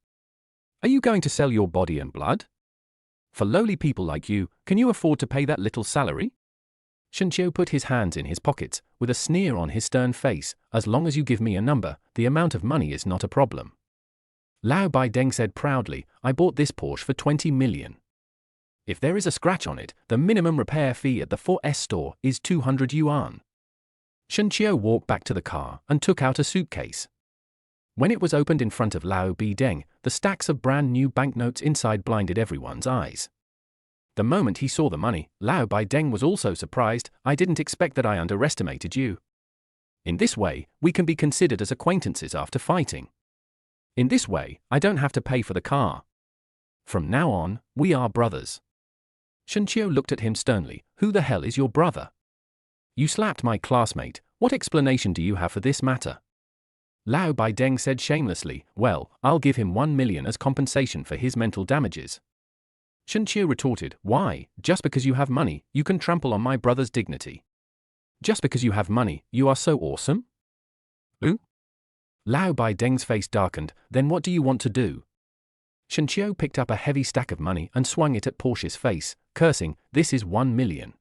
Are you going to sell your body and blood? For lowly people like you, can you afford to pay that little salary? Shen Qiu put his hands in his pockets, with a sneer on his stern face. As long as you give me a number, the amount of money is not a problem. Lao Baideng said proudly, I bought this Porsche for 20 million. If there is a scratch on it, the minimum repair fee at the 4S store is 200 yuan. Shenqiu walked back to the car and took out a suitcase. When it was opened in front of Lao Bideng, the stacks of brand new banknotes inside blinded everyone's eyes. The moment he saw the money, Lao Bideng was also surprised. I didn't expect that. I underestimated you. In this way, we can be considered as acquaintances after fighting. In this way, I don't have to pay for the car. From now on, we are brothers. Shenqiu looked at him sternly. Who the hell is your brother? You slapped my classmate. What explanation do you have for this matter? Lao Bideng said shamelessly, well, I'll give him 1 million as compensation for his mental damages. Shenqiu retorted, why, just because you have money, you can trample on my brother's dignity? Just because you have money, you are so awesome? Ooh? Lao Bideng's face darkened. Then what do you want to do? Shenqiu picked up a heavy stack of money and swung it at Porsche's face, cursing, this is 1 million.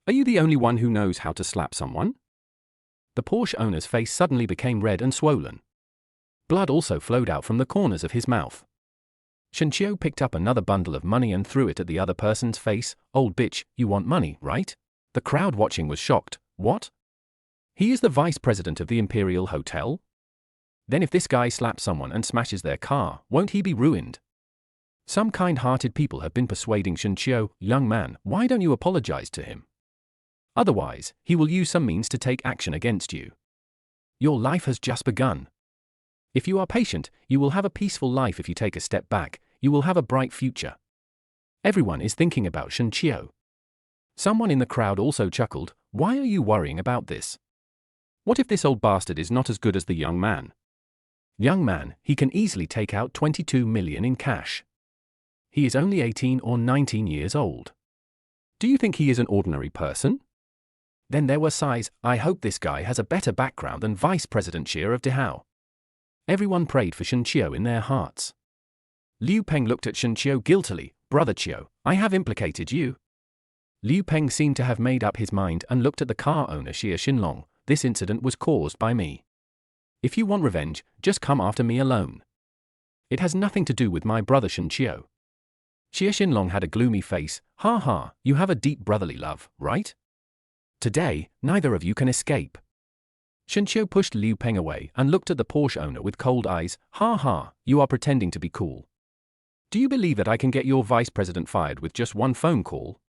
Are you the only one who knows how to slap someone? The Porsche owner's face suddenly became red and swollen. Blood also flowed out from the corners of his mouth. Shenqiu picked up another bundle of money and threw it at the other person's face. Old bitch, you want money, right? The crowd watching was shocked. What? He is the vice president of the Imperial Hotel? Then if this guy slaps someone and smashes their car, won't he be ruined? Some kind-hearted people have been persuading Shenqiu, young man, why don't you apologize to him? Otherwise, he will use some means to take action against you. Your life has just begun. If you are patient, you will have a peaceful life. If you take a step back, you will have a bright future. Everyone is thinking about Shenqiu. Someone in the crowd also chuckled, why are you worrying about this? What if this old bastard is not as good as the young man? Young man, he can easily take out 22 million in cash. He is only 18 or 19 years old. Do you think he is an ordinary person? Then there were sighs. I hope this guy has a better background than Vice President Xie of Dihao. Everyone prayed for Shenqiu in their hearts. Liu Peng looked at Shenqiu guiltily. Brother Qiu, I have implicated you. Liu Peng seemed to have made up his mind and looked at the car owner Xie Xinlong. This incident was caused by me. If you want revenge, just come after me alone. It has nothing to do with my brother Shenqiu. Xie Xinlong had a gloomy face. Ha ha, you have a deep brotherly love, right? Today, neither of you can escape. Shenqiu pushed Liu Peng away and looked at the Porsche owner with cold eyes. Ha ha, you are pretending to be cool. Do you believe that I can get your vice president fired with just one phone call?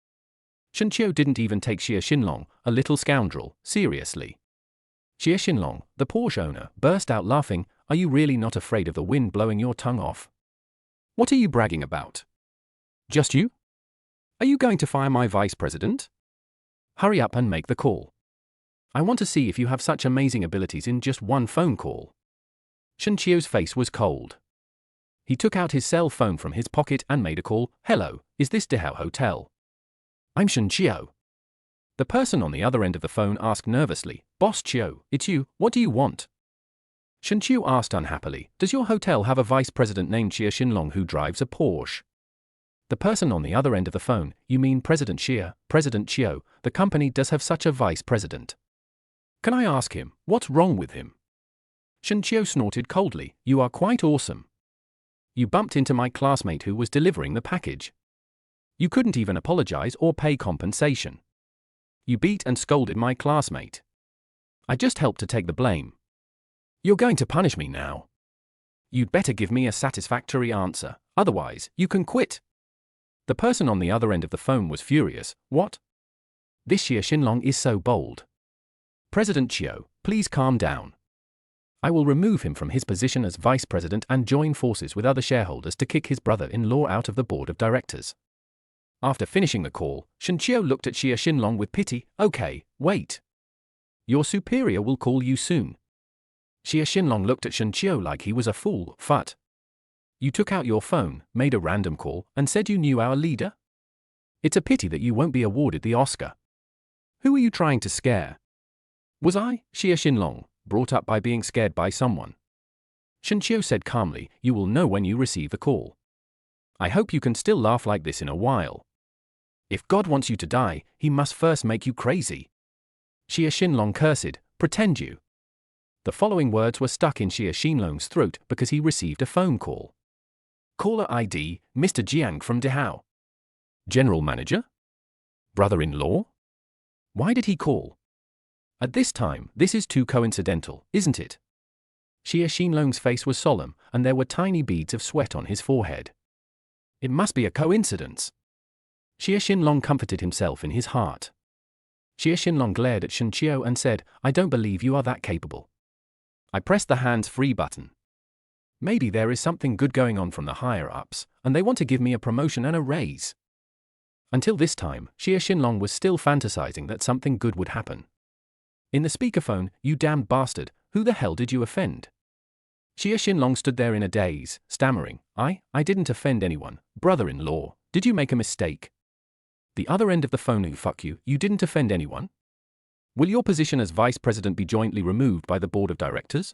Shenqiu didn't even take Xie Xinlong, a little scoundrel, seriously. Xie Xinlong, the Porsche owner, burst out laughing. Are you really not afraid of the wind blowing your tongue off? What are you bragging about? Just you? Are you going to fire my vice president? Hurry up and make the call. I want to see if you have such amazing abilities in just one phone call. Shenqiu's face was cold. He took out his cell phone from his pocket and made a call. Hello, is this Dihao Hotel? I'm Shenqiu. The person on the other end of the phone asked nervously, Boss Qiu, it's you, what do you want? Shenqiu asked unhappily, does your hotel have a vice president named Xie Xinlong who drives a Porsche? The person on the other end of the phone, you mean President Xie, President Qiu, the company does have such a vice president. Can I ask him, what's wrong with him? Shenqiu snorted coldly, you are quite awesome. You bumped into my classmate who was delivering the package. You couldn't even apologize or pay compensation. You beat and scolded my classmate. I just helped to take the blame. You're going to punish me now. You'd better give me a satisfactory answer, otherwise, you can quit. The person on the other end of the phone was furious. What? This Xie Xinlong is so bold. President Qiu, please calm down. I will remove him from his position as vice president and join forces with other shareholders to kick his brother-in-law out of the board of directors. After finishing the call, Shenqiu looked at Xie Xinlong with pity. Okay, wait. Your superior will call you soon. Xie Xinlong looked at Shenqiu like he was a fool. Phut. You took out your phone, made a random call, and said you knew our leader? It's a pity that you won't be awarded the Oscar. Who are you trying to scare? Was I, Xie Xinlong, brought up by being scared by someone? Shenqiu said calmly, you will know when you receive the call. I hope you can still laugh like this in a while. If God wants you to die, he must first make you crazy. Xie Xinlong cursed, pretend you. The following words were stuck in Xie Xinlong's throat because he received a phone call. Caller ID, Mr. Jiang from Dihao. General manager? Brother-in-law? Why did he call? At this time, this is too coincidental, isn't it? Xie Xinlong's face was solemn, and there were tiny beads of sweat on his forehead. It must be a coincidence. Xie Xinlong comforted himself in his heart. Xie Xinlong glared at Shen Qiu and said, I don't believe you are that capable. I pressed the hands-free button. Maybe there is something good going on from the higher-ups, and they want to give me a promotion and a raise. Until this time, Xie Xinlong was still fantasizing that something good would happen. In the speakerphone, you damned bastard, who the hell did you offend? Xie Xinlong stood there in a daze, stammering, I didn't offend anyone, brother-in-law, did you make a mistake? The other end of the phone, fuck you, you didn't offend anyone? Will your position as vice president be jointly removed by the board of directors?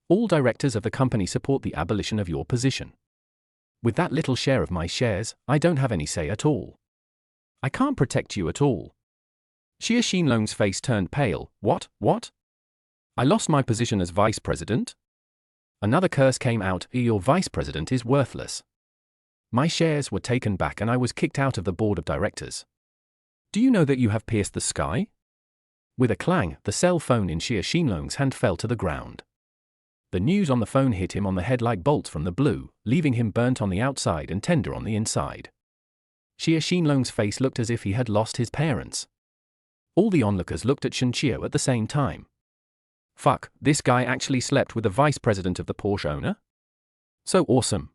All directors of the company support the abolition of your position. With that little share of my shares, I don't have any say at all. I can't protect you at all. Xie Xinlong's face turned pale. What? I lost my position as vice president? Another curse came out. Your vice president is worthless. My shares were taken back and I was kicked out of the board of directors. Do you know that you have pierced the sky? With a clang, the cell phone in Xie Xinlong's hand fell to the ground. The news on the phone hit him on the head like bolts from the blue, leaving him burnt on the outside and tender on the inside. Xie Xinlong's face looked as if he had lost his parents. All the onlookers looked at Shen Qiu at the same time. Fuck, this guy actually slept with the vice president of the Porsche owner? So awesome.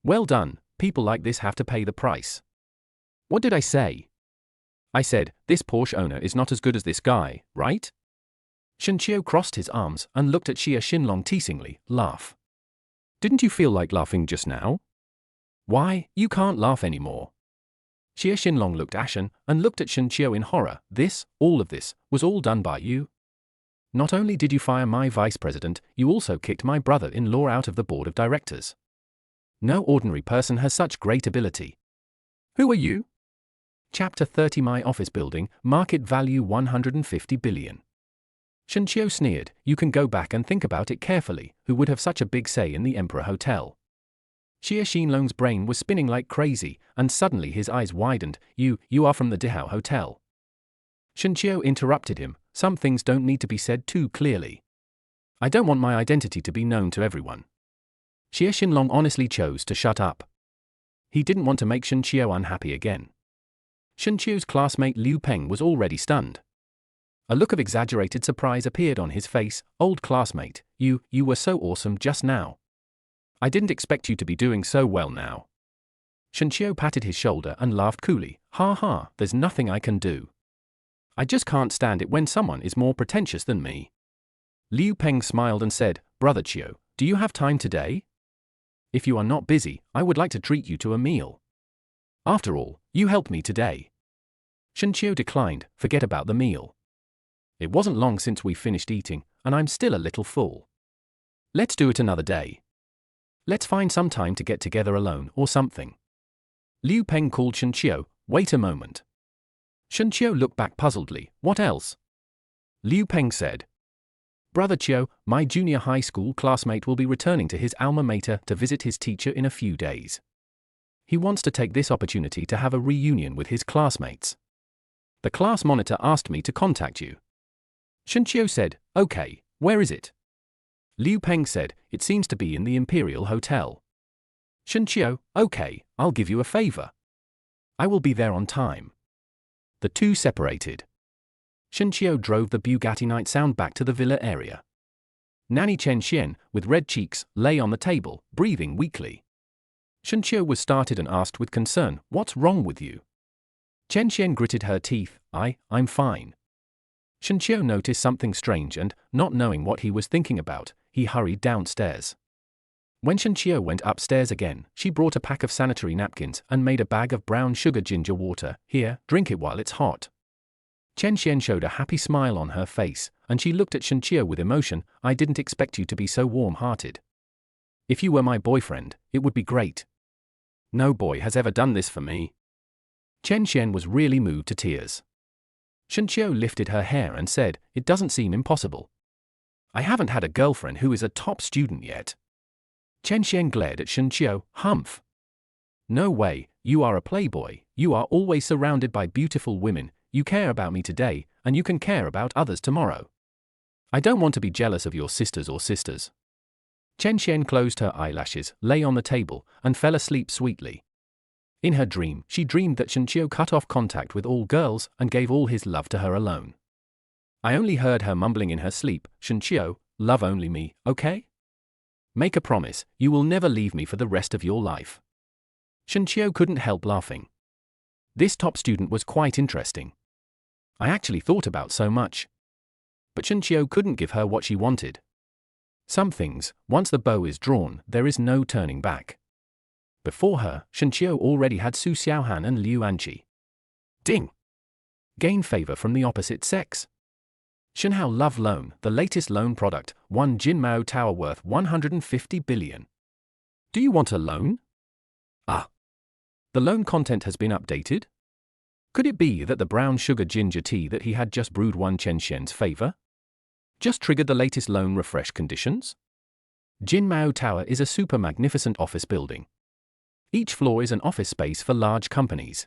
Well done, people like this have to pay the price. What did I say? I said, this Porsche owner is not as good as this guy, right? Shen Qiu crossed his arms and looked at Xie Xinlong teasingly, laugh. Didn't you feel like laughing just now? Why, you can't laugh anymore. Xie Xinlong looked ashen and looked at Shen Qiu in horror. All of this, was all done by you? Not only did you fire my vice president, you also kicked my brother-in-law out of the board of directors. No ordinary person has such great ability. Who are you? Chapter 30. My office building, market value 150 billion. Shen Qiu sneered, you can go back and think about it carefully, who would have such a big say in the Emperor Hotel? Xie Xinlong's brain was spinning like crazy, and suddenly his eyes widened. You are from the Dihao Hotel. Shen Qiu interrupted him, some things don't need to be said too clearly. I don't want my identity to be known to everyone. Xie Xinlong honestly chose to shut up. He didn't want to make Shen Qiu unhappy again. Shen Qiu's classmate Liu Peng was already stunned. A look of exaggerated surprise appeared on his face. Old classmate, you were so awesome just now. I didn't expect you to be doing so well now. Shen Qiu patted his shoulder and laughed coolly. Ha, there's nothing I can do. I just can't stand it when someone is more pretentious than me. Liu Peng smiled and said, Brother Qiu, do you have time today? If you are not busy, I would like to treat you to a meal. After all, you helped me today. Shen Qiu declined, forget about the meal. It wasn't long since we finished eating, and I'm still a little full. Let's do it another day. Let's find some time to get together alone or something. Liu Peng called Shen Qiu, wait a moment. Shen Qiu looked back puzzledly, what else? Liu Peng said, Brother Qiu, my junior high school classmate will be returning to his alma mater to visit his teacher in a few days. He wants to take this opportunity to have a reunion with his classmates. The class monitor asked me to contact you. Shen Qiu said, okay, where is it? Liu Peng said, it seems to be in the Imperial Hotel. Shen Qiu, okay, I'll give you a favor. I will be there on time. The two separated. Shen Qiu drove the Bugatti Night Sound back to the villa area. Nanny Chen Xian, with red cheeks, lay on the table, breathing weakly. Shen Qiu was startled and asked with concern, what's wrong with you? Chen Xian gritted her teeth, I'm fine. Shen Qiu noticed something strange and, not knowing what he was thinking about, he hurried downstairs. When Shen Qiu went upstairs again, she brought a pack of sanitary napkins and made a bag of brown sugar ginger water. Here, drink it while it's hot. Chen Xian showed a happy smile on her face, and she looked at Shen Qiu with emotion. I didn't expect you to be so warm-hearted. If you were my boyfriend, it would be great. No boy has ever done this for me. Chen Xian was really moved to tears. Shen Qiu lifted her hair and said, it doesn't seem impossible. I haven't had a girlfriend who is a top student yet. Chen Xian glared at Shen Qiu, humph. No way, you are a playboy, you are always surrounded by beautiful women, you care about me today, and you can care about others tomorrow. I don't want to be jealous of your sisters or sisters. Chen Xian closed her eyelashes, lay on the table, and fell asleep sweetly. In her dream, she dreamed that Shenqiu cut off contact with all girls and gave all his love to her alone. I only heard her mumbling in her sleep, Shenqiu, love only me, okay? Make a promise, you will never leave me for the rest of your life. Shenqiu couldn't help laughing. This top student was quite interesting. I actually thought about so much. But Shenqiu couldn't give her what she wanted. Some things, once the bow is drawn, there is no turning back. Before her, Shenqiu already had Su Xiaohan and Liu Anqi. Ding! Gain favor from the opposite sex. Shenhao Love Loan, the latest loan product, won Jinmao Tower worth 150 billion. Do you want a loan? Ah. The loan content has been updated? Could it be that the brown sugar ginger tea that he had just brewed won Chen Xian's favor? Just triggered the latest loan refresh conditions? Jinmao Tower is a super magnificent office building. Each floor is an office space for large companies.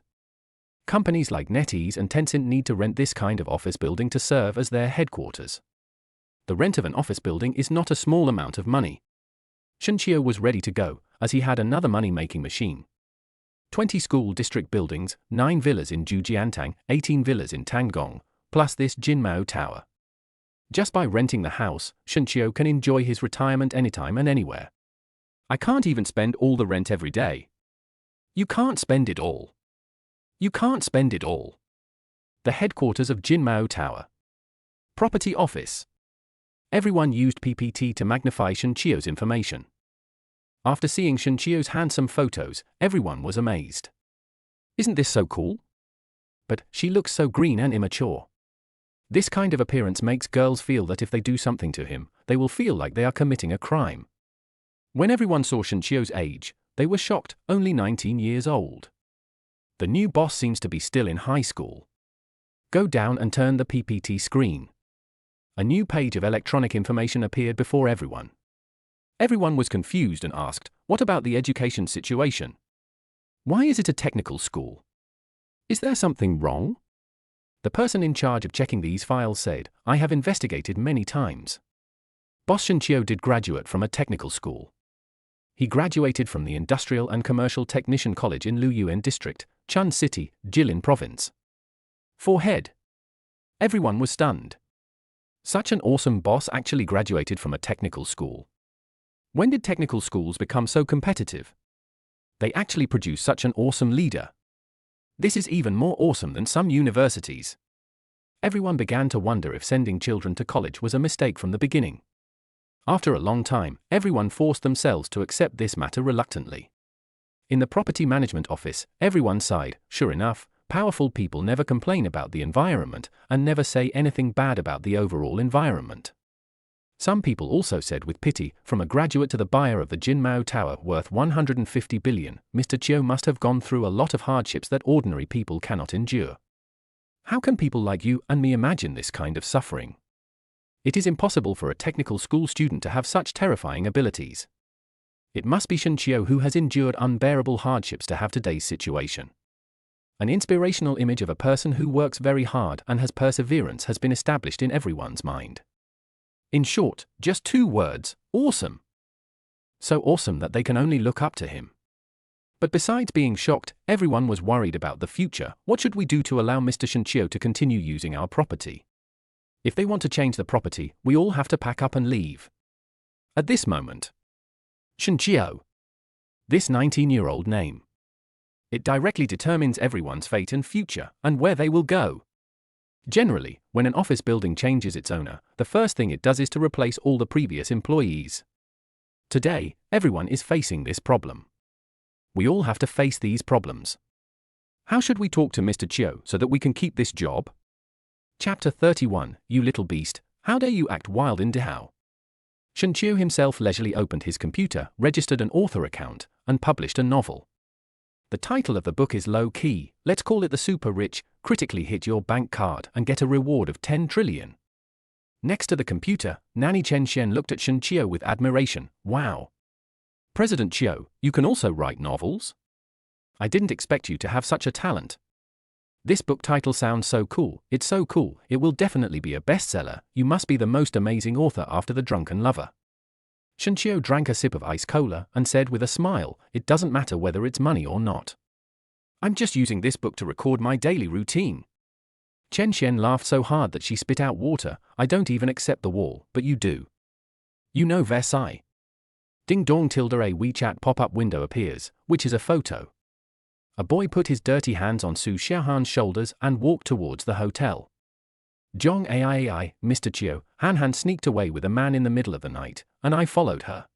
Companies like NetEase and Tencent need to rent this kind of office building to serve as their headquarters. The rent of an office building is not a small amount of money. Shenqiu was ready to go, as he had another money-making machine. 20 school district buildings, 9 villas in Zhujiantang, 18 villas in Tangong, plus this Jinmao Tower. Just by renting the house, Shenqiu can enjoy his retirement anytime and anywhere. I can't even spend all the rent every day. You can't spend it all. You can't spend it all. The headquarters of Jinmao Tower. Property office. Everyone used PPT to magnify Shenqiu's information. After seeing Shenqiu's handsome photos, everyone was amazed. Isn't this so cool? But she looks so green and immature. This kind of appearance makes girls feel that if they do something to him, they will feel like they are committing a crime. When everyone saw Shenqiu's age, they were shocked, only 19 years old. The new boss seems to be still in high school. Go down and turn the PPT screen. A new page of electronic information appeared before everyone. Everyone was confused and asked, what about the education situation? Why is it a technical school? Is there something wrong? The person in charge of checking these files said, I have investigated many times. Boss Shenqiu did graduate from a technical school. He graduated from the Industrial and Commercial Technician College in Luyuan District, Chun City, Jilin Province. Forehead. Everyone was stunned. Such an awesome boss actually graduated from a technical school. When did technical schools become so competitive? They actually produce such an awesome leader. This is even more awesome than some universities. Everyone began to wonder if sending children to college was a mistake from the beginning. After a long time, everyone forced themselves to accept this matter reluctantly. In the property management office, everyone sighed. Sure enough, powerful people never complain about the environment and never say anything bad about the overall environment. Some people also said with pity, from a graduate to the buyer of the Jinmao Tower worth 150 billion, Mr. Chiu must have gone through a lot of hardships that ordinary people cannot endure. How can people like you and me imagine this kind of suffering? It is impossible for a technical school student to have such terrifying abilities. It must be Shenqiu who has endured unbearable hardships to have today's situation. An inspirational image of a person who works very hard and has perseverance has been established in everyone's mind. In short, just 2 words, awesome. So awesome that they can only look up to him. But besides being shocked, everyone was worried about the future. What should we do to allow Mr. Shenqiu to continue using our property? If they want to change the property, we all have to pack up and leave. At this moment, Shenqiu. This 19-year-old name. It directly determines everyone's fate and future, and where they will go. Generally, when an office building changes its owner, the first thing it does is to replace all the previous employees. Today, everyone is facing this problem. We all have to face these problems. How should we talk to Mr. Chiu so that we can keep this job? Chapter 31, You little beast, how dare you act wild in Dahao? Shenqiu himself leisurely opened his computer, registered an author account, and published a novel. The title of the book is low-key, let's call it The Super Rich, Critically Hit Your Bank Card and Get a Reward of 10 trillion. Next to the computer, Nanny Chen Xian looked at Shenqiu with admiration. Wow! President Chiu, you can also write novels? I didn't expect you to have such a talent. This book title sounds so cool, it's so cool, it will definitely be a bestseller, you must be the most amazing author after The Drunken Lover. Shunqiu drank a sip of ice cola and said with a smile, it doesn't matter whether it's money or not. I'm just using this book to record my daily routine. Chen Xian laughed so hard that she spit out water. I don't even accept the wall, but you do. You know Versailles. Ding dong tilde a WeChat pop-up window appears, which is a photo. A boy put his dirty hands on Su Xiaohan's shoulders and walked towards the hotel. Zhong Ai, Mr. Chiu, Han sneaked away with a man in the middle of the night, and I followed her.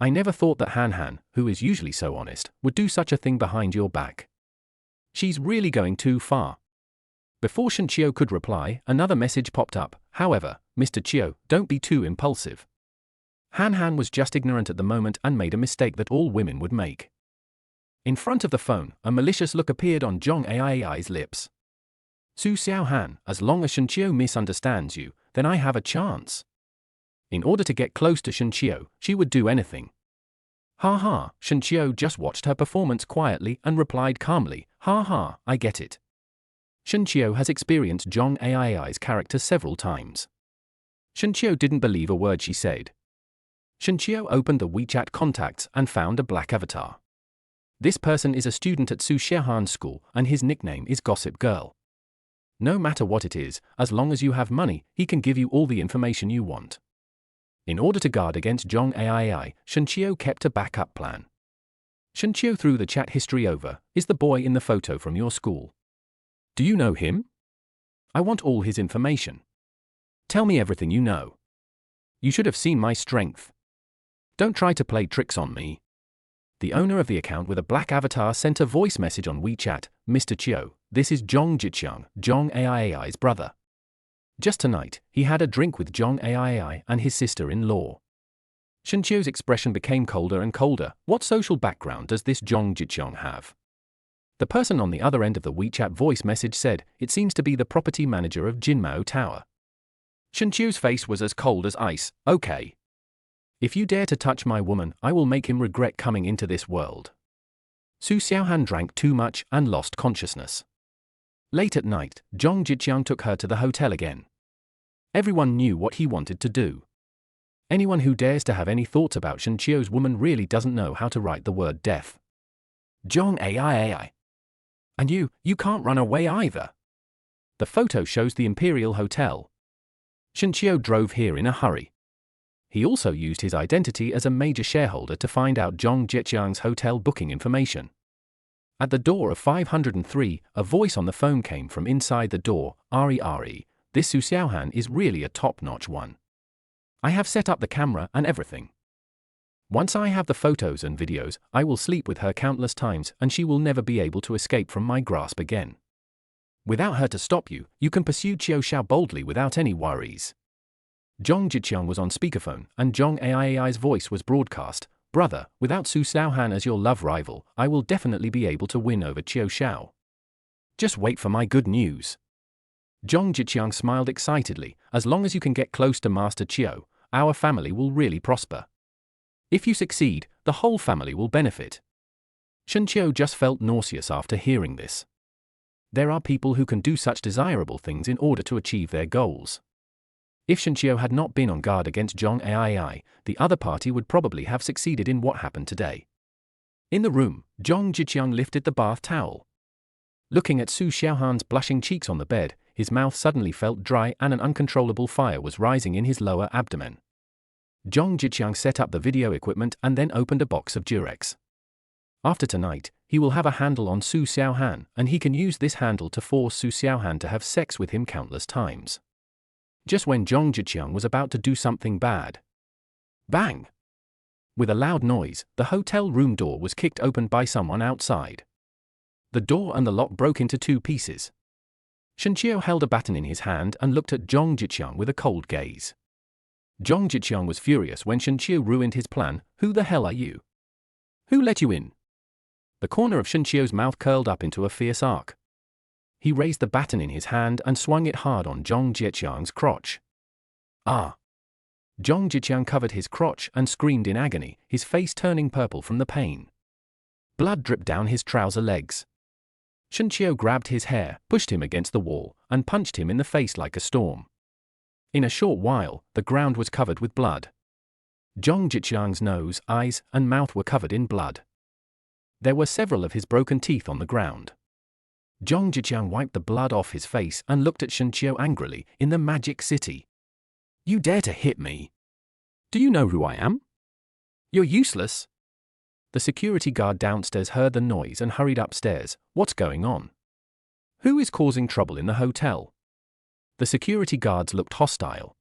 I never thought that Han, who is usually so honest, would do such a thing behind your back. She's really going too far. Before Shunqiu could reply, another message popped up. However, Mr. Chiu, don't be too impulsive. Han was just ignorant at the moment and made a mistake that all women would make. In front of the phone, a malicious look appeared on Zhong Ai's lips. Su Xiaohan, as long as Shunqiu misunderstands you, then I have a chance. In order to get close to Shunqiu, she would do anything. Ha ha, Shunqiu just watched her performance quietly and replied calmly, ha ha, I get it. Shunqiu has experienced Zhong Ai's character several times. Shunqiu didn't believe a word she said. Shunqiu opened the WeChat contacts and found a black avatar. This person is a student at Su Xiaohan's school and his nickname is Gossip Girl. No matter what it is, as long as you have money, he can give you all the information you want. In order to guard against Zhong Ai, Shunqiu kept a backup plan. Shunqiu threw the chat history over. Is the boy in the photo from your school? Do you know him? I want all his information. Tell me everything you know. You should have seen my strength. Don't try to play tricks on me. The owner of the account with a black avatar sent a voice message on WeChat. Mr. Chiu, this is Zhong Jiqiang, Zhong Ai's brother. Just tonight, he had a drink with Zhong Ai and his sister-in-law. Shunqiu's expression became colder and colder. What social background does this Zhong Jiqiang have? The person on the other end of the WeChat voice message said, it seems to be the property manager of Jinmao Tower. Shunqiu's face was as cold as ice. Okay. If you dare to touch my woman, I will make him regret coming into this world. Su Xiaohan drank too much and lost consciousness. Late at night, Zhong Jiqiang took her to the hotel again. Everyone knew what he wanted to do. Anyone who dares to have any thoughts about Shunqiu's woman really doesn't know how to write the word death. Zhong Ai. And you can't run away either. The photo shows the Imperial Hotel. Shunqiu drove here in a hurry. He also used his identity as a major shareholder to find out Zhong Jiqiang's hotel booking information. At the door of 503, a voice on the phone came from inside the door. Ari, this Su Xiaohan is really a top-notch one. I have set up the camera and everything. Once I have the photos and videos, I will sleep with her countless times and she will never be able to escape from my grasp again. Without her to stop you, you can pursue Qiu Xiao boldly without any worries. Zhong Jiqiang was on speakerphone, and Zhong Ai's voice was broadcast. Brother, without Su Xiaohan as your love rival, I will definitely be able to win over Qiu Xiao. Just wait for my good news. Zhong Jiqiang smiled excitedly. As long as you can get close to Master Qiu, our family will really prosper. If you succeed, the whole family will benefit. Shunqiu just felt nauseous after hearing this. There are people who can do such desirable things in order to achieve their goals. If Shunqiu had not been on guard against Zhong Ai, the other party would probably have succeeded in what happened today. In the room, Zhong Jiqiang lifted the bath towel. Looking at Su Xiaohan's blushing cheeks on the bed, his mouth suddenly felt dry and an uncontrollable fire was rising in his lower abdomen. Zhong Jiqiang set up the video equipment and then opened a box of Durex. After tonight, he will have a handle on Su Xiaohan, and he can use this handle to force Su Xiaohan to have sex with him countless times. Just when Zhong Jiqiang was about to do something bad. Bang! With a loud noise, the hotel room door was kicked open by someone outside. The door and the lock broke into two pieces. Shunqiu held a baton in his hand and looked at Zhong Jiqiang with a cold gaze. Zhong Jiqiang was furious when Shunqiu ruined his plan. Who the hell are you? Who let you in? The corner of Shunqiu's mouth curled up into a fierce arc. He raised the baton in his hand and swung it hard on Zhong Jiqiang's crotch. Ah! Zhong Jiqiang covered his crotch and screamed in agony, his face turning purple from the pain. Blood dripped down his trouser legs. Shunqiu grabbed his hair, pushed him against the wall, and punched him in the face like a storm. In a short while, the ground was covered with blood. Zhong Jiqiang's nose, eyes, and mouth were covered in blood. There were several of his broken teeth on the ground. Zhong Jiqiang wiped the blood off his face and looked at Shunqiu angrily. In the Magic City. You dare to hit me? Do you know who I am? You're useless. The security guard downstairs heard the noise and hurried upstairs. What's going on? Who is causing trouble in the hotel? The security guards looked hostile.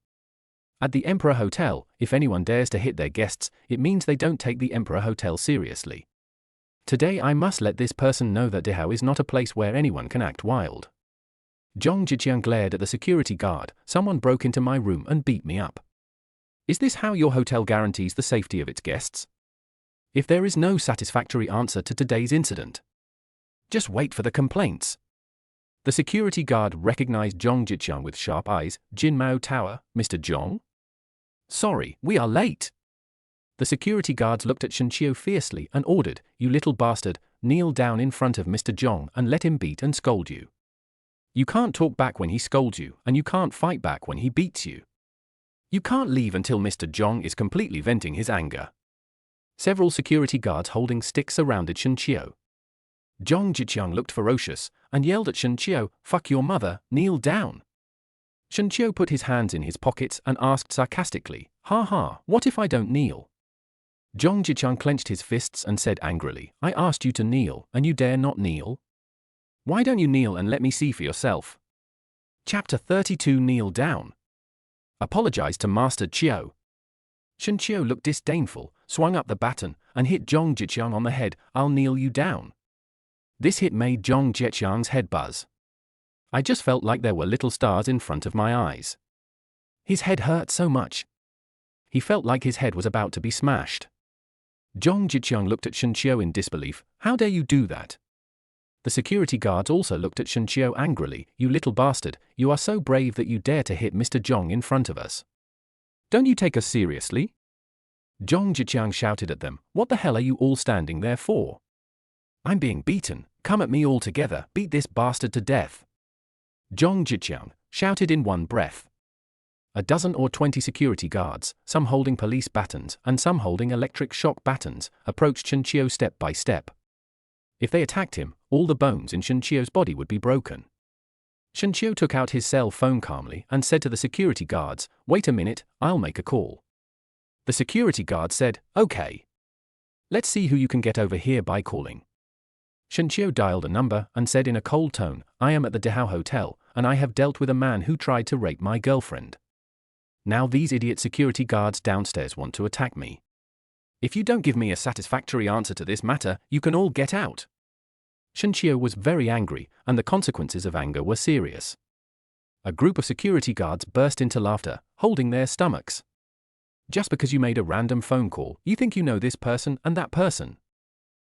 At the Emperor Hotel, if anyone dares to hit their guests, it means they don't take the Emperor Hotel seriously. Today I must let this person know that Dihao is not a place where anyone can act wild. Zhong Jiqiang glared at the security guard. Someone broke into my room and beat me up. Is this how your hotel guarantees the safety of its guests? If there is no satisfactory answer to today's incident, just wait for the complaints. The security guard recognized Zhong Jiqiang with sharp eyes. Jinmao Tower, Mr. Zhong? Sorry, we are late. The security guards looked at Shunqiu fiercely and ordered, You little bastard, kneel down in front of Mr. Zhong and let him beat and scold you. You can't talk back when he scolds you, and you can't fight back when he beats you. You can't leave until Mr. Zhong is completely venting his anger. Several security guards holding sticks surrounded Shunqiu. Zhong Jiqiang looked ferocious and yelled at Shunqiu, Fuck your mother, kneel down. Shunqiu put his hands in his pockets and asked sarcastically, Ha ha, what if I don't kneel? Zhong Jiqiang clenched his fists and said angrily, I asked you to kneel, and you dare not kneel? Why don't you kneel and let me see for yourself? Chapter 32 Kneel Down. Apologize to Master Chiu. Shunqiu looked disdainful, swung up the baton, and hit Zhong Jiqiang on the head. I'll kneel you down. This hit made Zhong Jiqiang's head buzz. I just felt like there were little stars in front of my eyes. His head hurt so much. He felt like his head was about to be smashed. Zhong Jiqiang looked at Shunqiu in disbelief. How dare you do that? The security guards also looked at Shunqiu angrily. You little bastard, you are so brave that you dare to hit Mr. Zhong in front of us. Don't you take us seriously? Zhong Jiqiang shouted at them. What the hell are you all standing there for? I'm being beaten. Come at me all together. Beat this bastard to death. Zhong Jiqiang shouted in one breath. A dozen or 20 security guards, some holding police batons and some holding electric shock batons, approached Shunqiu step by step. If they attacked him, all the bones in Shunqiu's body would be broken. Shunqiu took out his cell phone calmly and said to the security guards, Wait a minute, I'll make a call. The security guard said, Okay. Let's see who you can get over here by calling. Shunqiu dialed a number and said in a cold tone, I am at the Dihao Hotel, and I have dealt with a man who tried to rape my girlfriend. Now these idiot security guards downstairs want to attack me. If you don't give me a satisfactory answer to this matter, you can all get out. Shunqiu was very angry, and the consequences of anger were serious. A group of security guards burst into laughter, holding their stomachs. Just because you made a random phone call, you think you know this person and that person.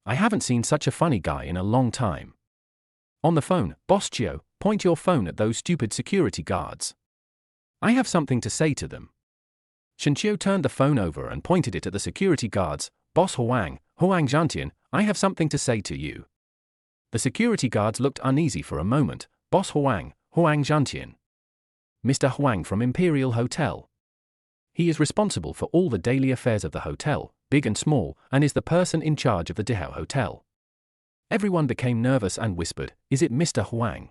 I haven't seen such a funny guy in a long time. On the phone, Boss Chiu, point your phone at those stupid security guards. I have something to say to them. Shunqiu turned the phone over and pointed it at the security guards. Boss Huang Zhantian, I have something to say to you. The security guards looked uneasy for a moment. Boss Huang Zhantian. Mr. Huang from Imperial Hotel. He is responsible for all the daily affairs of the hotel, big and small, and is the person in charge of the Dihao Hotel. Everyone became nervous and whispered, Is it Mr. Huang?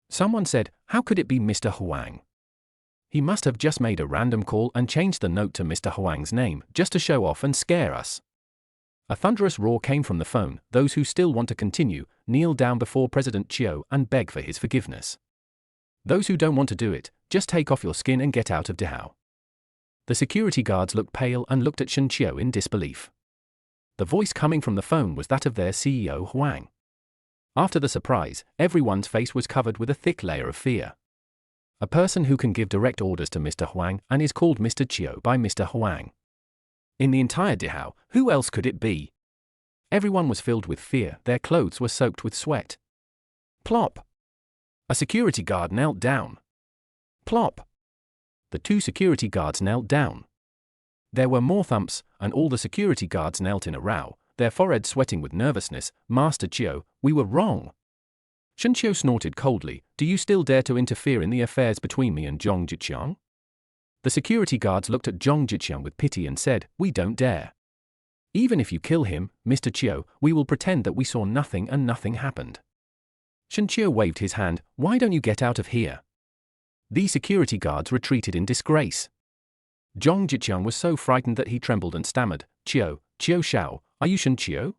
Someone said, How could it be Mr. Huang? He must have just made a random call and changed the note to Mr. Huang's name, just to show off and scare us. A thunderous roar came from the phone. Those who still want to continue, kneel down before President Chiu and beg for his forgiveness. Those who don't want to do it, just take off your skin and get out of Dihao. The security guards looked pale and looked at Shunqiu in disbelief. The voice coming from the phone was that of their CEO Huang. After the surprise, everyone's face was covered with a thick layer of fear. A person who can give direct orders to Mr. Huang and is called Mr. Chiu by Mr. Huang. In the entire Dihao, who else could it be? Everyone was filled with fear, their clothes were soaked with sweat. Plop! A security guard knelt down. Plop! The two security guards knelt down. There were more thumps, and all the security guards knelt in a row. their foreheads sweating with nervousness. Master Chiu, we were wrong. Shen Qiu snorted coldly. Do you still dare to interfere in the affairs between me and Zhong Jiqiang? The security guards looked at Zhong Jiqiang with pity and said, we don't dare. Even if you kill him, Mr. Chiu, we will pretend that we saw nothing and nothing happened. Shen Qiu waved his hand. Why don't you get out of here? The security guards retreated in disgrace. Zhong Jiqiang was so frightened that he trembled and stammered, Qiu Xiao, are you Shen Qiu?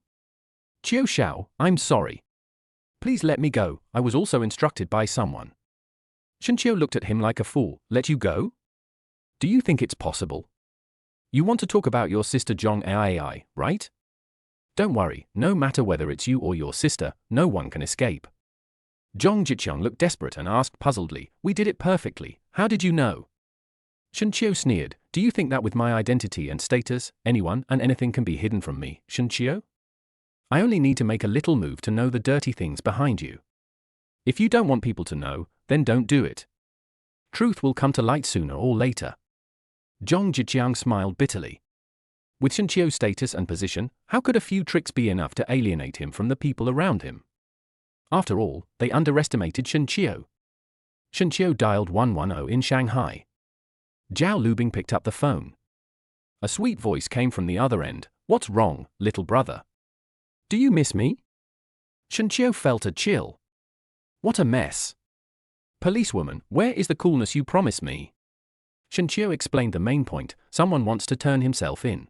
Qiu Xiao, I'm sorry. Please let me go, I was also instructed by someone. Shen Qiu looked at him like a fool. Let you go? Do you think it's possible? You want to talk about your sister Zhong Ai, right? Don't worry, no matter whether it's you or your sister, no one can escape. Zhong Jiqiang looked desperate and asked puzzledly, we did it perfectly, how did you know? Shen Qiu sneered, do you think that with my identity and status, anyone and anything can be hidden from me, Shen Qiu? I only need to make a little move to know the dirty things behind you. If you don't want people to know, then don't do it. Truth will come to light sooner or later. Zhong Jiqiang smiled bitterly. With Shen Qiu's status and position, how could a few tricks be enough to alienate him from the people around him? After all, they underestimated Shen Qiu. Shen Qiu dialed 110 in Shanghai. Zhao Lubing picked up the phone. A sweet voice came from the other end. What's wrong, little brother? Do you miss me? Shen Qiu felt a chill. What a mess. Policewoman, where is the coolness you promised me? Shen Qiu explained the main point. Someone wants to turn himself in.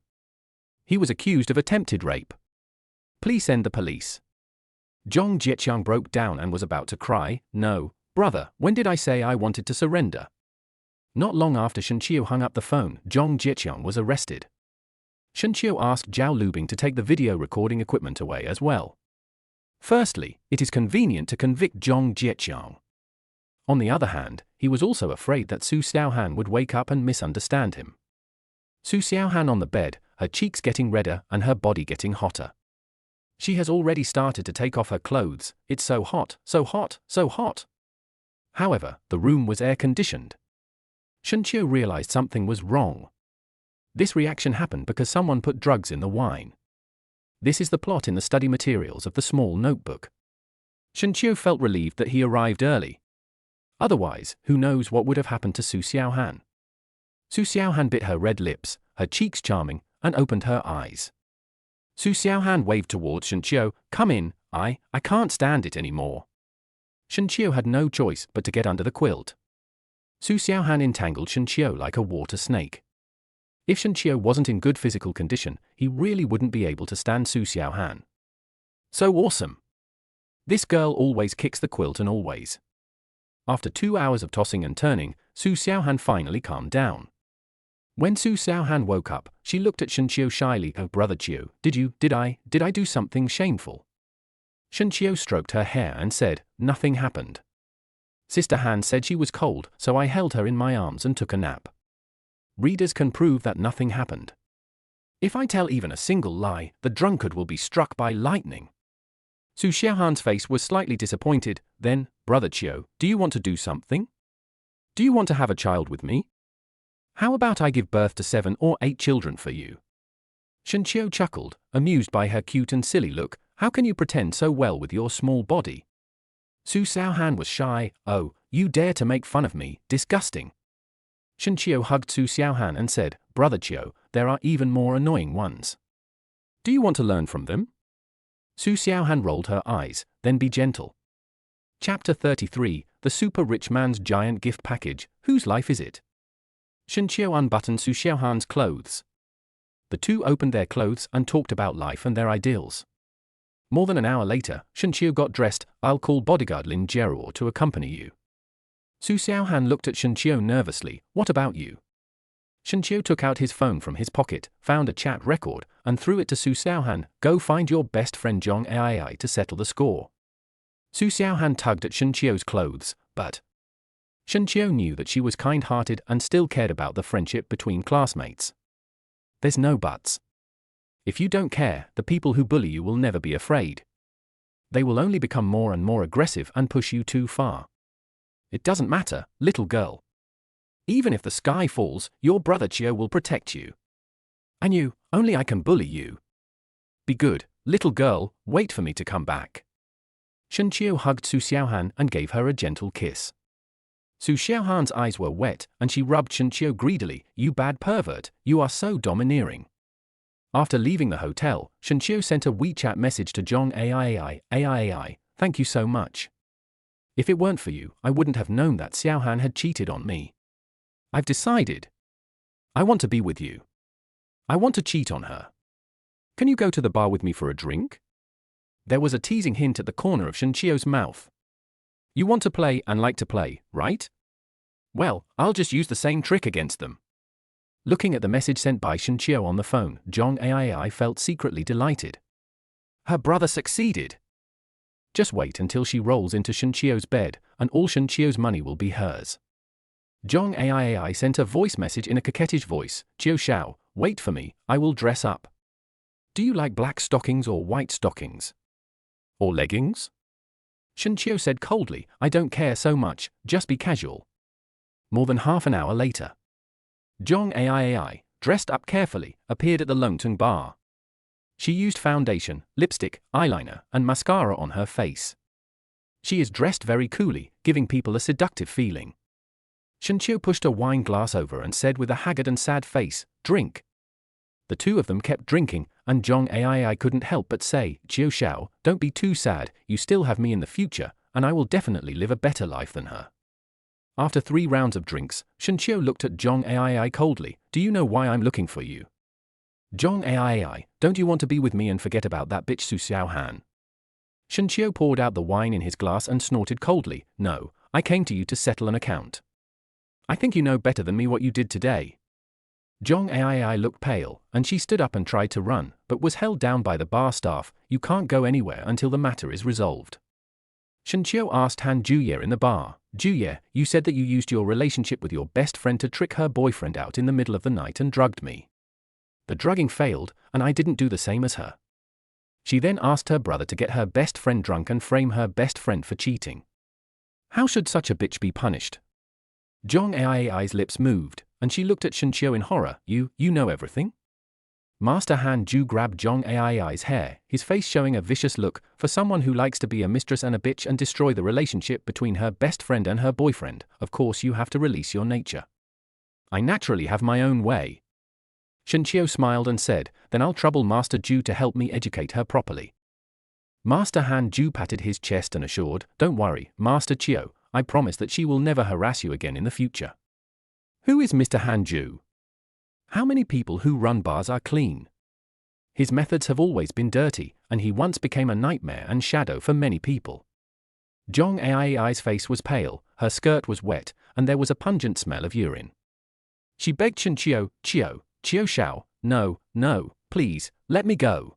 He was accused of attempted rape. Please send the police. Zhong Jiqiang broke down and was about to cry. No, brother, when did I say I wanted to surrender? Not long after Shen Qiu hung up the phone, Zhong Jiqiang was arrested. Shen Qiu asked Zhao Lubing to take the video recording equipment away as well. Firstly, it is convenient to convict Zhong Jiqiang. On the other hand, he was also afraid that Su Xiaohan would wake up and misunderstand him. Su Xiaohan on the bed, her cheeks getting redder and her body getting hotter. She has already started to take off her clothes. It's so hot, so hot, so hot. However, the room was air-conditioned. Shen Qiu realized something was wrong. This reaction happened because someone put drugs in the wine. This is the plot in the study materials of the small notebook. Shen Qiu felt relieved that he arrived early. Otherwise, who knows what would have happened to Su Xiaohan. Su Xiaohan bit her red lips, her cheeks charming, and opened her eyes. Su Xiaohan waved towards Shen Qiu. Come in, I can't stand it anymore. Shen Qiu had no choice but to get under the quilt. Su Xiaohan entangled Shen Qiu like a water snake. If Shen Qiu wasn't in good physical condition, he really wouldn't be able to stand Su Xiaohan. So awesome. This girl always kicks the quilt and always. After 2 hours of tossing and turning, Su Xiaohan finally calmed down. When Su Xiaohan woke up, she looked at Shen Qiu shyly. Oh, brother Qiu, did I do something shameful? Shen Qiu stroked her hair and said, nothing happened. Sister Han said she was cold, so I held her in my arms and took a nap. Readers can prove that nothing happened. If I tell even a single lie, the drunkard will be struck by lightning. Su Xiaohan's face was slightly disappointed. Then, brother Qiu, do you want to do something? Do you want to have a child with me? How about I give birth to 7 or 8 children for you? Shen Qiu chuckled, amused by her cute and silly look. How can you pretend so well with your small body? Su Xiaohan was shy. Oh, you dare to make fun of me, disgusting. Shen Qiu hugged Su Xiaohan and said, brother Qiu, there are even more annoying ones. Do you want to learn from them? Su Xiaohan rolled her eyes. Then be gentle. Chapter 33, The Super Rich Man's Giant Gift Package. Whose life is it? Shen Qiu unbuttoned Su Xiaohan's clothes. The two opened their clothes and talked about life and their ideals. More than an hour later, Shen Qiu got dressed. I'll call bodyguard Lin Jiaruo to accompany you. Su Xiaohan looked at Shen Qiu nervously. What about you? Shen Qiu took out his phone from his pocket, found a chat record, and threw it to Su Xiaohan. Go find your best friend Zhong Ai to settle the score. Su Xiaohan tugged at Shen Qiu's clothes, but Shen Qiu knew that she was kind-hearted and still cared about the friendship between classmates. There's no buts. If you don't care, the people who bully you will never be afraid. They will only become more and more aggressive and push you too far. It doesn't matter, little girl. Even if the sky falls, your brother Qiu will protect you. And you, only I can bully you. Be good, little girl, wait for me to come back. Shen Qiu hugged Su Xiaohan and gave her a gentle kiss. Su Xiaohan's eyes were wet, and she rubbed Shen Qiu greedily. You bad pervert, you are so domineering. After leaving the hotel, Shen Qiu sent a WeChat message to Zhong Ai, thank you so much. If it weren't for you, I wouldn't have known that Xiaohan had cheated on me. I've decided. I want to be with you. I want to cheat on her. Can you go to the bar with me for a drink? There was a teasing hint at the corner of Shen Qiu's mouth. You want to play and like to play, right? Well, I'll just use the same trick against them. Looking at the message sent by Shen Qiu on the phone, Zhong Ai felt secretly delighted. Her brother succeeded. Just wait until she rolls into Shen Qiu's bed, and all Shen Qiu's money will be hers. Zhong Ai sent a voice message in a coquettish voice. Qiu Xiao, wait for me, I will dress up. Do you like black stockings or white stockings? Or leggings? Shen Qiu said coldly, I don't care so much, just be casual. More than half an hour later, Zhong Ai, dressed up carefully, appeared at the Longtung bar. She used foundation, lipstick, eyeliner, and mascara on her face. She is dressed very coolly, giving people a seductive feeling. Shen Qiu pushed a wine glass over and said with a haggard and sad face, drink. The two of them kept drinking, and Zhong Ai couldn't help but say, Qiu Xiao, don't be too sad, you still have me in the future, and I will definitely live a better life than her. After 3 rounds of drinks, Shen Qiu looked at Zhong Ai coldly, do you know why I'm looking for you? Zhong Ai, don't you want to be with me and forget about that bitch Su Xiaohan? Shen Qiu poured out the wine in his glass and snorted coldly, no, I came to you to settle an account. I think you know better than me what you did today. Zhong Ai looked pale, and she stood up and tried to run, but was held down by the bar staff. You can't go anywhere until the matter is resolved. Shen Qiu asked Han Juye in the bar, Juye, you said that you used your relationship with your best friend to trick her boyfriend out in the middle of the night and drugged me. The drugging failed, and I didn't do the same as her. She then asked her brother to get her best friend drunk and frame her best friend for cheating. How should such a bitch be punished? Zhong Ai's lips moved, and she looked at Shen Qiu in horror. You know everything? Master Han Ju grabbed Zhong Ai's hair, his face showing a vicious look. For someone who likes to be a mistress and a bitch and destroy the relationship between her best friend and her boyfriend, of course you have to release your nature. I naturally have my own way. Shen Qiu smiled and said, then I'll trouble Master Ju to help me educate her properly. Master Han Ju patted his chest and assured, don't worry, Master Qiu, I promise that she will never harass you again in the future. Who is Mr. Han Ju? How many people who run bars are clean? His methods have always been dirty, and he once became a nightmare and shadow for many people. Zhong Ai's face was pale, her skirt was wet, and there was a pungent smell of urine. She begged Shen Qiu, Qiu Xiao, no, please, let me go.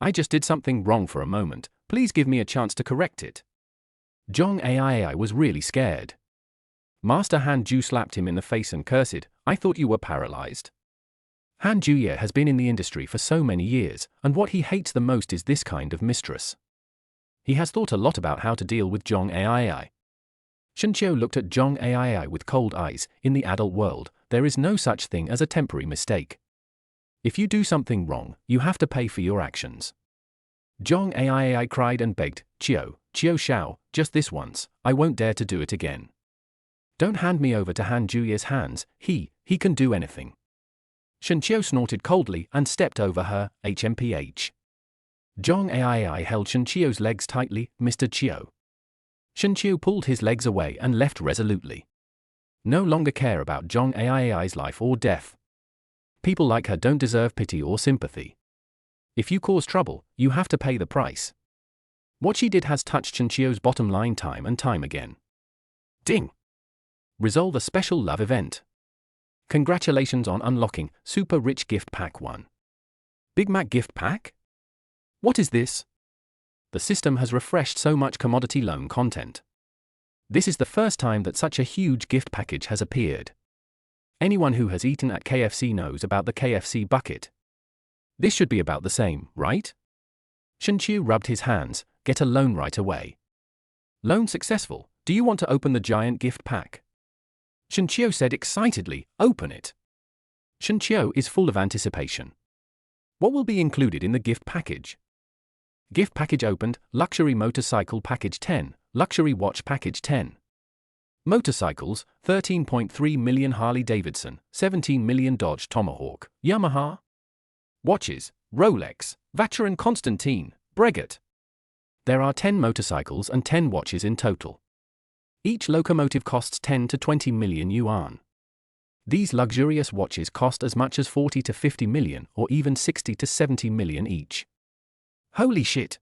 I just did something wrong for a moment, please give me a chance to correct it. Zhong Ai was really scared. Master Han Ju slapped him in the face and cursed, I thought you were paralyzed. Han Juye has been in the industry for so many years, and what he hates the most is this kind of mistress. He has thought a lot about how to deal with Zhong Ai. Shen Qiu looked at Zhong Ai with cold eyes. In the adult world, there is no such thing as a temporary mistake. If you do something wrong, you have to pay for your actions. Zhong Ai cried and begged, Qiu Xiao, just this once, I won't dare to do it again. Don't hand me over to Han Juye's hands, he can do anything. Shen Qiu snorted coldly and stepped over her, HMPH. Zhong Ai held Shen Qiu's legs tightly, Mr. Qiu. Shen Qiu pulled his legs away and left resolutely. No longer care about Zhong Ai's life or death. People like her don't deserve pity or sympathy. If you cause trouble, you have to pay the price. What she did has touched Shen Qiu's bottom line time and time again. Ding! Resolve a special love event. Congratulations on unlocking Super Rich Gift Pack 1. Big Mac Gift Pack? What is this? The system has refreshed so much commodity loan content. This is the first time that such a huge gift package has appeared. Anyone who has eaten at KFC knows about the KFC bucket. This should be about the same, right? Shen Qiu rubbed his hands, get a loan right away. Loan successful, do you want to open the giant gift pack? Shen Qiu said excitedly, open it. Shen Qiu is full of anticipation. What will be included in the gift package? Gift package opened, luxury motorcycle package 10, luxury watch package 10. Motorcycles, 13.3 million Harley-Davidson, 17 million Dodge Tomahawk, Yamaha. Watches, Rolex, Vacheron Constantin, Breguet. There are 10 motorcycles and 10 watches in total. Each locomotive costs 10 to 20 million yuan. These luxurious watches cost as much as 40 to 50 million or even 60 to 70 million each. Holy shit!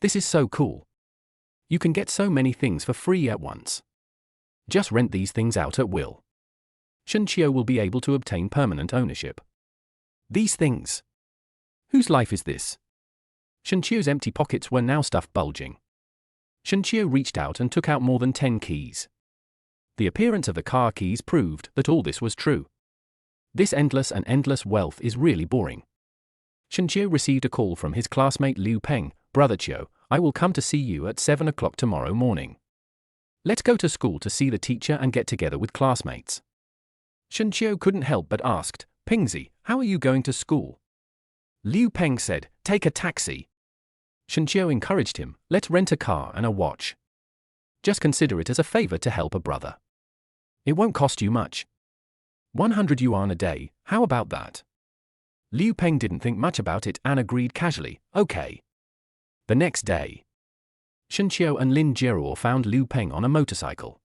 This is so cool. You can get so many things for free at once. Just rent these things out at will. Shunqiu will be able to obtain permanent ownership. These things. Whose life is this? Shunqiu's empty pockets were now stuffed bulging. Shunqiu reached out and took out more than 10 keys. The appearance of the car keys proved that all this was true. This endless wealth is really boring. Shunqiu received a call from his classmate Liu Peng. Brother Qiu, I will come to see you at 7 o'clock tomorrow morning. Let's go to school to see the teacher and get together with classmates. Shunqiu couldn't help but asked, Pingzi, how are you going to school? Liu Peng said, take a taxi. Shunqiu encouraged him, let's rent a car and a watch. Just consider it as a favor to help a brother. It won't cost you much. 100 yuan a day, how about that? Liu Peng didn't think much about it and agreed casually, okay. The next day, Shunqiu and Lin Jiruo found Liu Peng on a motorcycle.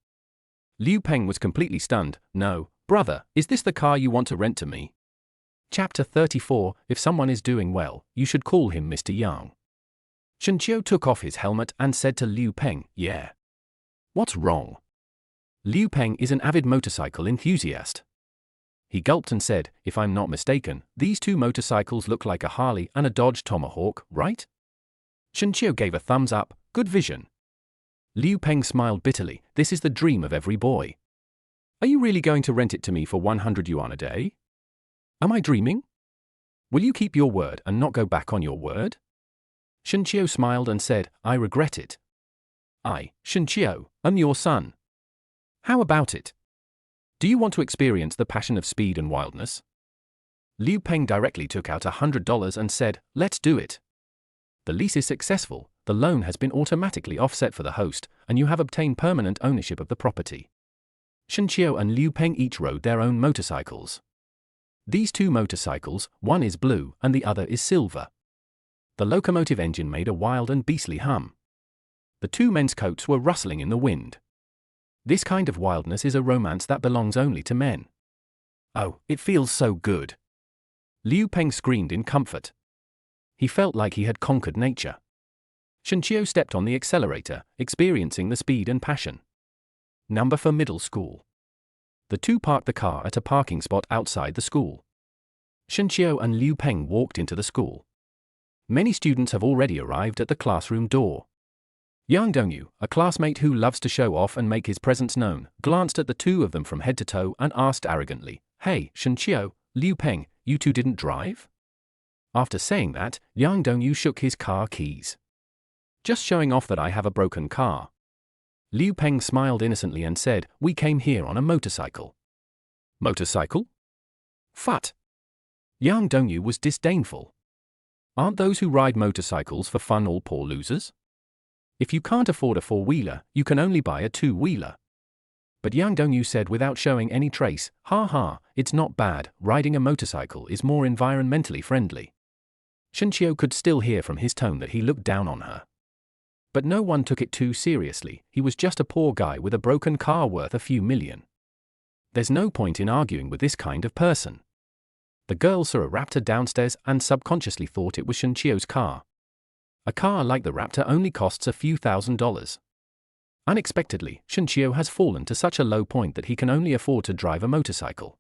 Liu Peng was completely stunned. No, brother, is this the car you want to rent to me? Chapter 34, if someone is doing well, you should call him Mr. Yang. Shunqiu took off his helmet and said to Liu Peng, yeah. What's wrong? Liu Peng is an avid motorcycle enthusiast. He gulped and said, if I'm not mistaken, these two motorcycles look like a Harley and a Dodge Tomahawk, right? Shunqiu gave a thumbs up, good vision. Liu Peng smiled bitterly, this is the dream of every boy. Are you really going to rent it to me for 100 yuan a day? Am I dreaming? Will you keep your word and not go back on your word? Shunqiu smiled and said, I regret it. I, Shunqiu, am your son. How about it? Do you want to experience the passion of speed and wildness? Liu Peng directly took out $100 and said, let's do it. The lease is successful, the loan has been automatically offset for the host, and you have obtained permanent ownership of the property. Shunqiu and Liu Peng each rode their own motorcycles. These two motorcycles, one is blue and the other is silver. The locomotive engine made a wild and beastly hum. The two men's coats were rustling in the wind. This kind of wildness is a romance that belongs only to men. Oh, it feels so good. Liu Peng screamed in comfort. He felt like he had conquered nature. Shunqiu stepped on the accelerator, experiencing the speed and passion. Number for middle school. The two parked the car at a parking spot outside the school. Shunqiu and Liu Peng walked into the school. Many students have already arrived at the classroom door. Yang Dongyu, a classmate who loves to show off and make his presence known, glanced at the two of them from head to toe and asked arrogantly, hey, Shunqiu, Liu Peng, you two didn't drive? After saying that, Yang Dongyu shook his car keys. Just showing off that I have a broken car. Liu Peng smiled innocently and said, we came here on a motorcycle. Motorcycle? Phut! Yang Dongyu was disdainful. Aren't those who ride motorcycles for fun all poor losers? If you can't afford a four-wheeler, you can only buy a two-wheeler. But Yang Dongyu said without showing any trace, ha ha, it's not bad, riding a motorcycle is more environmentally friendly. Shunqiu could still hear from his tone that he looked down on her. But no one took it too seriously, he was just a poor guy with a broken car worth a few million. There's no point in arguing with this kind of person. The girl saw a Raptor downstairs and subconsciously thought it was Shunqiu's car. A car like the Raptor only costs a few $1,000s. Unexpectedly, Shunqiu has fallen to such a low point that he can only afford to drive a motorcycle.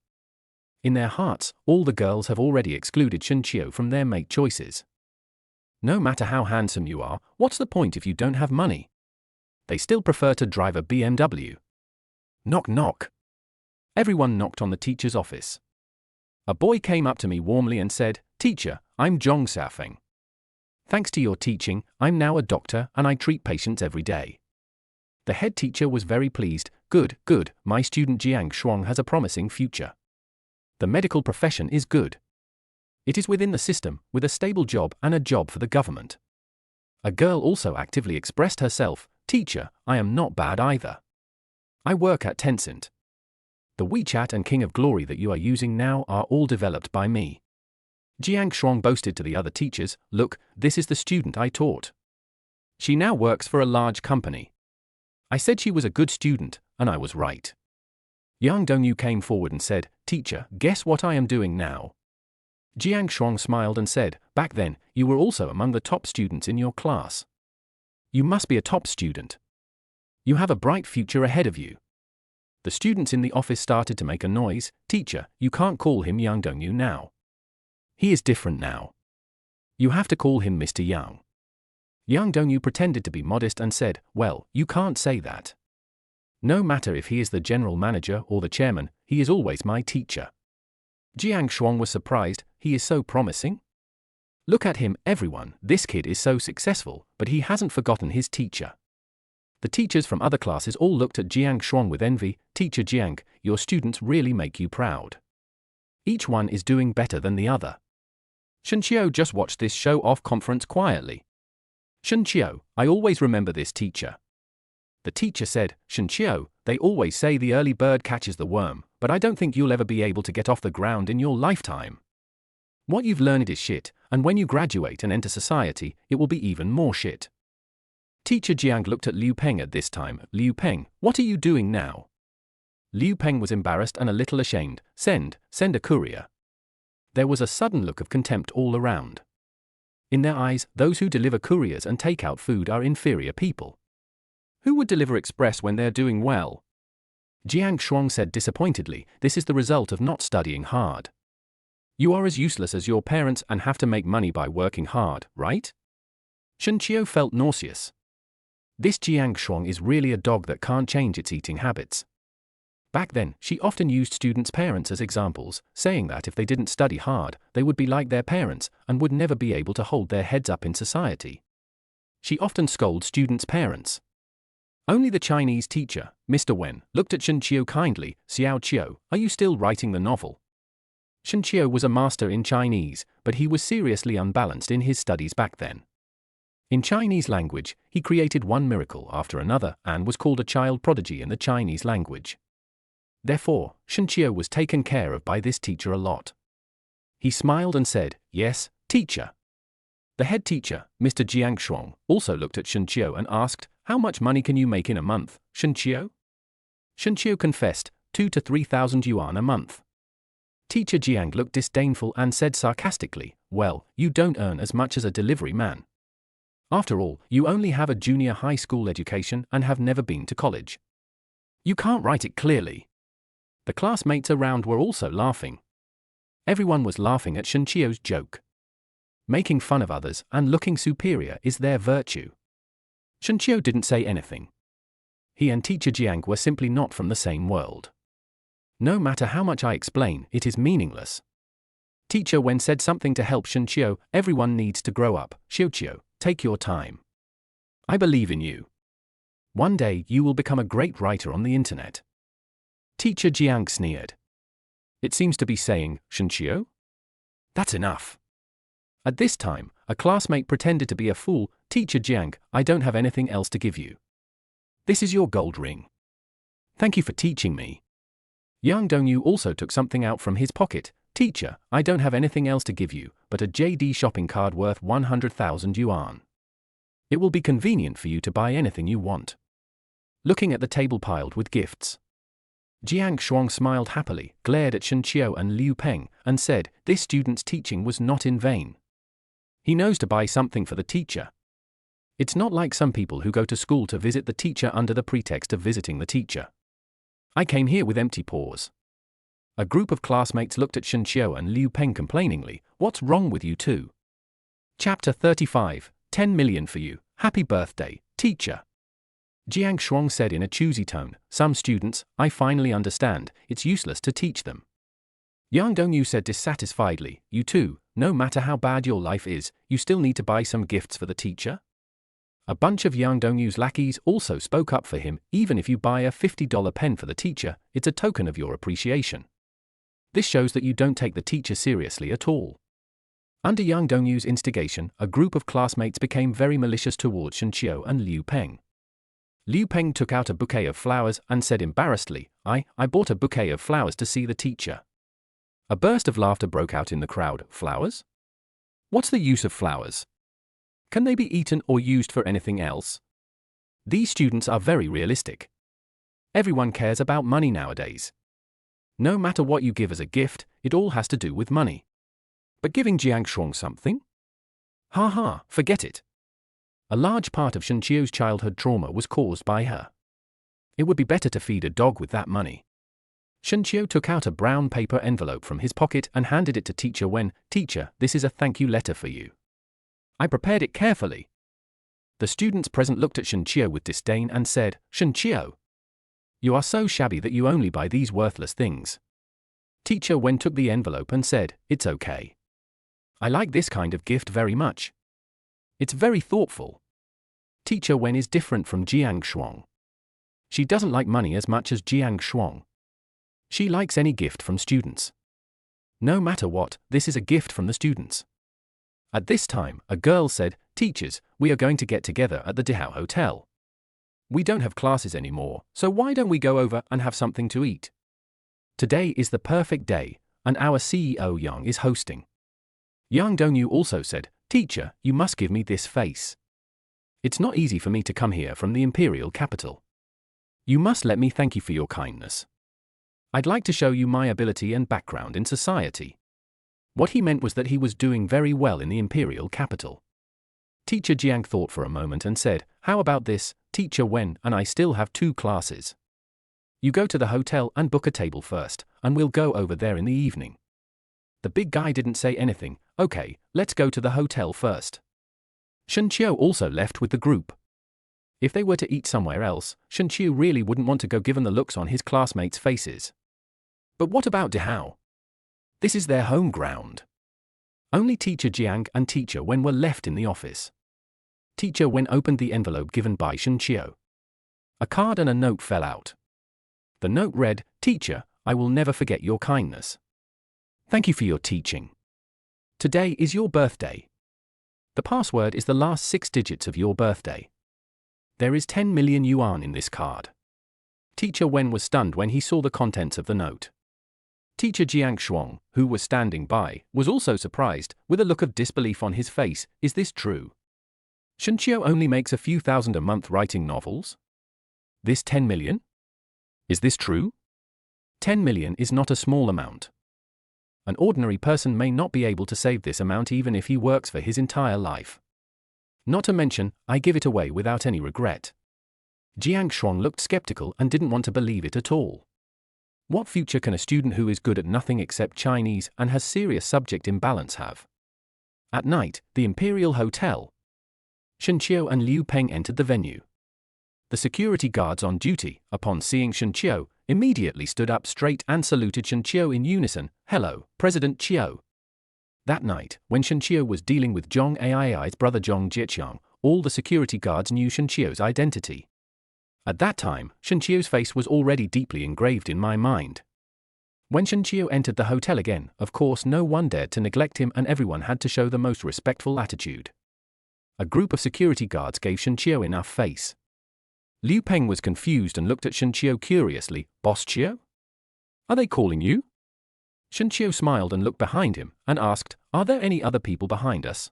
In their hearts, all the girls have already excluded Shunqiu from their mate choices. No matter how handsome you are, what's the point if you don't have money? They still prefer to drive a BMW. Knock knock. Everyone knocked on the teacher's office. A boy came up to me warmly and said, Teacher, I'm Zhong Xiaofeng. Thanks to your teaching, I'm now a doctor and I treat patients every day. The head teacher was very pleased. Good, good, my student Jiang Shuang has a promising future. The medical profession is good. It is within the system, with a stable job and a job for the government. A girl also actively expressed herself, "Teacher, I am not bad either. I work at Tencent. The WeChat and King of Glory that you are using now are all developed by me." Jiang Shuang boasted to the other teachers, "Look, this is the student I taught. She now works for a large company. I said she was a good student, and I was right." Yang Dongyu came forward and said, "Teacher, guess what I am doing now?" Jiang Shuang smiled and said, "Back then, you were also among the top students in your class. You must be a top student. You have a bright future ahead of you." The students in the office started to make a noise. "Teacher, you can't call him Yang Dongyu now. He is different now. You have to call him Mr. Yang." Yang Dongyu pretended to be modest and said, "Well, you can't say that. No matter if he is the general manager or the chairman, he is always my teacher." Jiang Shuang was surprised. "He is so promising. Look at him, everyone, this kid is so successful, but he hasn't forgotten his teacher." The teachers from other classes all looked at Jiang Shuang with envy. "Teacher Jiang, your students really make you proud. Each one is doing better than the other." Shenqiu just watched this show-off conference quietly. "Shenqiu, I always remember this teacher." The teacher said, "Shenqiu, they always say the early bird catches the worm, but I don't think you'll ever be able to get off the ground in your lifetime. What you've learned is shit, and when you graduate and enter society, it will be even more shit." Teacher Jiang looked at Liu Peng at this time. "Liu Peng, what are you doing now?" Liu Peng was embarrassed and a little ashamed. Send a courier." There was a sudden look of contempt all around. In their eyes, those who deliver couriers and take out food are inferior people. Who would deliver express when they're doing well? Jiang Shuang said disappointedly, "This is the result of not studying hard. You are as useless as your parents and have to make money by working hard, right?" Shenqiu felt nauseous. This Jiang Shuang is really a dog that can't change its eating habits. Back then, she often used students' parents as examples, saying that if they didn't study hard, they would be like their parents and would never be able to hold their heads up in society. She often scolds students' parents. Only the Chinese teacher, Mr. Wen, looked at Shenqiu kindly. "Xiao Qiu, are you still writing the novel?" Shenqiu was a master in Chinese, but he was seriously unbalanced in his studies back then. In Chinese language, he created one miracle after another and was called a child prodigy in the Chinese language. Therefore, Shenqiu was taken care of by this teacher a lot. He smiled and said, "Yes, teacher." The head teacher, Mr. Jiang Shuang, also looked at Shenqiu and asked, "How much money can you make in a month, Shenqiu?" Shenqiu confessed, 2,000 to 3,000 yuan a month. Teacher Jiang looked disdainful and said sarcastically, "Well, you don't earn as much as a delivery man. After all, you only have a junior high school education and have never been to college. You can't write it clearly." The classmates around were also laughing. Everyone was laughing at Shenqiu's joke. Making fun of others and looking superior is their virtue. Shenqiu didn't say anything. He and Teacher Jiang were simply not from the same world. "No matter how much I explain, it is meaningless." Teacher Wen said something to help Shenqiu. "Everyone needs to grow up. Xiuqiu, take your time. I believe in you. One day you will become a great writer on the internet." Teacher Jiang sneered. "It seems to be saying, Shenqiu? That's enough." At this time, a classmate pretended to be a fool. "Teacher Jiang, I don't have anything else to give you. This is your gold ring. Thank you for teaching me." Yang Dongyu also took something out from his pocket. "Teacher, I don't have anything else to give you, but a JD shopping card worth 100,000 yuan. It will be convenient for you to buy anything you want." Looking at the table piled with gifts, Jiang Shuang smiled happily, glared at Shenqiu and Liu Peng, and said, "This student's teaching was not in vain. He knows to buy something for the teacher. It's not like some people who go to school to visit the teacher under the pretext of visiting the teacher. I came here with empty paws." A group of classmates looked at Shenqiu and Liu Peng complainingly. "What's wrong with you two?" Chapter 35, 10 million for you. Happy birthday, teacher. Jiang Shuang said in a choosy tone, "Some students, I finally understand, it's useless to teach them." Yang Dongyu said dissatisfiedly, "You too, no matter how bad your life is, you still need to buy some gifts for the teacher?" A bunch of Yang Dongyu's lackeys also spoke up for him. "Even if you buy a $50 pen for the teacher, it's a token of your appreciation. This shows that you don't take the teacher seriously at all." Under Yang Dongyu's instigation, a group of classmates became very malicious towards Shenqiu and Liu Peng. Liu Peng took out a bouquet of flowers and said embarrassedly, I bought a bouquet of flowers to see the teacher. A burst of laughter broke out in the crowd. Flowers? What's the use of flowers? Can they be eaten or used for anything else? These students are very realistic. Everyone cares about money nowadays. No matter what you give as a gift, it all has to do with money. But giving Jiang Shuang something? Ha ha, forget it. A large part of Shenqiu's childhood trauma was caused by her. It would be better to feed a dog with that money. Shenqiu took out a brown paper envelope from his pocket and handed it to Teacher Wen. Teacher, this is a thank you letter for you. I prepared it carefully. The students present looked at Shenqiu with disdain and said, Shenqiu, you are so shabby that you only buy these worthless things. Teacher Wen took the envelope and said, it's okay. I like this kind of gift very much. It's very thoughtful. Teacher Wen is different from Jiang Shuang. She doesn't like money as much as Jiang Shuang. She likes any gift from students. No matter what, this is a gift from the students. At this time, a girl said, Teachers, we are going to get together at the Dihao Hotel. We don't have classes anymore, so why don't we go over and have something to eat? Today is the perfect day, and our CEO Yang is hosting. Yang Dongyu also said, Teacher, you must give me this face. It's not easy for me to come here from the imperial capital. You must let me thank you for your kindness. I'd like to show you my ability and background in society. What he meant was that he was doing very well in the imperial capital. Teacher Jiang thought for a moment and said, How about this, Teacher Wen and I still have 2 classes. You go to the hotel and book a table first, and we'll go over there in the evening. The big guy didn't say anything. Okay, let's go to the hotel first. Shenqiu also left with the group. If they were to eat somewhere else, Shenqiu really wouldn't want to go given the looks on his classmates' faces. But what about Dihao? This is their home ground. Only Teacher Jiang and Teacher Wen were left in the office. Teacher Wen opened the envelope given by Shenqiu. A card and a note fell out. The note read, Teacher, I will never forget your kindness. Thank you for your teaching. Today is your birthday. The password is the last 6 digits of your birthday. There is 10 million yuan in this card. Teacher Wen was stunned when he saw the contents of the note. Teacher Jiang Shuang, who was standing by, was also surprised, with a look of disbelief on his face. Is this true? Shenqiu only makes a few thousand a month writing novels? This 10 million? Is this true? 10 million is not a small amount. An ordinary person may not be able to save this amount even if he works for his entire life. Not to mention, I give it away without any regret. Jiang Shuang looked skeptical and didn't want to believe it at all. What future can a student who is good at nothing except Chinese and has serious subject imbalance have? At night, the Imperial Hotel. Shenqiu and Liu Peng entered the venue. The security guards on duty, upon seeing Shenqiu, immediately stood up straight and saluted Shenqiu in unison. Hello, President Qiu. That night, when Shenqiu was dealing with Zhong Ai's brother Zhong Jieqiang, all the security guards knew Shenqiu's identity. At that time, Shenqiu's face was already deeply engraved in my mind. When Shenqiu entered the hotel again, of course no one dared to neglect him and everyone had to show the most respectful attitude. A group of security guards gave Shenqiu enough face. Liu Peng was confused and looked at Shenqiu curiously. Boss Qiu? Are they calling you? Shenqiu smiled and looked behind him and asked, Are there any other people behind us?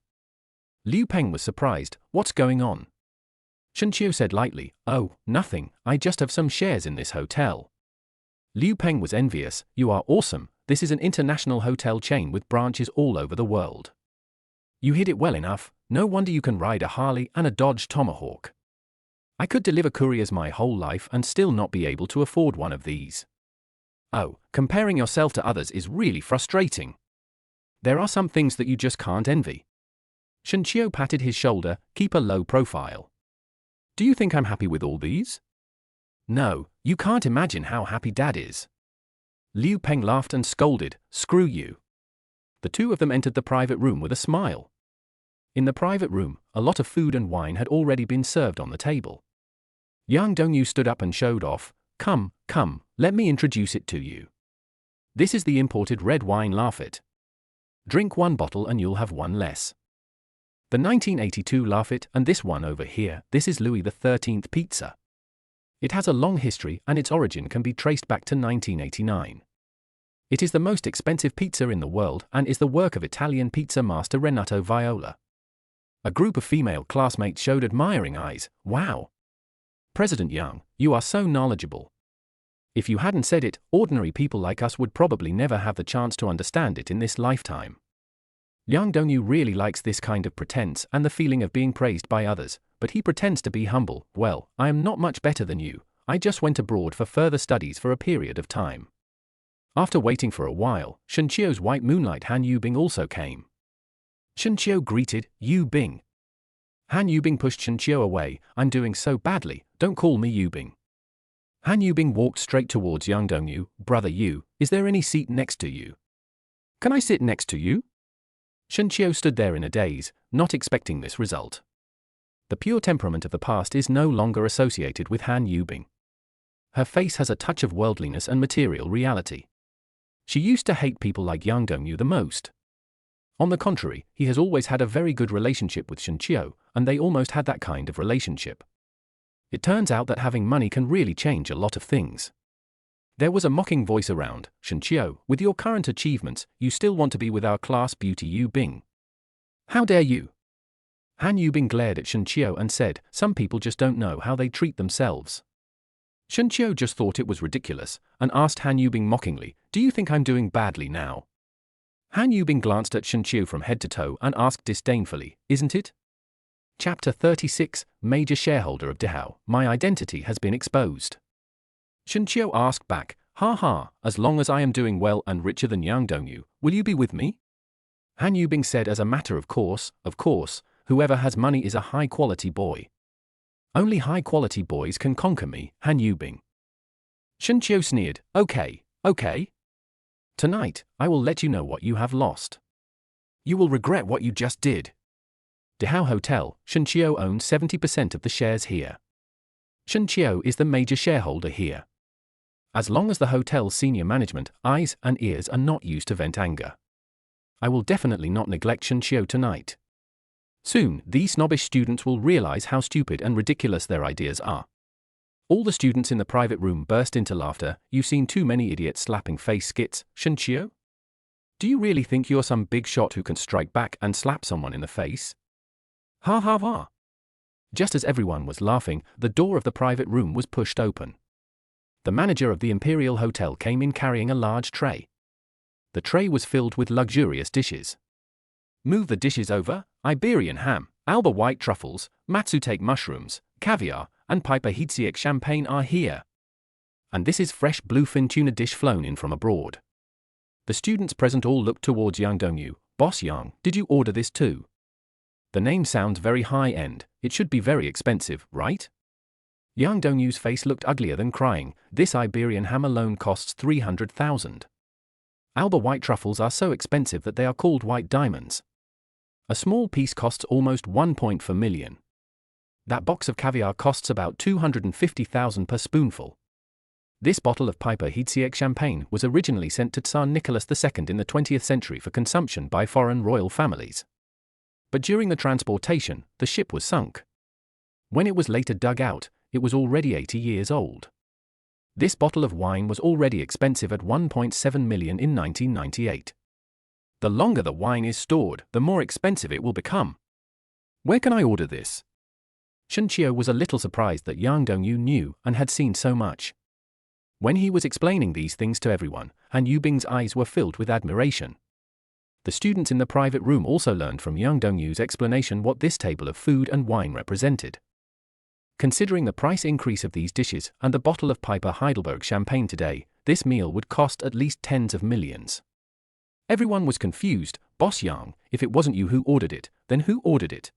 Liu Peng was surprised. What's going on? Shenqiu said lightly, Oh, nothing, I just have some shares in this hotel. Liu Peng was envious. You are awesome, this is an international hotel chain with branches all over the world. You hid it well enough, no wonder you can ride a Harley and a Dodge Tomahawk. I could deliver couriers my whole life and still not be able to afford one of these. Oh, comparing yourself to others is really frustrating. There are some things that you just can't envy. Shenqiu patted his shoulder. Keep a low profile. Do you think I'm happy with all these? No, you can't imagine how happy Dad is. Liu Peng laughed and scolded, Screw you. The two of them entered the private room with a smile. In the private room, a lot of food and wine had already been served on the table. Yang Dongyu stood up and showed off. Come, let me introduce it to you. This is the imported red wine Lafite. Drink one bottle and you'll have one less. The 1982 Laugh It, and this one over here, this is Louis XIII pizza. It has a long history and its origin can be traced back to 1989. It is the most expensive pizza in the world and is the work of Italian pizza master Renato Viola. A group of female classmates showed admiring eyes. Wow! President Young, you are so knowledgeable. If you hadn't said it, ordinary people like us would probably never have the chance to understand it in this lifetime. Yang Dongyu really likes this kind of pretense and the feeling of being praised by others, but he pretends to be humble. Well, I am not much better than you. I just went abroad for further studies for a period of time. After waiting for a while, Shenqiu's white moonlight Han Yubing also came. Shenqiu greeted Yubing. Han Yubing pushed Shenqiu away. I'm doing so badly, don't call me Yubing. Han Yubing walked straight towards Yang Dongyu. Brother Yu, is there any seat next to you? Can I sit next to you? Shenqiu stood there in a daze, not expecting this result. The pure temperament of the past is no longer associated with Han Yubing. Her face has a touch of worldliness and material reality. She used to hate people like Yang Dongyu the most. On the contrary, he has always had a very good relationship with Shenqiu, and they almost had that kind of relationship. It turns out that having money can really change a lot of things. There was a mocking voice around. Shenqiu, with your current achievements, you still want to be with our class beauty Yubing. How dare you? Han Yubing glared at Shenqiu and said, some people just don't know how they treat themselves. Shenqiu just thought it was ridiculous, and asked Han Yubing mockingly, do you think I'm doing badly now? Han Yubing glanced at Shenqiu from head to toe and asked disdainfully, isn't it? Chapter 36, Major Shareholder of Dehao, my identity has been exposed. Shenqiu asked back, ha ha, as long as I am doing well and richer than Yang Dongyu, will you be with me? Han Yubing said as a matter of course, whoever has money is a high-quality boy. Only high-quality boys can conquer me, Han Yubing. Shenqiu sneered, okay. Tonight, I will let you know what you have lost. You will regret what you just did. Dehao Hotel, Shenqiu owns 70% of the shares here. Shenqiu is the major shareholder here. As long as the hotel's senior management, eyes and ears are not used to vent anger, I will definitely not neglect Shenqiu tonight. Soon, these snobbish students will realize how stupid and ridiculous their ideas are. All the students in the private room burst into laughter. You've seen too many idiots slapping face skits, Shenqiu? Do you really think you're some big shot who can strike back and slap someone in the face? Ha ha ha. Just as everyone was laughing, the door of the private room was pushed open. The manager of the Imperial Hotel came in carrying a large tray. The tray was filled with luxurious dishes. Move the dishes over. Iberian ham, Alba white truffles, Matsutake mushrooms, caviar, and Piper Heidsieck champagne are here. And this is fresh bluefin tuna dish flown in from abroad. The students present all looked towards Yang Dongyu. Boss Yang, did you order this too? The name sounds very high-end, it should be very expensive, right? Yang Dongyu's face looked uglier than crying. This Iberian ham alone costs 300,000. Alba white truffles are so expensive that they are called white diamonds. A small piece costs almost 1.4 million. That box of caviar costs about 250,000 per spoonful. This bottle of Piper Heidsieck champagne was originally sent to Tsar Nicholas II in the 20th century for consumption by foreign royal families. But during the transportation, the ship was sunk. When it was later dug out, it was already 80 years old. This bottle of wine was already expensive at 1.7 million in 1998. The longer the wine is stored, the more expensive it will become. Where can I order this? Shenqiu was a little surprised that Yang Dongyu knew and had seen so much. When he was explaining these things to everyone, Han Yubing's eyes were filled with admiration. The students in the private room also learned from Yang Dongyu's explanation what this table of food and wine represented. Considering the price increase of these dishes and the bottle of Piper Heidelberg champagne today, this meal would cost at least tens of millions. Everyone was confused. Boss Yang, if it wasn't you who ordered it, then who ordered it?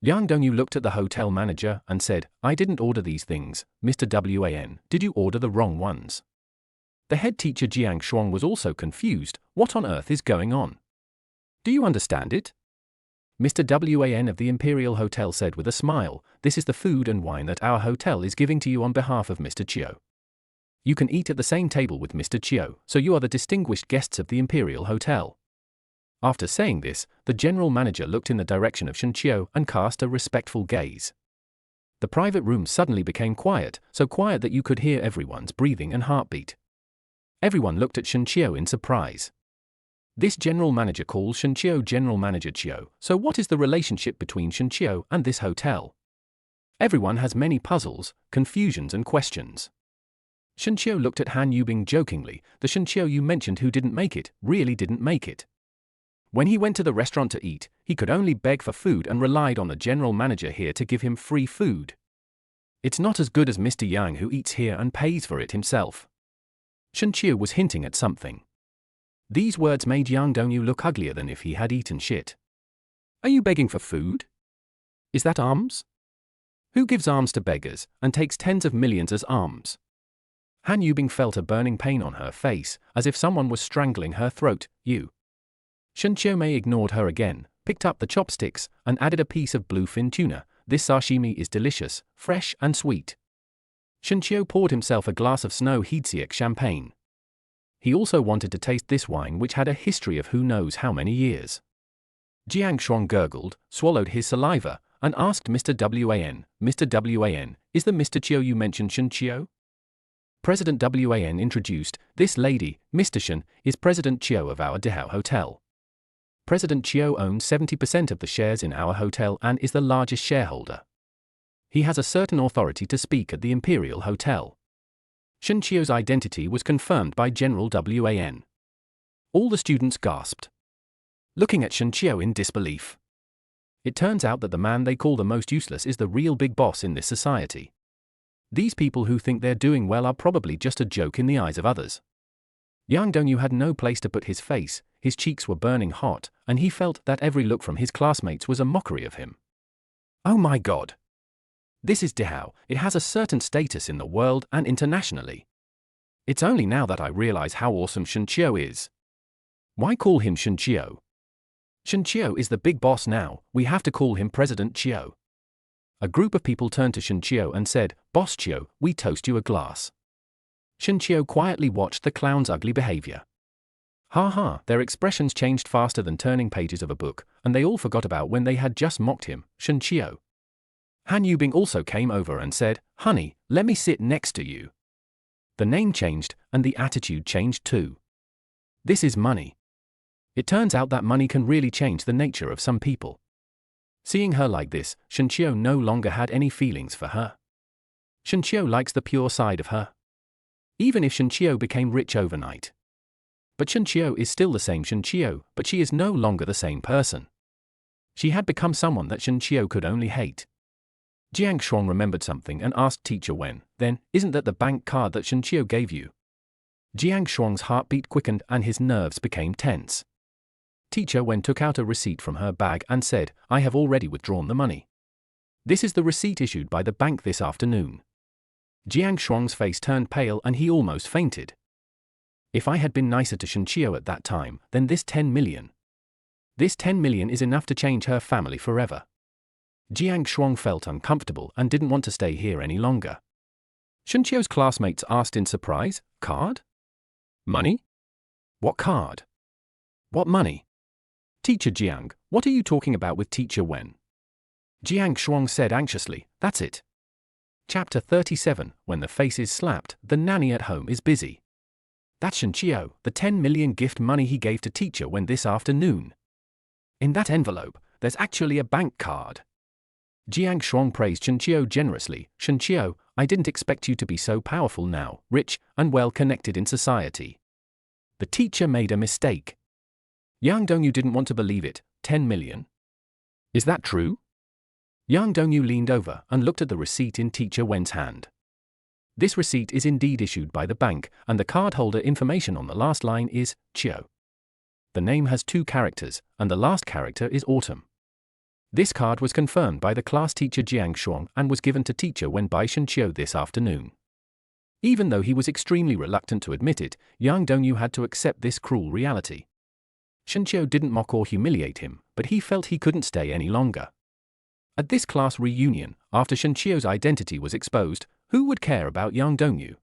Yang Dongyu looked at the hotel manager and said, I didn't order these things, Mr. Wan, did you order the wrong ones? The head teacher Jiang Shuang was also confused. What on earth is going on? Do you understand it? Mr. Wan of the Imperial Hotel said with a smile, this is the food and wine that our hotel is giving to you on behalf of Mr. Chiu. You can eat at the same table with Mr. Chiu, so you are the distinguished guests of the Imperial Hotel. After saying this, the general manager looked in the direction of Shenqiu and cast a respectful gaze. The private room suddenly became quiet, so quiet that you could hear everyone's breathing and heartbeat. Everyone looked at Shenqiu in surprise. This general manager calls Shenqiu General Manager Qiu, so what is the relationship between Shenqiu and this hotel? Everyone has many puzzles, confusions and questions. Shenqiu looked at Han Yubing jokingly. The Shenqiu you mentioned who didn't make it, really didn't make it. When he went to the restaurant to eat, he could only beg for food and relied on the general manager here to give him free food. It's not as good as Mr. Yang who eats here and pays for it himself. Shenqiu was hinting at something. These words made Yang Dongyu look uglier than if he had eaten shit. Are you begging for food? Is that alms? Who gives alms to beggars and takes tens of millions as alms? Han Yubing felt a burning pain on her face, as if someone was strangling her throat. You. Shenqiu Mei ignored her again, picked up the chopsticks, and added a piece of bluefin tuna. This sashimi is delicious, fresh and sweet. Shenqiu poured himself a glass of snow Heidsiek champagne. He also wanted to taste this wine which had a history of who knows how many years. Jiang Shuang gurgled, swallowed his saliva, and asked Mr. Wan, Mr. Wan, is the Mr. Qiu you mentioned Shenqiu? President Wan introduced, this lady, Mr. Shen, is President Qiu of our Dihao Hotel. President Qiu owns 70% of the shares in our hotel and is the largest shareholder. He has a certain authority to speak at the Imperial Hotel. Shenqiu's identity was confirmed by General Wan. All the students gasped, looking at Shenqiu in disbelief. It turns out that the man they call the most useless is the real big boss in this society. These people who think they're doing well are probably just a joke in the eyes of others. Yang Dongyu had no place to put his face, his cheeks were burning hot, and he felt that every look from his classmates was a mockery of him. Oh my God! This is Dihao, it has a certain status in the world and internationally. It's only now that I realize how awesome Shenqiu is. Why call him Shenqiu? Shenqiu is the big boss now, we have to call him President Qiu. A group of people turned to Shenqiu and said, Boss Qiu, we toast you a glass. Shenqiu quietly watched the clown's ugly behavior. Ha ha, their expressions changed faster than turning pages of a book, and they all forgot about when they had just mocked him, Shenqiu. Han Yubing also came over and said, honey, let me sit next to you. The name changed, and the attitude changed too. This is money. It turns out that money can really change the nature of some people. Seeing her like this, Shenqiu no longer had any feelings for her. Shenqiu likes the pure side of her. Even if Shenqiu became rich overnight. But Shenqiu is still the same Shenqiu, but she is no longer the same person. She had become someone that Shenqiu could only hate. Jiang Shuang remembered something and asked Teacher Wen, then, isn't that the bank card that Shenqiu gave you? Jiang Shuang's heartbeat quickened and his nerves became tense. Teacher Wen took out a receipt from her bag and said, I have already withdrawn the money. This is the receipt issued by the bank this afternoon. Jiang Shuang's face turned pale and he almost fainted. If I had been nicer to Shenqiu at that time, then this 10 million. This 10 million is enough to change her family forever. Jiang Shuang felt uncomfortable and didn't want to stay here any longer. Shenqiu's classmates asked in surprise, card? Money? What card? What money? Teacher Jiang, what are you talking about with Teacher Wen? Jiang Shuang said anxiously, that's it. Chapter 37, when the face is slapped, the nanny at home is busy. That's Shenqiu, the 10 million gift money he gave to Teacher Wen this afternoon. In that envelope, there's actually a bank card. Jiang Shuang praised Shenqiu generously. Shenqiu, I didn't expect you to be so powerful now, rich, and well-connected in society. The teacher made a mistake. Yang Dongyu didn't want to believe it. 10 million? Is that true? Yang Dongyu leaned over and looked at the receipt in Teacher Wen's hand. This receipt is indeed issued by the bank, and the cardholder information on the last line is Qiu. The name has 2 characters, and the last character is autumn. This card was confirmed by the class teacher Jiang Shuang and was given to Teacher Wen by Shenqiu this afternoon. Even though he was extremely reluctant to admit it, Yang Dongyu had to accept this cruel reality. Shenqiu didn't mock or humiliate him, but he felt he couldn't stay any longer. At this class reunion, after Shenqiu's identity was exposed, who would care about Yang Dongyu?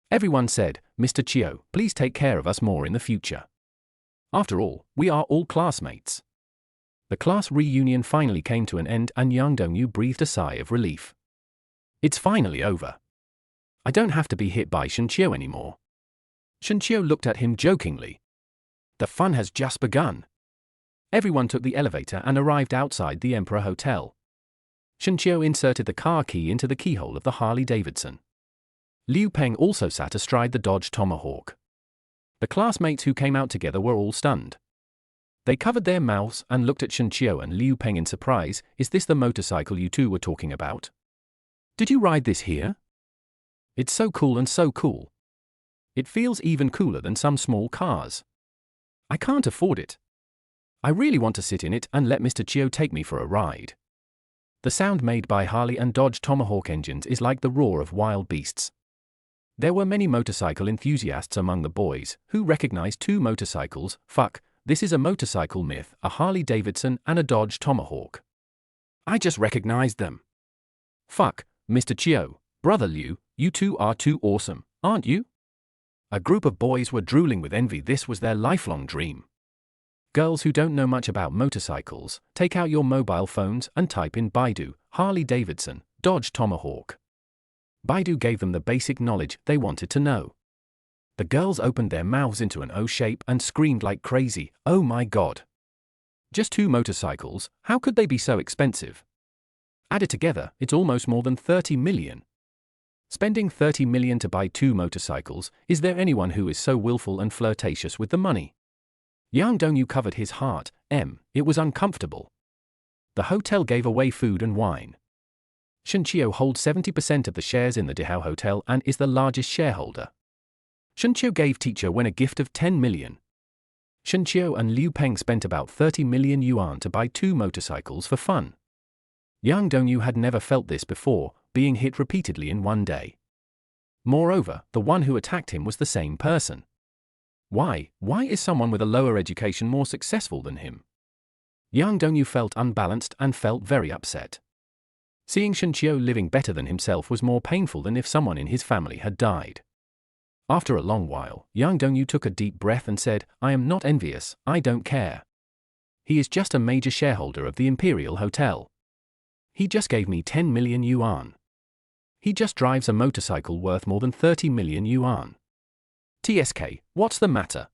Everyone said, Mr. Qiu, please take care of us more in the future. After all, we are all classmates. The class reunion finally came to an end and Yang Dongyu breathed a sigh of relief. It's finally over. I don't have to be hit by Shenqiu anymore. Shenqiu looked at him jokingly. The fun has just begun. Everyone took the elevator and arrived outside the Emperor Hotel. Shenqiu inserted the car key into the keyhole of the Harley-Davidson. Liu Peng also sat astride the Dodge Tomahawk. The classmates who came out together were all stunned. They covered their mouths and looked at Shenqiu and Liu Peng in surprise. Is this the motorcycle you two were talking about? Did you ride this here? It's so cool and so cool. It feels even cooler than some small cars. I can't afford it. I really want to sit in it and let Mr. Chiu take me for a ride. The sound made by Harley and Dodge Tomahawk engines is like the roar of wild beasts. There were many motorcycle enthusiasts among the boys who recognized two motorcycles. Fuck, this is a motorcycle myth, a Harley-Davidson and a Dodge Tomahawk. I just recognized them. Fuck, Mr. Chiu, Brother Liu, you two are too awesome, aren't you? A group of boys were drooling with envy. This was their lifelong dream. Girls who don't know much about motorcycles, take out your mobile phones and type in Baidu, Harley-Davidson, Dodge Tomahawk. Baidu gave them the basic knowledge they wanted to know. The girls opened their mouths into an O shape and screamed like crazy, oh my god. Just two motorcycles, how could they be so expensive? Added together, it's almost more than 30 million. Spending 30 million to buy two motorcycles, is there anyone who is so willful and flirtatious with the money? Yang Dongyu covered his heart, it was uncomfortable. The hotel gave away food and wine. Shenqiu holds 70% of the shares in the Dihao Hotel and is the largest shareholder. Shenqiu gave Teacher Wen a gift of 10 million. Shenqiu and Liu Peng spent about 30 million yuan to buy two motorcycles for fun. Yang Dongyu had never felt this before, being hit repeatedly in one day. Moreover, the one who attacked him was the same person. Why is someone with a lower education more successful than him? Yang Dongyu felt unbalanced and felt very upset. Seeing Shenqiu living better than himself was more painful than if someone in his family had died. After a long while, Yang Dongyu took a deep breath and said, I am not envious, I don't care. He is just a major shareholder of the Imperial Hotel. He just gave me 10 million yuan. He just drives a motorcycle worth more than 30 million yuan. TSK, what's the matter?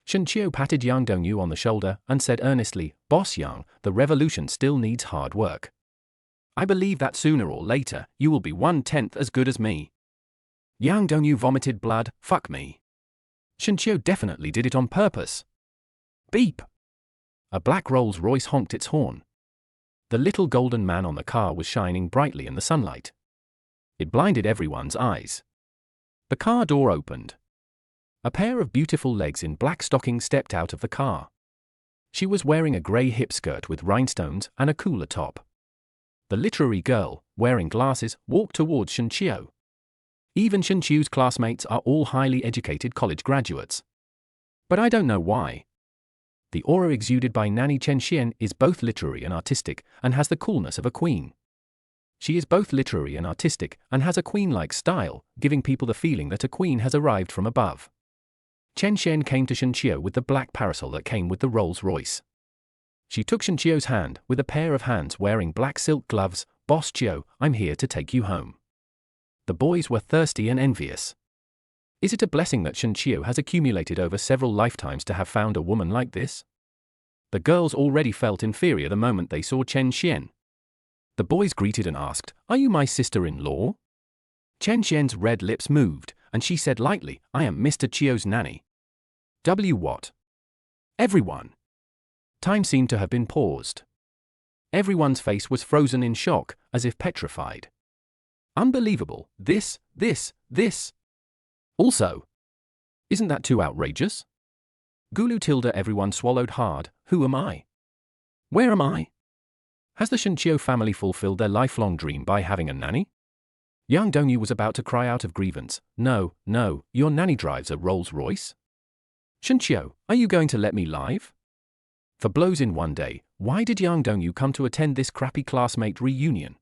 Shenqiu patted Yang Dongyu on the shoulder and said earnestly, Boss Yang, the revolution still needs hard work. I believe that sooner or later, you will be 1/10 as good as me. Yang Dongyu vomited blood, fuck me. Shenqiu definitely did it on purpose. Beep. A black Rolls-Royce honked its horn. The little golden man on the car was shining brightly in the sunlight. It blinded everyone's eyes. The car door opened. A pair of beautiful legs in black stockings stepped out of the car. She was wearing a grey hip skirt with rhinestones and a cooler top. The literary girl, wearing glasses, walked towards Shenqiu. Even Shenqiu's classmates are all highly educated college graduates. But I don't know why. The aura exuded by Nanny Chen Xian is both literary and artistic, and has the coolness of a queen. She is both literary and artistic, and has a queen-like style, giving people the feeling that a queen has arrived from above. Chen Xian came to Shenqiu with the black parasol that came with the Rolls-Royce. She took Shenqiu's hand, with a pair of hands wearing black silk gloves. Boss Chiu, I'm here to take you home. The boys were thirsty and envious. Is it a blessing that Shenqiu has accumulated over several lifetimes to have found a woman like this? The girls already felt inferior the moment they saw Chen Xian. The boys greeted and asked, Are you my sister-in-law? Chen Xian's red lips moved, and she said lightly, I am Mr. Chiu's nanny. What? Everyone. Time seemed to have been paused. Everyone's face was frozen in shock, as if petrified. Unbelievable, this. Also. Isn't that too outrageous? Gulu tilde everyone swallowed hard, who am I? Where am I? Has the Shenqiu family fulfilled their lifelong dream by having a nanny? Yang Dongyu was about to cry out of grievance, No, your nanny drives a Rolls-Royce? Shenqiu, are you going to let me live? For blows in one day, why did Yang Dongyu come to attend this crappy classmate reunion?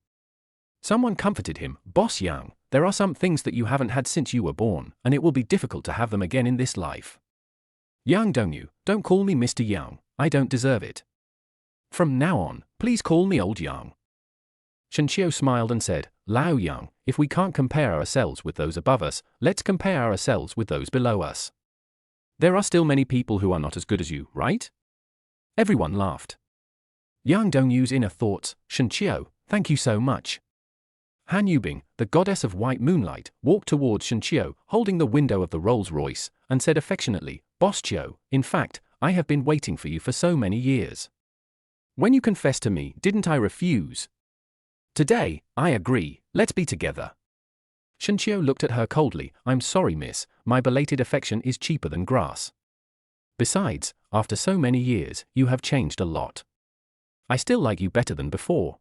Someone comforted him, Boss Yang, there are some things that you haven't had since you were born, and it will be difficult to have them again in this life. Yang Dongyu, don't call me Mr. Yang, I don't deserve it. From now on, please call me Old Yang. Shenqiu smiled and said, Lao Yang, if we can't compare ourselves with those above us, let's compare ourselves with those below us. There are still many people who are not as good as you, right? Everyone laughed. Yang Dongyu's inner thoughts, Shenqiu, thank you so much. Han Yubing, the goddess of white moonlight, walked towards Shenqiu, holding the window of the Rolls-Royce, and said affectionately, Boss Qiu, in fact, I have been waiting for you for so many years. When you confessed to me, didn't I refuse? Today, I agree, let's be together. Shenqiu looked at her coldly, I'm sorry miss, my belated affection is cheaper than grass. Besides, after so many years, you have changed a lot. I still like you better than before.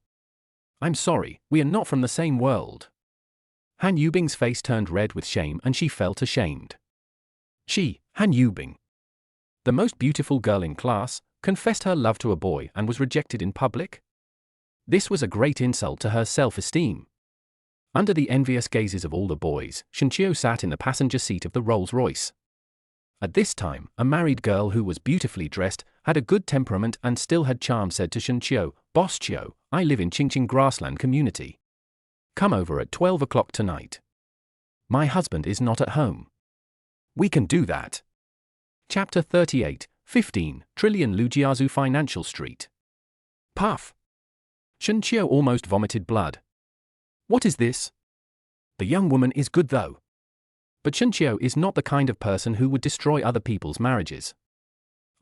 I'm sorry, we are not from the same world. Han Yubing's face turned red with shame and she felt ashamed. She, Han Yubing, the most beautiful girl in class, confessed her love to a boy and was rejected in public? This was a great insult to her self-esteem. Under the envious gazes of all the boys, Shenqiu sat in the passenger seat of the Rolls-Royce. At this time, a married girl who was beautifully dressed, had a good temperament and still had charm said to Shenqiu, Boss Qiu, I live in Qingqing Grassland Community. Come over at 12 o'clock tonight. My husband is not at home. We can do that. Chapter 38, 15, Trillion Lujiazhu Financial Street. Puff. Shenqiu almost vomited blood. What is this? The young woman is good though. But Shenqiu is not the kind of person who would destroy other people's marriages.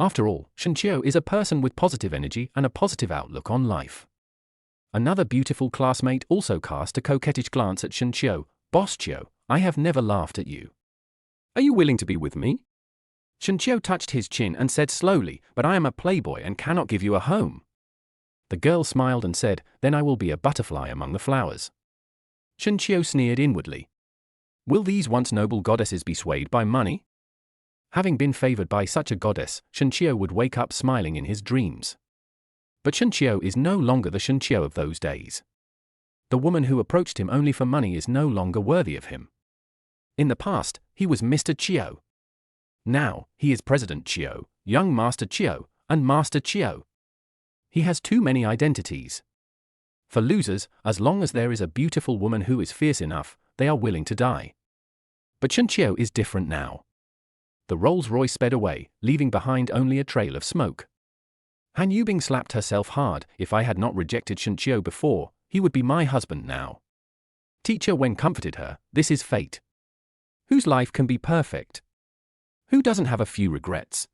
After all, Shenqiu is a person with positive energy and a positive outlook on life. Another beautiful classmate also cast a coquettish glance at Shenqiu. Boss Qiu, I have never laughed at you. Are you willing to be with me? Shenqiu touched his chin and said slowly, but I am a playboy and cannot give you a home. The girl smiled and said, then I will be a butterfly among the flowers. Shenqiu sneered inwardly. Will these once noble goddesses be swayed by money? Having been favored by such a goddess, Shenqiu would wake up smiling in his dreams. But Shenqiu is no longer the Shenqiu of those days. The woman who approached him only for money is no longer worthy of him. In the past, he was Mr. Qiu. Now, he is President Qiu, Young Master Qiu, and Master Qiu. He has too many identities. For losers, as long as there is a beautiful woman who is fierce enough, they are willing to die. But Shenqiu is different now. The Rolls-Royce sped away, leaving behind only a trail of smoke. Han Yubing slapped herself hard. If I had not rejected Shenqiu before, he would be my husband now. Teacher Wen comforted her, this is fate. Whose life can be perfect? Who doesn't have a few regrets?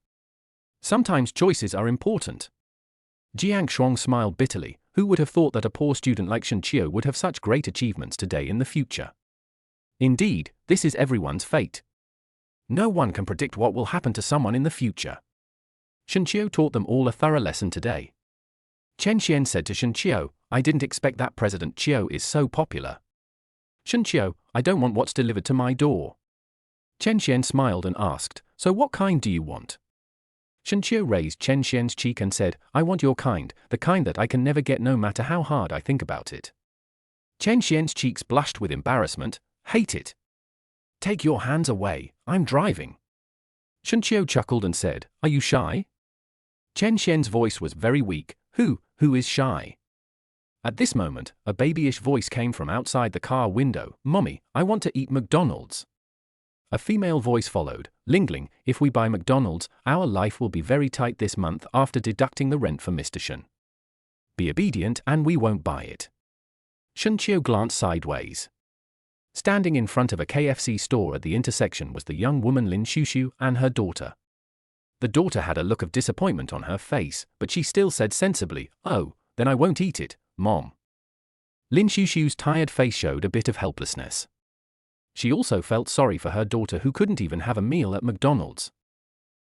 Sometimes choices are important. Jiang Shuang smiled bitterly. Who would have thought that a poor student like Shenqiu would have such great achievements today in the future? Indeed, this is everyone's fate. No one can predict what will happen to someone in the future. Shenqiu taught them all a thorough lesson today. Chen Xian said to Shenqiu, I didn't expect that President Qiu is so popular. Shenqiu, I don't want what's delivered to my door. Chen Xian smiled and asked, so what kind do you want? Shenqiu raised Chen Xian's cheek and said, I want your kind, the kind that I can never get no matter how hard I think about it. Chen Xian's cheeks blushed with embarrassment, hate it. Take your hands away, I'm driving. Shenqiu chuckled and said, are you shy? Chen Xian's voice was very weak, who is shy? At this moment, a babyish voice came from outside the car window, Mommy, I want to eat McDonald's. A female voice followed, Lingling, if we buy McDonald's, our life will be very tight this month after deducting the rent for Mr. Shen. Be obedient and we won't buy it. Shenqiu glanced sideways. Standing in front of a KFC store at the intersection was the young woman Lin Shushu and her daughter. The daughter had a look of disappointment on her face, but she still said sensibly, oh, then I won't eat it, Mom. Lin Shushu's tired face showed a bit of helplessness. She also felt sorry for her daughter who couldn't even have a meal at McDonald's.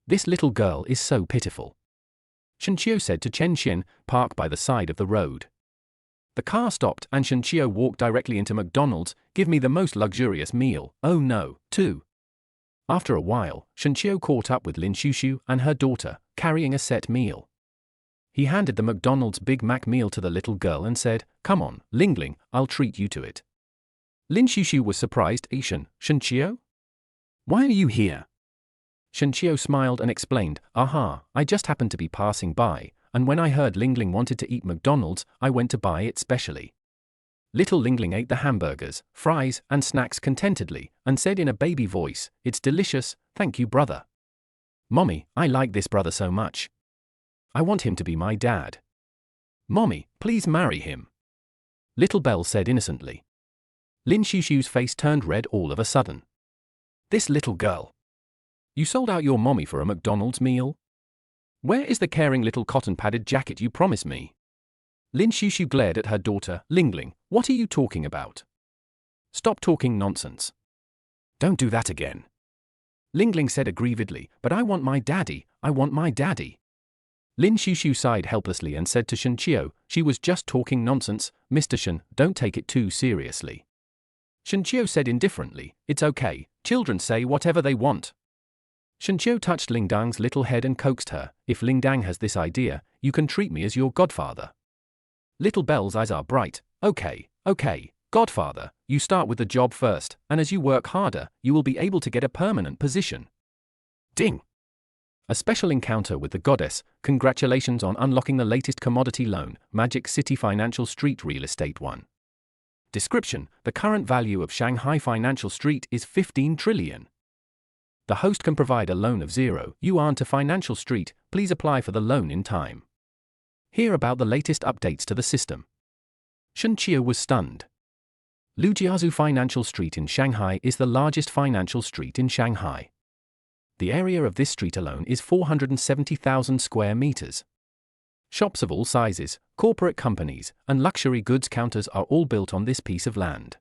This little girl is so pitiful. Shenqiu said to Chen Xian, park by the side of the road. The car stopped and Shenqiu walked directly into McDonald's, give me the most luxurious meal, oh no, too. After a while, Shenqiu caught up with Lin Shushu and her daughter, carrying a set meal. He handed the McDonald's Big Mac meal to the little girl and said, come on, Lingling, I'll treat you to it. Lin Shushu was surprised. Shenqiu? Why are you here? Shenqiu smiled and explained, "Aha, I just happened to be passing by, and when I heard Lingling wanted to eat McDonald's, I went to buy it specially." Little Lingling ate the hamburgers, fries, and snacks contentedly, and said in a baby voice, "It's delicious, thank you, brother. Mommy, I like this brother so much. I want him to be my dad. Mommy, please marry him." Little Belle said innocently. Lin Shushu's face turned red all of a sudden. "This little girl. You sold out your mommy for a McDonald's meal? Where is the caring little cotton-padded jacket you promised me?" Lin Shushu glared at her daughter, "Lingling, what are you talking about? Stop talking nonsense. Don't do that again." Lingling said aggrievedly, "But I want my daddy, I want my daddy." Lin Shushu sighed helplessly and said to Shenqiu, "She was just talking nonsense, Mr. Shen, don't take it too seriously." Shenqiu said indifferently, "It's okay, children say whatever they want." Shenqiu touched Lingdang's little head and coaxed her, "If Lingdang has this idea, you can treat me as your godfather." Little Belle's eyes are bright. Okay, godfather, you start with the job first, and as you work harder, you will be able to get a permanent position. Ding! A special encounter with the goddess. Congratulations on unlocking the latest commodity loan, Magic City Financial Street Real Estate 1. Description: the current value of Shanghai Financial Street is 15 trillion. The host can provide a loan of 0 yuan to Financial Street. Please apply for the loan in time. Hear about the latest updates to the system. Shenqiu was stunned. Lujiazhu Financial Street in Shanghai is the largest financial street in Shanghai. The area of this street alone is 470,000 square meters. Shops of all sizes, corporate companies, and luxury goods counters are all built on this piece of land.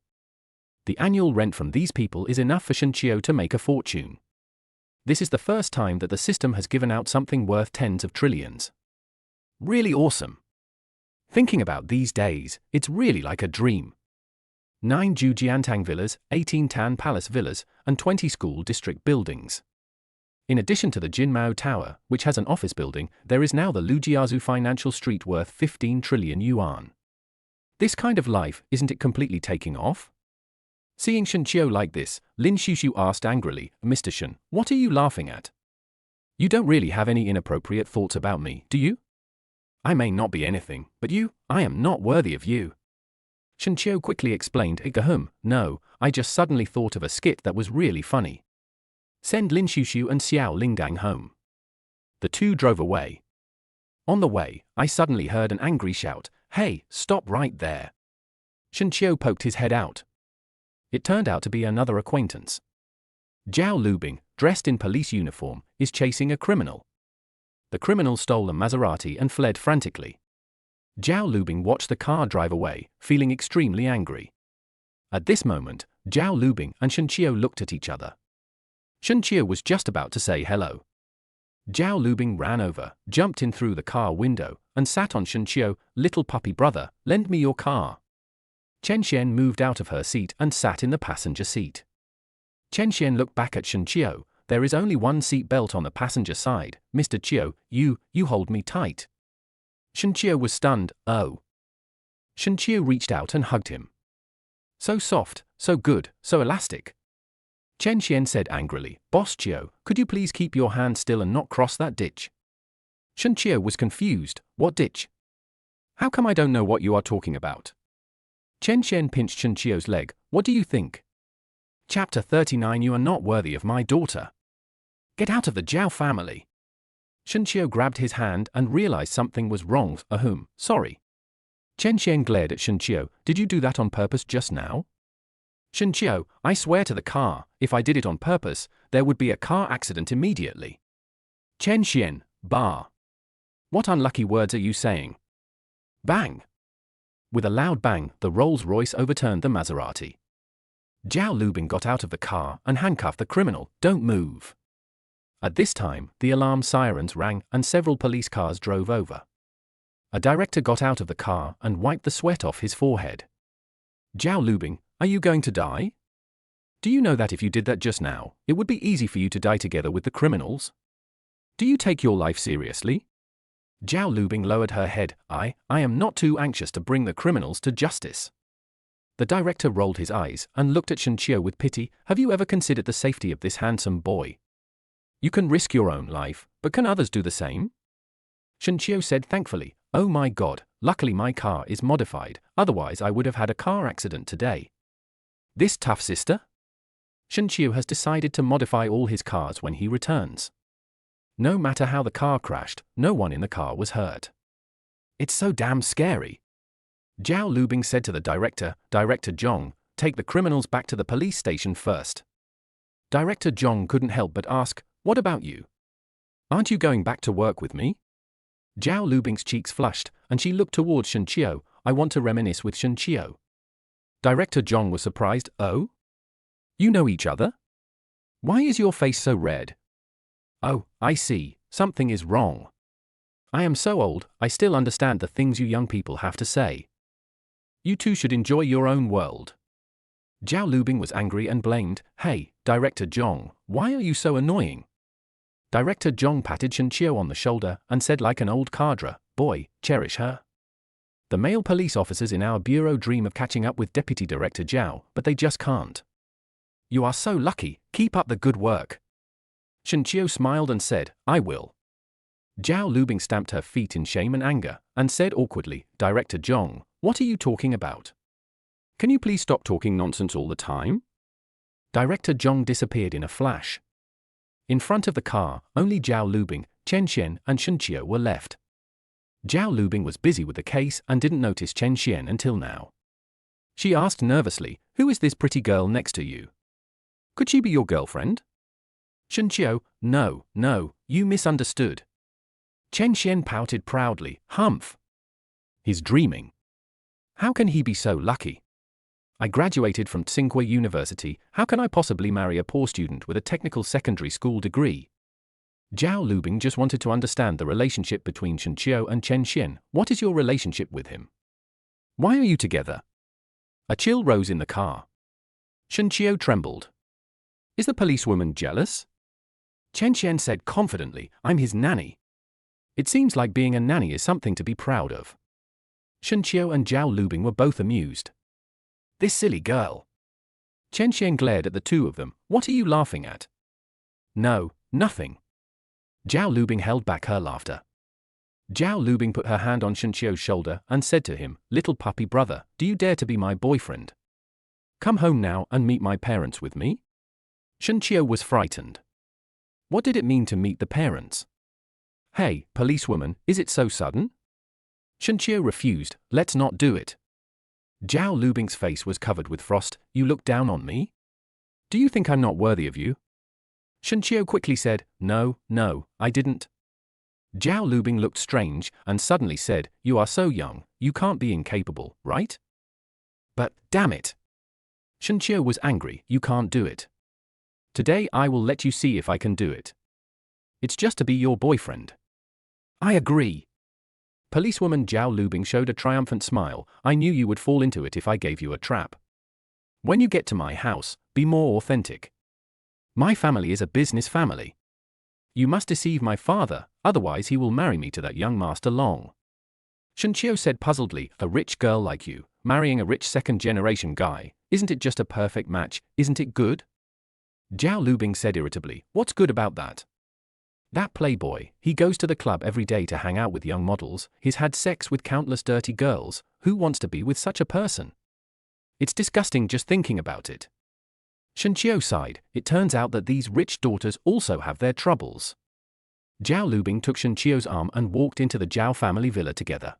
The annual rent from these people is enough for Shenqiu to make a fortune. This is the first time that the system has given out something worth tens of trillions. Really awesome. Thinking about these days, it's really like a dream. 9 Jujiantang villas, 18 Tan Palace villas, and 20 school district buildings. In addition to the Jinmao Tower, which has an office building, there is now the Lujiazhu Financial Street worth 15 trillion yuan. This kind of life, isn't it completely taking off? Seeing Shenqiu like this, Lin Shushu asked angrily, "Mr. Shen, what are you laughing at? You don't really have any inappropriate thoughts about me, do you? I may not be anything, but I am not worthy of you." Shenqiu quickly explained, "No, I just suddenly thought of a skit that was really funny. Send Lin Shushu and Xiao Lingdang home." The two drove away. On the way, I suddenly heard an angry shout, "Hey, stop right there." Shenqiu poked his head out. It turned out to be another acquaintance. Zhao Lubing, dressed in police uniform, is chasing a criminal. The criminal stole a Maserati and fled frantically. Zhao Lubing watched the car drive away, feeling extremely angry. At this moment, Zhao Lubing and Shenqiu looked at each other. Shenqiu was just about to say hello. Zhao Lubing ran over, jumped in through the car window, and sat on Shenqiu. "Little puppy brother, lend me your car." Chen Xian moved out of her seat and sat in the passenger seat. Chen Xian looked back at Shenqiu. "There is only one seat belt on the passenger side, Mr. Chiu, you hold me tight." Shenqiu was stunned. "Oh." Shenqiu reached out and hugged him. "So soft, so good, so elastic." Chen Xian said angrily, "Boss Chiu, could you please keep your hand still and not cross that ditch?" Shenqiu was confused. "What ditch? How come I don't know what you are talking about?" Chen Xian pinched Shenqiu's leg. "What do you think? Chapter 39. You are not worthy of my daughter. Get out of the Zhao family." Shenqiu grabbed his hand and realized something was wrong. Sorry." Chen Xian glared at Shenqiu. "Did you do that on purpose just now?" "Shenqiu, I swear to the car, if I did it on purpose, there would be a car accident immediately." "Chen Xian, bah. What unlucky words are you saying?" Bang! With a loud bang, the Rolls-Royce overturned the Maserati. Zhao Lubing got out of the car and handcuffed the criminal. "Don't move." At this time, the alarm sirens rang and several police cars drove over. A director got out of the car and wiped the sweat off his forehead. "Zhao Lubing, are you going to die? Do you know that if you did that just now, it would be easy for you to die together with the criminals? Do you take your life seriously?" Zhao Lubing lowered her head. I am not too anxious to bring the criminals to justice." The director rolled his eyes and looked at Shenqiu with pity. "Have you ever considered the safety of this handsome boy? You can risk your own life, but can others do the same? Shunqiu said thankfully, "Oh my God, luckily my car is modified, otherwise I would have had a car accident today." This tough sister? Shunqiu has decided to modify all his cars when he returns. No matter how the car crashed, no one in the car was hurt. It's so damn scary. Zhao Lubing said to the director, Director Zhong, "Take the criminals back to the police station first." Director Zhong couldn't help but ask, "What about you? Aren't you going back to work with me?" Zhao Lubing's cheeks flushed, and she looked towards Shunqiu. "I want to reminisce with Shunqiu." Director Zhong was surprised. "Oh? You know each other? Why is your face so red?" "Oh, I see, something is wrong. I am so old, I still understand the things you young people have to say. You two should enjoy your own world." Zhao Lubing was angry and blamed, "Hey, Director Zhong, why are you so annoying?" Director Zhong patted Shunqiu on the shoulder and said like an old cadre, "Boy, cherish her. The male police officers in our bureau dream of catching up with Deputy Director Zhao, but they just can't. You are so lucky, keep up the good work." Shunqiu smiled and said, "I will." Zhao Lubing stamped her feet in shame and anger, and said awkwardly, "Director Zhong, what are you talking about? Can you please stop talking nonsense all the time?" Director Zhong disappeared in a flash. In front of the car, only Zhao Lubing, Chen Xian and Shunqiu were left. Zhao Lubing was busy with the case and didn't notice Chen Xian until now. She asked nervously, "Who is this pretty girl next to you? Could she be your girlfriend?" Shunqiu, No, you misunderstood." Chen Xian pouted proudly, "Humph. He's dreaming. How can he be so lucky? I graduated from Tsinghua University, how can I possibly marry a poor student with a technical secondary school degree?" Zhao Lubing just wanted to understand the relationship between Shunqiu and Chen Xian. "What is your relationship with him? Why are you together?" A chill rose in the car. Shunqiu trembled. "Is the policewoman jealous?" Chen Xian said confidently, "I'm his nanny. It seems like being a nanny is something to be proud of." Shunqiu and Zhao Lubing were both amused. "This silly girl." Chen Xian glared at the two of them. "What are you laughing at?" "No, nothing." Zhao Lubing held back her laughter. Zhao Lubing put her hand on Shunqiu's shoulder and said to him, "Little puppy brother, do you dare to be my boyfriend? Come home now and meet my parents with me?" Shunqiu was frightened. What did it mean to meet the parents? "Hey, policewoman, is it so sudden?" Shunqiu refused. "Let's not do it." Zhao Lubing's face was covered with frost. "You look down on me? Do you think I'm not worthy of you?" Shunqiu quickly said, No, I didn't." Zhao Lubing looked strange and suddenly said, "You are so young, you can't be incapable, right?" "But, damn it!" Shunqiu was angry. "You can't do it. Today I will let you see if I can do it. It's just to be your boyfriend." "I agree." Policewoman Zhao Lubing showed a triumphant smile. "I knew you would fall into it if I gave you a trap. When you get to my house, be more authentic. My family is a business family. You must deceive my father, otherwise he will marry me to that young Master Long." Shunqiu said puzzledly, "A rich girl like you, marrying a rich second-generation guy, isn't it just a perfect match, isn't it good?" Zhao Lubing said irritably, "What's good about that? That playboy, he goes to the club every day to hang out with young models, he's had sex with countless dirty girls, who wants to be with such a person? It's disgusting just thinking about it." Shunqiu sighed. It turns out that these rich daughters also have their troubles. Zhao Lubing took Shunqiu's arm and walked into the Zhao family villa together.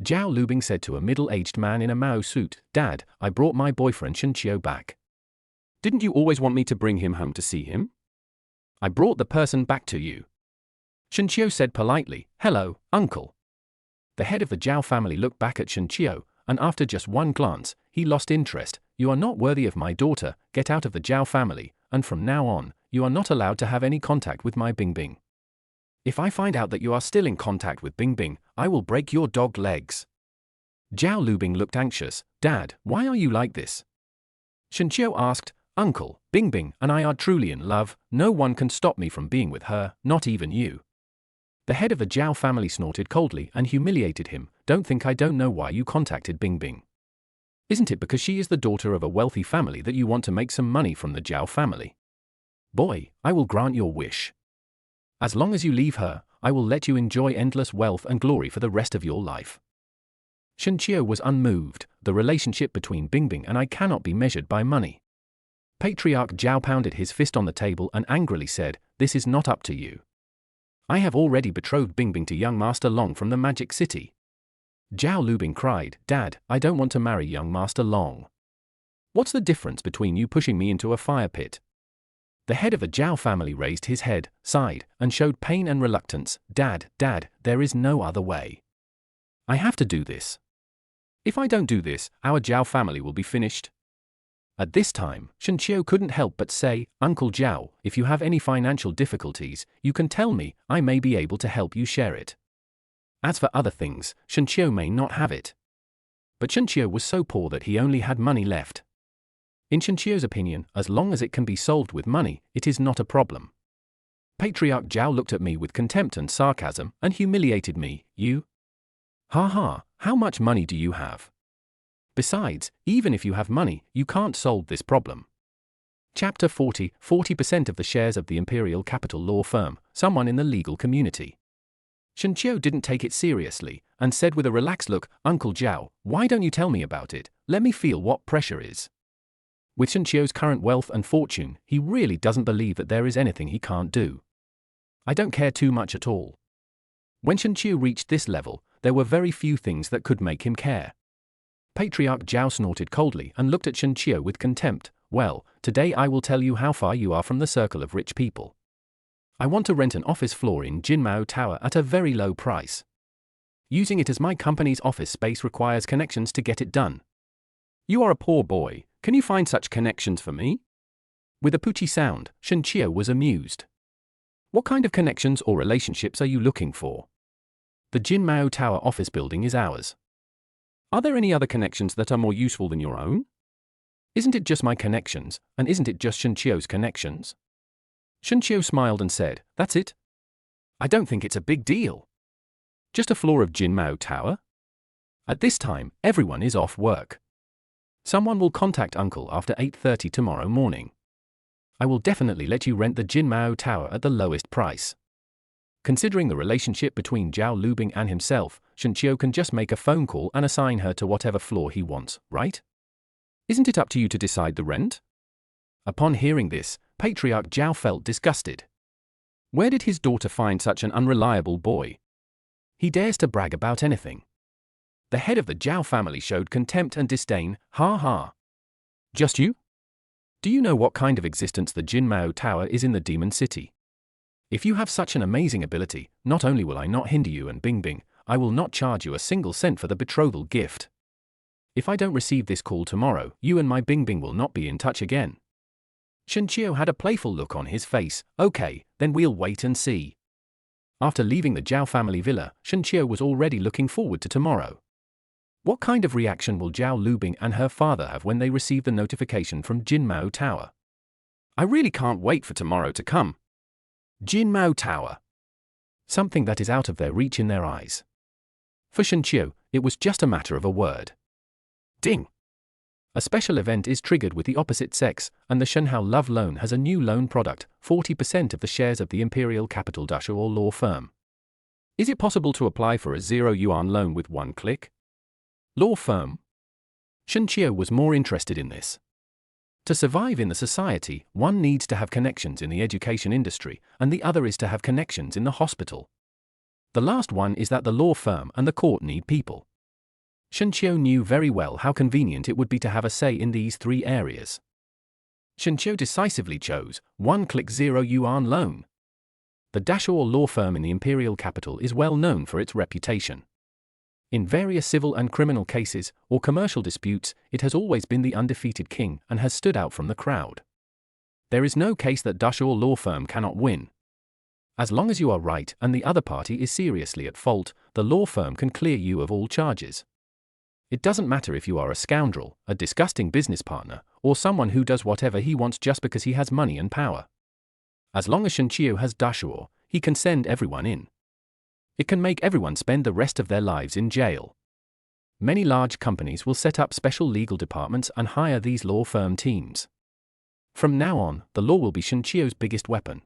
Zhao Lubing said to a middle-aged man in a Mao suit, "Dad, I brought my boyfriend Shunqiu back. Didn't you always want me to bring him home to see him? I brought the person back to you." Shunqiu said politely, "Hello, uncle." The head of the Zhao family looked back at Shunqiu, and after just one glance, he lost interest. "You are not worthy of my daughter, get out of the Zhao family, and from now on, you are not allowed to have any contact with my Bingbing. If I find out that you are still in contact with Bingbing, I will break your dog legs." Zhao Lubing looked anxious. "Dad, why are you like this?" Shunqiu asked, "Uncle, Bingbing and I are truly in love, no one can stop me from being with her, not even you." The head of the Zhao family snorted coldly and humiliated him. "Don't think I don't know why you contacted Bingbing. Isn't it because she is the daughter of a wealthy family that you want to make some money from the Zhao family? Boy, I will grant your wish. As long as you leave her, I will let you enjoy endless wealth and glory for the rest of your life. Shenqiu was unmoved. The relationship between Bingbing and I cannot be measured by money. Patriarch Zhao pounded his fist on the table and angrily said, "This is not up to you. I have already betrothed Bingbing to young Master Long from the Magic City." Zhao Lubing cried, "Dad, I don't want to marry young Master Long. What's the difference between you pushing me into a fire pit?" The head of the Zhao family raised his head, sighed, and showed pain and reluctance. Dad, there is no other way. I have to do this. If I don't do this, our Zhao family will be finished." At this time, Shenqiu couldn't help but say, "Uncle Zhao, if you have any financial difficulties, you can tell me, I may be able to help you share it. As for other things, Shenqiu may not have it." But Shenqiu was so poor that he only had money left. In Shenqiu's opinion, as long as it can be solved with money, it is not a problem. Patriarch Zhao looked at me with contempt and sarcasm and humiliated me. "You? Ha ha, how much money do you have? Besides, even if you have money, you can't solve this problem." Chapter 40, 40% of the shares of the Imperial Capital Law Firm, someone in the legal community. Shenqiu didn't take it seriously, and said with a relaxed look, "Uncle Zhao, why don't you tell me about it? Let me feel what pressure is." With Shenqiu's current wealth and fortune, he really doesn't believe that there is anything he can't do. I don't care too much at all. When Shenqiu reached this level, there were very few things that could make him care. Patriarch Zhao snorted coldly and looked at Shenqiu with contempt. "Well, today I will tell you how far you are from the circle of rich people. I want to rent an office floor in Jinmao Tower at a very low price. Using it as my company's office space requires connections to get it done. You are a poor boy, can you find such connections for me?" With a poochie sound, Shenqiu was amused. "What kind of connections or relationships are you looking for? The Jinmao Tower office building is ours. Are there any other connections that are more useful than your own? Isn't it just my connections, and isn't it just Shenqiu's connections?" Shenqiu smiled and said, "That's it? I don't think it's a big deal. Just a floor of Jinmao Tower? At this time, everyone is off work. Someone will contact Uncle after 8:30 tomorrow morning. I will definitely let you rent the Jinmao Tower at the lowest price." Considering the relationship between Zhao Lubing and himself, Shenqiu can just make a phone call and assign her to whatever floor he wants, right? Isn't it up to you to decide the rent? Upon hearing this, Patriarch Zhao felt disgusted. Where did his daughter find such an unreliable boy? He dares to brag about anything. The head of the Zhao family showed contempt and disdain. "Ha ha. Just you? Do you know what kind of existence the Jinmao Tower is in the Demon City? If you have such an amazing ability, not only will I not hinder you and Bingbing, I will not charge you a single cent for the betrothal gift. If I don't receive this call tomorrow, you and my Bingbing will not be in touch again." Shenqiu had a playful look on his face. "Okay, then we'll wait and see." After leaving the Zhao family villa, Shenqiu was already looking forward to tomorrow. What kind of reaction will Zhao Lubing and her father have when they receive the notification from Jinmao Tower? I really can't wait for tomorrow to come. Jinmao Tower. Something that is out of their reach in their eyes. For Shenqiu, it was just a matter of a word. Ding! A special event is triggered with the opposite sex, and the Shenhao Love Loan has a new loan product, 40% of the shares of the Imperial Capital Dashuo Law Firm. Is it possible to apply for a 0 yuan loan with one click? Law firm? Shenqiu was more interested in this. To survive in the society, one needs to have connections in the education industry, and the other is to have connections in the hospital. The last one is that the law firm and the court need people. Shenqiu knew very well how convenient it would be to have a say in these three areas. Shenqiu decisively chose one-click 0 yuan loan. The Dashuo law firm in the imperial capital is well known for its reputation. In various civil and criminal cases, or commercial disputes, it has always been the undefeated king and has stood out from the crowd. There is no case that Dashuo law firm cannot win. As long as you are right and the other party is seriously at fault, the law firm can clear you of all charges. It doesn't matter if you are a scoundrel, a disgusting business partner, or someone who does whatever he wants just because he has money and power. As long as Shenqiu has Dashuo, he can send everyone in. It can make everyone spend the rest of their lives in jail. Many large companies will set up special legal departments and hire these law firm teams. From now on, the law will be Shinchio's biggest weapon.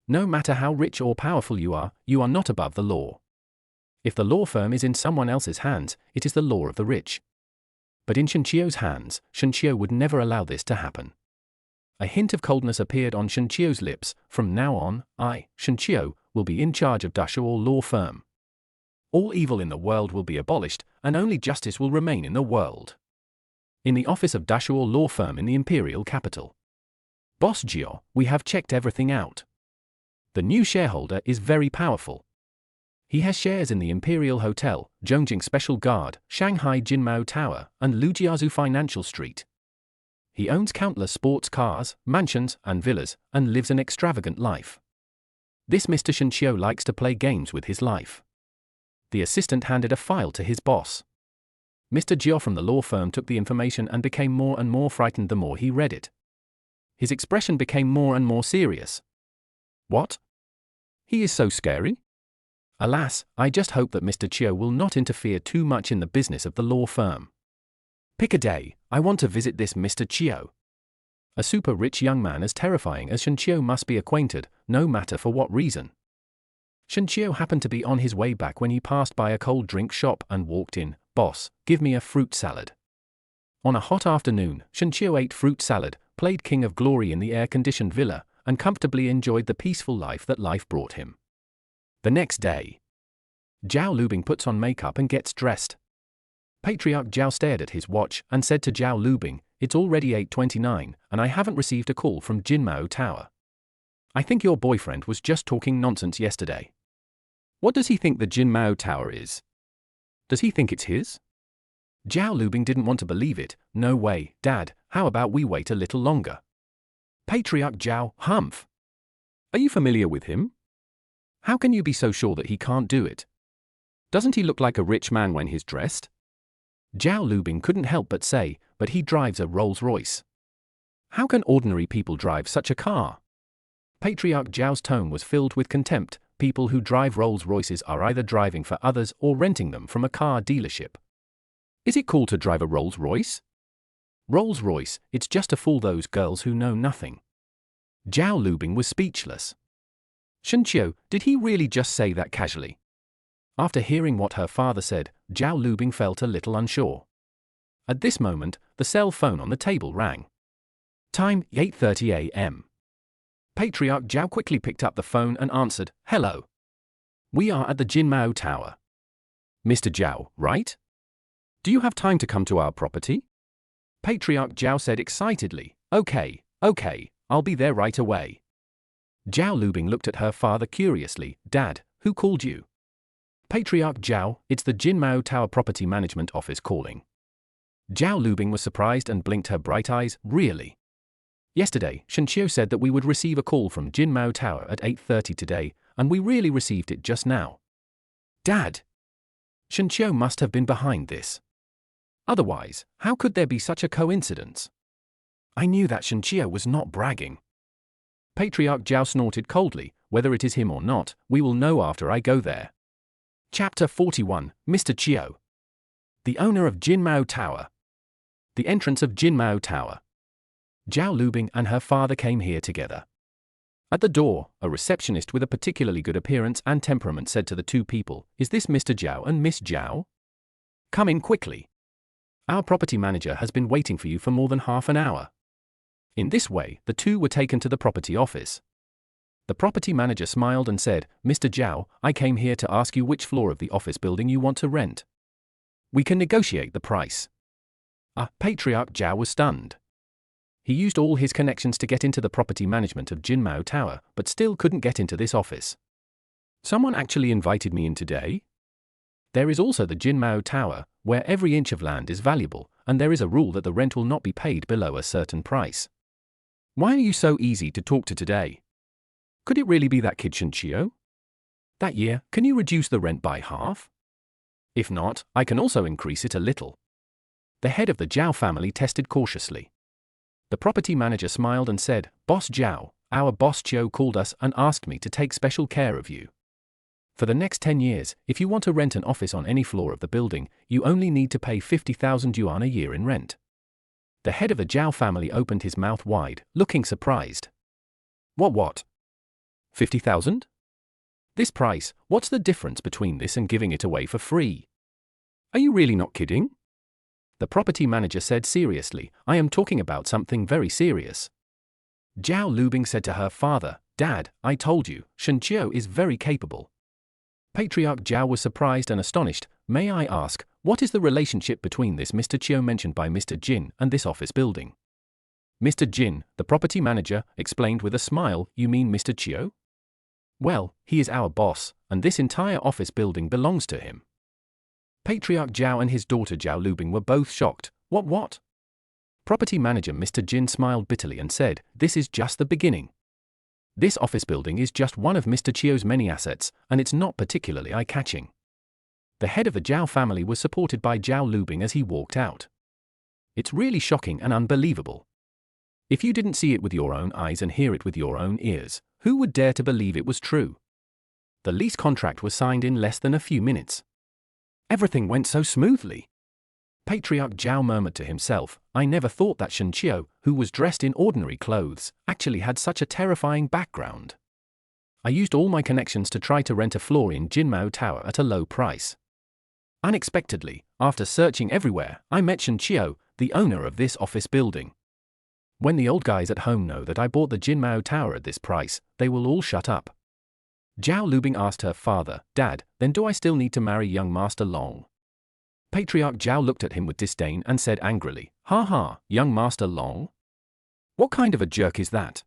No matter how rich or powerful you are not above the law. If the law firm is in someone else's hands, it is the law of the rich. But in Shinchio's hands, Shinchio would never allow this to happen. A hint of coldness appeared on Shinchio's lips. From now on, I, Shinchio, will be in charge of Dashuo law firm. All evil in the world will be abolished, and only justice will remain in the world. In the office of Dashuo law firm in the imperial capital. Boss Jio, we have checked everything out. The new shareholder is very powerful. He has shares in the Imperial Hotel, Zhongjing Special Guard, Shanghai Jinmao Tower, and Lujiazhu Financial Street. He owns countless sports cars, mansions, and villas, and lives an extravagant life. This Mr. Shinchio likes to play games with his life. The assistant handed a file to his boss. Mr. Jio from the law firm took the information and became more and more frightened the more he read it. His expression became more and more serious. What? He is so scary? Alas, I just hope that Mr. Chio will not interfere too much in the business of the law firm. Pick a day, I want to visit this Mr. Chio. A super rich young man as terrifying as Shinchio must be acquainted, no matter for what reason. Shinchio happened to be on his way back when he passed by a cold drink shop and walked in. Boss, give me a fruit salad. On a hot afternoon, Shinchio ate fruit salad, played King of Glory in the air-conditioned villa, and comfortably enjoyed the peaceful life that life brought him. The next day, Zhao Lubing puts on makeup and gets dressed. Patriarch Zhao stared at his watch and said to Zhao Lubing, "It's already 8:29, and I haven't received a call from Jinmao Tower. I think your boyfriend was just talking nonsense yesterday. What does he think the Jinmao Tower is? Does he think it's his?" Zhao Lubing didn't want to believe it. "No way, Dad, how about we wait a little longer?" Patriarch Zhao, humph. Are you familiar with him? How can you be so sure that he can't do it? Doesn't he look like a rich man when he's dressed? Zhao Lubing couldn't help but say, "But he drives a Rolls-Royce. How can ordinary people drive such a car?" Patriarch Zhao's tone was filled with contempt. People who drive Rolls-Royces are either driving for others or renting them from a car dealership. Is it cool to drive a Rolls-Royce? Rolls-Royce, it's just to fool those girls who know nothing. Zhao Lubing was speechless. Shinchio, did he really just say that casually? After hearing what her father said, Zhao Lubing felt a little unsure. At this moment, the cell phone on the table rang. Time, 8:30 a.m. Patriarch Zhao quickly picked up the phone and answered, "Hello. We are at the Jinmao Tower. Mr. Zhao, right? Do you have time to come to our property?" Patriarch Zhao said excitedly, Okay, I'll be there right away." Zhao Lubing looked at her father curiously. "Dad, who called you?" Patriarch Zhao, "It's the Jinmao Tower Property Management Office calling." Zhao Lubing was surprised and blinked her bright eyes. "Really? Yesterday, Shinchio said that we would receive a call from Jinmao Tower at 8:30 today, and we really received it just now." "Dad! Shinchio must have been behind this. Otherwise, how could there be such a coincidence? I knew that Shinchio was not bragging." Patriarch Zhao snorted coldly. "Whether it is him or not, we will know after I go there." Chapter 41, Mr. Chio. The owner of Jinmao Tower. The entrance of Jinmao Tower. Zhao Lubing and her father came here together. At the door, a receptionist with a particularly good appearance and temperament said to the two people, "Is this Mr. Zhao and Miss Zhao? Come in quickly. Our property manager has been waiting for you for more than half an hour." In this way, the two were taken to the property office. The property manager smiled and said, "Mr. Zhao, I came here to ask you which floor of the office building you want to rent. We can negotiate the price." Patriarch Zhao was stunned. He used all his connections to get into the property management of Jinmao Tower, but still couldn't get into this office. Someone actually invited me in today? There is also the Jinmao Tower, where every inch of land is valuable, and there is a rule that the rent will not be paid below a certain price. Why are you so easy to talk to today? Could it really be that kid Shinchio? That year, can you reduce the rent by half? If not, I can also increase it a little. The head of the Zhao family tested cautiously. The property manager smiled and said, "Boss Zhao, our boss Chio called us and asked me to take special care of you. For the next 10 years, if you want to rent an office on any floor of the building, you only need to pay 50,000 yuan a year in rent. The head of the Zhao family opened his mouth wide, looking surprised. What? 50,000? This price, what's the difference between this and giving it away for free? Are you really not kidding? The property manager said seriously, I am talking about something very serious. Zhao Lubing said to her father, Dad, I told you, Shen Qiu is very capable. Patriarch Zhao was surprised and astonished. May I ask, what is the relationship between this Mr. Qiu mentioned by Mr. Jin and this office building? Mr. Jin, the property manager, explained with a smile, you mean Mr. Qiu? Well, he is our boss, and this entire office building belongs to him. Patriarch Zhao and his daughter Zhao Lubing were both shocked. What? Property manager Mr. Jin smiled bitterly and said, this is just the beginning. This office building is just one of Mr. Qiu's many assets, and it's not particularly eye-catching. The head of the Zhao family was supported by Zhao Lubing as he walked out. It's really shocking and unbelievable. If you didn't see it with your own eyes and hear it with your own ears, who would dare to believe it was true? The lease contract was signed in less than a few minutes. Everything went so smoothly. Patriarch Zhao murmured to himself, I never thought that Shen Qiu, who was dressed in ordinary clothes, actually had such a terrifying background. I used all my connections to try to rent a floor in Jinmao Tower at a low price. Unexpectedly, after searching everywhere, I met Shen Qiu, the owner of this office building. When the old guys at home know that I bought the Jinmao Tower at this price, they will all shut up. Zhao Lubing asked her father, Dad, then do I still need to marry young Master Long? Patriarch Zhao looked at him with disdain and said angrily, young Master Long? What kind of a jerk is that?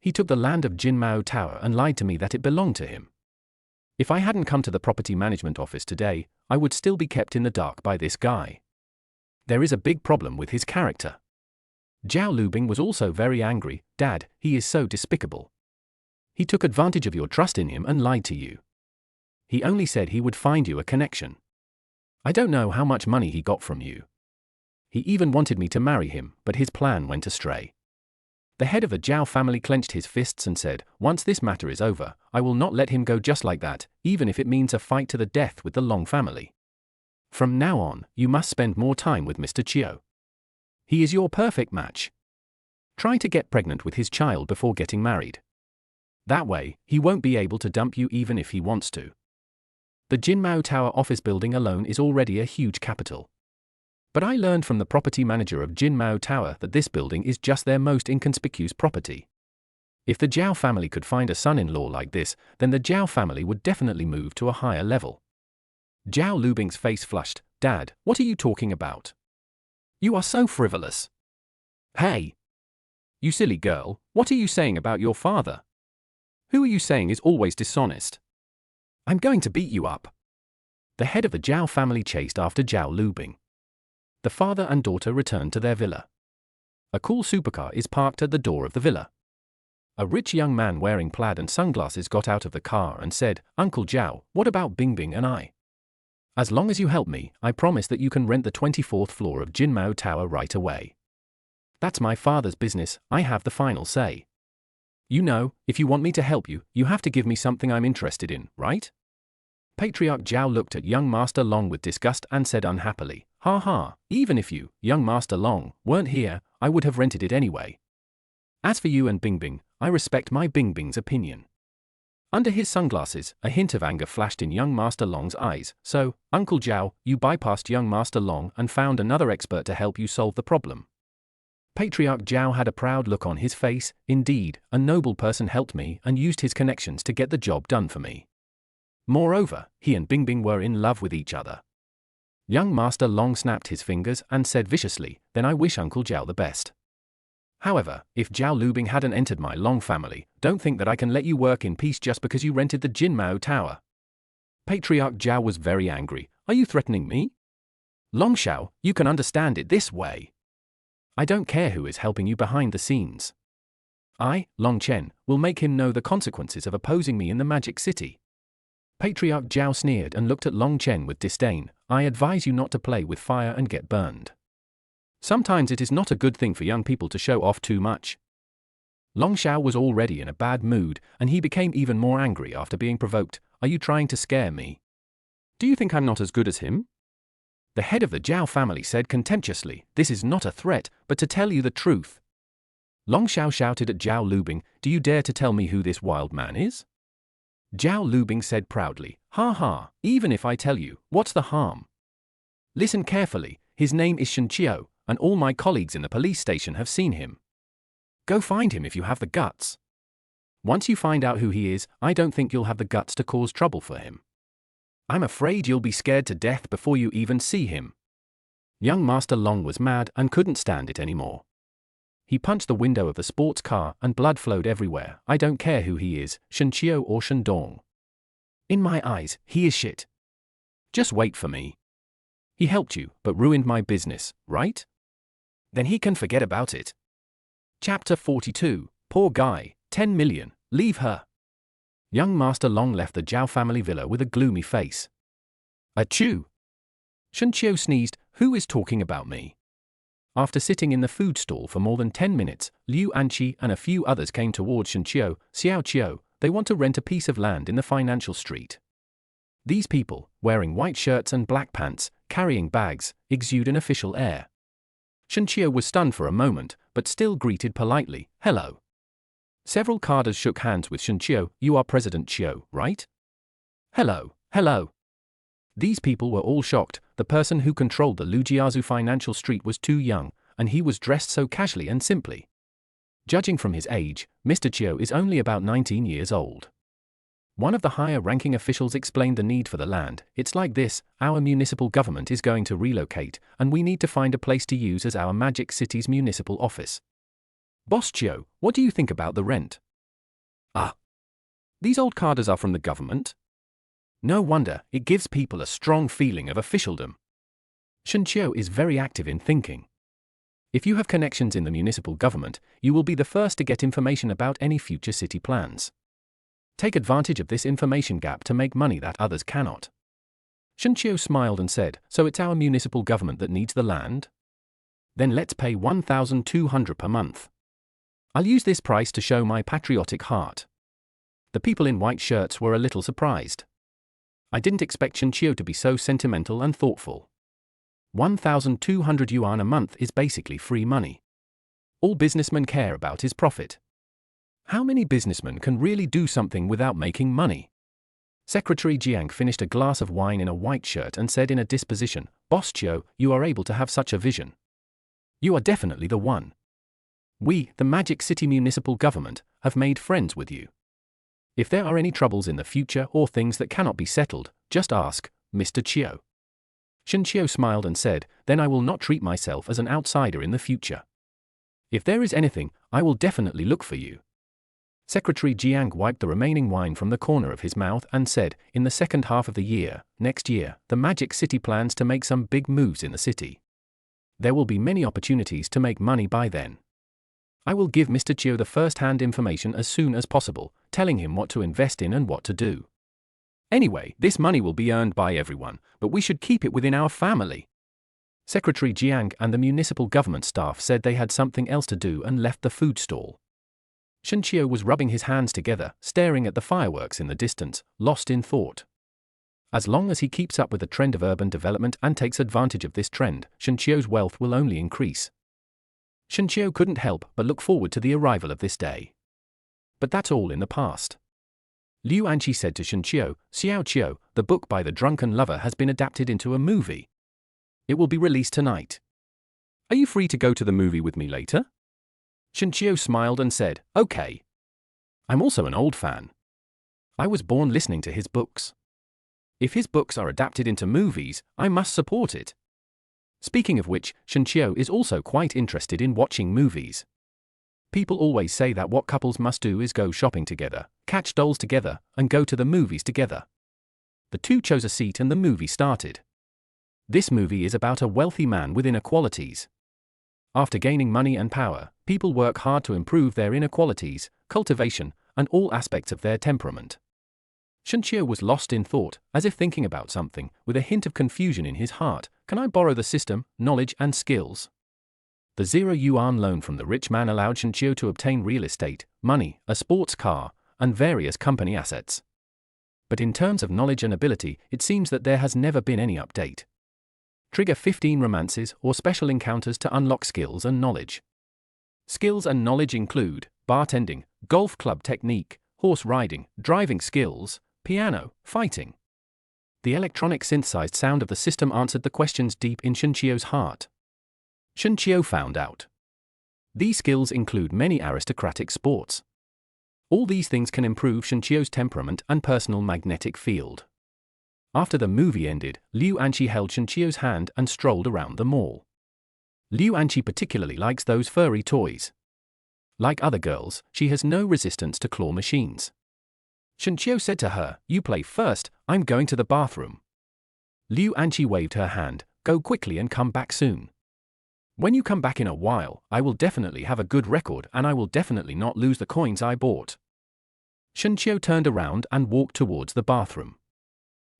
He took the land of Jinmao Tower and lied to me that it belonged to him. If I hadn't come to the property management office today, I would still be kept in the dark by this guy. There is a big problem with his character. Zhao Lubing was also very angry. Dad, he is so despicable. He took advantage of your trust in him and lied to you. He only said he would find you a connection. I don't know how much money he got from you. He even wanted me to marry him, but his plan went astray. The head of the Zhao family clenched his fists and said, once this matter is over, I will not let him go just like that, even if it means a fight to the death with the Long family. From now on, you must spend more time with Mr. Qiu. He is your perfect match. Try to get pregnant with his child before getting married. That way, he won't be able to dump you even if he wants to. The Jinmao Tower office building alone is already a huge capital. But I learned from the property manager of Jinmao Tower that this building is just their most inconspicuous property. If the Zhao family could find a son-in-law like this, then the Zhao family would definitely move to a higher level. Zhao Lubing's face flushed. Dad, what are you talking about? You are so frivolous. Hey! You silly girl, what are you saying about your father? Who are you saying is always dishonest? I'm going to beat you up. The head of the Zhao family chased after Zhao Lubing. The father and daughter returned to their villa. A cool supercar is parked at the door of the villa. A rich young man wearing plaid and sunglasses got out of the car and said, Uncle Zhao, what about Bingbing and I? As long as you help me, I promise that you can rent the 24th floor of Jinmao Tower right away. That's my father's business, I have the final say. You know, if you want me to help you, you have to give me something I'm interested in, right? Patriarch Zhao looked at young Master Long with disgust and said unhappily, even if you, young Master Long, weren't here, I would have rented it anyway. As for you and Bingbing, I respect my Bingbing's opinion. Under his sunglasses, a hint of anger flashed in young Master Long's eyes. So, Uncle Zhao, you bypassed young Master Long and found another expert to help you solve the problem. Patriarch Zhao had a proud look on his face. Indeed, a noble person helped me and used his connections to get the job done for me. Moreover, he and Bingbing were in love with each other. Young Master Long snapped his fingers and said viciously, then I wish Uncle Zhao the best. However, if Zhao Lubing hadn't entered my Long family, don't think that I can let you work in peace just because you rented the Jinmao Tower. Patriarch Zhao was very angry. Are you threatening me? Long Xiao, you can understand it this way. I don't care who is helping you behind the scenes. I, Long Chen, will make him know the consequences of opposing me in the Magic City. Patriarch Zhao sneered and looked at Long Chen with disdain. I advise you not to play with fire and get burned. Sometimes it is not a good thing for young people to show off too much. Long Xiao was already in a bad mood, and he became even more angry after being provoked. Are you trying to scare me? Do you think I'm not as good as him? The head of the Zhao family said contemptuously, "This is not a threat, but to tell you the truth." Long Xiao shouted at Zhao Lubing, "Do you dare to tell me who this wild man is?" Zhao Lubing said proudly, "Ha ha, even if I tell you, what's the harm? Listen carefully, his name is Shen Qiu, and all my colleagues in the police station have seen him. Go find him if you have the guts. Once you find out who he is, I don't think you'll have the guts to cause trouble for him. I'm afraid you'll be scared to death before you even see him." Young Master Long was mad and couldn't stand it anymore. He punched the window of the sports car and blood flowed everywhere. "I don't care who he is, Shen Qiu or Shen Dong. In my eyes, he is shit. Just wait for me. He helped you, but ruined my business, right? Then he can forget about it." Chapter 42, Poor Guy, 10 million, leave her. Young Master Long left the Zhao family villa with a gloomy face. Achoo! Shen Qiu sneezed, "Who is talking about me?" After sitting in the food stall for more than 10 minutes, Liu Anqi and a few others came towards Shen Qiu. "Xiao Qiu, they want to rent a piece of land in the financial street." These people, wearing white shirts and black pants, carrying bags, exude an official air. Shen Qiu was stunned for a moment, but still greeted politely, "Hello." Several cadres shook hands with Shen Qiu. "You are President Qiu, right?" "Hello, hello." These people were all shocked. The person who controlled the Lujiazhu financial street was too young, and he was dressed so casually and simply. Judging from his age, Mr. Qiu is only about 19 years old. One of the higher-ranking officials explained the need for the land. "It's like this, our municipal government is going to relocate, and we need to find a place to use as our Magic City's municipal office. Boss Qiu, what do you think about the rent?" "Ah, these old cadres are from the government? No wonder, it gives people a strong feeling of officialdom." Shen Qiu is very active in thinking. If you have connections in the municipal government, you will be the first to get information about any future city plans. Take advantage of this information gap to make money that others cannot. Shen Qiu smiled and said, "So it's our municipal government that needs the land? Then let's pay 1,200 per month. I'll use this price to show my patriotic heart." The people in white shirts were a little surprised. I didn't expect Shen Qiu to be so sentimental and thoughtful. 1,200 yuan a month is basically free money. All businessmen care about is profit. How many businessmen can really do something without making money? Secretary Jiang finished a glass of wine in a white shirt and said in a disposition, "Boss Qiu, you are able to have such a vision. You are definitely the one. We, the Magic City Municipal Government, have made friends with you. If there are any troubles in the future or things that cannot be settled, just ask Mr. Qiu." Shen Qiu smiled and said, "Then I will not treat myself as an outsider in the future. If there is anything, I will definitely look for you." Secretary Jiang wiped the remaining wine from the corner of his mouth and said, "In the second half of the year, next year, the Magic City plans to make some big moves in the city. There will be many opportunities to make money by then. I will give Mr. Qiu the first-hand information as soon as possible, telling him what to invest in and what to do. Anyway, this money will be earned by everyone, but we should keep it within our family." Secretary Jiang and the municipal government staff said they had something else to do and left the food stall. Shen Qiu was rubbing his hands together, staring at the fireworks in the distance, lost in thought. As long as he keeps up with the trend of urban development and takes advantage of this trend, Shen Qiu's wealth will only increase. Shen Qiu couldn't help but look forward to the arrival of this day. But that's all in the past. Liu Anqi said to Shen Qiu, "Xiao Qiu, the book by the drunken lover has been adapted into a movie. It will be released tonight. Are you free to go to the movie with me later?" Shen Qiu smiled and said, "Okay. I'm also an old fan. I was born listening to his books. If his books are adapted into movies, I must support it." Speaking of which, Shen Qiu is also quite interested in watching movies. People always say that what couples must do is go shopping together, catch dolls together, and go to the movies together. The two chose a seat and the movie started. This movie is about a wealthy man with inequalities. After gaining money and power, people work hard to improve their inequalities, cultivation, and all aspects of their temperament. Shen Qiu was lost in thought, as if thinking about something, with a hint of confusion in his heart. Can I borrow the system, knowledge and skills? The 0 yuan loan from the rich man allowed Shen Qiu to obtain real estate, money, a sports car, and various company assets. But in terms of knowledge and ability, it seems that there has never been any update. Trigger 15 romances or special encounters to unlock skills and knowledge. Skills and knowledge include bartending, golf club technique, horse riding, driving skills, piano, fighting. The electronic synthesized sound of the system answered the questions deep in Shunchio's heart. Shunchio found out. These skills include many aristocratic sports. All these things can improve Shunchio's temperament and personal magnetic field. After the movie ended, Liu Anqi held Shunchio's hand and strolled around the mall. Liu Anqi particularly likes those furry toys. Like other girls, she has no resistance to claw machines. Shunchio said to her, "You play first, I'm going to the bathroom." Liu Anqi waved her hand, "Go quickly and come back soon. When you come back in a while, I will definitely have a good record and I will definitely not lose the coins I bought." Shunchio turned around and walked towards the bathroom.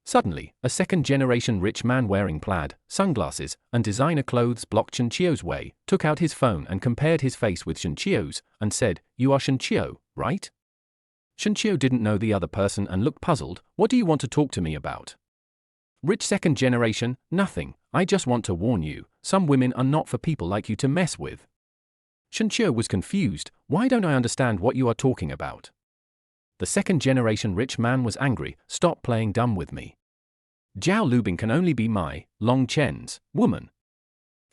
Suddenly, a second-generation rich man wearing plaid, sunglasses, and designer clothes blocked Shunchio's way, took out his phone and compared his face with Shunchio's, and said, "You are Shunchio, right?" Shunchio didn't know the other person and looked puzzled. "What do you want to talk to me about?" "Rich second generation, nothing, I just want to warn you, some women are not for people like you to mess with." Shunchio was confused. "Why don't I understand what you are talking about?" The second-generation rich man was angry. "Stop playing dumb with me. Zhao Lubing can only be my, Long Chen's, woman.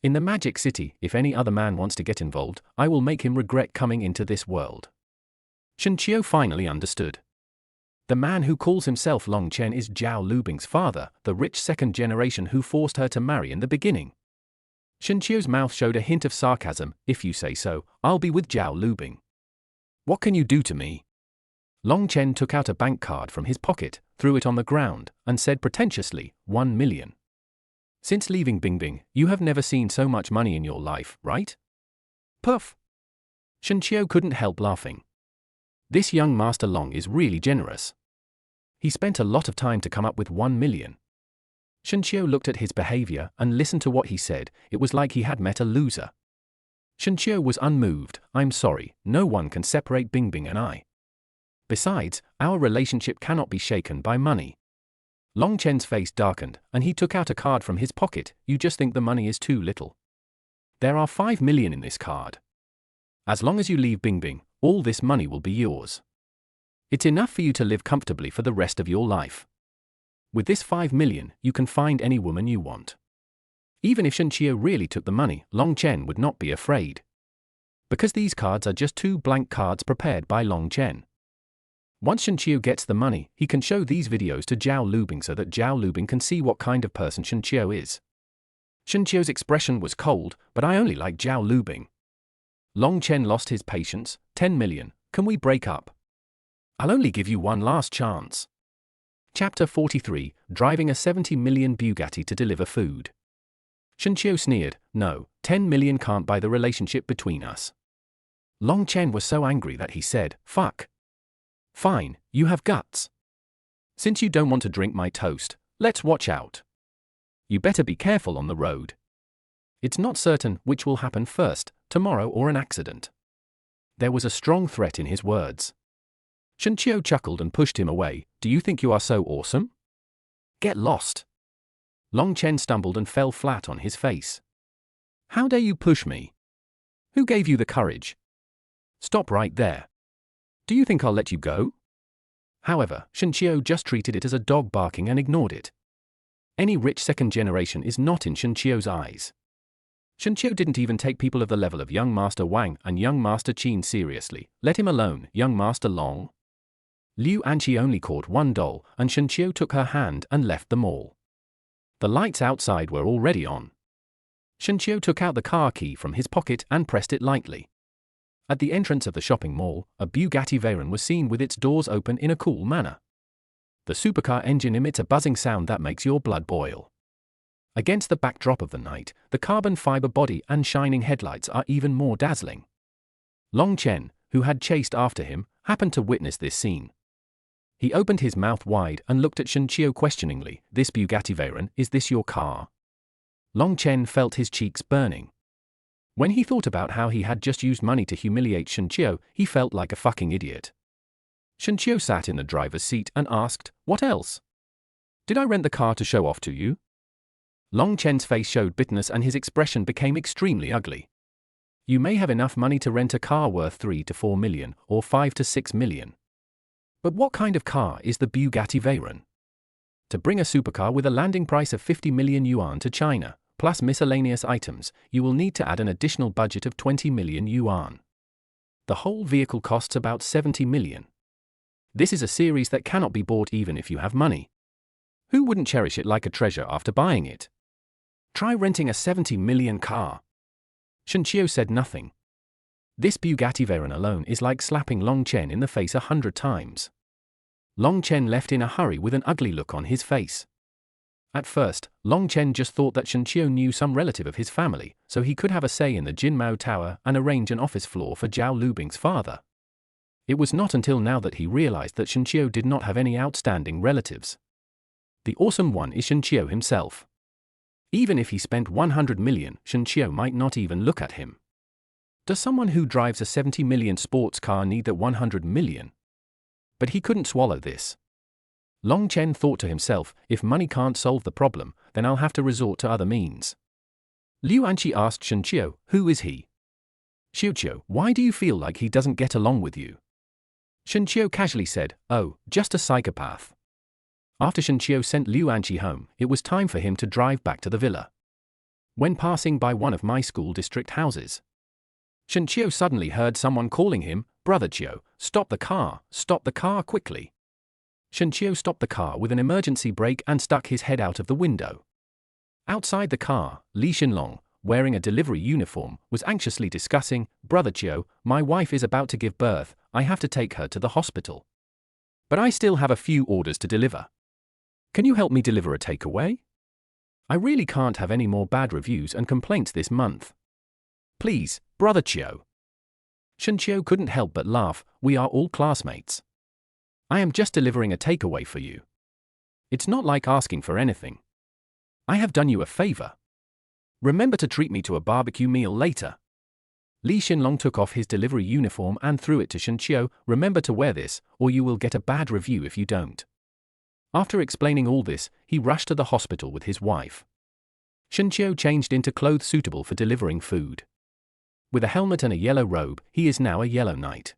In the Magic City, if any other man wants to get involved, I will make him regret coming into this world." Shunchio finally understood. The man who calls himself Long Chen is Zhao Lubing's father, the rich second generation who forced her to marry in the beginning. Shunchio's mouth showed a hint of sarcasm. "If you say so, I'll be with Zhao Lubing. What can you do to me?" Long Chen took out a bank card from his pocket, threw it on the ground, and said pretentiously, 1 million. "Since leaving Bingbing, you have never seen so much money in your life, right?" Puff! Shunchio couldn't help laughing. This young Master Long is really generous. He spent a lot of time to come up with 1 million. Shunchio looked at his behavior and listened to what he said. It was like he had met a loser. Shunchio was unmoved. "I'm sorry, no one can separate Bingbing and I. Besides, our relationship cannot be shaken by money." Long Chen's face darkened, and he took out a card from his pocket. "You just think the money is too little. There are 5 million in this card. As long as you leave Bingbing, all this money will be yours. It's enough for you to live comfortably for the rest of your life. With this 5 million, you can find any woman you want." Even if Shunchio really took the money, Long Chen would not be afraid. Because these cards are just 2 blank cards prepared by Long Chen. Once Shunchio gets the money, he can show these videos to Zhao Lubing so that Zhao Lubing can see what kind of person Shunchio is. Shunchio's expression was cold, "But I only like Zhao Lubing." Long Chen lost his patience. 10 million, can we break up? I'll only give you one last chance. Chapter 43, Driving a 70 million Bugatti to deliver food. Shunchio sneered. "No, 10 million can't buy the relationship between us." Long Chen was so angry that he said, "Fuck. Fine, you have guts. Since you don't want to drink my toast, let's watch out. You better be careful on the road. It's not certain which will happen first, tomorrow or an accident." There was a strong threat in his words. Shunchio chuckled and pushed him away. "Do you think you are so awesome? Get lost." Long Chen stumbled and fell flat on his face. "How dare you push me? Who gave you the courage? Stop right there. Do you think I'll let you go?" However, Shunchio just treated it as a dog barking and ignored it. Any rich second generation is not in Shunchio's eyes. Shunchio didn't even take people of the level of young Master Wang and young Master Qin seriously. "Let him alone, young Master Long." Liu Anqi only caught 1 doll, and Shunchio took her hand and left the mall. The lights outside were already on. Shunchio took out the car key from his pocket and pressed it lightly. At the entrance of the shopping mall, a Bugatti Veyron was seen with its doors open in a cool manner. The supercar engine emits a buzzing sound that makes your blood boil. Against the backdrop of the night, the carbon fiber body and shining headlights are even more dazzling. Long Chen, who had chased after him, happened to witness this scene. He opened his mouth wide and looked at Shunchio questioningly. "This Bugatti Veyron, is this your car?" Long Chen felt his cheeks burning. When he thought about how he had just used money to humiliate Shunchio, he felt like a fucking idiot. Shunchio sat in the driver's seat and asked, "What else? Did I rent the car to show off to you?" Long Chen's face showed bitterness and his expression became extremely ugly. You may have enough money to rent a car worth 3 to 4 million, or 5 to 6 million. But what kind of car is the Bugatti Veyron? To bring a supercar with a landing price of 50 million yuan to China, plus miscellaneous items, you will need to add an additional budget of 20 million yuan. The whole vehicle costs about 70 million. This is a series that cannot be bought even if you have money. Who wouldn't cherish it like a treasure after buying it? Try renting a 70 million car. Shen Qiu said nothing. This Bugatti Veyron alone is like slapping Long Chen in the face 100 times. Long Chen left in a hurry with an ugly look on his face. At first, Long Chen just thought that Shen Qiu knew some relative of his family, so he could have a say in the Jinmao Tower and arrange an office floor for Zhao Lubing's father. It was not until now that he realized that Shen Qiu did not have any outstanding relatives. The awesome one is Shen Qiu himself. Even if he spent 100 million, Shen Qiu might not even look at him. Does someone who drives a 70 million sports car need that 100 million? But he couldn't swallow this. Long Chen thought to himself, if money can't solve the problem, then I'll have to resort to other means. Liu Anqi asked Shen Qiu, who is he? Qiu, why do you feel like he doesn't get along with you? Shen Qiu casually said, oh, just a psychopath. After Shen Qiu sent Liu Anqi home, it was time for him to drive back to the villa. When passing by one of my school district houses, Shen Qiu suddenly heard someone calling him, Brother Qiu, stop the car quickly. Shen Qiu stopped the car with an emergency brake and stuck his head out of the window. Outside the car, Li Xinlong, wearing a delivery uniform, was anxiously discussing, Brother Qiu, my wife is about to give birth, I have to take her to the hospital. But I still have a few orders to deliver. Can you help me deliver a takeaway? I really can't have any more bad reviews and complaints this month. Please, Brother Qiu. Shen Qiu couldn't help but laugh, we are all classmates. I am just delivering a takeaway for you. It's not like asking for anything. I have done you a favor. Remember to treat me to a barbecue meal later. Li Xinlong took off his delivery uniform and threw it to Shen Qiu, remember to wear this, or you will get a bad review if you don't. After explaining all this, he rushed to the hospital with his wife. Shen Qiu changed into clothes suitable for delivering food. With a helmet and a yellow robe, he is now a yellow knight.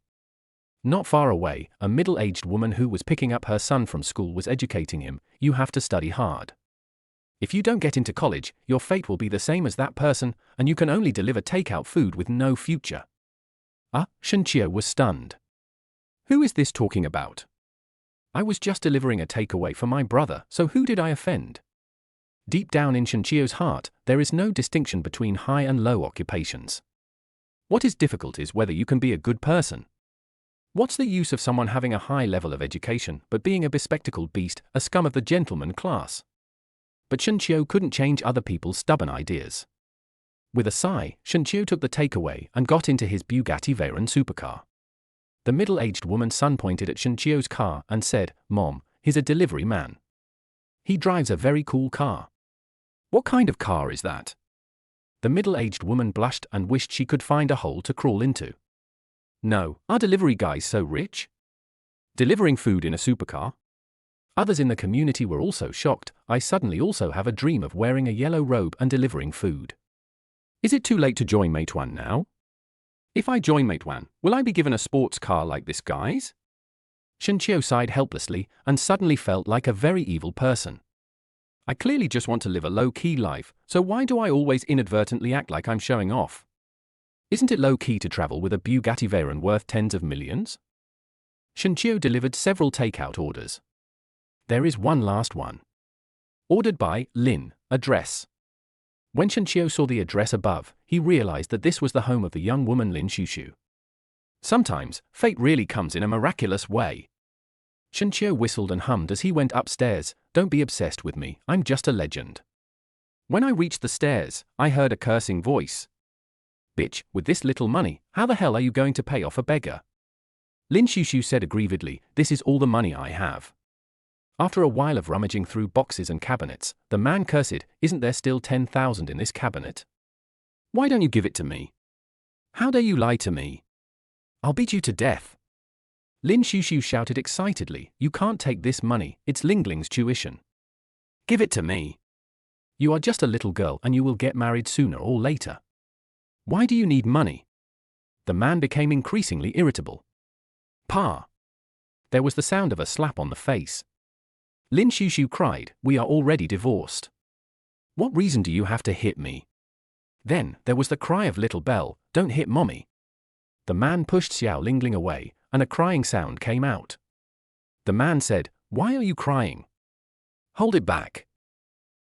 Not far away, a middle-aged woman who was picking up her son from school was educating him, you have to study hard. If you don't get into college, your fate will be the same as that person, and you can only deliver takeout food with no future. Shen Qiu was stunned. Who is this talking about? I was just delivering a takeaway for my brother, so who did I offend? Deep down in Shen Qiu's heart, there is no distinction between high and low occupations. What is difficult is whether you can be a good person. What's the use of someone having a high level of education, but being a bespectacled beast, a scum of the gentleman class? But Shen Qiu couldn't change other people's stubborn ideas. With a sigh, Shen Qiu took the takeaway and got into his Bugatti Veyron supercar. The middle-aged woman's son pointed at Shen Qiu's car and said, Mom, he's a delivery man. He drives a very cool car. What kind of car is that? The middle-aged woman blushed and wished she could find a hole to crawl into. No, are delivery guys so rich? Delivering food in a supercar? Others in the community were also shocked. I suddenly also have a dream of wearing a yellow robe and delivering food. Is it too late to join Meituan now? If I join Meituan, will I be given a sports car like this guy's? Shen Qiu sighed helplessly and suddenly felt like a very evil person. I clearly just want to live a low-key life, so why do I always inadvertently act like I'm showing off? Isn't it low-key to travel with a Bugatti Veyron worth tens of millions? Shen Qiu delivered several takeout orders. There is one last one. Ordered by Lin, address. When Shen Qiu saw the address above, he realized that this was the home of the young woman Lin Shushu. Sometimes, fate really comes in a miraculous way. Shen Qiu whistled and hummed as he went upstairs, don't be obsessed with me, I'm just a legend. When I reached the stairs, I heard a cursing voice. Bitch, with this little money, how the hell are you going to pay off a beggar? Lin Shushu said aggrievedly, this is all the money I have. After a while of rummaging through boxes and cabinets, the man cursed, isn't there still 10,000 in this cabinet? Why don't you give it to me? How dare you lie to me? I'll beat you to death. Lin Shushu shouted excitedly, you can't take this money, it's Lingling's tuition. Give it to me. You are just a little girl and you will get married sooner or later. Why do you need money? The man became increasingly irritable. Pa! There was the sound of a slap on the face. Lin Shushu cried, we are already divorced. What reason do you have to hit me? Then, there was the cry of little Belle, don't hit mommy. The man pushed Xiao Lingling away, and a crying sound came out. The man said, why are you crying? Hold it back.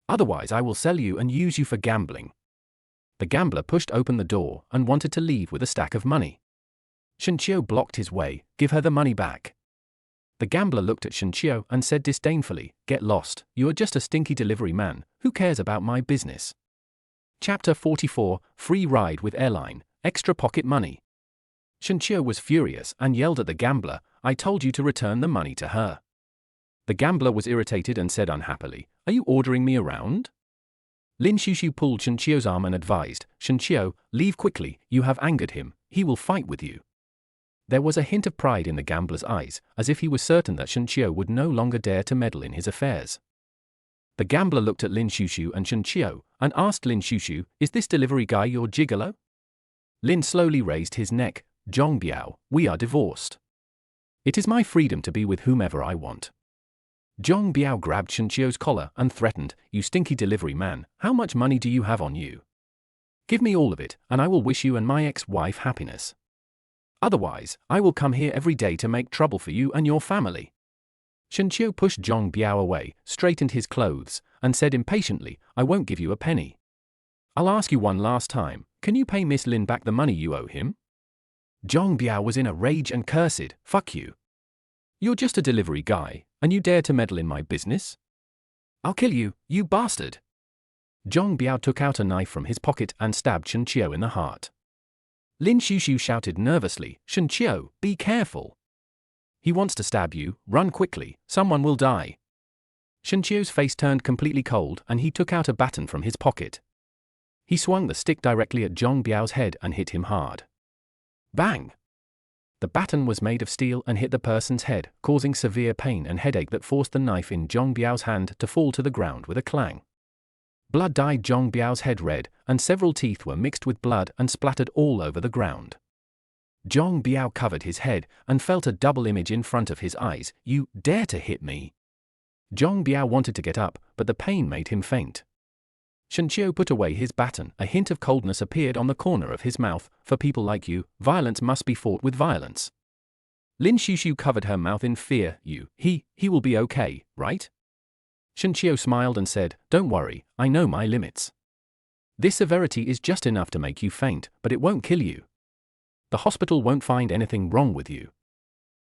Otherwise I will sell you and use you for gambling. The gambler pushed open the door and wanted to leave with a stack of money. Shenqiu blocked his way, give her the money back. The gambler looked at Shenqiu and said disdainfully, get lost, you are just a stinky delivery man, who cares about my business? Chapter 44, Free Ride with Airline, Extra Pocket Money. Shenqiu was furious and yelled at the gambler, I told you to return the money to her. The gambler was irritated and said unhappily, are you ordering me around? Lin Shushu pulled Shenqiu's arm and advised, Shenqiu, leave quickly, you have angered him, he will fight with you. There was a hint of pride in the gambler's eyes, as if he was certain that Shenqiu would no longer dare to meddle in his affairs. The gambler looked at Lin Shushu and Shenqiu, and asked Lin Shushu, is this delivery guy your gigolo? Lin slowly raised his neck, Zhong Biao, we are divorced. It is my freedom to be with whomever I want. Zhong Biao grabbed Shenqiu's collar and threatened, you stinky delivery man, how much money do you have on you? Give me all of it, and I will wish you and my ex-wife happiness. Otherwise, I will come here every day to make trouble for you and your family. Shenqiu pushed Zhong Biao away, straightened his clothes, and said impatiently, I won't give you a penny. I'll ask you one last time, can you pay Miss Lin back the money you owe him? Zhong Biao was in a rage and cursed, fuck you. You're just a delivery guy, and you dare to meddle in my business? I'll kill you, you bastard. Zhong Biao took out a knife from his pocket and stabbed Shenqiu in the heart. Lin Shushu shouted nervously, Shenqiu, be careful. He wants to stab you, run quickly, someone will die. Shenqiu's face turned completely cold and he took out a baton from his pocket. He swung the stick directly at Zhong Biao's head and hit him hard. Bang! The baton was made of steel and hit the person's head, causing severe pain and headache that forced the knife in Zhong Biao's hand to fall to the ground with a clang. Blood dyed Zhong Biao's head red, and several teeth were mixed with blood and splattered all over the ground. Zhong Biao covered his head and felt a double image in front of his eyes, you dare to hit me. Zhong Biao wanted to get up, but the pain made him faint. Shenqiu put away his baton, a hint of coldness appeared on the corner of his mouth, for people like you, violence must be fought with violence. Lin Shushu covered her mouth in fear, he will be okay, right? Shenqiu smiled and said, don't worry, I know my limits. This severity is just enough to make you faint, but it won't kill you. The hospital won't find anything wrong with you.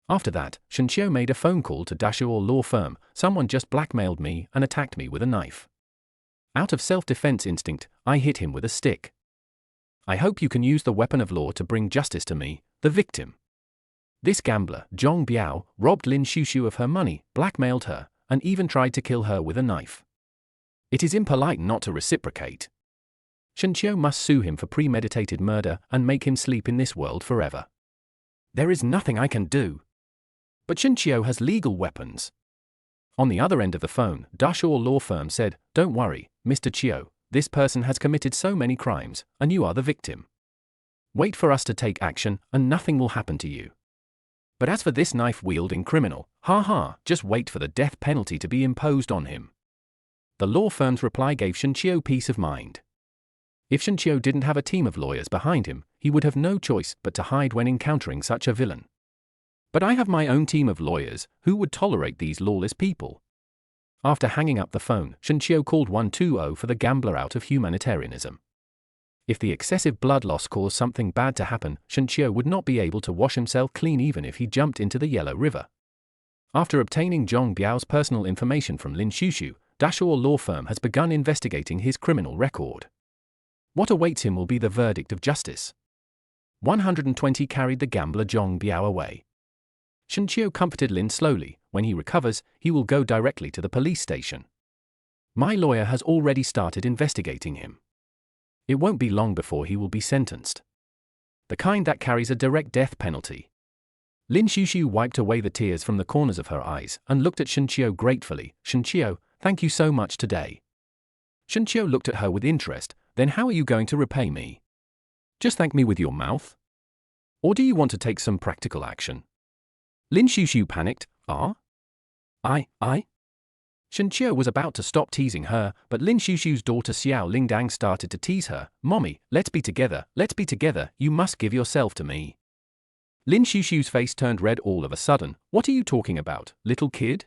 After that, Shenqiu made a phone call to Dashuo law firm, someone just blackmailed me and attacked me with a knife. Out of self-defense instinct, I hit him with a stick. I hope you can use the weapon of law to bring justice to me, the victim. This gambler, Zhong Biao, robbed Lin Shushu of her money, blackmailed her, and even tried to kill her with a knife. It is impolite not to reciprocate. Shenqiu must sue him for premeditated murder and make him sleep in this world forever. There is nothing I can do. But Shenqiu has legal weapons. On the other end of the phone, Dashuo law firm said, don't worry, Mr. Chiu, this person has committed so many crimes, and you are the victim. Wait for us to take action, and nothing will happen to you. But as for this knife-wielding criminal, just wait for the death penalty to be imposed on him. The law firm's reply gave Shenqiu peace of mind. If Shenqiu didn't have a team of lawyers behind him, he would have no choice but to hide when encountering such a villain. But I have my own team of lawyers, who would tolerate these lawless people. After hanging up the phone, Shenqiu called 120 for the gambler out of humanitarianism. If the excessive blood loss caused something bad to happen, Shenqiu would not be able to wash himself clean even if he jumped into the Yellow River. After obtaining Zhong Biao's personal information from Lin Shushu, Dashuo law firm has begun investigating his criminal record. What awaits him will be the verdict of justice. 120 carried the gambler Zhong Biao away. Shenqiu comforted Lin slowly, when he recovers, he will go directly to the police station. My lawyer has already started investigating him. It won't be long before he will be sentenced. The kind that carries a direct death penalty. Lin Shushu wiped away the tears from the corners of her eyes and looked at Shenqiu gratefully. Shenqiu, thank you so much today. Shenqiu looked at her with interest. Then how are you going to repay me? Just thank me with your mouth? Or do you want to take some practical action? Lin Shushu panicked. I? Shenqiu was about to stop teasing her, but Lin Shushu's daughter Xiao Lingdang started to tease her. Mommy, let's be together, you must give yourself to me. Lin Shushu's face turned red all of a sudden. What are you talking about, little kid?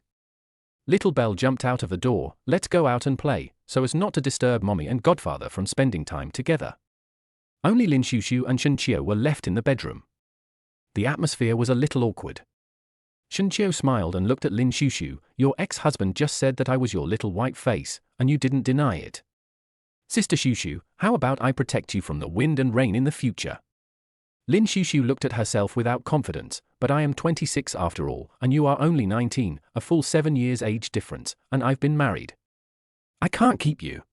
Little Belle jumped out of the door. Let's go out and play, so as not to disturb Mommy and Godfather from spending time together. Only Lin Shushu and Shenqiu were left in the bedroom. The atmosphere was a little awkward. Shenqiu smiled and looked at Lin Shushu. Your ex-husband just said that I was your little white face, and you didn't deny it. Sister Shushu, how about I protect you from the wind and rain in the future? Lin Shushu looked at herself without confidence. But I am 26 after all, and you are only 19, a full 7 years age difference, and I've been married. I can't keep you.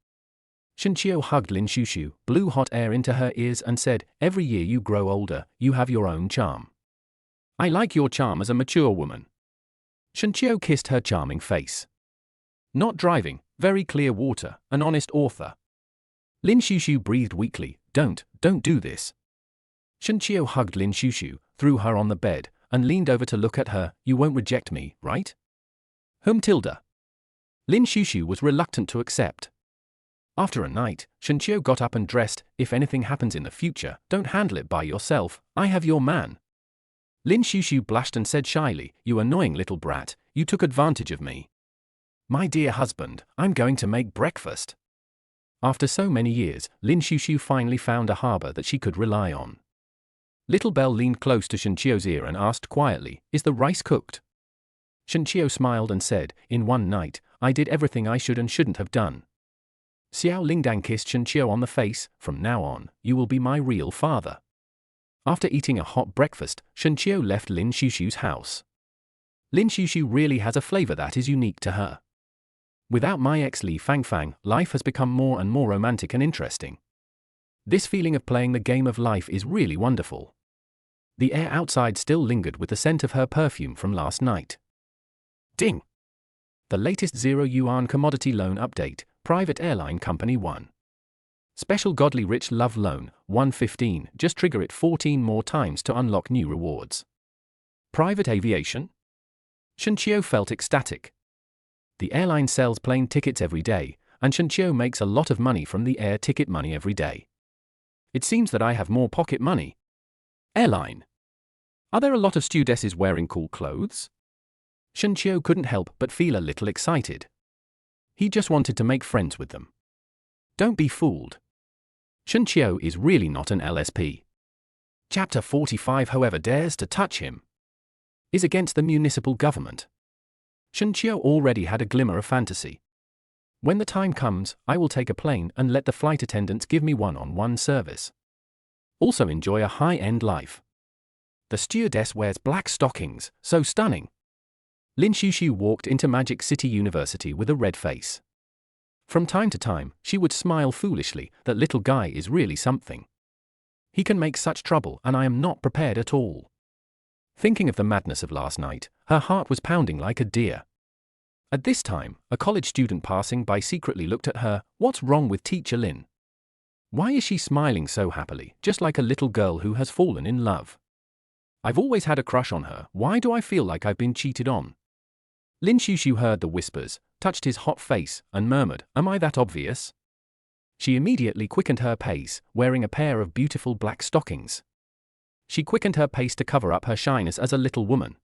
Shenqiu hugged Lin Shushu, blew hot air into her ears and said, every year you grow older, you have your own charm. I like your charm as a mature woman. Shenqiu kissed her charming face. Not driving, very clear water, an honest author. Lin Shushu breathed weakly. Don't do this. Shenqiu hugged Lin Shushu, threw her on the bed, and leaned over to look at her. You won't reject me, right? Tilda. Lin Shushu was reluctant to accept. After a night, Shenqiu got up and dressed. If anything happens in the future, don't handle it by yourself, I have your man. Lin Shushu blushed and said shyly, you annoying little brat, you took advantage of me. My dear husband, I'm going to make breakfast. After so many years, Lin Shushu finally found a harbor that she could rely on. Little Belle leaned close to Shenqiu's ear and asked quietly, is the rice cooked? Shenqiu smiled and said, in one night, I did everything I should and shouldn't have done. Xiao Lingdang kissed Shenqiu on the face. From now on, you will be my real father. After eating a hot breakfast, Shenqiu left Lin Shushu's house. Lin Shushu really has a flavor that is unique to her. Without my ex Li Fangfang, life has become more and more romantic and interesting. This feeling of playing the game of life is really wonderful. The air outside still lingered with the scent of her perfume from last night. Ding! The latest 0 yuan commodity loan update, Private Airline Company 1. Special Godly Rich Love Loan, 115, just trigger it 14 more times to unlock new rewards. Private Aviation? Shenqiu felt ecstatic. The airline sells plane tickets every day, and Shenqiu makes a lot of money from the air ticket money every day. It seems that I have more pocket money. Airline. Are there a lot of stewardesses wearing cool clothes? Shenqiu couldn't help but feel a little excited. He just wanted to make friends with them. Don't be fooled. Shenqiu is really not an LSP. Chapter 45 Whoever dares to touch him is against the municipal government. Shenqiu already had a glimmer of fantasy. When the time comes, I will take a plane and let the flight attendants give me one-on-one service. Also enjoy a high-end life. The stewardess wears black stockings, so stunning. Lin Shushu walked into Magic City University with a red face. From time to time, she would smile foolishly. That little guy is really something. He can make such trouble and I am not prepared at all. Thinking of the madness of last night, her heart was pounding like a deer. At this time, a college student passing by secretly looked at her. What's wrong with Teacher Lin? Why is she smiling so happily, just like a little girl who has fallen in love? I've always had a crush on her. Why do I feel like I've been cheated on? Lin Shushu heard the whispers, touched his hot face, and murmured, am I that obvious? She immediately quickened her pace, wearing a pair of beautiful black stockings. She quickened her pace to cover up her shyness as a little woman.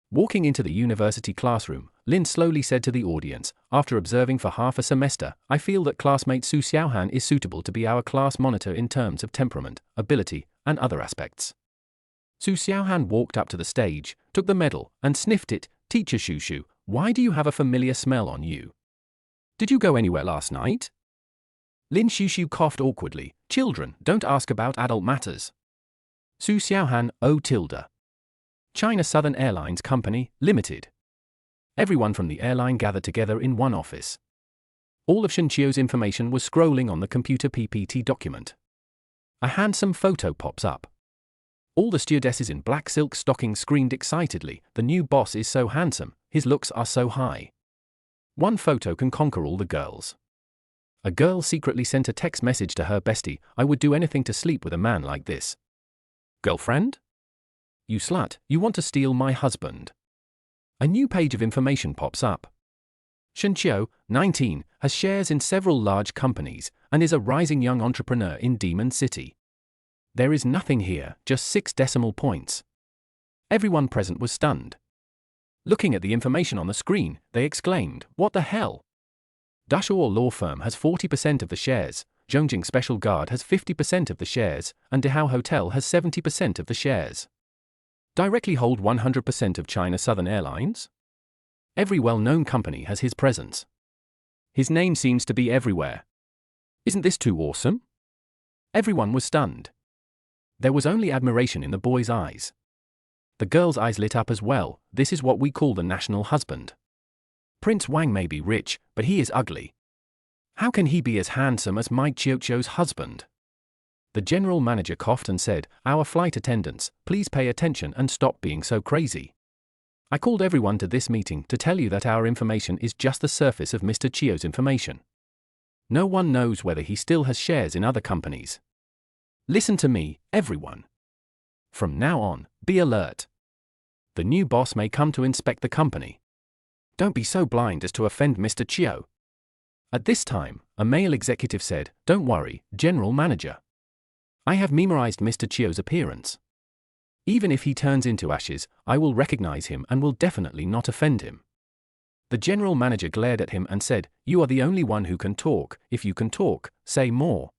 Walking into the university classroom, Lin slowly said to the audience, after observing for half a semester, I feel that classmate Su Xiaohan is suitable to be our class monitor in terms of temperament, ability, and other aspects. Su Xiaohan walked up to the stage, took the medal, and sniffed it. Teacher Shushu, why do you have a familiar smell on you? Did you go anywhere last night? Lin Shushu coughed awkwardly. Children, don't ask about adult matters. Su Xiaohan, tilde. China Southern Airlines Company, Limited. Everyone from the airline gathered together in one office. All of Shenqiu's information was scrolling on the computer PPT document. A handsome photo pops up. All the stewardesses in black silk stockings screamed excitedly, the new boss is so handsome, his looks are so high. One photo can conquer all the girls. A girl secretly sent a text message to her bestie, "I would do anything to sleep with a man like this." Girlfriend? You slut, you want to steal my husband. A new page of information pops up. Shen Qiu, 19, has shares in several large companies and is a rising young entrepreneur in Demon City. There is nothing here, just 6 decimal points. Everyone present was stunned. Looking at the information on the screen, they exclaimed, "What the hell?" Dashaw Law Firm has 40% of the shares, Zhongjing Special Guard has 50% of the shares, and Dehao Hotel has 70% of the shares. Directly hold 100% of China Southern Airlines? Every well-known company has his presence. His name seems to be everywhere. Isn't this too awesome? Everyone was stunned. There was only admiration in the boy's eyes. The girl's eyes lit up as well. This is what we call the national husband. Prince Wang may be rich, but he is ugly. How can he be as handsome as Mike Chiuchio's husband? The general manager coughed and said, "Our flight attendants, please pay attention and stop being so crazy. I called everyone to this meeting to tell you that our information is just the surface of Mr. Chio's information. No one knows whether he still has shares in other companies. Listen to me, everyone. From now on, be alert. The new boss may come to inspect the company. Don't be so blind as to offend Mr. Chio." At this time, a male executive said, "Don't worry, General Manager. I have memorized Mr. Chio's appearance. Even if he turns into ashes, I will recognize him and will definitely not offend him." The general manager glared at him and said, "You are the only one who can talk. If you can talk, say more."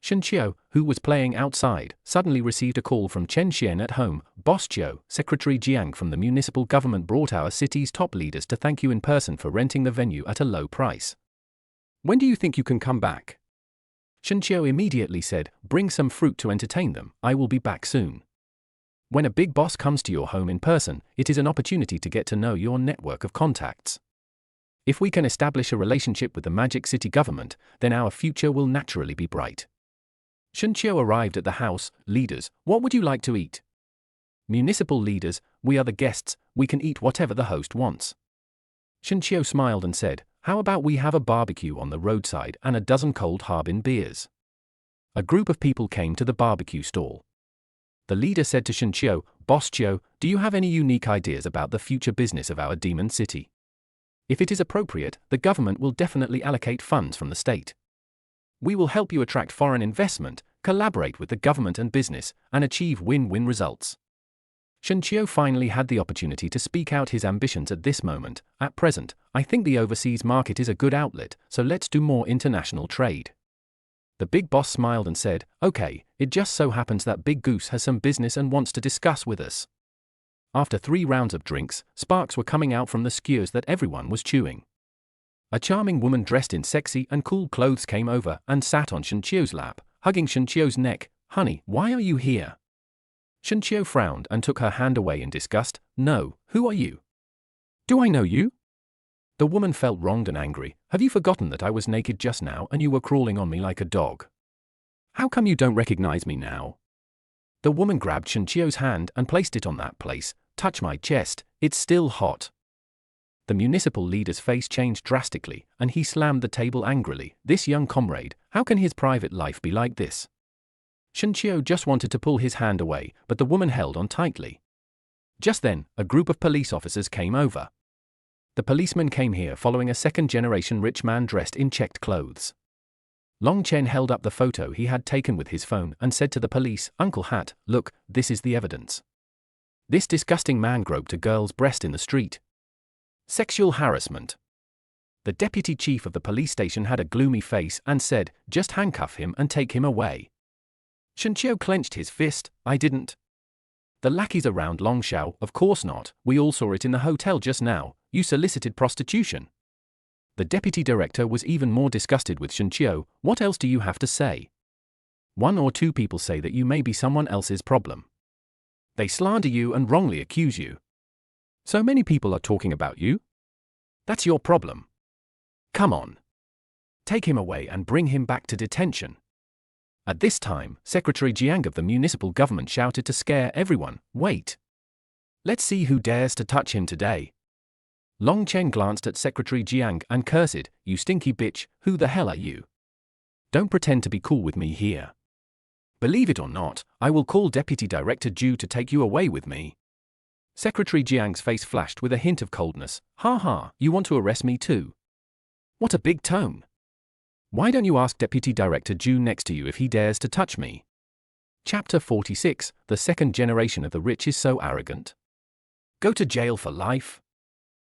Shen Qiu, who was playing outside, suddenly received a call from Chen Xian at home. "Boss Qiu, Secretary Jiang from the municipal government brought our city's top leaders to thank you in person for renting the venue at a low price. When do you think you can come back?" Shen Qiu immediately said, "Bring some fruit to entertain them, I will be back soon." When a big boss comes to your home in person, it is an opportunity to get to know your network of contacts. If we can establish a relationship with the Magic City government, then our future will naturally be bright. Shen Qiu arrived at the house. "Leaders, what would you like to eat?" "Municipal leaders, we are the guests, we can eat whatever the host wants." Shen Qiu smiled and said, "How about we have a barbecue on the roadside and a dozen cold Harbin beers?" A group of people came to the barbecue stall. The leader said to Shen Qiu, "Boss Qiu, do you have any unique ideas about the future business of our Demon City? If it is appropriate, the government will definitely allocate funds from the state. We will help you attract foreign investment, collaborate with the government and business, and achieve win-win results." Shen Qiu finally had the opportunity to speak out his ambitions at this moment. "At present, I think the overseas market is a good outlet, so let's do more international trade." The big boss smiled and said, "Okay, it just so happens that Big Goose has some business and wants to discuss with us." After 3 rounds of drinks, sparks were coming out from the skewers that everyone was chewing. A charming woman dressed in sexy and cool clothes came over and sat on Shen Qiu's lap, hugging Shen Qiu's neck. "Honey, why are you here?" Shen Qiu frowned and took her hand away in disgust. "No, who are you? Do I know you?" The woman felt wronged and angry. "Have you forgotten that I was naked just now and you were crawling on me like a dog? How come you don't recognize me now?" The woman grabbed Shen Qiu's hand and placed it on that place. "Touch my chest, it's still hot." The municipal leader's face changed drastically, and he slammed the table angrily. "This young comrade, how can his private life be like this?" Shen Qiu just wanted to pull his hand away, but the woman held on tightly. Just then, a group of police officers came over. The policeman came here following a second-generation rich man dressed in checked clothes. Long Chen held up the photo he had taken with his phone and said to the police, "Uncle Hat, look, this is the evidence. This disgusting man groped a girl's breast in the street. Sexual harassment." The deputy chief of the police station had a gloomy face and said, "Just handcuff him and take him away." Shen Qiu clenched his fist. "I didn't." The lackeys around Long Xiao, "Of course not, we all saw it in the hotel just now. You solicited prostitution." The deputy director was even more disgusted with Shen Qiu. "What else do you have to say? 1 or 2 people say that you may be someone else's problem. They slander you and wrongly accuse you. So many people are talking about you? That's your problem. Come on. Take him away and bring him back to detention." At this time, Secretary Jiang of the municipal government shouted to scare everyone, "Wait. Let's see who dares to touch him today." Long Chen glanced at Secretary Jiang and cursed, "You stinky bitch, who the hell are you? Don't pretend to be cool with me here. Believe it or not, I will call Deputy Director Zhu to take you away with me." Secretary Jiang's face flashed with a hint of coldness. "Ha ha, you want to arrest me too? What a big tone. Why don't you ask Deputy Director Zhu next to you if he dares to touch me?" Chapter 46, The second generation of the rich is so arrogant. Go to jail for life?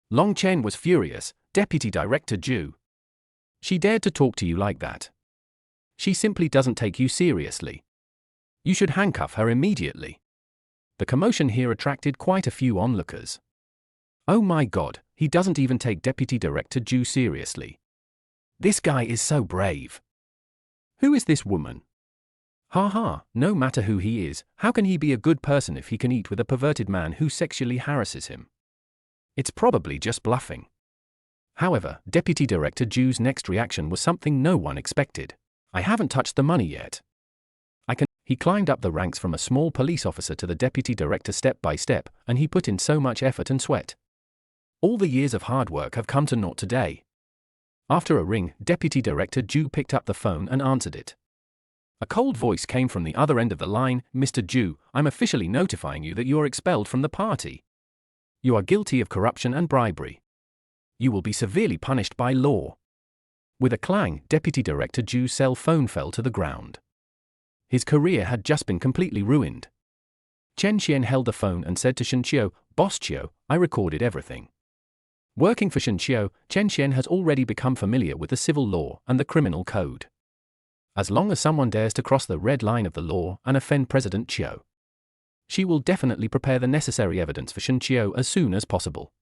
Long Chen was furious. Deputy Director Zhu. She dared to talk to you like that. She simply doesn't take you seriously. You should handcuff her immediately. The commotion here attracted quite a few onlookers. Oh my god, he doesn't even take Deputy Director Zhu seriously. This guy is so brave. Who is this woman? Ha ha, no matter who he is, how can he be a good person if he can eat with a perverted man who sexually harasses him? It's probably just bluffing. However, Deputy Director Zhu's next reaction was something no one expected. I haven't touched the money yet. He climbed up the ranks from a small police officer to the deputy director step by step, and he put in so much effort and sweat. All the years of hard work have come to naught today. After a ring, Deputy Director Zhu picked up the phone and answered it. A cold voice came from the other end of the line. "Mr. Zhu, I'm officially notifying you that you are expelled from the party. You are guilty of corruption and bribery. You will be severely punished by law." With a clang, Deputy Director Zhu's cell phone fell to the ground. His career had just been completely ruined. Chen Xian held the phone and said to Shen Qiu, "Boss Qiu, I recorded everything." Working for Shen Qiu, Chen Xian has already become familiar with the civil law and the criminal code. As long as someone dares to cross the red line of the law and offend President Qiu, she will definitely prepare the necessary evidence for Shen Qiu as soon as possible.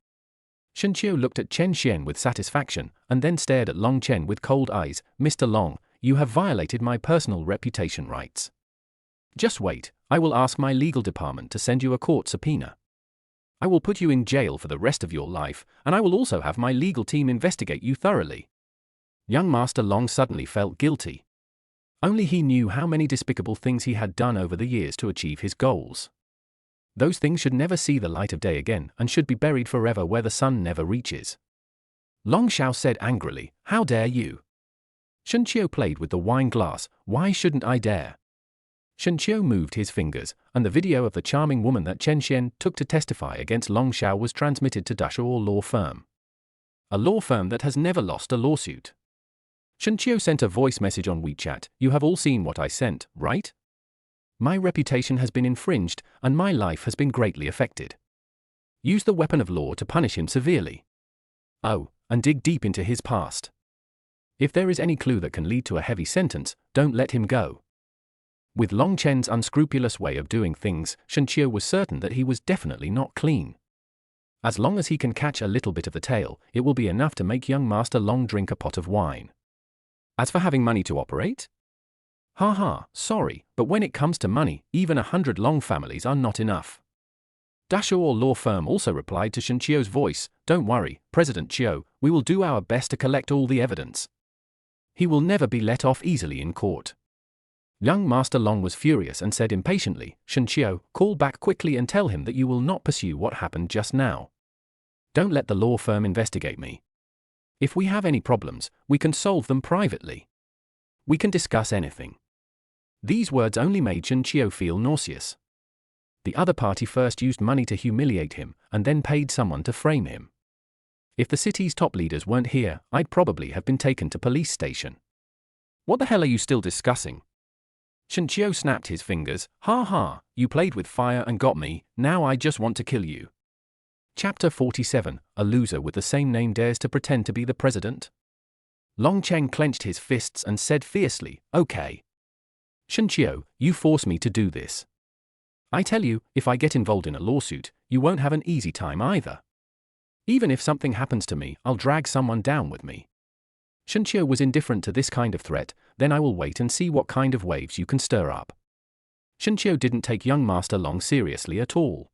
Shen Qiu looked at Chen Xian with satisfaction and then stared at Long Chen with cold eyes. "Mr. Long, you have violated my personal reputation rights. Just wait, I will ask my legal department to send you a court subpoena. I will put you in jail for the rest of your life, and I will also have my legal team investigate you thoroughly." Young Master Long suddenly felt guilty. Only he knew how many despicable things he had done over the years to achieve his goals. Those things should never see the light of day again and should be buried forever where the sun never reaches. Long Xiao said angrily, "How dare you?" Shen Qiu played with the wine glass. "Why shouldn't I dare?" Shen Qiu moved his fingers, and the video of the charming woman that Chen Xian took to testify against Long Xiao was transmitted to Dashaw Law Firm. A law firm that has never lost a lawsuit. Shen Qiu sent a voice message on WeChat. "You have all seen what I sent, right? My reputation has been infringed, and my life has been greatly affected. Use the weapon of law to punish him severely. Oh, and dig deep into his past. If there is any clue that can lead to a heavy sentence, don't let him go." With Long Chen's unscrupulous way of doing things, Shen Qiu was certain that he was definitely not clean. As long as he can catch a little bit of the tail, it will be enough to make young Master Long drink a pot of wine. As for having money to operate? Ha ha, sorry, but when it comes to money, even 100 Long families are not enough. Dashaw Law Firm also replied to Shen Qiu's voice, "Don't worry, President Qiu, we will do our best to collect all the evidence. He will never be let off easily in court." Young Master Long was furious and said impatiently, "Shen Qiu, call back quickly and tell him that you will not pursue what happened just now. Don't let the law firm investigate me. If we have any problems, we can solve them privately. We can discuss anything." These words only made Shen Qiu feel nauseous. The other party first used money to humiliate him, and then paid someone to frame him. If the city's top leaders weren't here, I'd probably have been taken to police station. "What the hell are you still discussing?" Shen Qiu snapped his fingers. "Ha ha, you played with fire and got me, now I just want to kill you." Chapter 47, A loser with the same name dares to pretend to be the president? Long Chen clenched his fists and said fiercely, "Okay. Shen Qiu, you force me to do this. I tell you, if I get involved in a lawsuit, you won't have an easy time either. Even if something happens to me, I'll drag someone down with me." Shen Qiu was indifferent to this kind of threat. "Then I will wait and see what kind of waves you can stir up." Shen Qiu didn't take young Master Long seriously at all.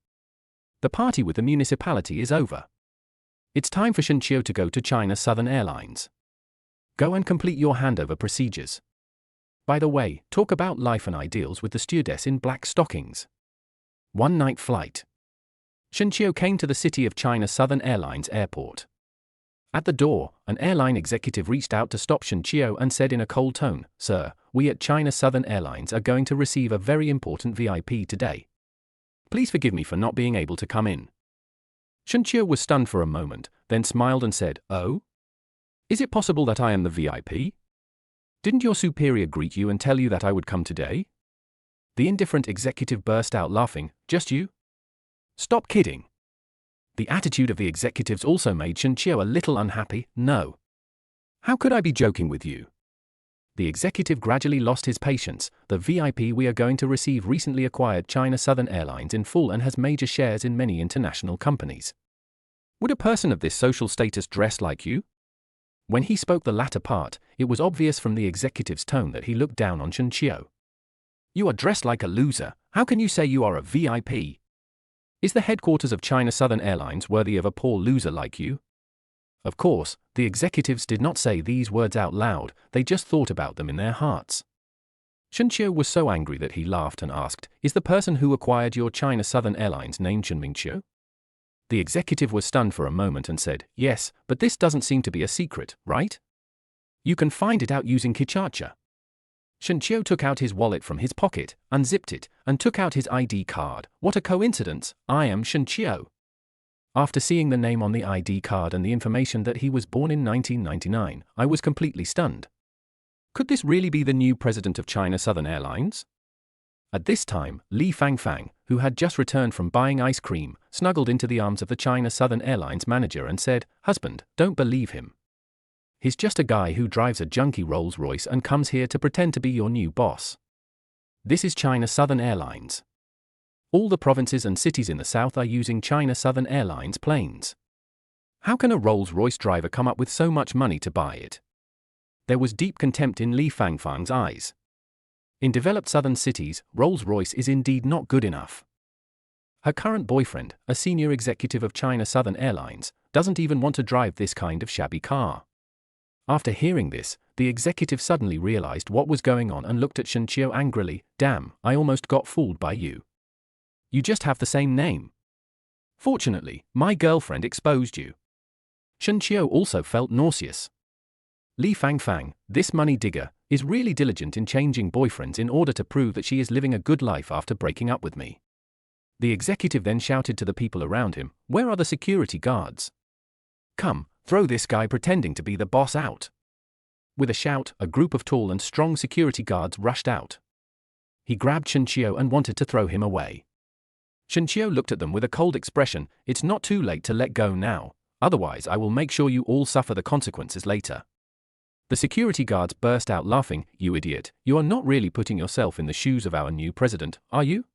The party with the municipality is over. It's time for Shen Qiu to go to China Southern Airlines. Go and complete your handover procedures. By the way, talk about life and ideals with the stewardess in black stockings. One-night flight. Shenqiu came to the City of China Southern Airlines airport. At the door, an airline executive reached out to stop Shenqiu and said in a cold tone, "Sir, we at China Southern Airlines are going to receive a very important VIP today. Please forgive me for not being able to come in." Shenqiu was stunned for a moment, then smiled and said, "Oh? Is it possible that I am the VIP? Didn't your superior greet you and tell you that I would come today?" The indifferent executive burst out laughing. "Just you? Stop kidding." The attitude of the executives also made Shenqiu a little unhappy. "No. How could I be joking with you?" The executive gradually lost his patience. "The VIP we are going to receive recently acquired China Southern Airlines in full and has major shares in many international companies. Would a person of this social status dress like you?" When he spoke the latter part, it was obvious from the executive's tone that he looked down on Shenqiu. "You are dressed like a loser. How can you say you are a VIP? Is the headquarters of China Southern Airlines worthy of a poor loser like you?" Of course, the executives did not say these words out loud, they just thought about them in their hearts. Shenqiu was so angry that he laughed and asked, "Is the person who acquired your China Southern Airlines named Shenmingqiu?" The executive was stunned for a moment and said, "Yes, but this doesn't seem to be a secret, right? You can find it out using Kichacha." Shenqiu took out his wallet from his pocket, unzipped it, and took out his ID card. "What a coincidence, I am Shenqiu." After seeing the name on the ID card and the information that he was born in 1999, I was completely stunned. Could this really be the new president of China Southern Airlines? At this time, Li Fangfang, who had just returned from buying ice cream, snuggled into the arms of the China Southern Airlines manager and said, "Husband, don't believe him. He's just a guy who drives a junky Rolls-Royce and comes here to pretend to be your new boss. This is China Southern Airlines. All the provinces and cities in the south are using China Southern Airlines planes. How can a Rolls-Royce driver come up with so much money to buy it?" There was deep contempt in Li Fangfang's eyes. In developed southern cities, Rolls-Royce is indeed not good enough. Her current boyfriend, a senior executive of China Southern Airlines, doesn't even want to drive this kind of shabby car. After hearing this, the executive suddenly realized what was going on and looked at Shenqiu angrily. "Damn, I almost got fooled by you. You just have the same name. Fortunately, my girlfriend exposed you." Shenqiu also felt nauseous. Li Fangfang, this money digger, is really diligent in changing boyfriends in order to prove that she is living a good life after breaking up with me. The executive then shouted to the people around him, "Where are the security guards? Come, throw this guy pretending to be the boss out." With a shout, a group of tall and strong security guards rushed out. He grabbed Shenqiu and wanted to throw him away. Shenqiu looked at them with a cold expression. "It's not too late to let go now, otherwise I will make sure you all suffer the consequences later." The security guards burst out laughing. "You idiot, you are not really putting yourself in the shoes of our new president, are you?"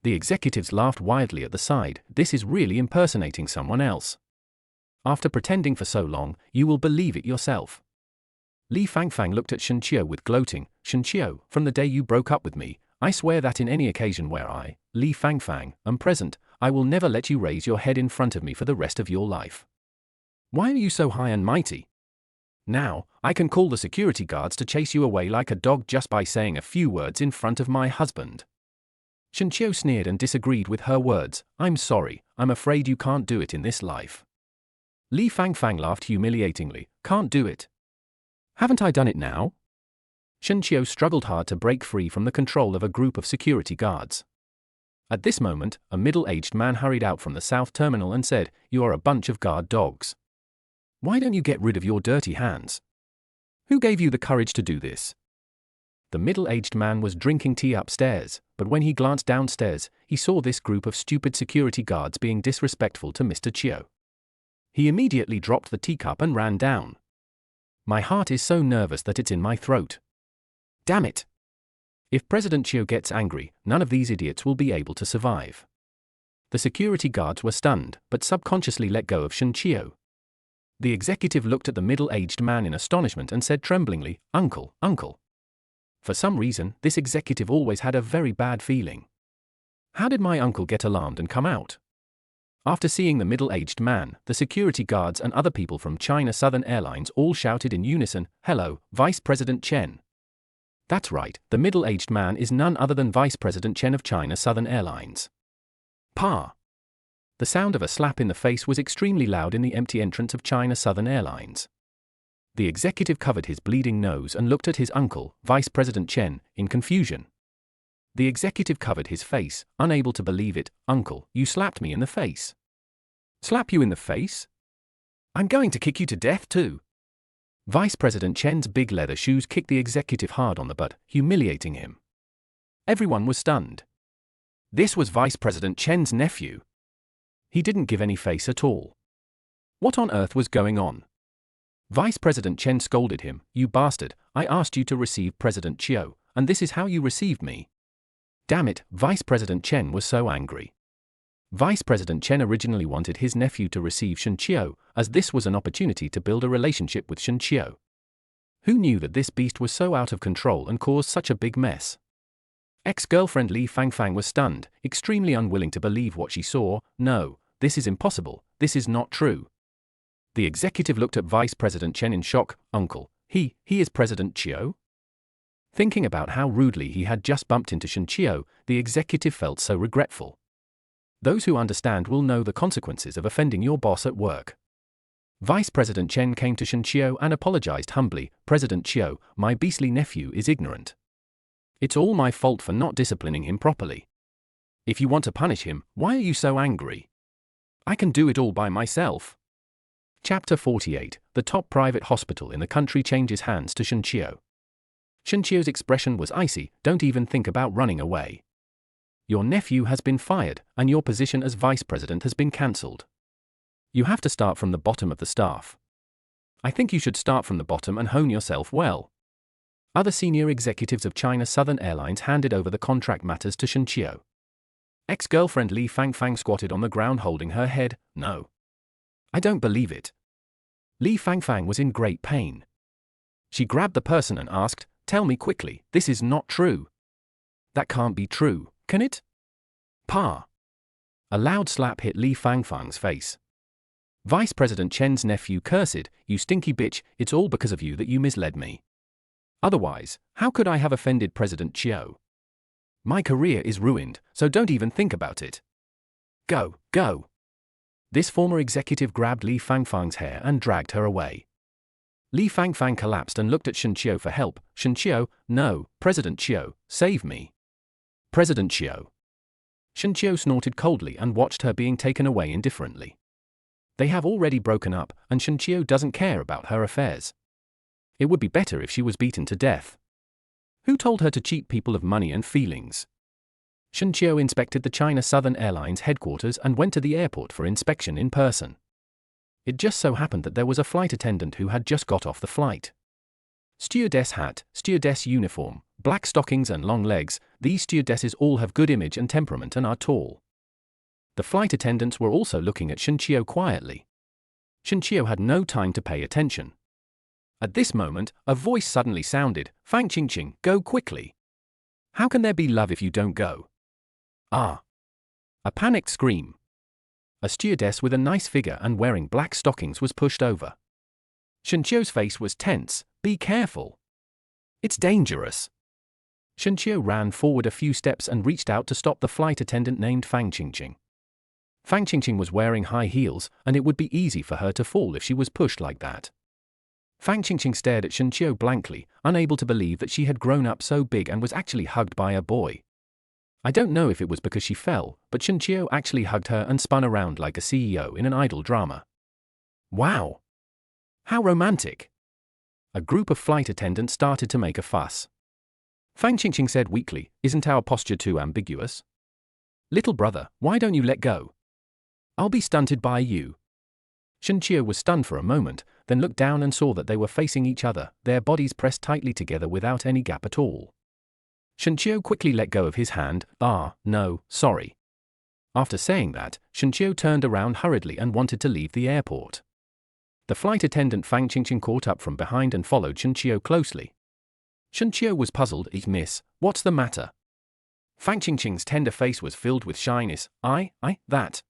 The executives laughed wildly at the side. "This is really impersonating someone else. After pretending for so long, you will believe it yourself." Li Fangfang looked at Shenqiu with gloating. "Shenqiu, from the day you broke up with me, I swear that in any occasion where I, Li Fangfang, am present, I will never let you raise your head in front of me for the rest of your life. Why are you so high and mighty? Now, I can call the security guards to chase you away like a dog just by saying a few words in front of my husband." Shenqiu sneered and disagreed with her words. "I'm sorry, I'm afraid you can't do it in this life." Li Fangfang laughed humiliatingly. "Can't do it? Haven't I done it now?" Shenqiu struggled hard to break free from the control of a group of security guards. At this moment, a middle-aged man hurried out from the south terminal and said, "You are a bunch of guard dogs. Why don't you get rid of your dirty hands? Who gave you the courage to do this?" The middle-aged man was drinking tea upstairs, but when he glanced downstairs, he saw this group of stupid security guards being disrespectful to Mr. Chiu. He immediately dropped the teacup and ran down. "My heart is so nervous that it's in my throat. Damn it! If President Chiu gets angry, none of these idiots will be able to survive." The security guards were stunned, but subconsciously let go of Shenqiu. The executive looked at the middle-aged man in astonishment and said tremblingly, "Uncle, uncle." For some reason, this executive always had a very bad feeling. How did my uncle get alarmed and come out? After seeing the middle-aged man, the security guards and other people from China Southern Airlines all shouted in unison, "Hello, Vice President Chen." That's right, the middle-aged man is none other than Vice President Chen of China Southern Airlines. Pa! The sound of a slap in the face was extremely loud in the empty entrance of China Southern Airlines. The executive covered his bleeding nose and looked at his uncle, Vice President Chen, in confusion. The executive covered his face, unable to believe it. "Uncle, you slapped me in the face." "Slap you in the face? I'm going to kick you to death too." Vice President Chen's big leather shoes kicked the executive hard on the butt, humiliating him. Everyone was stunned. This was Vice President Chen's nephew. He didn't give any face at all. What on earth was going on? Vice President Chen scolded him. "You bastard, I asked you to receive President Chiu, and this is how you received me." Damn it, Vice President Chen was so angry. Vice President Chen originally wanted his nephew to receive Shen Qiu, as this was an opportunity to build a relationship with Shen Qiu. Who knew that this beast was so out of control and caused such a big mess? Ex-girlfriend Li Fangfang was stunned, extremely unwilling to believe what she saw. "No, this is impossible, this is not true." The executive looked at Vice President Chen in shock. "Uncle, he is President Chiu?" Thinking about how rudely he had just bumped into Shen Qiu, the executive felt so regretful. Those who understand will know the consequences of offending your boss at work. Vice President Chen came to Shen Qiu and apologized humbly. "President Chiu, my beastly nephew is ignorant. It's all my fault for not disciplining him properly. If you want to punish him, why are you so angry? I can do it all by myself." Chapter 48. The top private hospital in the country changes hands to Shen Qiu. Shen Qiu's expression was icy. "Don't even think about running away. Your nephew has been fired, and your position as vice president has been cancelled. You have to start from the bottom of the staff. I think you should start from the bottom and hone yourself well." Other senior executives of China Southern Airlines handed over the contract matters to Shen Qiu. Ex-girlfriend Li Fangfang squatted on the ground holding her head. "No. I don't believe it." Li Fangfang was in great pain. She grabbed the person and asked, "Tell me quickly, this is not true." "That can't be true, can it?" "Pa!" A loud slap hit Li Fangfang's face. Vice President Chen's nephew cursed, "You stinky bitch, it's all because of you that you misled me. Otherwise, how could I have offended President Chiu? My career is ruined, so don't even think about it. Go, go." This former executive grabbed Li Fangfang's hair and dragged her away. Li Fangfang collapsed and looked at Shen Qiu for help. "Shen Qiu, no, President Chiu, save me. President Chiu." Shen Qiu snorted coldly and watched her being taken away indifferently. They have already broken up, and Shen Qiu doesn't care about her affairs. It would be better if she was beaten to death. Who told her to cheat people of money and feelings? Shen Qiu inspected the China Southern Airlines headquarters and went to the airport for inspection in person. It just so happened that there was a flight attendant who had just got off the flight. Stewardess hat, stewardess uniform, black stockings and long legs. These stewardesses all have good image and temperament and are tall. The flight attendants were also looking at Shen Qiu quietly. Shen Qiu had no time to pay attention. At this moment, a voice suddenly sounded. "Fang Qingqing, go quickly. How can there be love if you don't go?" "Ah!" A panicked scream. A stewardess with a nice figure and wearing black stockings was pushed over. Shen Qiu's face was tense. "Be careful. It's dangerous." Shen Qiu ran forward a few steps and reached out to stop the flight attendant named Fang Qingqing. Fang Qingqing was wearing high heels, and it would be easy for her to fall if she was pushed like that. Fang Qingqing stared at Shen Qiu blankly, unable to believe that she had grown up so big and was actually hugged by a boy. I don't know if it was because she fell, but Shen Qiu actually hugged her and spun around like a CEO in an idol drama. Wow! How romantic! A group of flight attendants started to make a fuss. Fang Qingqing said weakly, "Isn't our posture too ambiguous? Little brother, why don't you let go? I'll be stunted by you." Shen Qiu was stunned for a moment, then looked down and saw that they were facing each other, their bodies pressed tightly together without any gap at all. Shen Qiu quickly let go of his hand. "Ah, no, sorry." After saying that, Shen Qiu turned around hurriedly and wanted to leave the airport. The flight attendant Fang Qingqing caught up from behind and followed Shen Qiu closely. Shen Qiu was puzzled. "Miss, what's the matter?" Fang Qingqing's tender face was filled with shyness. That."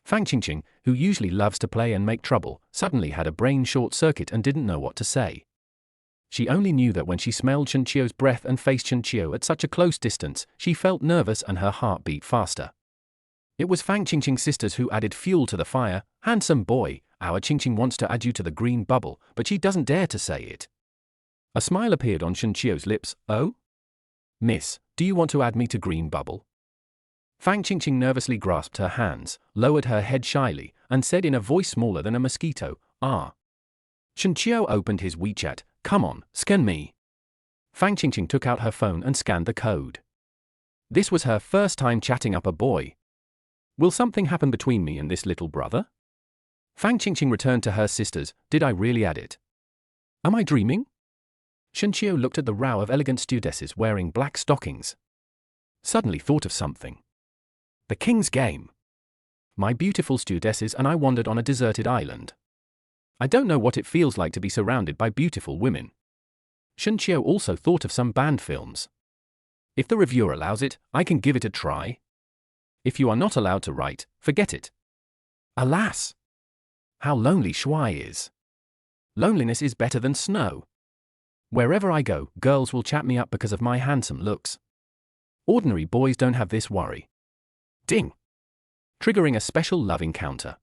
Fang Qingqing, who usually loves to play and make trouble, suddenly had a brain short circuit and didn't know what to say. She only knew that when she smelled Shen Qiu's breath and faced Shen Qiu at such a close distance, she felt nervous and her heart beat faster. It was Fang Qingqing's sisters who added fuel to the fire. Handsome boy, our Qingqing wants to add you to the green bubble, but she doesn't dare to say it. A smile appeared on Shen Qiu's lips. Oh? Miss, do you want to add me to green bubble? Fang Qingqing nervously grasped her hands, lowered her head shyly, and said in a voice smaller than a mosquito, ah. Shen Qiu opened his WeChat. Come on, scan me. Fang Qingqing took out her phone and scanned the code. This was her first time chatting up a boy. Will something happen between me and this little brother? Fang Qingqing returned to her sisters. Did I really add it? Am I dreaming? Shen Qiu looked at the row of elegant stewardesses wearing black stockings. Suddenly thought of something. The king's game. My beautiful stewardesses and I wandered on a deserted island. I don't know what it feels like to be surrounded by beautiful women. Shen Qiu also thought of some banned films. If the reviewer allows it, I can give it a try. If you are not allowed to write, forget it. Alas! How lonely Shuai is. Loneliness is better than snow. Wherever I go, girls will chat me up because of my handsome looks. Ordinary boys don't have this worry. Ding! Triggering a special love encounter.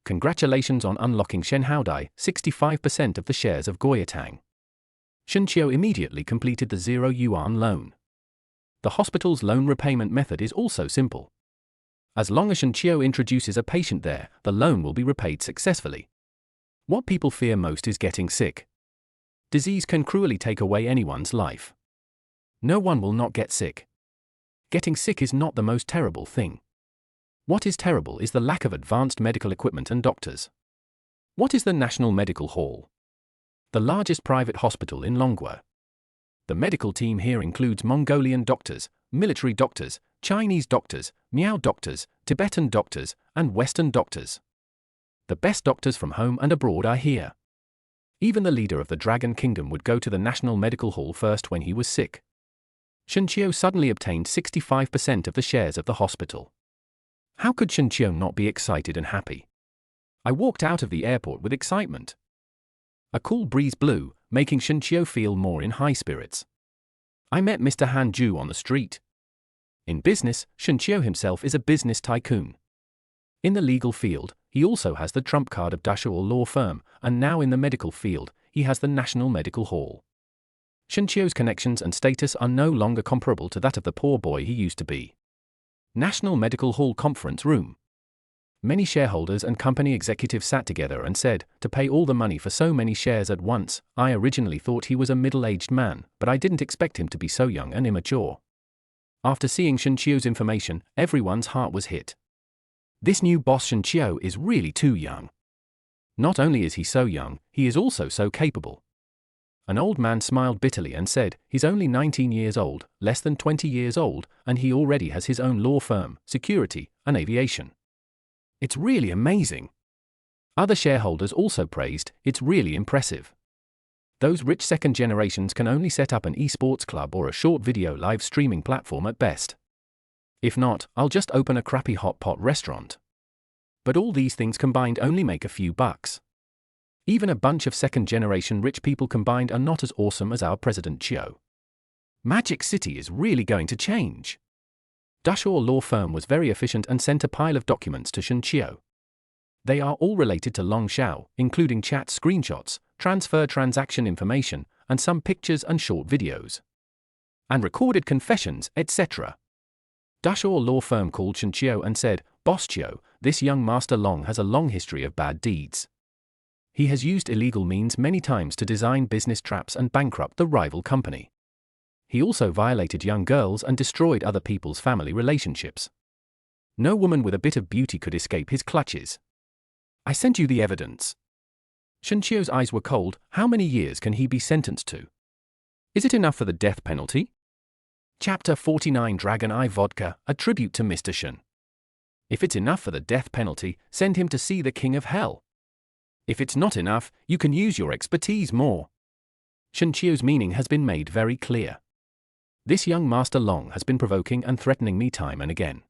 Congratulations on unlocking Shen Haodai, 65% of the shares of Goyatang. Shen Qiu immediately completed the 0 yuan loan. The hospital's loan repayment method is also simple. As long as Shen Qiu introduces a patient there, the loan will be repaid successfully. What people fear most is getting sick. Disease can cruelly take away anyone's life. No one will not get sick. Getting sick is not the most terrible thing. What is terrible is the lack of advanced medical equipment and doctors. What is the National Medical Hall? The largest private hospital in Longguo. The medical team here includes Mongolian doctors, military doctors, Chinese doctors, Miao doctors, Tibetan doctors, and Western doctors. The best doctors from home and abroad are here. Even the leader of the Dragon Kingdom would go to the National Medical Hall first when he was sick. Shen Qiu suddenly obtained 65% of the shares of the hospital. How could Shen Qiu not be excited and happy? I walked out of the airport with excitement. A cool breeze blew, making Shen Qiu feel more in high spirits. I met Mr. Han Ju on the street. In business, Shen Qiu himself is a business tycoon. In the legal field, he also has the trump card of Dashuo law firm, and now in the medical field, he has the National Medical Hall. Shen Qiu's connections and status are no longer comparable to that of the poor boy he used to be. National Medical Hall Conference Room. Many shareholders and company executives sat together and said, to pay all the money for so many shares at once. I originally thought he was a middle-aged man, but I didn't expect him to be so young and immature. After seeing Shen Qiu's information, everyone's heart was hit. This new boss Shen Qiu is really too young. Not only is he so young, he is also so capable. An old man smiled bitterly and said, he's only 19 years old, less than 20 years old, and he already has his own law firm, security, and aviation. It's really amazing. Other shareholders also praised, it's really impressive. Those rich second generations can only set up an esports club or a short video live streaming platform at best. If not, I'll just open a crappy hot pot restaurant. But all these things combined only make a few bucks. Even a bunch of second generation rich people combined are not as awesome as our President Qiu. Magic City is really going to change. Dashuo law firm was very efficient and sent a pile of documents to Shen Qiu. They are all related to Long Xiao, including chat screenshots, transfer transaction information, and some pictures and short videos. And recorded confessions, etc. Dashuo law firm called Shen Qiu and said, Boss Qiu, this young Master Long has a long history of bad deeds. He has used illegal means many times to design business traps and bankrupt the rival company. He also violated young girls and destroyed other people's family relationships. No woman with a bit of beauty could escape his clutches. I sent you the evidence. Shen Qiu's eyes were cold. How many years can he be sentenced to? Is it enough for the death penalty? Chapter 49 Dragon Eye Vodka, a tribute to Mr. Shen. If it's enough for the death penalty, send him to see the King of Hell. If it's not enough, you can use your expertise more. Shen Qiu's meaning has been made very clear. This young Master Long has been provoking and threatening me time and again.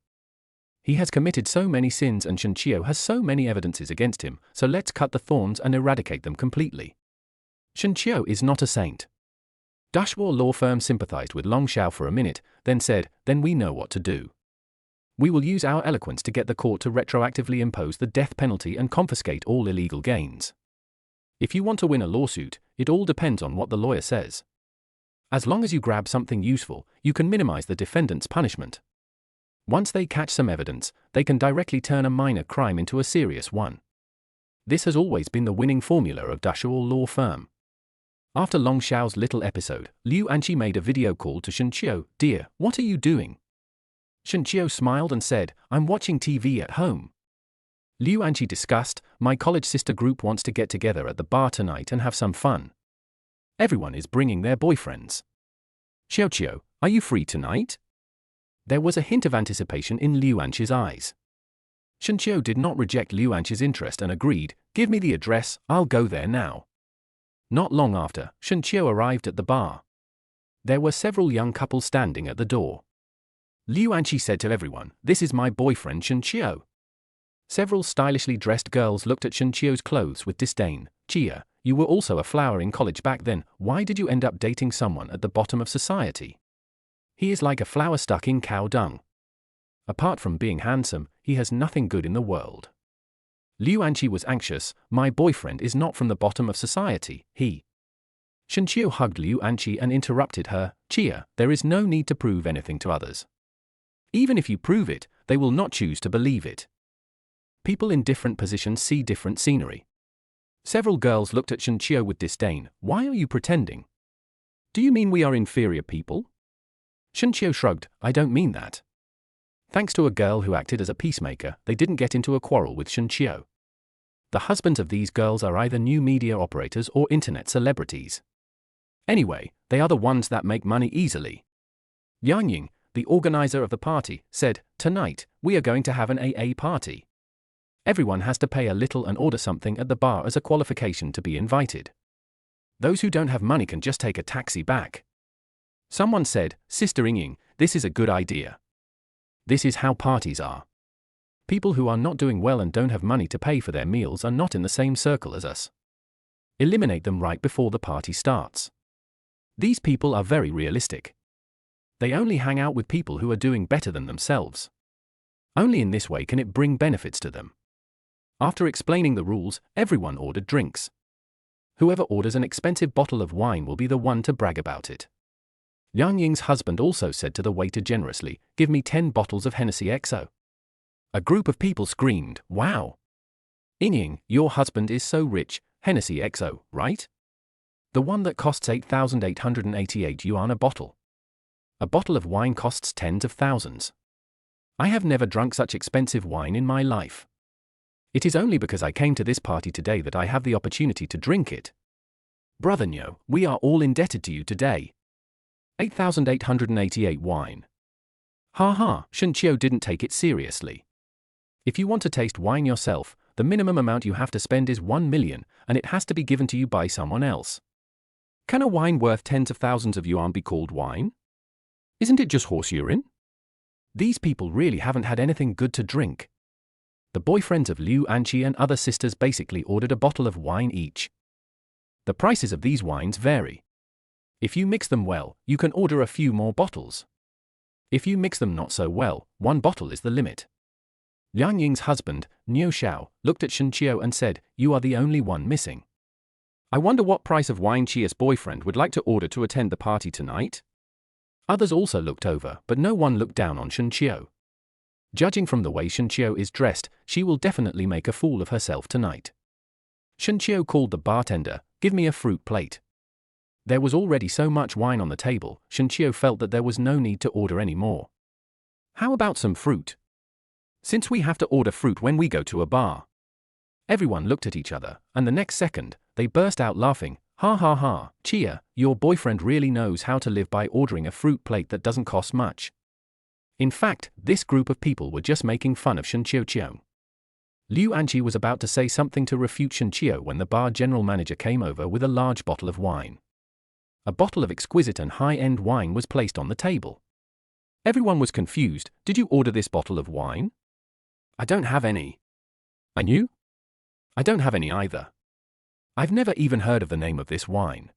He has committed so many sins and Shen Qiu has so many evidences against him, so let's cut the thorns and eradicate them completely. Shen Qiu is not a saint. Dashuo law firm sympathized with Long Xiao for a minute, then said, then we know what to do. We will use our eloquence to get the court to retroactively impose the death penalty and confiscate all illegal gains. If you want to win a lawsuit, it all depends on what the lawyer says. As long as you grab something useful, you can minimize the defendant's punishment. Once they catch some evidence, they can directly turn a minor crime into a serious one. This has always been the winning formula of Dashaw Law Firm. After Long Xiao's little episode, Liu Anqi made a video call to Shenqiu. "Dear, what are you doing?" Shenqiu smiled and said, "I'm watching TV at home." Liu Anqi discussed, "My college sister group wants to get together at the bar tonight and have some fun. Everyone is bringing their boyfriends. Xiaoqiu, are you free tonight?" There was a hint of anticipation in Liu Anqi's eyes. Shenqiu did not reject Liu Anqi's interest and agreed, "Give me the address, I'll go there now." Not long after, Shenqiu arrived at the bar. There were several young couples standing at the door. Liu Anqi said to everyone, "This is my boyfriend Shenqiu." Several stylishly dressed girls looked at Shenqiu's clothes with disdain. "Chia, you were also a flower in college back then, why did you end up dating someone at the bottom of society? He is like a flower stuck in cow dung. Apart from being handsome, he has nothing good in the world." Liu Anqi was anxious. "My boyfriend is not from the bottom of society, he..." Shenqiu hugged Liu Anqi and interrupted her. "Chia, there is no need to prove anything to others. Even if you prove it, they will not choose to believe it. People in different positions see different scenery." Several girls looked at Shenqiu with disdain. "Why are you pretending? Do you mean we are inferior people?" Shenqiu shrugged. "I don't mean that." Thanks to a girl who acted as a peacemaker, they didn't get into a quarrel with Shenqiu. The husbands of these girls are either new media operators or internet celebrities. Anyway, they are the ones that make money easily. Yang Ying, the organizer of the party, said, "Tonight, we are going to have an AA party. Everyone has to pay a little and order something at the bar as a qualification to be invited. Those who don't have money can just take a taxi back." Someone said, "Sister Ying, this is a good idea. This is how parties are. People who are not doing well and don't have money to pay for their meals are not in the same circle as us. Eliminate them right before the party starts. These people are very realistic. They only hang out with people who are doing better than themselves. Only in this way can it bring benefits to them." After explaining the rules, everyone ordered drinks. Whoever orders an expensive bottle of wine will be the one to brag about it. Yang Ying's husband also said to the waiter generously, "Give me 10 bottles of Hennessy XO." A group of people screamed, "Wow! Ying, your husband is so rich, Hennessy XO, right? The one that costs 8,888 yuan a bottle. A bottle of wine costs tens of thousands. I have never drunk such expensive wine in my life. It is only because I came to this party today that I have the opportunity to drink it. Brother Nyo, we are all indebted to you today. 8,888 wine. Ha ha, Shenqiu didn't take it seriously. If you want to taste wine yourself, the minimum amount you have to spend is 1 million, and it has to be given to you by someone else. Can a wine worth tens of thousands of yuan be called wine? Isn't it just horse urine? These people really haven't had anything good to drink." The boyfriends of Liu Anqi and other sisters basically ordered a bottle of wine each. The prices of these wines vary. If you mix them well, you can order a few more bottles. If you mix them not so well, 1 bottle is the limit. Yang Ying's husband, Niu Xiao, looked at Shenqiu and said, "You are the only one missing. I wonder what price of wine Chia's boyfriend would like to order to attend the party tonight?" Others also looked over, but no one looked down on Shenqiu. Judging from the way Shenqiu is dressed, she will definitely make a fool of herself tonight. Shenqiu called the bartender, "Give me a fruit plate." There was already so much wine on the table, Shenqiu felt that there was no need to order any more. "How about some fruit? Since we have to order fruit when we go to a bar." Everyone looked at each other, and the next second, they burst out laughing. "Ha ha ha, Chia, your boyfriend really knows how to live by ordering a fruit plate that doesn't cost much." In fact, this group of people were just making fun of Shenqiu. Liu Anqi was about to say something to refute Shenqiu when the bar general manager came over with a large bottle of wine. A bottle of exquisite and high-end wine was placed on the table. Everyone was confused. "Did you order this bottle of wine?" "I don't have any." "And you?" "I don't have any either. I've never even heard of the name of this wine."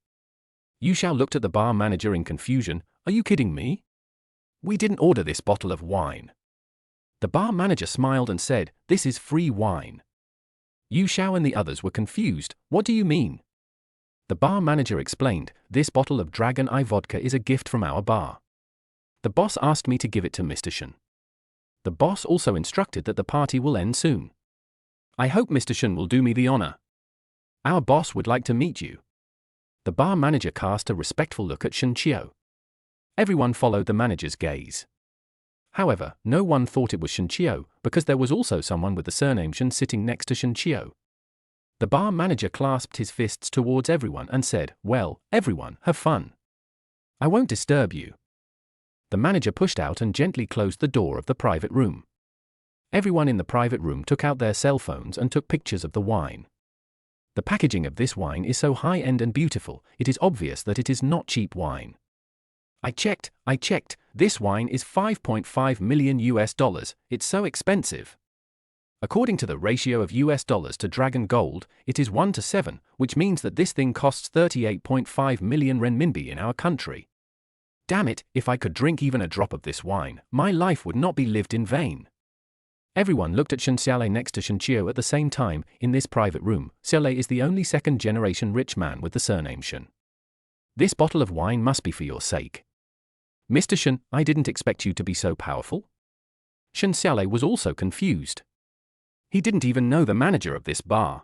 Yu Xiao looked at the bar manager in confusion. "Are you kidding me? We didn't order this bottle of wine." The bar manager smiled and said, "This is free wine." Yu Xiao and the others were confused. "What do you mean?" The bar manager explained, "This bottle of Dragon Eye vodka is a gift from our bar. The boss asked me to give it to Mr. Shen. The boss also instructed that the party will end soon. I hope Mr. Shen will do me the honor. Our boss would like to meet you." The bar manager cast a respectful look at Shen Qiu. Everyone followed the manager's gaze. However, no one thought it was Shen Qiu, because there was also someone with the surname Shen sitting next to Shen Qiu. The bar manager clasped his fists towards everyone and said, "Well, everyone, have fun. I won't disturb you." The manager pushed out and gently closed the door of the private room. Everyone in the private room took out their cell phones and took pictures of the wine. The packaging of this wine is so high-end and beautiful, it is obvious that it is not cheap wine. I checked, this wine is $5.5 million. It's so expensive. According to the ratio of US dollars to dragon gold, it is 1 to 7, which means that this thing costs 38.5 million renminbi in our country. Damn it, if I could drink even a drop of this wine, my life would not be lived in vain. Everyone looked at Shen Xiaolei next to Shen Qiu at the same time. In this private room, Xiaolei is the only second-generation rich man with the surname Shen. This bottle of wine must be for your sake. Mr. Shen, I didn't expect you to be so powerful. Shen Xiaolei was also confused. He didn't even know the manager of this bar.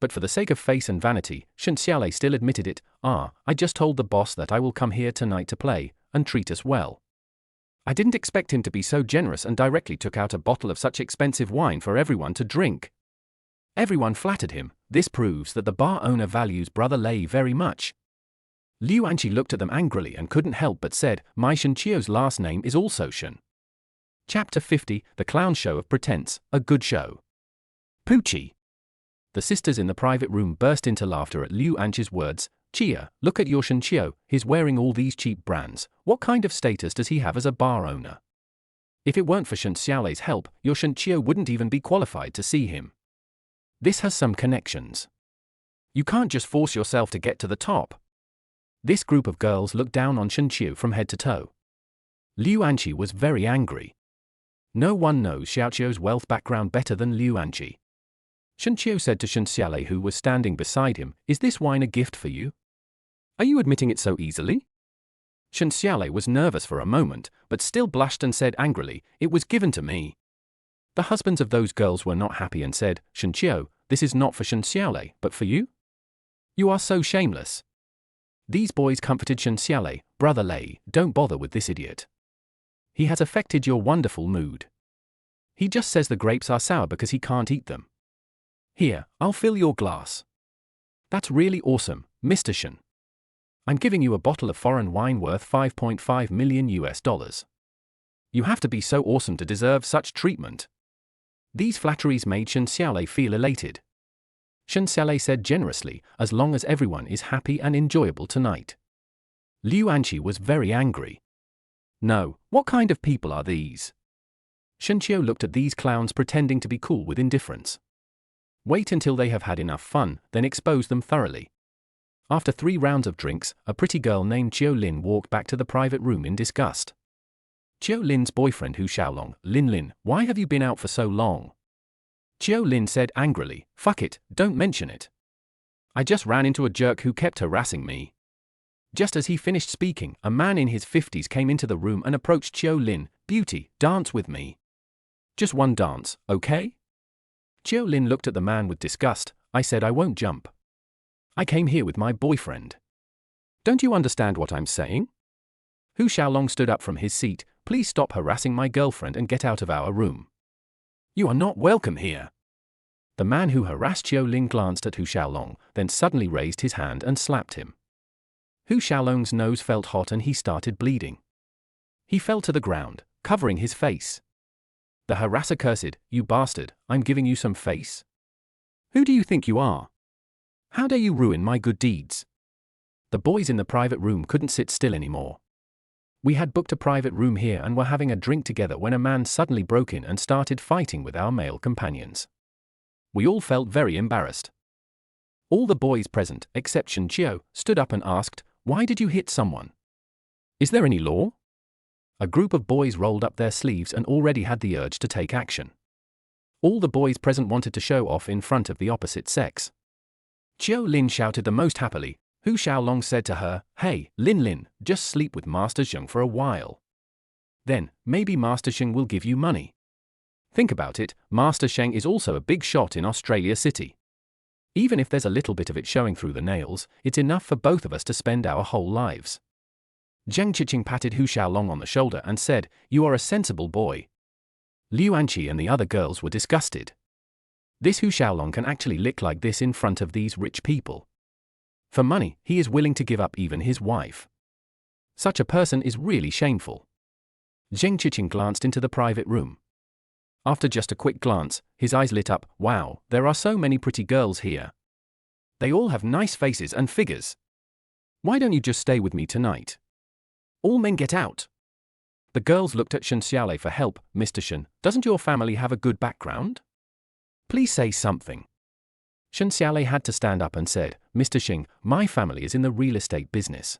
But for the sake of face and vanity, Shen Xiaolei still admitted it. I just told the boss that I will come here tonight to play, and treat us well. I didn't expect him to be so generous and directly took out a bottle of such expensive wine for everyone to drink. Everyone flattered him. This proves that the bar owner values Brother Lei very much. Liu Anqi looked at them angrily and couldn't help but said, "My Shen Qiu's last name is also Shen." Chapter 50, The Clown Show of Pretense, a Good Show. Poochie. The sisters in the private room burst into laughter at Liu Anqi's words. "Chia, look at your Shen Qiu, he's wearing all these cheap brands. What kind of status does he have as a bar owner? If it weren't for Shen Xiaolei's help, your Shen Qiu wouldn't even be qualified to see him. This has some connections. You can't just force yourself to get to the top." This group of girls looked down on Shen Qiu from head to toe. Liu Anqi was very angry. No one knows Xiao Qiu's wealth background better than Liu Anqi. Shen Qiu said to Shen Xiaolei, who was standing beside him, "Is this wine a gift for you? Are you admitting it so easily?" Shen Xiaolei was nervous for a moment, but still blushed and said angrily, "It was given to me." The husbands of those girls were not happy and said, "Shen Qiu, this is not for Shen Xiaolei, but for you? You are so shameless." These boys comforted Shen Xiaolei. "Brother Lei, don't bother with this idiot. He has affected your wonderful mood. He just says the grapes are sour because he can't eat them. Here, I'll fill your glass. That's really awesome, Mr. Shen. I'm giving you a bottle of foreign wine worth $5.5 million. You have to be so awesome to deserve such treatment." These flatteries made Shen Xiaolei feel elated. Shen Xiaolei said generously, "As long as everyone is happy and enjoyable tonight." Liu Anqi was very angry. "No, what kind of people are these?" Shen Qiu looked at these clowns pretending to be cool with indifference. Wait until they have had enough fun, then expose them thoroughly. After 3 rounds of drinks, a pretty girl named Qiu Lin walked back to the private room in disgust. Qiu Lin's boyfriend Hu Xiaolong, Lin, why have you been out for so long? Qiu Lin said angrily, "Fuck it, don't mention it. I just ran into a jerk who kept harassing me." Just as he finished speaking, a man in his 50s came into the room and approached Qiu Lin. "Beauty, dance with me. Just one dance, okay?" Qiu Lin looked at the man with disgust. "I said I won't jump. I came here with my boyfriend. Don't you understand what I'm saying?" Hu Xiaolong stood up from his seat. "Please stop harassing my girlfriend and get out of our room. You are not welcome here." The man who harassed Qiu Lin glanced at Hu Xiaolong, then suddenly raised his hand and slapped him. Hu Xiaolong's nose felt hot and he started bleeding. He fell to the ground, covering his face. The harasser cursed, "You bastard, I'm giving you some face. Who do you think you are? How dare you ruin my good deeds?" The boys in the private room couldn't sit still anymore. We had booked a private room here and were having a drink together when a man suddenly broke in and started fighting with our male companions. We all felt very embarrassed. All the boys present, except Shen Qiu, stood up and asked, "Why did you hit someone? Is there any law?" A group of boys rolled up their sleeves and already had the urge to take action. All the boys present wanted to show off in front of the opposite sex. Chiu Lin shouted the most happily. Hu Xiaolong said to her, "Hey, Lin Lin, just sleep with Master Zheng for a while. Then, maybe Master Zheng will give you money." Think about it, Master Zheng is also a big shot in Australia City. Even if there's a little bit of it showing through the nails, it's enough for both of us to spend our whole lives. Zheng Qiqing patted Hu Xiaolong on the shoulder and said, "You are a sensible boy." Liu Anqi and the other girls were disgusted. This Hu Xiaolong can actually lick like this in front of these rich people. For money, he is willing to give up even his wife. Such a person is really shameful. Zheng Qiqing glanced into the private room. After just a quick glance, his eyes lit up. Wow, there are so many pretty girls here. They all have nice faces and figures. Why don't you just stay with me tonight? All men get out. The girls looked at Shen Xiaolei for help. Mr. Shen, doesn't your family have a good background? Please say something. Shen Xiaolei had to stand up and said, "Mr. Xing, my family is in the real estate business.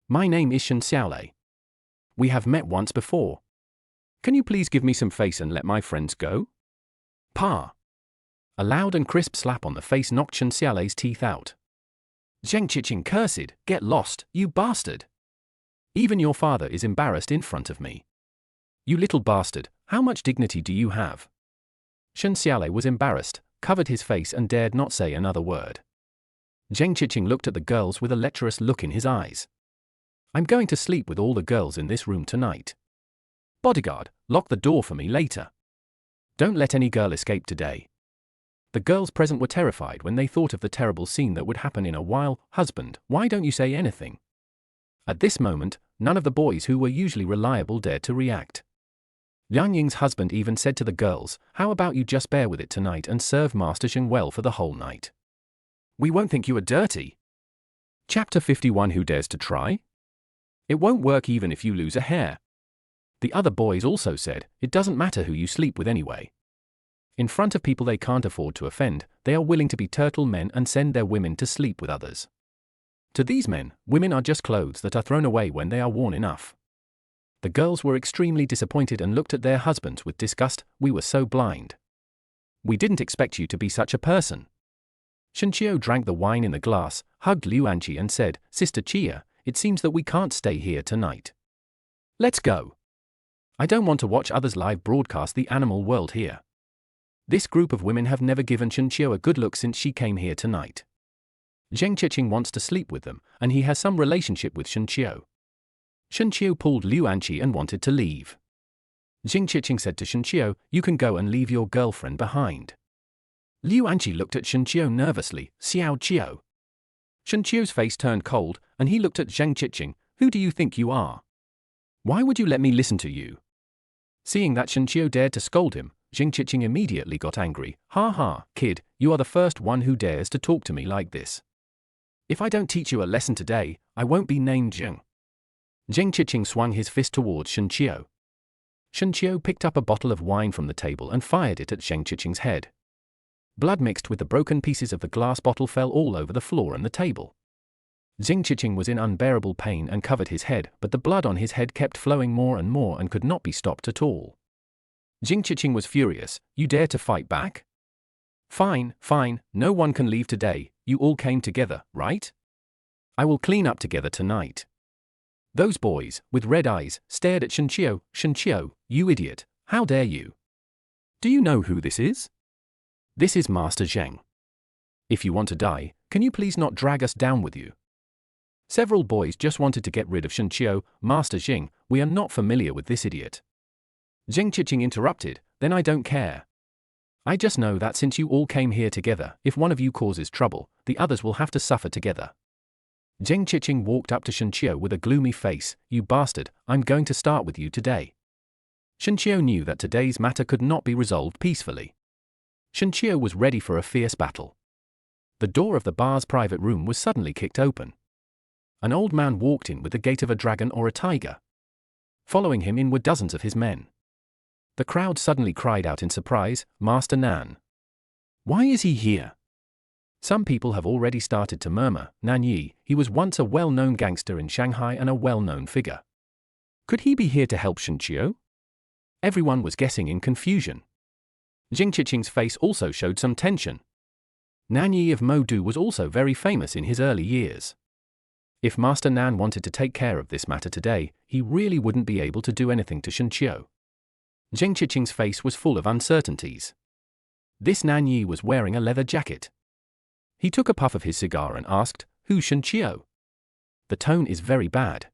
My name is Shen Xiaolei. We have met once before. Can you please give me some face and let my friends go?" Pa! A loud and crisp slap on the face knocked Shen Xiaolei's teeth out. Zheng Qiqing cursed, "Get lost, you bastard. Even your father is embarrassed in front of me. You little bastard, how much dignity do you have?" Shen Xiaolei was embarrassed, covered his face and dared not say another word. Zheng Qiqing looked at the girls with a lecherous look in his eyes. "I'm going to sleep with all the girls in this room tonight. Bodyguard, lock the door for me later. Don't let any girl escape today." The girls present were terrified when they thought of the terrible scene that would happen in a while. "Husband, why don't you say anything?" At this moment, none of the boys who were usually reliable dared to react. Yang Ying's husband even said to the girls, "How about you just bear with it tonight and serve Master Zheng well for the whole night? We won't think you are dirty." Chapter 51. Who dares to try? It won't work even if you lose a hair. The other boys also said, "It doesn't matter who you sleep with anyway." In front of people they can't afford to offend, they are willing to be turtle men and send their women to sleep with others. To these men, women are just clothes that are thrown away when they are worn enough. The girls were extremely disappointed and looked at their husbands with disgust. "We were so blind. We didn't expect you to be such a person." Shen Qiu drank the wine in the glass, hugged Liu Anqi and said, "Sister Chia, it seems that we can't stay here tonight. Let's go. I don't want to watch others live broadcast the animal world here." This group of women have never given Shen Qiu a good look since she came here tonight. Zheng Qiqing wants to sleep with them, and he has some relationship with Shen Qiu. Shen Qiu pulled Liu Anqi and wanted to leave. Zheng Qiqing said to Shen Qiu, "You can go and leave your girlfriend behind." Liu Anqi looked at Shen Qiu nervously. "Xiao Qiu." Shen Qiu's face turned cold, and he looked at Zheng Qiqing. "Who do you think you are? Why would you let me listen to you?" Seeing that Shen Qiu dared to scold him, Zheng Qiqing immediately got angry. "Ha ha, kid, you are the first one who dares to talk to me like this. If I don't teach you a lesson today, I won't be named Zheng." Zheng Qiqing swung his fist towards Shen Qiu. Shen Qiu picked up a bottle of wine from the table and fired it at Zheng Qiqing's head. Blood mixed with the broken pieces of the glass bottle fell all over the floor and the table. Zheng Qiqing was in unbearable pain and covered his head, but the blood on his head kept flowing more and could not be stopped at all. Zheng Qiqing was furious. "You dare to fight back? Fine, fine, no one can leave today, you all came together, right? I will clean up together tonight." Those boys, with red eyes, stared at Shen Qiu. "Shen Qiu, you idiot, how dare you? Do you know who this is? This is Master Zheng. If you want to die, can you please not drag us down with you?" Several boys just wanted to get rid of Shen Qiu. "Master Zheng, we are not familiar with this idiot." Zheng Qiqing interrupted, "Then I don't care. I just know that since you all came here together, if one of you causes trouble, the others will have to suffer together." Zheng Qiqing walked up to Shen Qiu with a gloomy face. "You bastard, I'm going to start with you today." Shen Qiu knew that today's matter could not be resolved peacefully. Shen Qiu was ready for a fierce battle. The door of the bar's private room was suddenly kicked open. An old man walked in with the gait of a dragon or a tiger. Following him in were dozens of his men. The crowd suddenly cried out in surprise, "Master Nan! Why is he here?" Some people have already started to murmur, "Nan Yi, he was once a well-known gangster in Shanghai and a well-known figure. Could he be here to help Shenqiu? Everyone was guessing in confusion. Jing Qiqing's face also showed some tension. Nan Yi of Modu was also very famous in his early years. If Master Nan wanted to take care of this matter today, he really wouldn't be able to do anything to Shenqiu. Jing Qiqing's face was full of uncertainties. This Nan Yi was wearing a leather jacket. He took a puff of his cigar and asked, "Who's Shenqiu?" The tone is very bad.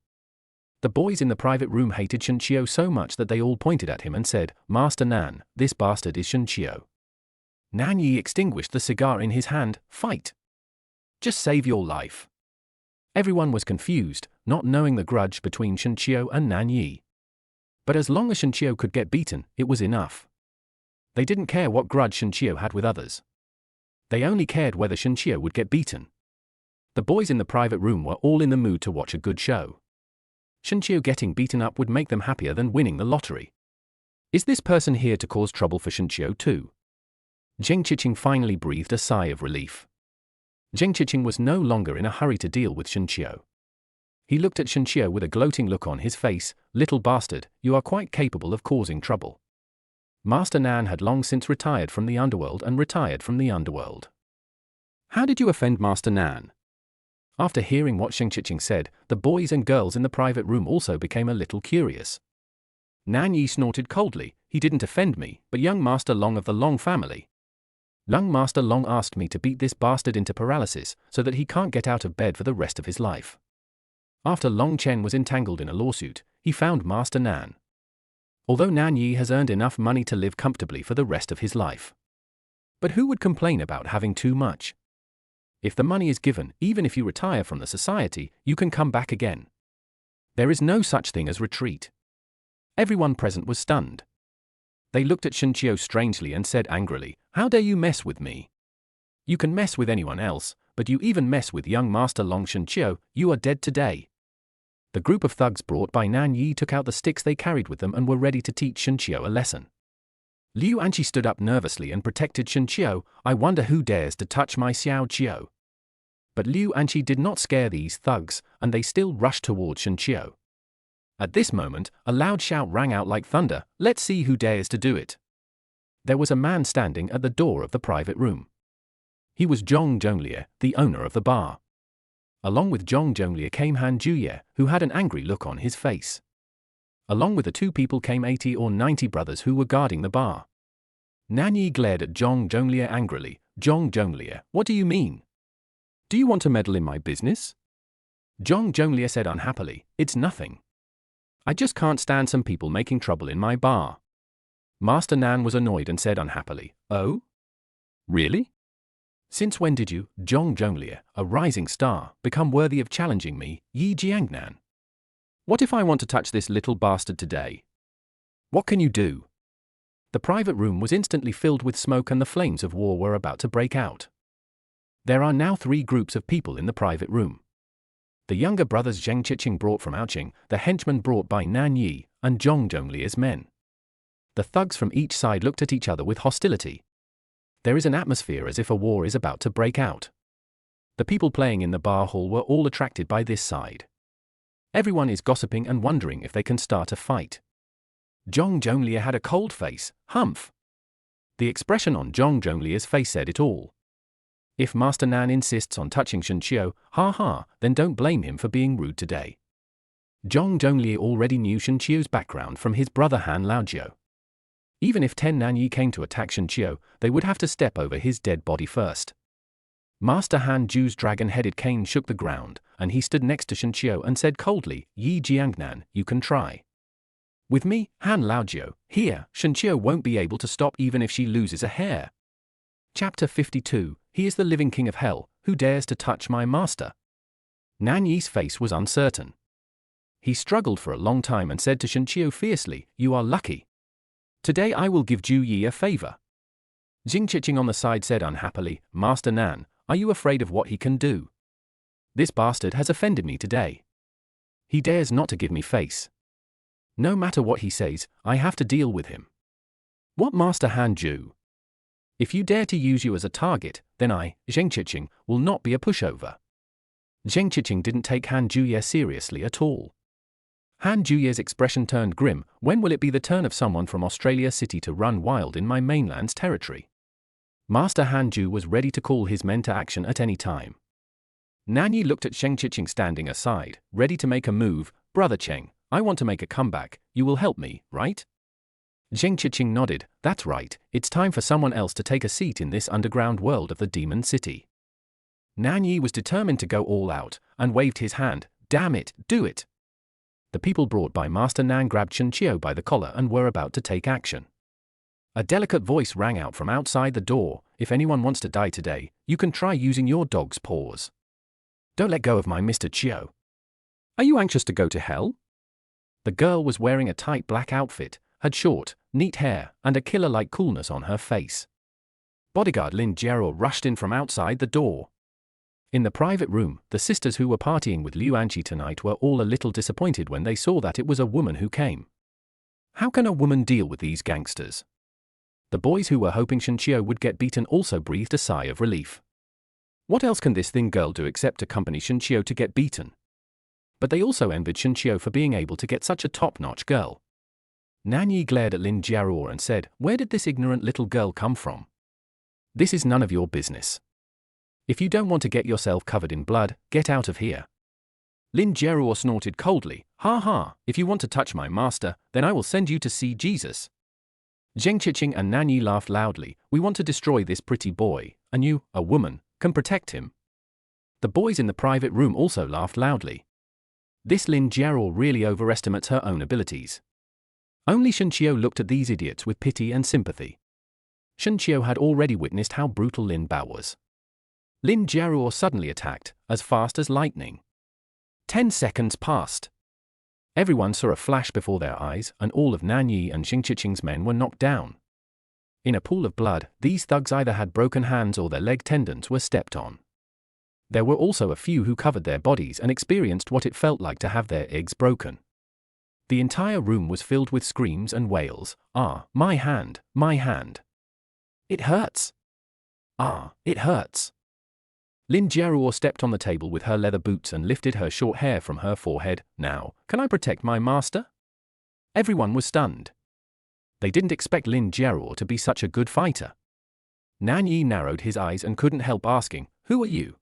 The boys in the private room hated Shenqiu so much that they all pointed at him and said, "Master Nan, this bastard is Shenqiu." Nan Yi extinguished the cigar in his hand. "Fight! Just save your life." Everyone was confused, not knowing the grudge between Shenqiu and Nan Yi. But as long as Shenqiu could get beaten, it was enough. They didn't care what grudge Shenqiu had with others. They only cared whether Shenqiu would get beaten. The boys in the private room were all in the mood to watch a good show. Shenqiu getting beaten up would make them happier than winning the lottery. Is this person here to cause trouble for Shenqiu too? Jing Qiqing finally breathed a sigh of relief. Jing Qiqing was no longer in a hurry to deal with Shenqiu. He looked at Shenqiu with a gloating look on his face. "Little bastard, you are quite capable of causing trouble." Master Nan had long since retired from the underworld and retired from the underworld. "How did you offend Master Nan?" After hearing what Jing Qiqing said, the boys and girls in the private room also became a little curious. Nan Yi snorted coldly, "He didn't offend me, but young Master Long of the Long family. Young Master Long asked me to beat this bastard into paralysis so that he can't get out of bed for the rest of his life." After Long Chen was entangled in a lawsuit, he found Master Nan. Although Nan Yi has earned enough money to live comfortably for the rest of his life. But who would complain about having too much? If the money is given, even if you retire from the society, you can come back again. There is no such thing as retreat. Everyone present was stunned. They looked at Shenqiu strangely and said angrily, "How dare you mess with me? You can mess with anyone else, but you even mess with young Master Long Shenqiu, you are dead today." The group of thugs brought by Nan Yi took out the sticks they carried with them and were ready to teach Shenqiu a lesson. Liu Anqi stood up nervously and protected Shenqiu. "I wonder who dares to touch my Xiao Qiu." But Liu Anqi did not scare these thugs, and they still rushed towards Shenqiu. At this moment, a loud shout rang out like thunder, "Let's see who dares to do it." There was a man standing at the door of the private room. He was Zhong Zhonglie, the owner of the bar. Along with Zhong Zhonglie came Han Juye, who had an angry look on his face. Along with the two people came 80 or 90 brothers who were guarding the bar. Nan Yi glared at Zhong Zhonglie angrily. "Zhong Zhonglie, what do you mean? Do you want to meddle in my business?" Zhong Zhonglie said unhappily, "It's nothing. I just can't stand some people making trouble in my bar." Master Nan was annoyed and said unhappily, "Oh? Really? Since when did you, Zhong Zhonglie, a rising star, become worthy of challenging me, Yi Jiangnan? What if I want to touch this little bastard today? What can you do?" The private room was instantly filled with smoke and the flames of war were about to break out. There are now 3 groups of people in the private room. The younger brothers Zheng Qiqing brought from Aoqing, the henchmen brought by Nan Yi, and Zhong Zhonglie's men. The thugs from each side looked at each other with hostility. There is an atmosphere as if a war is about to break out. The people playing in the bar hall were all attracted by this side. Everyone is gossiping and wondering if they can start a fight. Zhong Zhonglie had a cold face. "Humph." The expression on Zhong Zhonglie's face said it all. If Master Nan insists on touching Shenqiu, then don't blame him for being rude today. Zhong Zhonglie already knew Shenqiu's background from his brother Han Laojiu. Even if 10 Nan Yi came to attack Shenqiu, they would have to step over his dead body first. Master Han Ju's dragon-headed cane shook the ground, and he stood next to Shenqiu and said coldly, "Yi Jiangnan, you can try. With me, Han Laojiu, here, Shenqiu won't be able to stop even if she loses a hair." Chapter 52, He is the living king of hell, who dares to touch my master? Nan Yi's face was uncertain. He struggled for a long time and said to Shenqiu fiercely, "You are lucky. Today I will give Ju Yi a favor." Jing Qiqing on the side said unhappily, "Master Nan, are you afraid of what he can do? This bastard has offended me today. He dares not to give me face. No matter what he says, I have to deal with him." "What, Master Han Ju? If you dare to use you as a target, then I, Zheng Qiqing, will not be a pushover." Zheng Qiqing didn't take Han Juye seriously at all. Han Juye's expression turned grim. When will it be the turn of someone from Australia City to run wild in my mainland's territory? Master Han Ju was ready to call his men to action at any time. Nanyi looked at Zheng Qiqing standing aside, ready to make a move. Brother Cheng, I want to make a comeback. You will help me, right? Zheng Qiqing nodded. That's right, it's time for someone else to take a seat in this underground world of the Demon City. Nanyi was determined to go all out, and waved his hand. Damn it, do it! The people brought by Master Nan grabbed Shen Qiu by the collar and were about to take action. A delicate voice rang out from outside the door. If anyone wants to die today, you can try using your dog's paws. Don't let go of my Mr. Qiu. Are you anxious to go to hell? The girl was wearing a tight black outfit, had short, neat hair, and a killer-like coolness on her face. Bodyguard Lin Jiero rushed in from outside the door. In the private room, the sisters who were partying with Liu Anqi tonight were all a little disappointed when they saw that it was a woman who came. How can a woman deal with these gangsters? The boys who were hoping Shen Qiu would get beaten also breathed a sigh of relief. What else can this thin girl do except accompany Shen Qiu to get beaten? But they also envied Shen Qiu for being able to get such a top-notch girl. Nanyi glared at Lin Jiero and said, "Where did this ignorant little girl come from? This is none of your business. If you don't want to get yourself covered in blood, get out of here." Lin Jiero snorted coldly. "Ha ha, if you want to touch my master, then I will send you to see Jesus." Zheng Qiqing and Nanyi laughed loudly. "We want to destroy this pretty boy, and you, a woman, can protect him." The boys in the private room also laughed loudly. This Lin Jiero really overestimates her own abilities. Only Shen Qiu looked at these idiots with pity and sympathy. Shen Qiu had already witnessed how brutal Lin Bao was. Lin Jiero suddenly attacked, as fast as lightning. 10 seconds passed. Everyone saw a flash before their eyes, and all of Nanyi and Zheng Qiqing's men were knocked down. In a pool of blood, these thugs either had broken hands or their leg tendons were stepped on. There were also a few who covered their bodies and experienced what it felt like to have their eggs broken. The entire room was filled with screams and wails. "Ah, my hand, my hand. It hurts. Ah, it hurts." Lin Jiero stepped on the table with her leather boots and lifted her short hair from her forehead. "Now, can I protect my master?" Everyone was stunned. They didn't expect Lin Jiero to be such a good fighter. Nanyi narrowed his eyes and couldn't help asking, "Who are you?"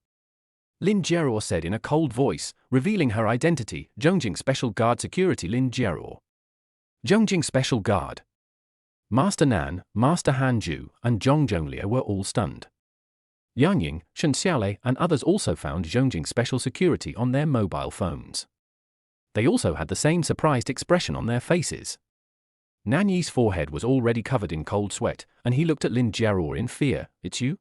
Lin Jiero said in a cold voice, revealing her identity. "Zhongjing Special Guard Security Lin Jiero." Zhongjing Special Guard. Master Nan, Master Han Ju, and Zhong Zhonglia were all stunned. Yang Ying, Shen Xiaolei, and others also found Zhongjing Special Security on their mobile phones. They also had the same surprised expression on their faces. Nanyi's forehead was already covered in cold sweat, and he looked at Lin Jiero in fear. "It's you?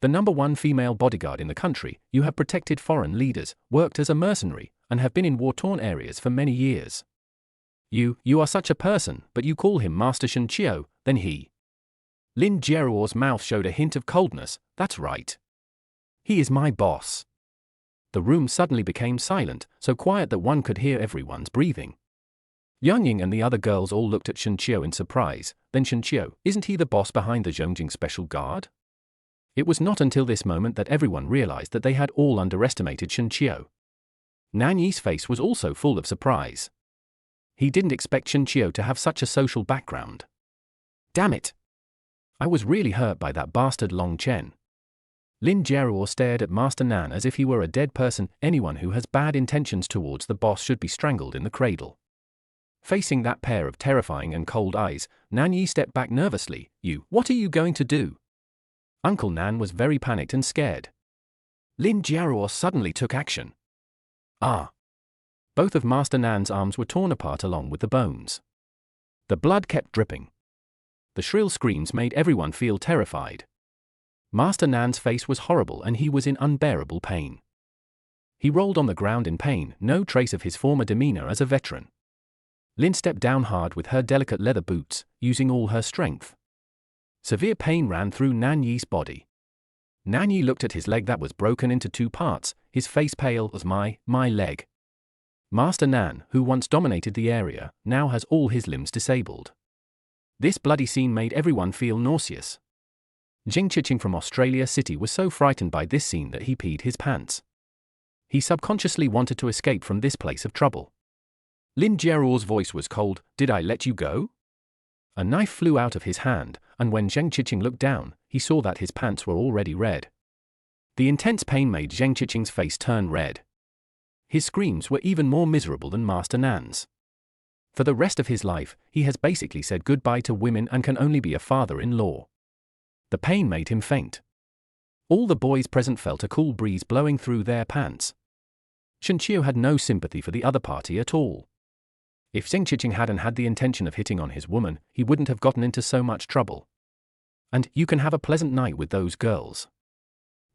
The #1 female bodyguard in the country, you have protected foreign leaders, worked as a mercenary, and have been in war-torn areas for many years. You are such a person, but you call him Master Shen Qiu, then he." Lin Jiero's mouth showed a hint of coldness. "That's right. He is my boss." The room suddenly became silent, so quiet that one could hear everyone's breathing. Yang Ying and the other girls all looked at Shen Qiu in surprise. "Then Shen Qiu, isn't he the boss behind the Zhongjing Special Guard?" It was not until this moment that everyone realized that they had all underestimated Shen Qiu. Nanyi's face was also full of surprise. He didn't expect Shen Qiu to have such a social background. "Damn it! I was really hurt by that bastard Long Chen." Lin Jiero stared at Master Nan as if he were a dead person. Anyone who has bad intentions towards the boss should be strangled in the cradle. Facing that pair of terrifying and cold eyes, Nanyi stepped back nervously. What are you going to do?" Uncle Nan was very panicked and scared. Lin Jiero suddenly took action. "Ah!" Both of Master Nan's arms were torn apart along with the bones. The blood kept dripping. The shrill screams made everyone feel terrified. Master Nan's face was horrible and he was in unbearable pain. He rolled on the ground in pain, no trace of his former demeanor as a veteran. Lin stepped down hard with her delicate leather boots, using all her strength. Severe pain ran through Nanyi's body. Nanyi looked at his leg that was broken into 2 parts, his face pale as my leg. Master Nan, who once dominated the area, now has all his limbs disabled. This bloody scene made everyone feel nauseous. Zheng Qiqing from Australia City was so frightened by this scene that he peed his pants. He subconsciously wanted to escape from this place of trouble. Lin Jiao's voice was cold. Did I let you go? A knife flew out of his hand, and when Zheng Qiqing looked down, he saw that his pants were already red. The intense pain made Zheng Qiqing's face turn red. His screams were even more miserable than Master Nan's. For the rest of his life, he has basically said goodbye to women and can only be a father-in-law. The pain made him faint. All the boys present felt a cool breeze blowing through their pants. Shen Qiu had no sympathy for the other party at all. If Zheng Qiqing hadn't had the intention of hitting on his woman, he wouldn't have gotten into so much trouble. And you can have a pleasant night with those girls.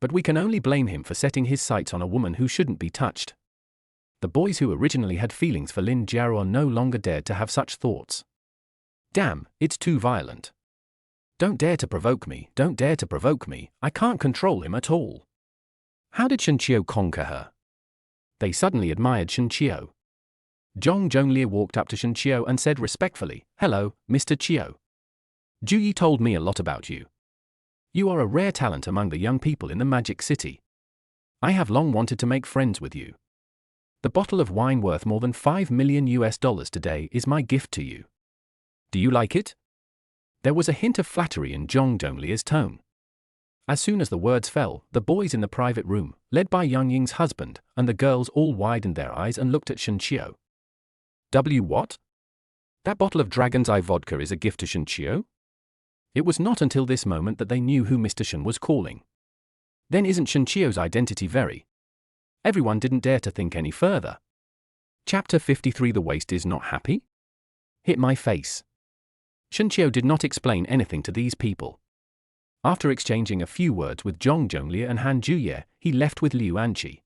But we can only blame him for setting his sights on a woman who shouldn't be touched. The boys who originally had feelings for Lin Jiao no longer dared to have such thoughts. Damn, it's too violent. Don't dare to provoke me, don't dare to provoke me, I can't control him at all. How did Shen Qiu conquer her? They suddenly admired Shen Qiu. Zhong Zhonglie walked up to Shen Qiu and said respectfully, "Hello, Mr. Qiu. Ju Yi told me a lot about you. You are a rare talent among the young people in the Magic City. I have long wanted to make friends with you. The bottle of wine worth more than $5 million today is my gift to you. Do you like it?" There was a hint of flattery in Zhong Zhonglie's tone. As soon as the words fell, the boys in the private room, led by Yang Ying's husband, and the girls all widened their eyes and looked at Shen Qiu. What? That bottle of Dragon's Eye vodka is a gift to Shen Qiu? It was not until this moment that they knew who Mr. Shen was calling. Then isn't Shen Qiu's identity very? Everyone didn't dare to think any further. Chapter 53. The waist is not happy? Hit my face. Shen Qiu did not explain anything to these people. After exchanging a few words with Zhong Zhonglie and Han Juye, he left with Liu Anqi.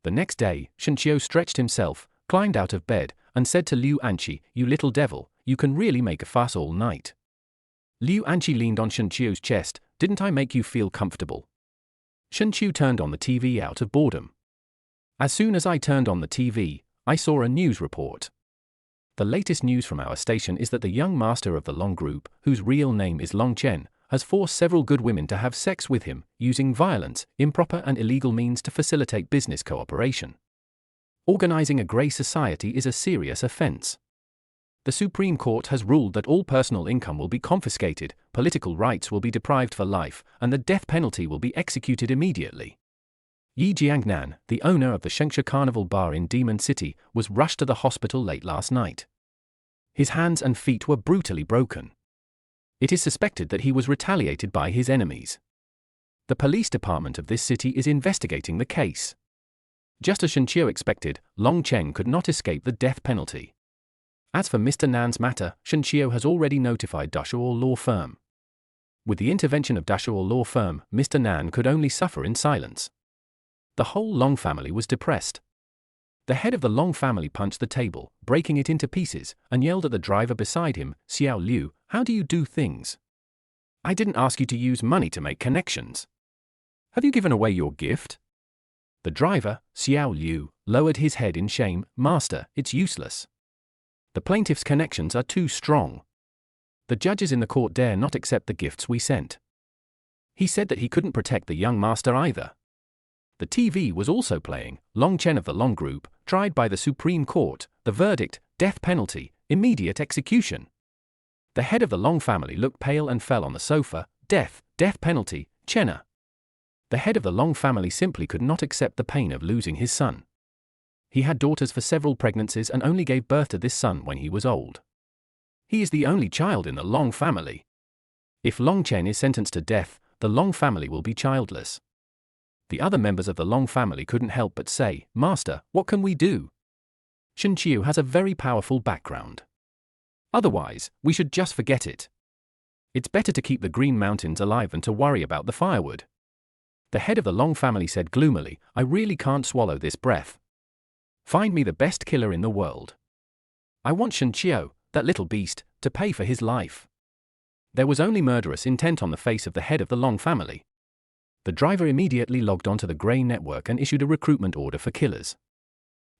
The next day, Shen Qiu stretched himself, climbed out of bed, and said to Liu Anqi, "You little devil, you can really make a fuss all night." Liu Anqi leaned on Shen Qiu's chest. "Didn't I make you feel comfortable?" Shen Qiu turned on the TV out of boredom. "As soon as I turned on the TV, I saw a news report. The latest news from our station is that the young master of the Long Group, whose real name is Long Chen, has forced several good women to have sex with him, using violence, improper and illegal means to facilitate business cooperation. Organizing a grey society is a serious offense. The Supreme Court has ruled that all personal income will be confiscated, political rights will be deprived for life, and the death penalty will be executed immediately." Yi Jiangnan, the owner of the Shengsha Carnival Bar in Demon City, was rushed to the hospital late last night. His hands and feet were brutally broken. It is suspected that he was retaliated by his enemies. The police department of this city is investigating the case. Just as Shen Qiu expected, Long Chen could not escape the death penalty. As for Mr. Nan's matter, Shen Qiu has already notified Dashuo Law Firm. With the intervention of Dashuo Law Firm, Mr. Nan could only suffer in silence. The whole Long family was depressed. The head of the Long family punched the table, breaking it into pieces, and yelled at the driver beside him, "Xiao Liu, how do you do things? I didn't ask you to use money to make connections. Have you given away your gift?" The driver, Xiao Liu, lowered his head in shame. "Master, it's useless. The plaintiff's connections are too strong. The judges in the court dare not accept the gifts we sent." He said that he couldn't protect the young master either. The TV was also playing, Long Chen of the Long Group, tried by the Supreme Court, the verdict, death penalty, immediate execution. The head of the Long family looked pale and fell on the sofa. Death penalty, Chenna. The head of the Long family simply could not accept the pain of losing his son. He had daughters for several pregnancies and only gave birth to this son when he was old. He is the only child in the Long family. If Long Chen is sentenced to death, the Long family will be childless. The other members of the Long family couldn't help but say, "Master, what can we do? Shen Qiu has a very powerful background. Otherwise, we should just forget it. It's better to keep the Green Mountains alive than to worry about the firewood." The head of the Long family said gloomily, "I really can't swallow this breath. Find me the best killer in the world. I want Shen Qiu, that little beast, to pay for his life." There was only murderous intent on the face of the head of the Long family. The driver immediately logged onto the Grey network and issued a recruitment order for killers.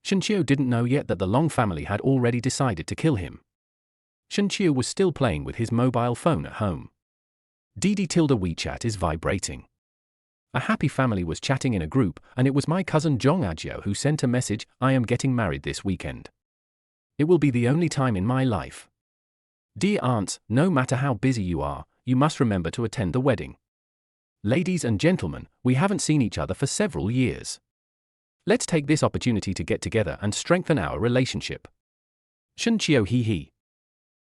Shen Qiu didn't know yet that the Long family had already decided to kill him. Shen Qiu was still playing with his mobile phone at home. WeChat is vibrating. A happy family was chatting in a group, and it was my cousin Zhong Ajiao who sent a message, "I am getting married this weekend. It will be the only time in my life. Dear aunts, no matter how busy you are, you must remember to attend the wedding. Ladies and gentlemen, we haven't seen each other for several years. Let's take this opportunity to get together and strengthen our relationship. Shunqiu he.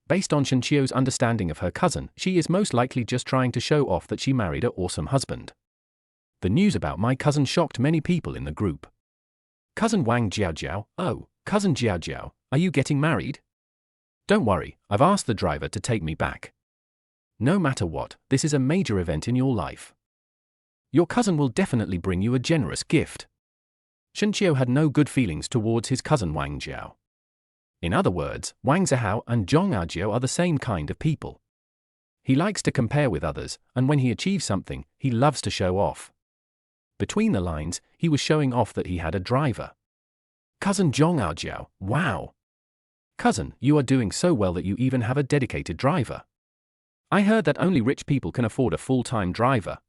Based on Shunqiu's understanding of her cousin, she is most likely just trying to show off that she married an awesome husband. The news about my cousin shocked many people in the group. Cousin Wang Jiaojiao, oh, cousin Jiaojiao, are you getting married? Don't worry, I've asked the driver to take me back. No matter what, this is a major event in your life. Your cousin will definitely bring you a generous gift. Shunqiu had no good feelings towards his cousin Wang Jiao. In other words, Wang Zihao and Zhong Ajiao are the same kind of people. He likes to compare with others, and when he achieves something, he loves to show off. Between the lines, he was showing off that he had a driver. Cousin Zhong Ajiao, wow! Cousin, you are doing so well that you even have a dedicated driver. I heard that only rich people can afford a full-time driver.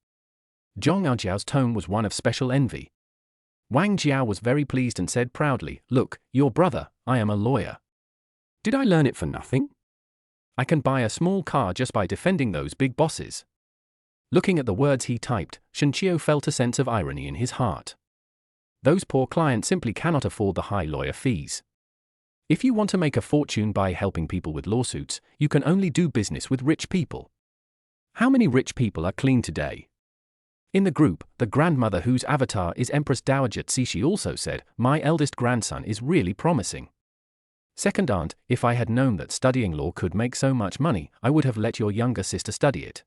Zhong Ajiao's tone was one of special envy. Wang Jiao was very pleased and said proudly, look, your brother, I am a lawyer. Did I learn it for nothing? I can buy a small car just by defending those big bosses. Looking at the words he typed, Shunqiu felt a sense of irony in his heart. Those poor clients simply cannot afford the high lawyer fees. If you want to make a fortune by helping people with lawsuits, you can only do business with rich people. How many rich people are clean today? In the group, the grandmother whose avatar is Empress Dowager Cixi also said, my eldest grandson is really promising. Second aunt, if I had known that studying law could make so much money, I would have let your younger sister study it.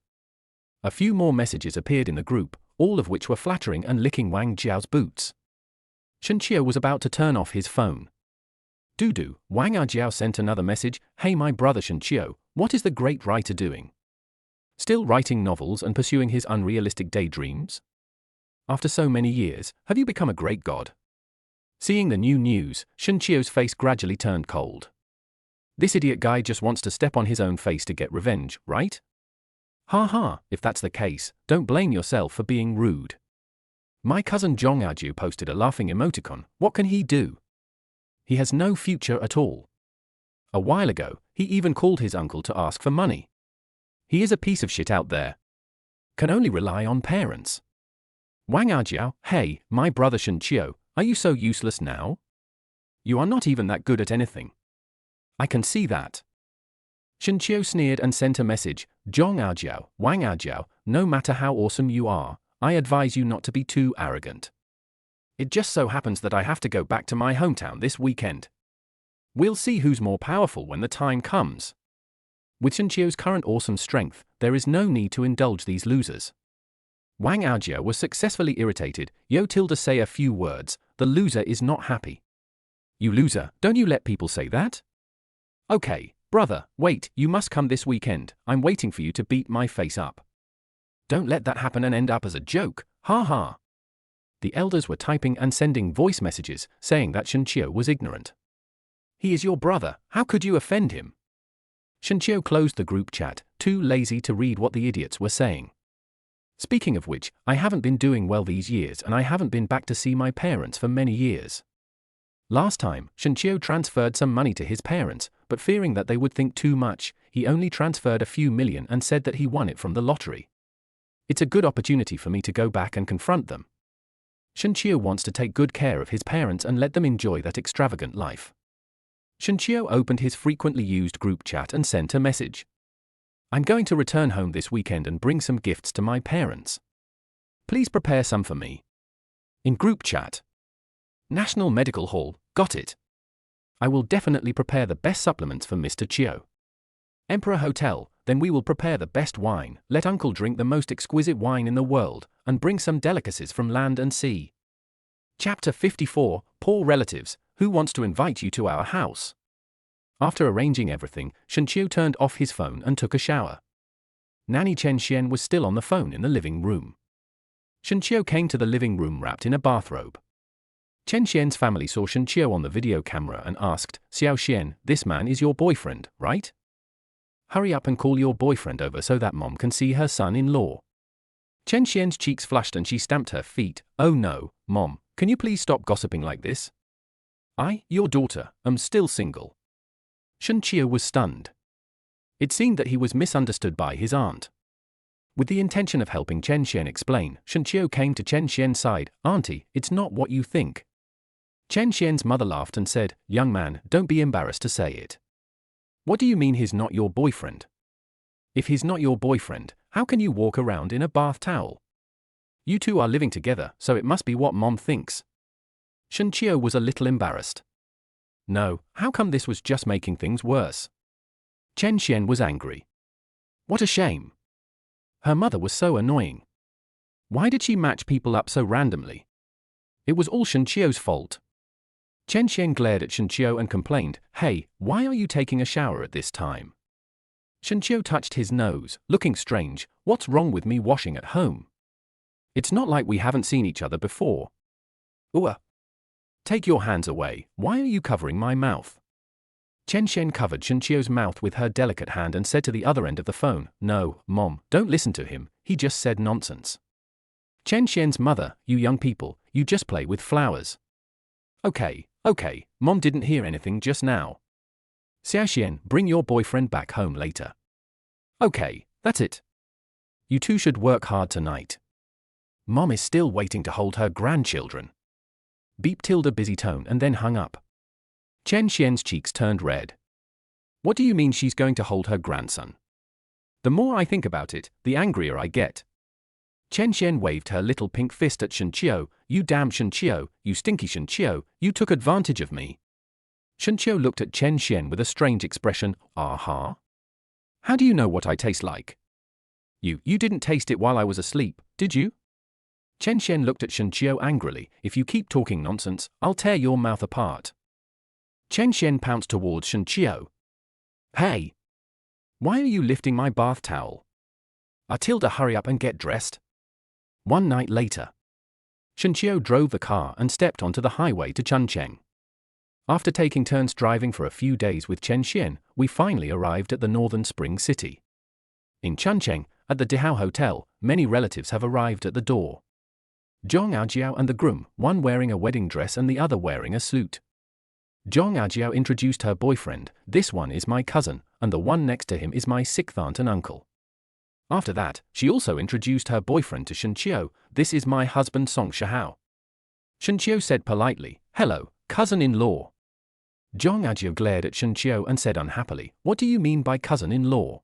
A few more messages appeared in the group, all of which were flattering and licking Wang Jiao's boots. Shunqiu was about to turn off his phone. Dudu, Wang Jiao sent another message, hey my brother Shunqiu, what is the great writer doing? Still writing novels and pursuing his unrealistic daydreams? After so many years, have you become a great god? Seeing the new news, Shunqiu's face gradually turned cold. This idiot guy just wants to step on his own face to get revenge, right? Ha ha, if that's the case, don't blame yourself for being rude. My cousin Zhong Ajiu posted a laughing emoticon, what can he do? He has no future at all. A while ago, he even called his uncle to ask for money. He is a piece of shit out there. Can only rely on parents. Wang Ajiao, hey, my brother Shunqiu, are you so useless now? You are not even that good at anything. I can see that. Shunqiu sneered and sent a message, Zhong Ajiao, Wang Ajiao, no matter how awesome you are, I advise you not to be too arrogant. It just so happens that I have to go back to my hometown this weekend. We'll see who's more powerful when the time comes. With Shunqiu's current awesome strength, there is no need to indulge these losers. Wang Ajiao was successfully irritated, say a few words, the loser is not happy. You loser, don't you let people say that? Okay, brother, wait, you must come this weekend, I'm waiting for you to beat my face up. Don't let that happen and end up as a joke, ha ha. The elders were typing and sending voice messages, saying that Shunqiu was ignorant. He is your brother, how could you offend him? Shunqiu closed the group chat, too lazy to read what the idiots were saying. Speaking of which, I haven't been doing well these years and I haven't been back to see my parents for many years. Last time, Shunqiu transferred some money to his parents, but fearing that they would think too much, he only transferred a few million and said that he won it from the lottery. It's a good opportunity for me to go back and confront them. Shunqiu wants to take good care of his parents and let them enjoy that extravagant life. Shunqiu opened his frequently used group chat and sent a message. I'm going to return home this weekend and bring some gifts to my parents. Please prepare some for me. In group chat. National Medical Hall, got it. I will definitely prepare the best supplements for Mr. Chiu. Emperor Hotel, then we will prepare the best wine, let uncle drink the most exquisite wine in the world, and bring some delicacies from land and sea. Chapter 54, Poor Relatives, who wants to invite you to our house? After arranging everything, Shunqiu turned off his phone and took a shower. Nanny Chen Xian was still on the phone in the living room. Shunqiu came to the living room wrapped in a bathrobe. Chen Xian's family saw Shunqiu on the video camera and asked, Xiao Xian, this man is your boyfriend, right? Hurry up and call your boyfriend over so that mom can see her son-in-law. Chen Xian's cheeks flushed and she stamped her feet. Oh no, mom, can you please stop gossiping like this? I, your daughter, am still single. Shen Qiu was stunned. It seemed that he was misunderstood by his aunt. With the intention of helping Chen Xian explain, Shen Qiu came to Chen Xian's side. "Auntie, it's not what you think." Chen Xian's mother laughed and said, "Young man, don't be embarrassed to say it. What do you mean he's not your boyfriend? If he's not your boyfriend, how can you walk around in a bath towel? You two are living together, so it must be what Mom thinks." Shen Qiu was a little embarrassed. No, how come this was just making things worse? Chen Xian was angry. What a shame. Her mother was so annoying. Why did she match people up so randomly? It was all Shen Qiu's fault. Chen Xian glared at Shen Qiu and complained, "Hey, why are you taking a shower at this time?" Shen Qiu touched his nose, looking strange. "What's wrong with me washing at home? It's not like we haven't seen each other before." "Ooh. Take your hands away, why are you covering my mouth?" Chen Xian covered Shen Qiu's mouth with her delicate hand and said to the other end of the phone, "No, Mom, don't listen to him, he just said nonsense." Chen Xian's mother, "You young people, you just play with flowers." Okay, Mom didn't hear anything just now. Xia Xian, bring your boyfriend back home later. Okay, that's it. You two should work hard tonight. Mom is still waiting to hold her grandchildren. Beeped a busy tone and then hung up. Chen Xian's cheeks turned red. What do you mean she's going to hold her grandson? The more I think about it, the angrier I get. Chen Xian waved her little pink fist at Shen Qiu. "You damn Shen Qiu, you stinky Shen Qiu, you took advantage of me." Shen Qiu looked at Chen Xian with a strange expression. "Aha. How do you know what I taste like? You didn't taste it while I was asleep, did you?" Chen Xian looked at Shen Qiu angrily. "If you keep talking nonsense, I'll tear your mouth apart." Chen Xian pounced towards Shen Qiu. "Hey! Why are you lifting my bath towel? Atilda, hurry up and get dressed." One night later, Shen Qiu drove the car and stepped onto the highway to Chuncheng. After taking turns driving for a few days with Chen Xian, we finally arrived at the northern spring city. In Chuncheng, at the Dihao Hotel, many relatives have arrived at the door. Zhong Aojiao and the groom, one wearing a wedding dress and the other wearing a suit. Zhong Aojiao introduced her boyfriend. "This one is my cousin, and the one next to him is my sixth aunt and uncle." After that, she also introduced her boyfriend to Shen Qiu. "This is my husband Song Shihao." Shen Qiu said politely, "Hello, cousin-in-law." Zhong Aojiao glared at Shen Qiu and said unhappily, "What do you mean by cousin-in-law?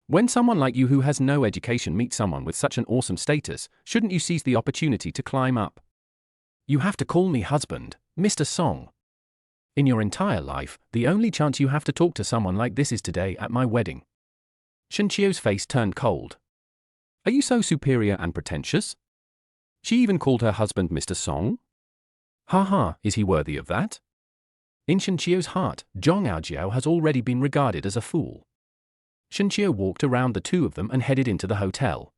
When someone like you who has no education meets someone with such an awesome status, shouldn't you seize the opportunity to climb up? You have to call me husband, Mr. Song. In your entire life, the only chance you have to talk to someone like this is today at my wedding." Shen Qiu's face turned cold. Are you so superior and pretentious? She even called her husband Mr. Song? Is he worthy of that? In Shen Qiu's heart, Zhong Aojiao has already been regarded as a fool. Shen Qiu walked around the two of them and headed into the hotel.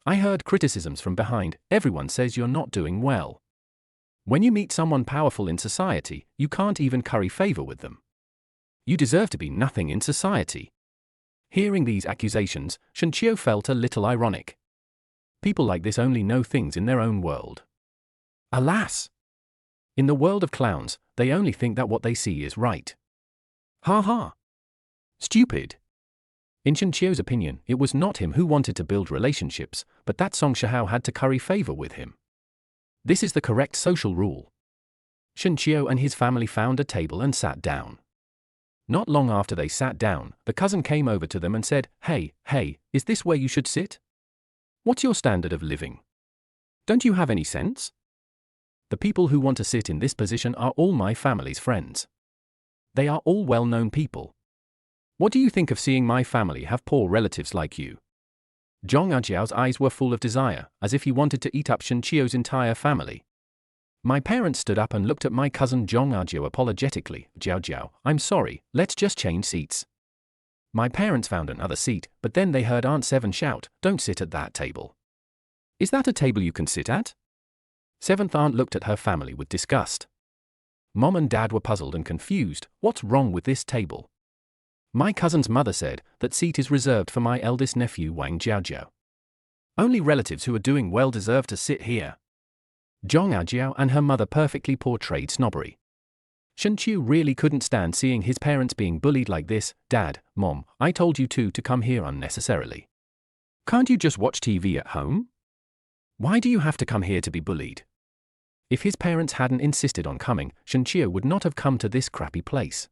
"I heard criticisms from behind. Everyone says you're not doing well. When you meet someone powerful in society, you can't even curry favor with them. You deserve to be nothing in society." Hearing these accusations, Shen Qiu felt a little ironic. People like this only know things in their own world. Alas! In the world of clowns, they only think that what they see is right. Stupid. In Shen Qiu's opinion, it was not him who wanted to build relationships, but that Song Shihao had to curry favor with him. This is the correct social rule. Shen Qiu and his family found a table and sat down. Not long after they sat down, the cousin came over to them and said, Hey, is this where you should sit? What's your standard of living? Don't you have any sense? The people who want to sit in this position are all my family's friends. They are all well-known people. What do you think of seeing my family have poor relatives like you? Zhong Aojiao's eyes were full of desire, as if he wanted to eat up Shen Qiu's entire family. My parents stood up and looked at my cousin Zhong Aojiao apologetically. Jiao, I'm sorry, let's just change seats. My parents found another seat, but then they heard Aunt Seven shout, Don't sit at that table. Is that a table you can sit at? Seventh aunt looked at her family with disgust. Mom and Dad were puzzled and confused. What's wrong with this table? My cousin's mother said that seat is reserved for my eldest nephew Wang Jiaojiao. Only relatives who are doing well deserve to sit here. Zhong Aojiao and her mother perfectly portrayed snobbery. Shen Qiu really couldn't stand seeing his parents being bullied like this. Dad, Mom, I told you two to come here unnecessarily. Can't you just watch TV at home? Why do you have to come here to be bullied? If his parents hadn't insisted on coming, Shen Qiu would not have come to this crappy place.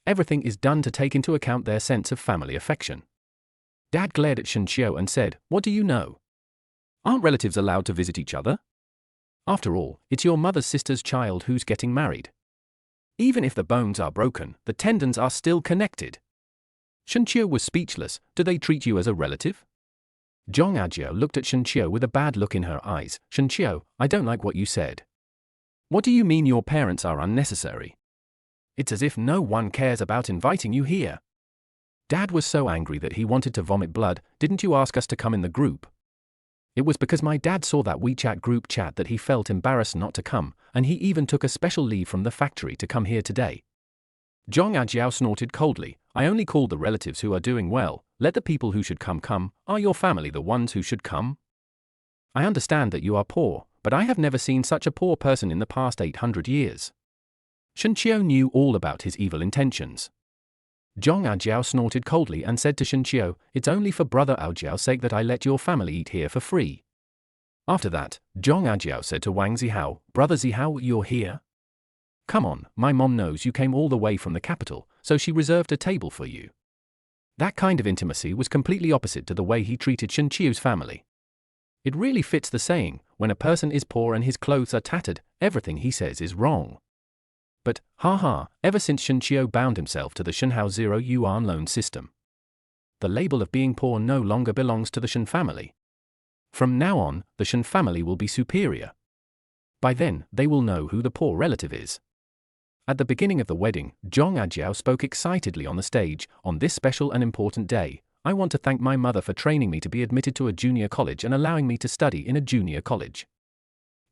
Everything is done to take into account their sense of family affection. Dad glared at Shen Qiu and said, "What do you know? Aren't relatives allowed to visit each other? After all, it's your mother's sister's child who's getting married. Even if the bones are broken, the tendons are still connected." Shen Qiu was speechless. "Do they treat you as a relative?" Zhong Ajiao looked at Shen Qiu with a bad look in her eyes. "Shen Qiu, I don't like what you said. What do you mean your parents are unnecessary? It's as if no one cares about inviting you here." Dad was so angry that he wanted to vomit blood. "Didn't you ask us to come in the group?" It was because my dad saw that WeChat group chat that he felt embarrassed not to come, and he even took a special leave from the factory to come here today. Zhong Ajiao snorted coldly. "I only called the relatives who are doing well. Let the people who should come come. Are your family the ones who should come? I understand that you are poor, but I have never seen such a poor person in the past 800 years. Shen Qiu knew all about his evil intentions. Zhong Ajiao snorted coldly and said to Shen Qiu, "It's only for brother Aojiao's sake that I let your family eat here for free." After that, Zhong Ajiao said to Wang Zihao, "Brother Zihao, you're here? Come on, my mom knows you came all the way from the capital, so she reserved a table for you." That kind of intimacy was completely opposite to the way he treated Shen Qiu's family. It really fits the saying, when a person is poor and his clothes are tattered, everything he says is wrong. But, ever since Shen Qiu bound himself to the Shenhao 0 yuan loan system, the label of being poor no longer belongs to the Shen family. From now on, the Shen family will be superior. By then, they will know who the poor relative is. At the beginning of the wedding, Zhong Ajiao spoke excitedly on the stage. "On this special and important day, I want to thank my mother for training me to be admitted to a junior college and allowing me to study in a junior college.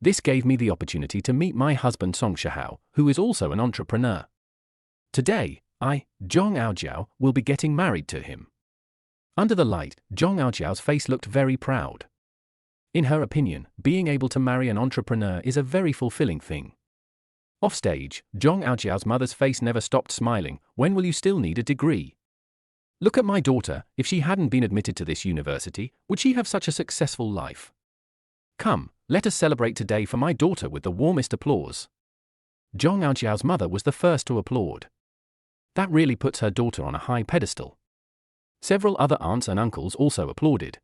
This gave me the opportunity to meet my husband Song Shihao, who is also an entrepreneur. Today, I, Zhong Aojiao, will be getting married to him." Under the light, Zhong Aojiao's face looked very proud. In her opinion, being able to marry an entrepreneur is a very fulfilling thing. Offstage, Zhong Aojiao's mother's face never stopped smiling. "When will you still need a degree? Look at my daughter, if she hadn't been admitted to this university, would she have such a successful life? Come, let us celebrate today for my daughter with the warmest applause." Zhong Aojiao's mother was the first to applaud. That really puts her daughter on a high pedestal. Several other aunts and uncles also applauded.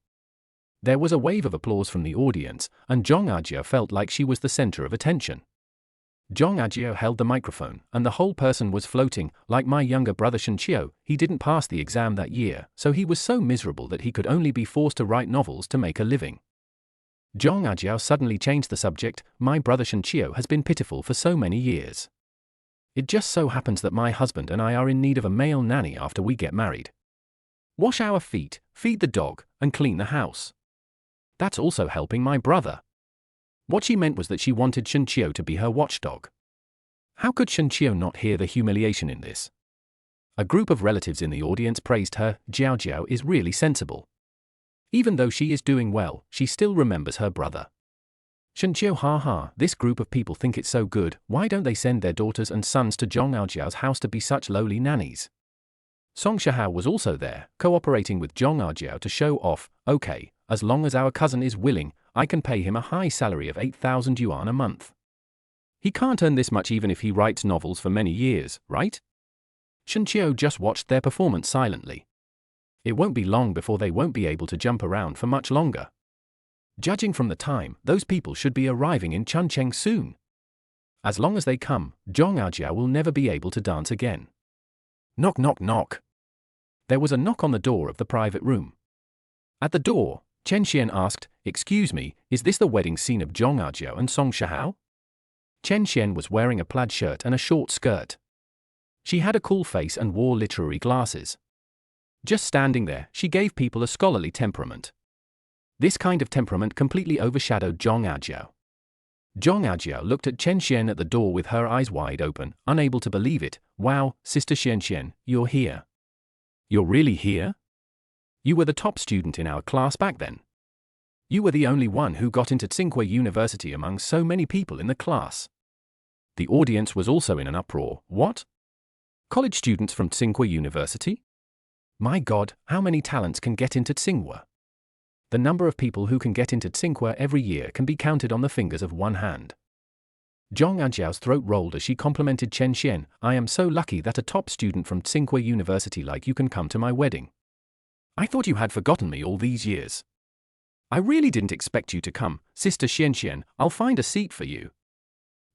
There was a wave of applause from the audience, and Zhong Ajiao felt like she was the center of attention. Zhong Ajiao held the microphone, and the whole person was floating. "Like my younger brother Shen Qiu, he didn't pass the exam that year, so he was so miserable that he could only be forced to write novels to make a living." Zhong Ajiao suddenly changed the subject. "My brother Shen Qiu has been pitiful for so many years. It just so happens that my husband and I are in need of a male nanny after we get married. Wash our feet, feed the dog, and clean the house. That's also helping my brother." What she meant was that she wanted Shen Qiu to be her watchdog. How could Shen Qiu not hear the humiliation in this? A group of relatives in the audience praised her. "Jiao Jiao is really sensible. Even though she is doing well, she still remembers her brother." Shen Qiu, this group of people think it's so good, why don't they send their daughters and sons to Zhong Aojiao's house to be such lowly nannies? Song Shihao was also there, cooperating with Zhong Aojiao to show off. "Okay, as long as our cousin is willing, I can pay him a high salary of 8,000 yuan a month. He can't earn this much even if he writes novels for many years, right?" Shen Qiu just watched their performance silently. It won't be long before they won't be able to jump around for much longer. Judging from the time, those people should be arriving in Chuncheng soon. As long as they come, Zhong Aojiao will never be able to dance again. Knock, knock, knock. There was a knock on the door of the private room. At the door, Chen Xian asked, "Excuse me, is this the wedding scene of Zhong Aojiao and Song Shihao?" Chen Xian was wearing a plaid shirt and a short skirt. She had a cool face and wore literary glasses. Just standing there, she gave people a scholarly temperament. This kind of temperament completely overshadowed Zhong Aojiao. Zhong Aojiao looked at Chen Xian at the door with her eyes wide open, unable to believe it. "Wow, Sister Xian, you're here. You're really here? You were the top student in our class back then. You were the only one who got into Tsinghua University among so many people in the class. The audience was also in an uproar. What? College students from Tsinghua University? My God, how many talents can get into Tsinghua? The number of people who can get into Tsinghua every year can be counted on the fingers of one hand. Zhong Ajiao's throat rolled as she complimented Chen Xian. I am so lucky that a top student from Tsinghua University like you can come to my wedding. I thought you had forgotten me all these years. I really didn't expect you to come, Sister Xian Xian. I'll find a seat for you.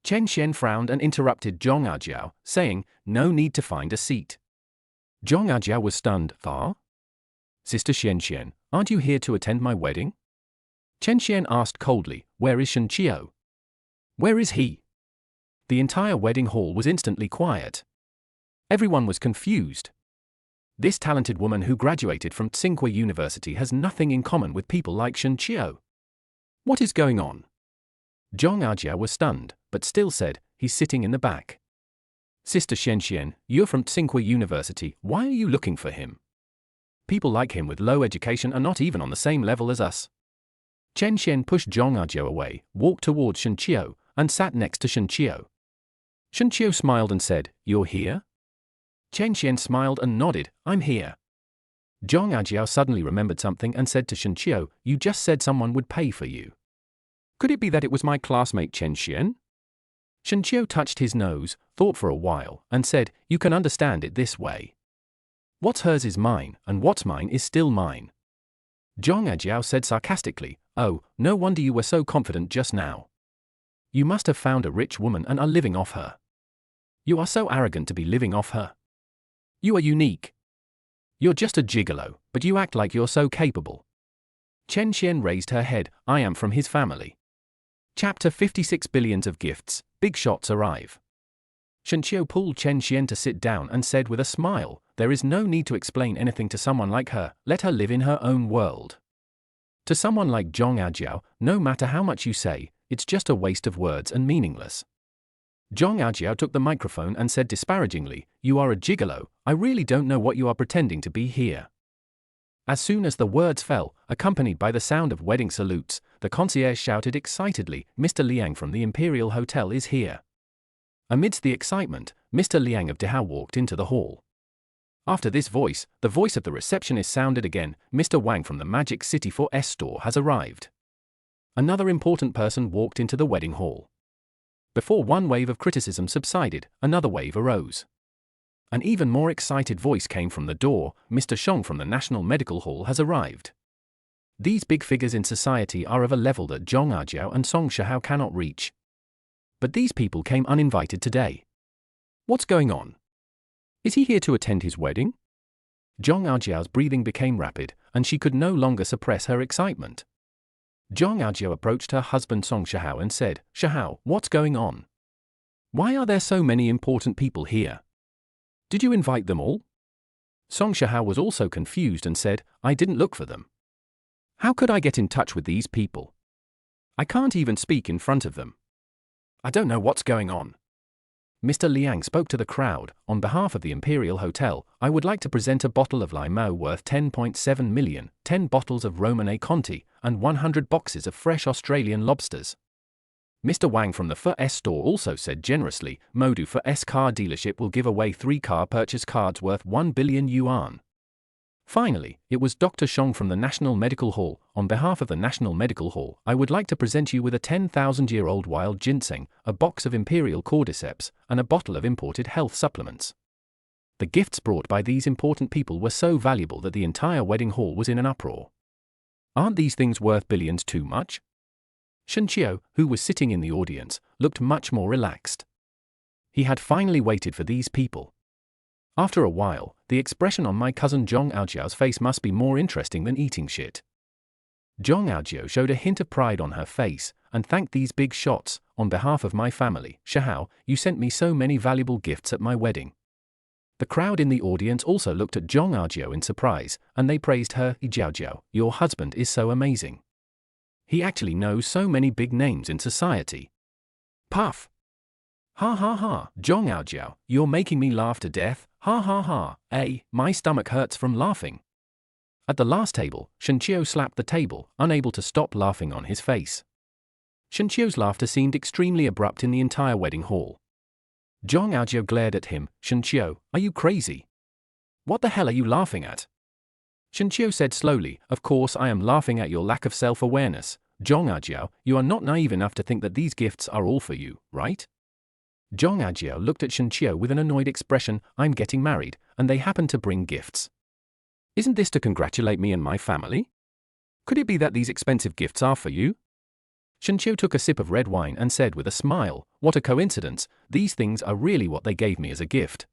Chen Xian frowned and interrupted Zhong Ajiao, saying, no need to find a seat. Zhong Ajiao was stunned. Sister Xian Xian, aren't you here to attend my wedding? Chen Xian asked coldly, where is Shen Qiu? Where is he? The entire wedding hall was instantly quiet. Everyone was confused. This talented woman who graduated from Tsinghua University has nothing in common with people like Shen Qiu. What is going on? Zhong Ajiao was stunned, but still said, he's sitting in the back. Sister Xian Xian, you're from Tsinghua University, why are you looking for him? People like him with low education are not even on the same level as us. Chen Xian pushed Zhong Ajiao away, walked towards Shen Qiu, and sat next to Shen Qiu. Shen Qiu smiled and said, you're here? Chen Xian smiled and nodded, I'm here. Zhong Ajiao suddenly remembered something and said to Shen Qiu, you just said someone would pay for you. Could it be that it was my classmate Chen Xian? Shen Qiu touched his nose, thought for a while, and said, you can understand it this way. What's hers is mine, and what's mine is still mine. Zhong Ajiao said sarcastically, oh, no wonder you were so confident just now. You must have found a rich woman and are living off her. You are so arrogant to be living off her. You are unique. You're just a gigolo, but you act like you're so capable. Chen Xian raised her head, I am from his family. Chapter 56 Billions of Gifts, Big Shots Arrive. Shen Qiu pulled Chen Xian to sit down and said with a smile, there is no need to explain anything to someone like her, let her live in her own world. To someone like Zhong Ajiao, no matter how much you say, it's just a waste of words and meaningless. Zhong Ajiao took the microphone and said disparagingly, you are a gigolo, I really don't know what you are pretending to be here. As soon as the words fell, accompanied by the sound of wedding salutes, the concierge shouted excitedly, Mr. Liang from the Imperial Hotel is here. Amidst the excitement, Mr. Liang of Dehao walked into the hall. After this voice, the voice of the receptionist sounded again, Mr. Wang from the Magic City 4S store has arrived. Another important person walked into the wedding hall. Before one wave of criticism subsided, another wave arose. An even more excited voice came from the door, Mr. Shong from the National Medical Hall has arrived. These big figures in society are of a level that Zhong Ajiao and Song Shihao cannot reach. But these people came uninvited today. What's going on? Is he here to attend his wedding? Zhong Ajiao's breathing became rapid, and she could no longer suppress her excitement. Zhong Ajiao approached her husband Song Shihao and said, Shihao, what's going on? Why are there so many important people here? Did you invite them all? Song Shihao was also confused and said, I didn't look for them. How could I get in touch with these people? I can't even speak in front of them. I don't know what's going on. Mr. Liang spoke to the crowd, on behalf of the Imperial Hotel, I would like to present a bottle of Limo worth 10.7 million, 10 bottles of Romane Conti, and 100 boxes of fresh Australian lobsters. Mr. Wang from the 4S store also said generously, Modu 4S car dealership will give away 3 car purchase cards worth 1 billion yuan. Finally, it was Dr. Shong from the National Medical Hall. On behalf of the National Medical Hall, I would like to present you with a 10,000-year-old wild ginseng, a box of imperial cordyceps, and a bottle of imported health supplements. The gifts brought by these important people were so valuable that the entire wedding hall was in an uproar. Aren't these things worth billions too much? Shen Qiu, who was sitting in the audience, looked much more relaxed. He had finally waited for these people. After a while, the expression on my cousin Zhong Aojiao's face must be more interesting than eating shit. Zhong Aojiao showed a hint of pride on her face, and thanked these big shots, on behalf of my family. Shihao, you sent me so many valuable gifts at my wedding. The crowd in the audience also looked at Zhong Aojiao in surprise, and they praised her. Jiao, your husband is so amazing. He actually knows so many big names in society. Puff. Ha ha ha, Zhong Aojiao, you're making me laugh to death, ha ha ha, my stomach hurts from laughing. At the last table, Shen Qiu slapped the table, unable to stop laughing on his face. Shen Qiu's laughter seemed extremely abrupt in the entire wedding hall. Zhang Aojiao glared at him. Shen Qiu, are you crazy? What the hell are you laughing at? Shen Qiu said slowly, of course I am laughing at your lack of self-awareness. Zhang Aojiao, you are not naive enough to think that these gifts are all for you, right? Zhang Aojiao looked at Shen Qiu with an annoyed expression. I'm getting married, and they happen to bring gifts. Isn't this to congratulate me and my family? Could it be that these expensive gifts are for you? Shen Qiu took a sip of red wine and said with a smile, what a coincidence, these things are really what they gave me as a gift.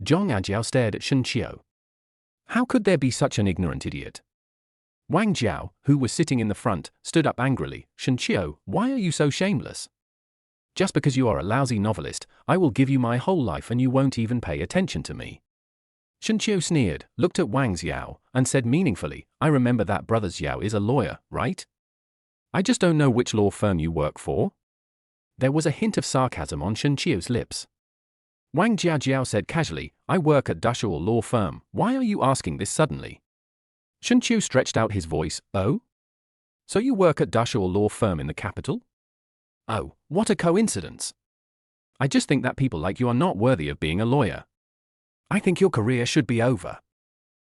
Zhang Aojiao stared at Shen Qiu. How could there be such an ignorant idiot? Wang Jiao, who was sitting in the front, stood up angrily. Shen Qiu, why are you so shameless? Just because you are a lousy novelist, I will give you my whole life and you won't even pay attention to me. Shen Qiu sneered, looked at Wang Xiao, and said meaningfully, I remember that brother Xiao is a lawyer, right? I just don't know which law firm you work for. There was a hint of sarcasm on Shen Qiu's lips. Wang Jiao said casually, I work at Dushuo law firm, why are you asking this suddenly? Shen Qiu stretched out his voice, oh? So you work at Dushuo law firm in the capital? Oh, what a coincidence. I just think that people like you are not worthy of being a lawyer. I think your career should be over.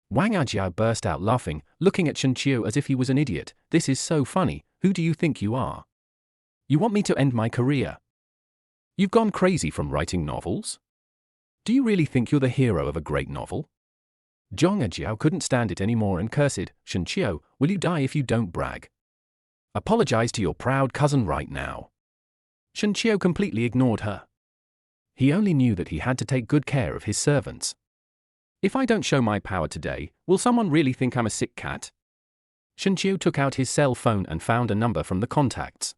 Wang Aojiao burst out laughing, looking at Shen Qiu as if he was an idiot. This is so funny, who do you think you are? You want me to end my career? You've gone crazy from writing novels? Do you really think you're the hero of a great novel? Zhang Aojiao couldn't stand it anymore and cursed, Shen Qiu, will you die if you don't brag? Apologize to your proud cousin right now. Shen Qiu completely ignored her. He only knew that he had to take good care of his servants. If I don't show my power today, will someone really think I'm a sick cat? Shen Qiu took out his cell phone and found a number from the contacts.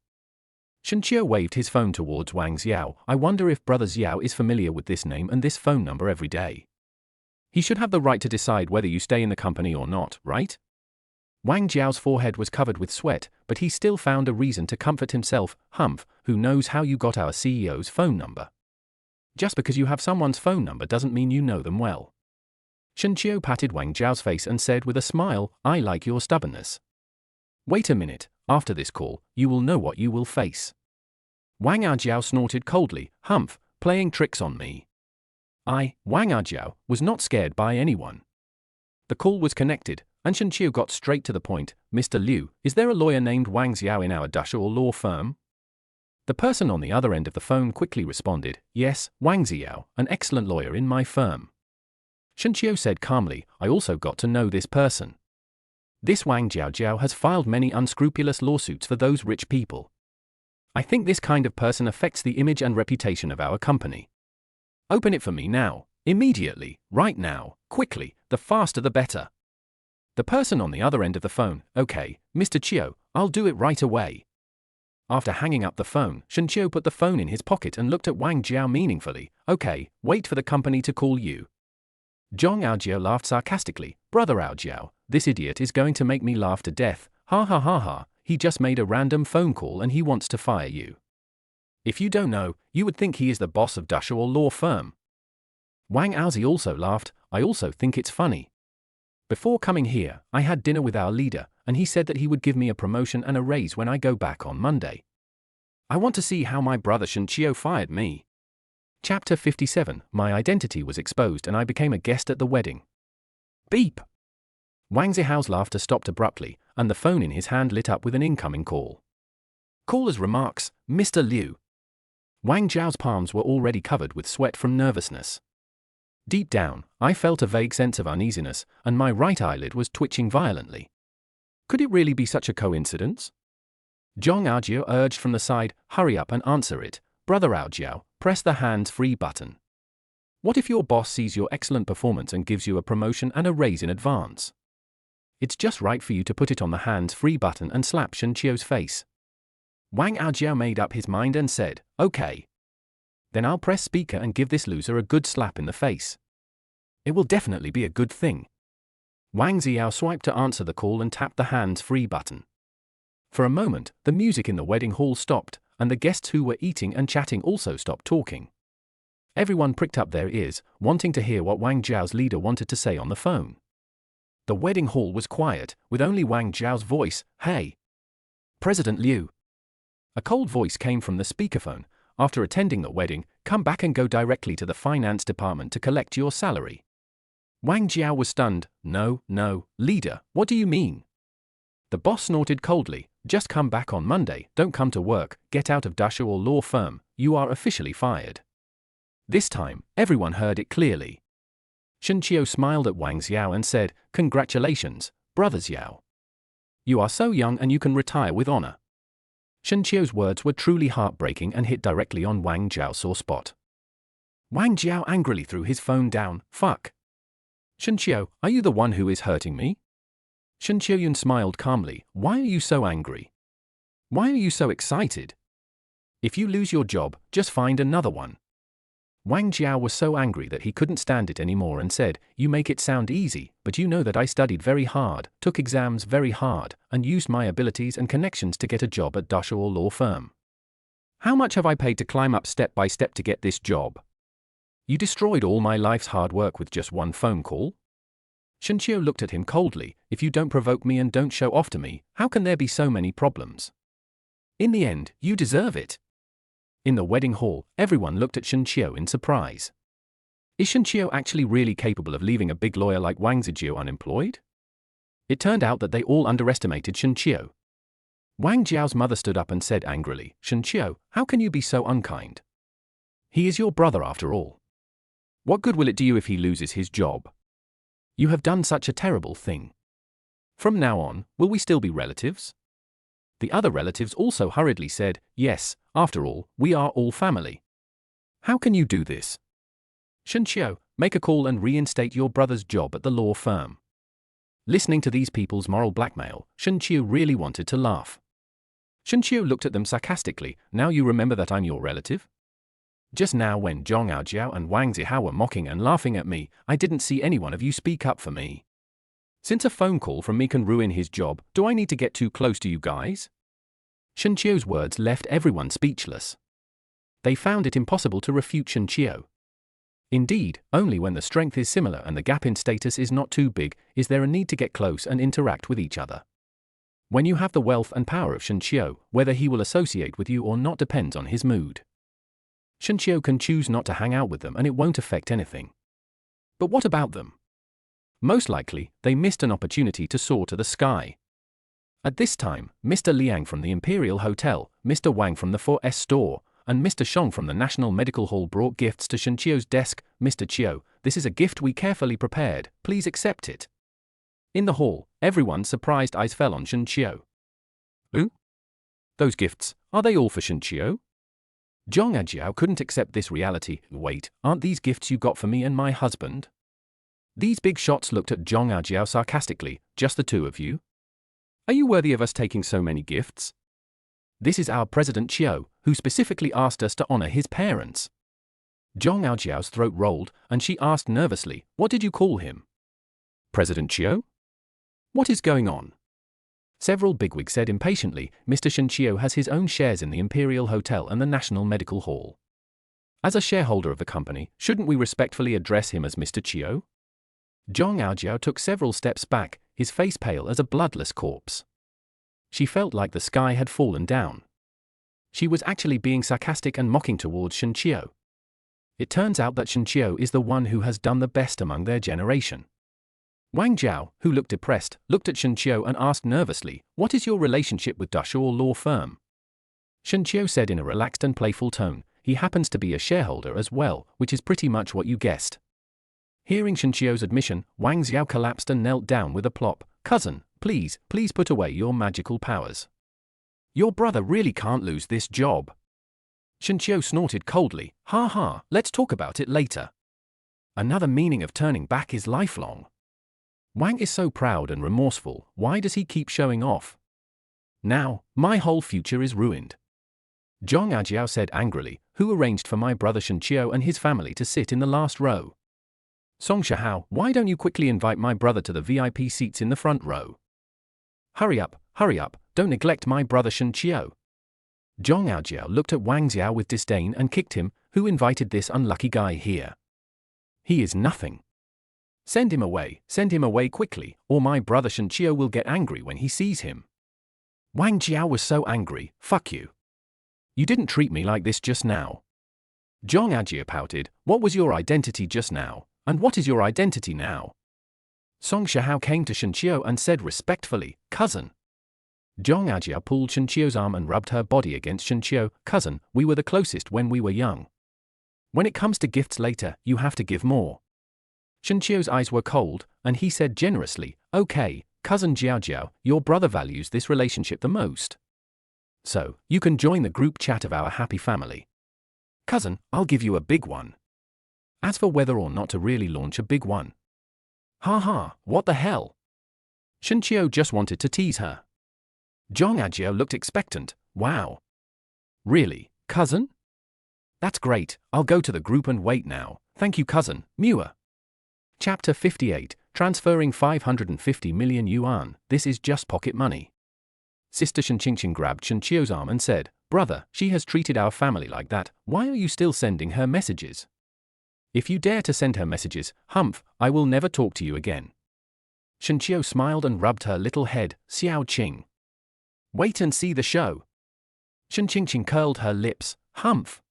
Shen Qiu waved his phone towards Wang Xiao. I wonder if Brother Xiao is familiar with this name and this phone number every day. He should have the right to decide whether you stay in the company or not, right? Wang Jiao's forehead was covered with sweat, but he still found a reason to comfort himself. Humph, who knows how you got our CEO's phone number? Just because you have someone's phone number doesn't mean you know them well. Shen Qiu patted Wang Jiao's face and said with a smile, I like your stubbornness. Wait a minute, after this call, you will know what you will face. Wang Aojiao snorted coldly, humph, playing tricks on me. Wang Aojiao, was not scared by anyone. The call was connected, and Shen Qiu got straight to the point. Mr. Liu, is there a lawyer named Wang Xiao in our Dushuo law firm? The person on the other end of the phone quickly responded, yes, Wang Xiao, an excellent lawyer in my firm. Shen Qiu said calmly, I also got to know this person. This Wang Jiao has filed many unscrupulous lawsuits for those rich people. I think this kind of person affects the image and reputation of our company. Open it for me now, immediately, right now, quickly, the faster the better. The person on the other end of the phone, okay, Mr. Qiu, I'll do it right away. After hanging up the phone, Shen Qiu put the phone in his pocket and looked at Wang Jiao meaningfully, okay, wait for the company to call you. Zhang Aojiao laughed sarcastically, Brother Aojiao, this idiot is going to make me laugh to death, ha ha ha ha, he just made a random phone call and he wants to fire you. If you don't know, you would think he is the boss of Dushuo law firm. Wang Aozi also laughed, I also think it's funny. Before coming here, I had dinner with our leader, and he said that he would give me a promotion and a raise when I go back on Monday. I want to see how my brother Shen Qiu fired me. Chapter 57, my identity was exposed and I became a guest at the wedding. Beep! Wang Zihao's laughter stopped abruptly, and the phone in his hand lit up with an incoming call. Caller's remarks, Mr. Liu. Wang Jiao's palms were already covered with sweat from nervousness. Deep down, I felt a vague sense of uneasiness, and my right eyelid was twitching violently. Could it really be such a coincidence? Zhang Aojiao urged from the side, hurry up and answer it. Brother Aojiao, press the hands-free button. What if your boss sees your excellent performance and gives you a promotion and a raise in advance? It's just right for you to put it on the hands-free button and slap Shen Qiu's face. Wang Aojiao made up his mind and said, okay. Then I'll press speaker and give this loser a good slap in the face. It will definitely be a good thing. Wang Xiao swiped to answer the call and tapped the hands-free button. For a moment, the music in the wedding hall stopped, and the guests who were eating and chatting also stopped talking. Everyone pricked up their ears, wanting to hear what Wang Jiao's leader wanted to say on the phone. The wedding hall was quiet, with only Wang Jiao's voice, hey. President Liu. A cold voice came from the speakerphone. After attending the wedding, come back and go directly to the finance department to collect your salary. Wang Jiao was stunned. No, leader, what do you mean? The boss snorted coldly. Just come back on Monday, don't come to work, get out of Dasha or law firm, you are officially fired. This time, everyone heard it clearly. Shen Qiu smiled at Wang Xiao and said, congratulations, brother Xiao. You are so young and you can retire with honor. Shen Qiu's words were truly heartbreaking and hit directly on Wang Jiao's sore spot. Wang Jiao angrily threw his phone down. Fuck. Shen Qiu, are you the one who is hurting me? Shen Qiuyun smiled calmly. Why are you so angry? Why are you so excited? If you lose your job, just find another one. Wang Jiao was so angry that he couldn't stand it anymore and said, you make it sound easy, but you know that I studied very hard, took exams very hard, and used my abilities and connections to get a job at Dasha or law firm. How much have I paid to climb up step by step to get this job? You destroyed all my life's hard work with just one phone call? Shen Qiu looked at him coldly. If you don't provoke me and don't show off to me, how can there be so many problems? In the end, you deserve it. In the wedding hall, everyone looked at Shen Qiu in surprise. Is Shen Qiu actually really capable of leaving a big lawyer like Wang Zijiu unemployed? It turned out that they all underestimated Shen Qiu. Wang Jiao's mother stood up and said angrily, Shen Qiu, how can you be so unkind? He is your brother after all. What good will it do you if he loses his job? You have done such a terrible thing. From now on, will we still be relatives? The other relatives also hurriedly said, yes, after all, we are all family. How can you do this? Shen Qiu, make a call and reinstate your brother's job at the law firm. Listening to these people's moral blackmail, Shen Qiu really wanted to laugh. Shen Qiu looked at them sarcastically. Now you remember that I'm your relative? Just now when Zhong Aojiao and Wang Zihao were mocking and laughing at me, I didn't see any one of you speak up for me. Since a phone call from me can ruin his job, do I need to get too close to you guys? Shen Qiu's words left everyone speechless. They found it impossible to refute Shen Qiu. Indeed, only when the strength is similar and the gap in status is not too big is there a need to get close and interact with each other. When you have the wealth and power of Shen Qiu, whether he will associate with you or not depends on his mood. Shen Qiu can choose not to hang out with them and it won't affect anything. But what about them? Most likely, they missed an opportunity to soar to the sky. At this time, Mr. Liang from the Imperial Hotel, Mr. Wang from the 4S store, and Mr. Shong from the National Medical Hall brought gifts to Shen Qiu's desk. Mr. Qiu, this is a gift we carefully prepared, please accept it. In the hall, everyone's surprised eyes fell on Shen Qiu. Ooh? Those gifts, are they all for Shen Qiu? Zhong Aojiao couldn't accept this reality. Wait, aren't these gifts you got for me and my husband? These big shots looked at Zhong Aojiao sarcastically. Just the two of you? Are you worthy of us taking so many gifts? This is our President Qiu, who specifically asked us to honor his parents. Zhong Aojiao's throat rolled, and she asked nervously, what did you call him? President Qiu? What is going on? Several bigwigs said impatiently, Mr. Shen Qiu has his own shares in the Imperial Hotel and the National Medical Hall. As a shareholder of the company, shouldn't we respectfully address him as Mr. Qiu? Zhong Aojiao took several steps back, his face pale as a bloodless corpse. She felt like the sky had fallen down. She was actually being sarcastic and mocking towards Shen Qiu. It turns out that Shen Qiu is the one who has done the best among their generation. Wang Jiao, who looked depressed, looked at Shen Qiu and asked nervously, what is your relationship with Dasha or law firm? Shen Qiu said in a relaxed and playful tone, he happens to be a shareholder as well, which is pretty much what you guessed. Hearing Shen Qiu's admission, Wang Xiao collapsed and knelt down with a plop. Cousin, please put away your magical powers. Your brother really can't lose this job. Shen Qiu snorted coldly, ha ha, let's talk about it later. Another meaning of turning back is lifelong. Wang is so proud and remorseful, why does he keep showing off? Now, my whole future is ruined. Zhong Aojiao said angrily, who arranged for my brother Shen Qiu and his family to sit in the last row? Song Shihao, why don't you quickly invite my brother to the VIP seats in the front row? Hurry up, don't neglect my brother Shen Qiu. Zhong Aojiao looked at Wang Xiao with disdain and kicked him, who invited this unlucky guy here? He is nothing. Send him away quickly, or my brother Shen Qiu will get angry when he sees him. Wang Jiao was so angry, fuck you. You didn't treat me like this just now. Zhong Ajia pouted, "What was your identity just now, and what is your identity now?" Song Shihao came to Shenqiu and said respectfully, "Cousin." Zhong Ajia pulled Shenqiu's arm and rubbed her body against Shenqiu. "Cousin, we were the closest when we were young. When it comes to gifts later, you have to give more." Shenqiu's eyes were cold, and he said generously, "Okay, cousin Jiao, your brother values this relationship the most. So, you can join the group chat of our happy family. Cousin, I'll give you a big one. As for whether or not to really launch a big one. Ha, what the hell?" Shenqiu just wanted to tease her. Zhong Ajia looked expectant. "Wow. Really, cousin? That's great, I'll go to the group and wait now, thank you cousin, Mua." Chapter 58, Transferring 550 million yuan, this is just pocket money. Sister Shenqingqing grabbed Shenqiu's arm and said, "Brother, she has treated our family like that, why are you still sending her messages? If you dare to send her messages, humph, I will never talk to you again." Shenqiu smiled and rubbed her little head. "Xiao Qing. Wait and see the show." Shenqingqing curled her lips. "Humph."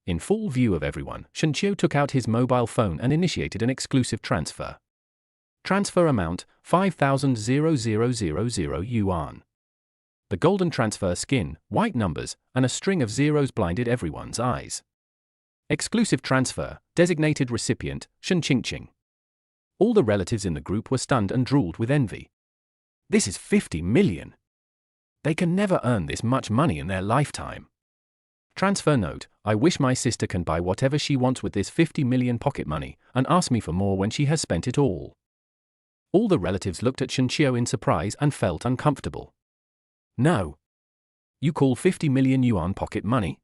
In full view of everyone, Shenqiu took out his mobile phone and initiated an exclusive transfer. Transfer amount, 5,000 yuan. The golden transfer skin, white numbers, and a string of zeros blinded everyone's eyes. Exclusive transfer, designated recipient, Shenqingqing. All the relatives in the group were stunned and drooled with envy. This is 50 million. They can never earn this much money in their lifetime. Transfer note, I wish my sister can buy whatever she wants with this 50 million pocket money, and ask me for more when she has spent it all. All the relatives looked at Shenqiu in surprise and felt uncomfortable. No. You call 50 million yuan pocket money?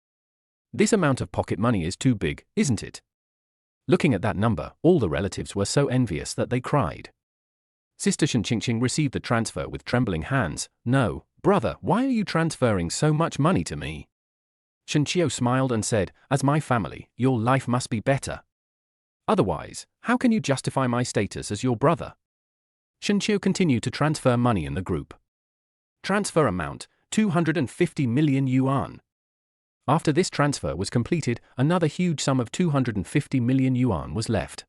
This amount of pocket money is too big, isn't it? Looking at that number, all the relatives were so envious that they cried. Sister Shenqingqing received the transfer with trembling hands. "No, brother, why are you transferring so much money to me?" Shenqiu smiled and said, "As my family, your life must be better. Otherwise, how can you justify my status as your brother?" Shenqiu continued to transfer money in the group. Transfer amount, 250 million yuan. After this transfer was completed, another huge sum of 250 million yuan was left.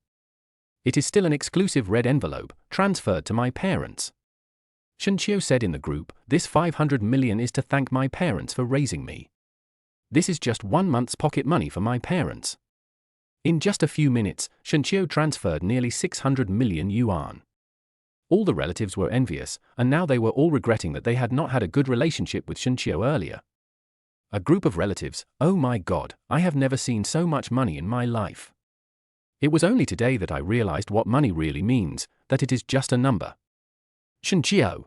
It is still an exclusive red envelope, transferred to my parents. Shenqiu said in the group, "This 500 million is to thank my parents for raising me. This is just 1 month's pocket money for my parents." In just a few minutes, Shenqiu transferred nearly 600 million yuan. All the relatives were envious, and now they were all regretting that they had not had a good relationship with Shenqiu earlier. A group of relatives, "Oh my God, I have never seen so much money in my life. It was only today that I realized what money really means, that it is just a number." "Shenqiu,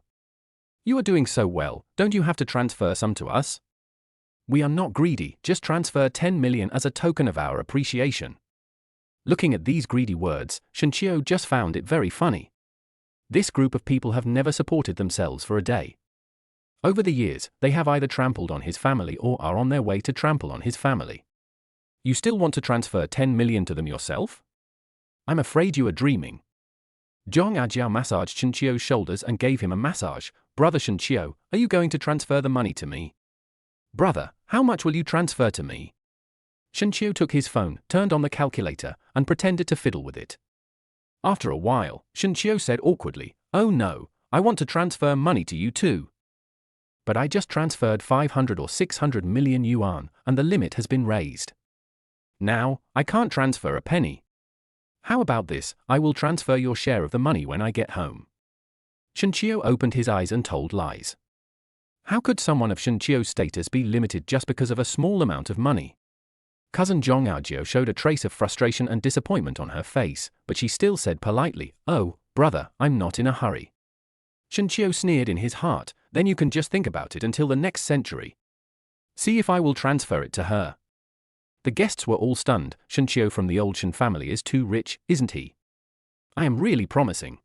you are doing so well, don't you have to transfer some to us? We are not greedy, just transfer 10 million as a token of our appreciation." Looking at these greedy words, Shenqiu just found it very funny. This group of people have never supported themselves for a day. Over the years, they have either trampled on his family or are on their way to trample on his family. You still want to transfer 10 million to them yourself? I'm afraid you are dreaming. Zhong Ajia massaged Shenqiu's shoulders and gave him a massage. "Brother Shenqiu, are you going to transfer the money to me?" "Brother, how much will you transfer to me?" Shenqiu took his phone, turned on the calculator, and pretended to fiddle with it. After a while, Shenqiu said awkwardly, "Oh no, I want to transfer money to you too. But I just transferred 500 or 600 million yuan, and the limit has been raised. Now, I can't transfer a penny. How about this, I will transfer your share of the money when I get home." Shenqiu opened his eyes and told lies. How could someone of Shenqiu's status be limited just because of a small amount of money? Cousin Zhong Aojio showed a trace of frustration and disappointment on her face, but she still said politely, "Oh, brother, I'm not in a hurry." Shenqiu sneered in his heart, "Then you can just think about it until the next century. See if I will transfer it to her." The guests were all stunned. Shenqiu from the old Shen family is too rich, isn't he? I am really promising.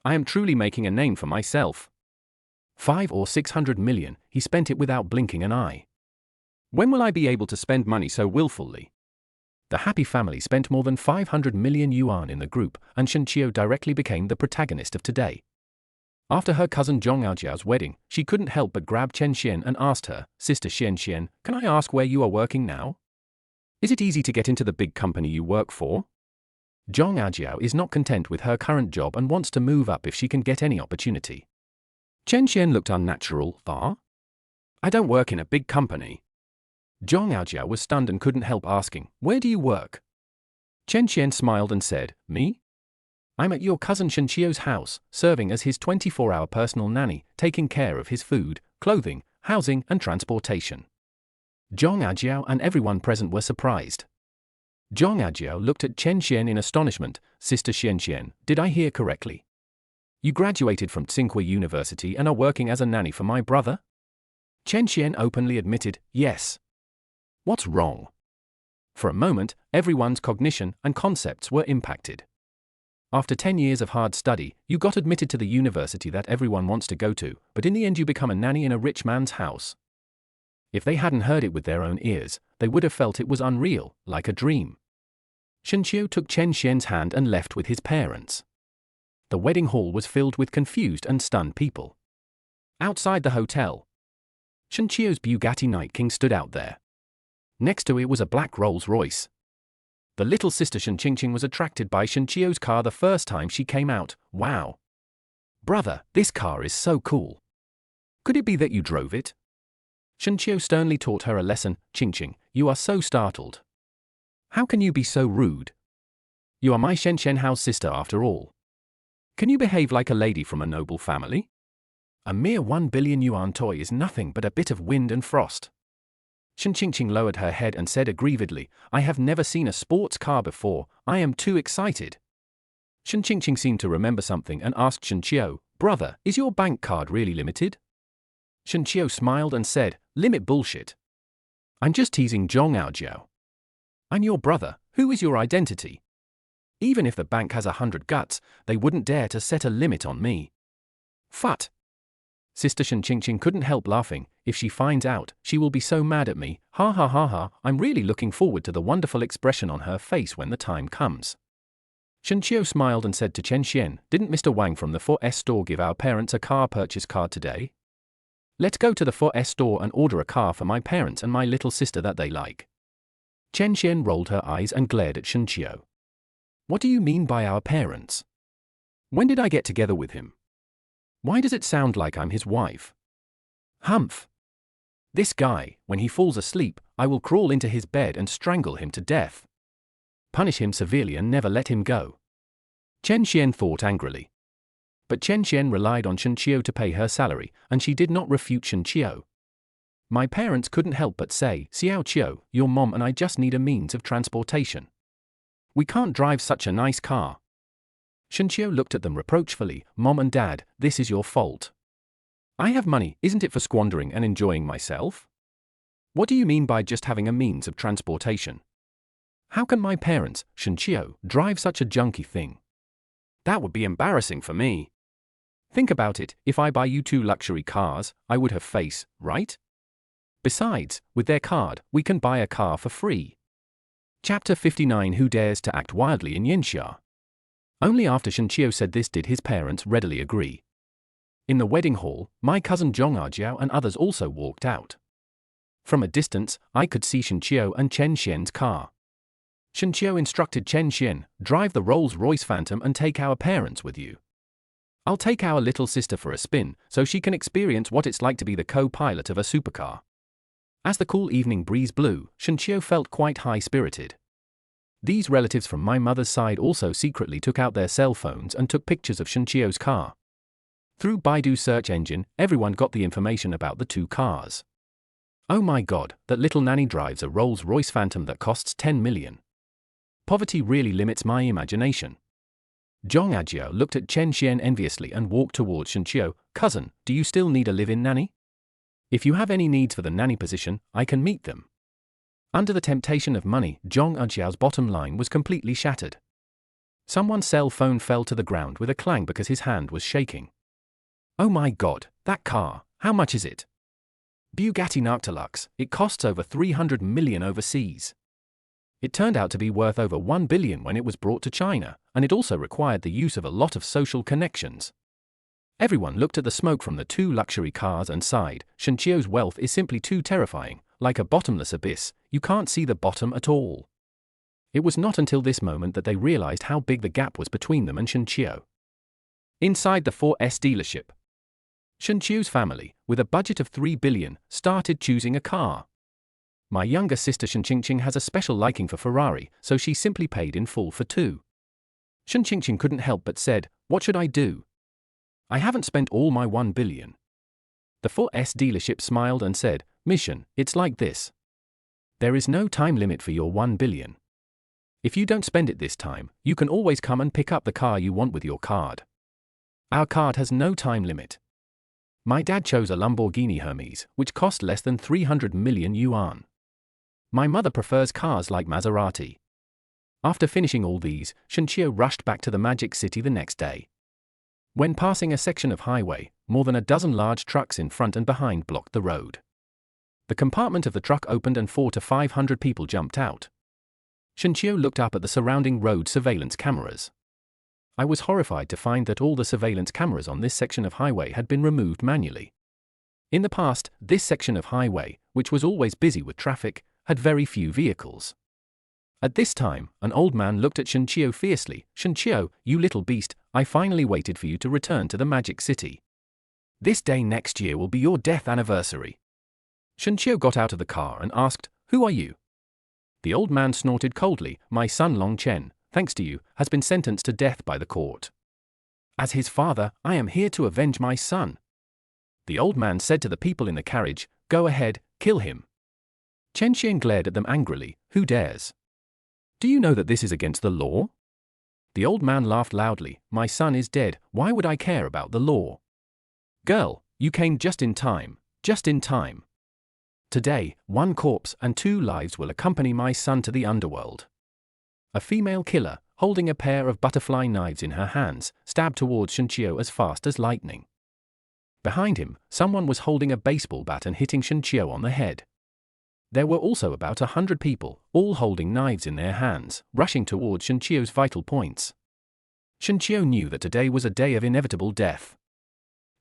I am truly making a name for myself. 500 or 600 million, he spent it without blinking an eye. When will I be able to spend money so willfully? The happy family spent more than 500 million yuan in the group, and Shenqiu directly became the protagonist of today. After her cousin Zhong Aojiao's wedding, she couldn't help but grab Chen Xian and asked her, "Sister Xian Xian, can I ask where you are working now? Is it easy to get into the big company you work for? Zhong Ajiao is not content with her current job and wants to move up if she can get any opportunity. Chen Xian looked unnatural. I don't work in a big company. Zhong Ajiao was stunned and couldn't help asking, where do you work? Chen Xian smiled and said, me? I'm at your cousin Shen Qiu's house, serving as his 24-hour personal nanny, taking care of his food, clothing, housing and transportation. Zhong Ajiao and everyone present were surprised. Zhong Ajiao looked at Chen Xian in astonishment. Sister Xian Xian, did I hear correctly? You graduated from Tsinghua University and are working as a nanny for my brother? Chen Xian openly admitted, yes. What's wrong? For a moment, everyone's cognition and concepts were impacted. After 10 years of hard study, you got admitted to the university that everyone wants to go to, but in the end you become a nanny in a rich man's house. If they hadn't heard it with their own ears, they would have felt it was unreal, like a dream. Shen Qiu took Chen Xian's hand and left with his parents. The wedding hall was filled with confused and stunned people. Outside the hotel, Shen Qiu's Bugatti Night King stood out there. Next to it was a black Rolls-Royce. The little sister Shen Qingqing was attracted by Shen Qiu's car the first time she came out. Wow! Brother, this car is so cool. Could it be that you drove it? Shen Qiu sternly taught her a lesson. Qingqing, you are so startled. How can you be so rude? You are my Shen Shenhao's sister after all. Can you behave like a lady from a noble family? A mere 1 billion yuan toy is nothing but a bit of wind and frost. Shen Qingqing lowered her head and said aggrievedly, I have never seen a sports car before, I am too excited. Shen Qingqing seemed to remember something and asked Shen Qiu, brother, is your bank card really limited? Shen Qiu smiled and said, limit bullshit. I'm just teasing Zhong Ajiao. I'm your brother, who is your identity? Even if the bank has 100 guts, they wouldn't dare to set a limit on me. Phut! Sister Shen Qingqing couldn't help laughing. If she finds out, she will be so mad at me. Ha ha ha ha, I'm really looking forward to the wonderful expression on her face when the time comes. Shen Qiu smiled and said to Chen Xian, didn't Mr. Wang from the 4S store give our parents a car purchase card today? Let's go to the 4S store and order a car for my parents and my little sister that they like. Chen Xian rolled her eyes and glared at Shen Qiu. What do you mean by our parents? When did I get together with him? Why does it sound like I'm his wife? Humph! This guy, when he falls asleep, I will crawl into his bed and strangle him to death. Punish him severely and never let him go. Chen Xian thought angrily. But Chen Xian relied on Shen Qiu to pay her salary, and she did not refute Shen Qiu. My parents couldn't help but say, Xiao Qiu, your mom and I just need a means of transportation. We can't drive such a nice car. Shen Qiu looked at them reproachfully, Mom and Dad, this is your fault. I have money, isn't it for squandering and enjoying myself? What do you mean by just having a means of transportation? How can my parents, Shen Qiu, drive such a junky thing? That would be embarrassing for me. Think about it, if I buy you 2 luxury cars, I would have face, right? Besides, with their card, we can buy a car for free. Chapter 59 Who dares to act wildly in Yanxia? Only after Shen Qiu said this did his parents readily agree. In the wedding hall, my cousin Zhong Ajiao and others also walked out. From a distance, I could see Shen Qiu and Chen Xian's car. Shen Qiu instructed Chen Xian, drive the Rolls-Royce Phantom and take our parents with you. I'll take our little sister for a spin, so she can experience what it's like to be the co-pilot of a supercar. As the cool evening breeze blew, Shen Qiu felt quite high-spirited. These relatives from my mother's side also secretly took out their cell phones and took pictures of Shen Qiu's car. Through Baidu's search engine, everyone got the information about the 2 cars. Oh my god, that little nanny drives a Rolls-Royce Phantom that costs 10 million. Poverty really limits my imagination. Zhong Ajiao looked at Chen Xian enviously and walked towards Shen Qiu. Cousin, do you still need a live-in nanny? If you have any needs for the nanny position, I can meet them. Under the temptation of money, Zhong Ajiao's bottom line was completely shattered. Someone's cell phone fell to the ground with a clang because his hand was shaking. Oh my god, that car, how much is it? Bugatti Noctilux, it costs over 300 million overseas. It turned out to be worth over 1 billion when it was brought to China, and it also required the use of a lot of social connections. Everyone looked at the smoke from the 2 luxury cars and sighed, Shen Qiu's wealth is simply too terrifying, like a bottomless abyss, you can't see the bottom at all. It was not until this moment that they realized how big the gap was between them and Shenqiu. Inside the 4S dealership, Shenqiu's family, with a budget of 3 billion, started choosing a car. My younger sister Shenqingqing has a special liking for Ferrari, so she simply paid in full for 2. Shenqingqing couldn't help but said, "What should I do? I haven't spent all my 1 billion. The 4S dealership smiled and said, "Mission, it's like this. There is no time limit for your 1 billion. If you don't spend it this time, you can always come and pick up the car you want with your card. Our card has no time limit." My dad chose a Lamborghini Hermes, which cost less than 300 million yuan. My mother prefers cars like Maserati. After finishing all these, Shenqiu rushed back to the Magic City the next day. When passing a section of highway, more than a dozen large trucks in front and behind blocked the road. The compartment of the truck opened and 400 to 500 people jumped out. Shenqiu looked up at the surrounding road surveillance cameras. I was horrified to find that all the surveillance cameras on this section of highway had been removed manually. In the past, this section of highway, which was always busy with traffic, had very few vehicles. At this time, an old man looked at Shenqiu fiercely. "Shenqiu, you little beast, I finally waited for you to return to the Magic City. This day next year will be your death anniversary." Shenqiu got out of the car and asked, "Who are you?" The old man snorted coldly, "My son Long Chen, thanks to you, has been sentenced to death by the court. As his father, I am here to avenge my son." The old man said to the people in the carriage, "Go ahead, kill him." Chen Xian glared at them angrily, "Who dares? Do you know that this is against the law?" The old man laughed loudly, "My son is dead, why would I care about the law? Girl, you came just in time, just in time. Today, 1 corpse and 2 lives will accompany my son to the underworld." A female killer, holding a pair of butterfly knives in her hands, stabbed towards Shenqiu as fast as lightning. Behind him, someone was holding a baseball bat and hitting Shenqiu on the head. There were also about 100 people, all holding knives in their hands, rushing towards Shenqiu's vital points. Shenqiu knew that today was a day of inevitable death.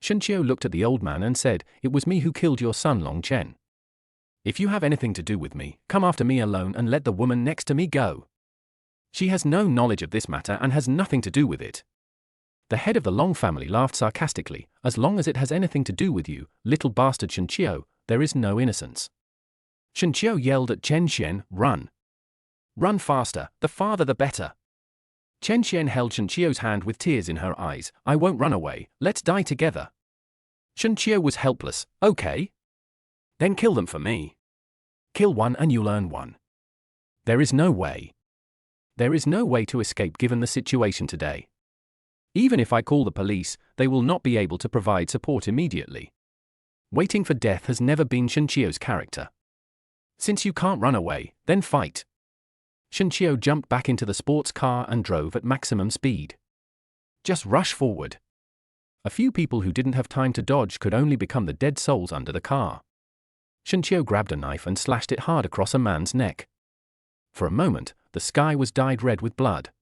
Shenqiu looked at the old man and said, "It was me who killed your son Long Chen. If you have anything to do with me, come after me alone and let the woman next to me go. She has no knowledge of this matter and has nothing to do with it." The head of the Long family laughed sarcastically, "As long as it has anything to do with you, little bastard Shenqiu, there is no innocence." Shenqiu yelled at Chen Xian, "Run! Run faster, the farther the better." Chen Xian held Shenqiu's hand with tears in her eyes, "I won't run away, let's die together." Shenqiu was helpless, "Okay. Then kill them for me. Kill one and you'll earn one. There is no way. There is no way to escape given the situation today. Even if I call the police, they will not be able to provide support immediately. Waiting for death has never been Shenqiu's character. Since you can't run away, then fight." Shenqiu jumped back into the sports car and drove at maximum speed. "Just rush forward." A few people who didn't have time to dodge could only become the dead souls under the car. Shenqiu grabbed a knife and slashed it hard across a man's neck. For a moment, the sky was dyed red with blood.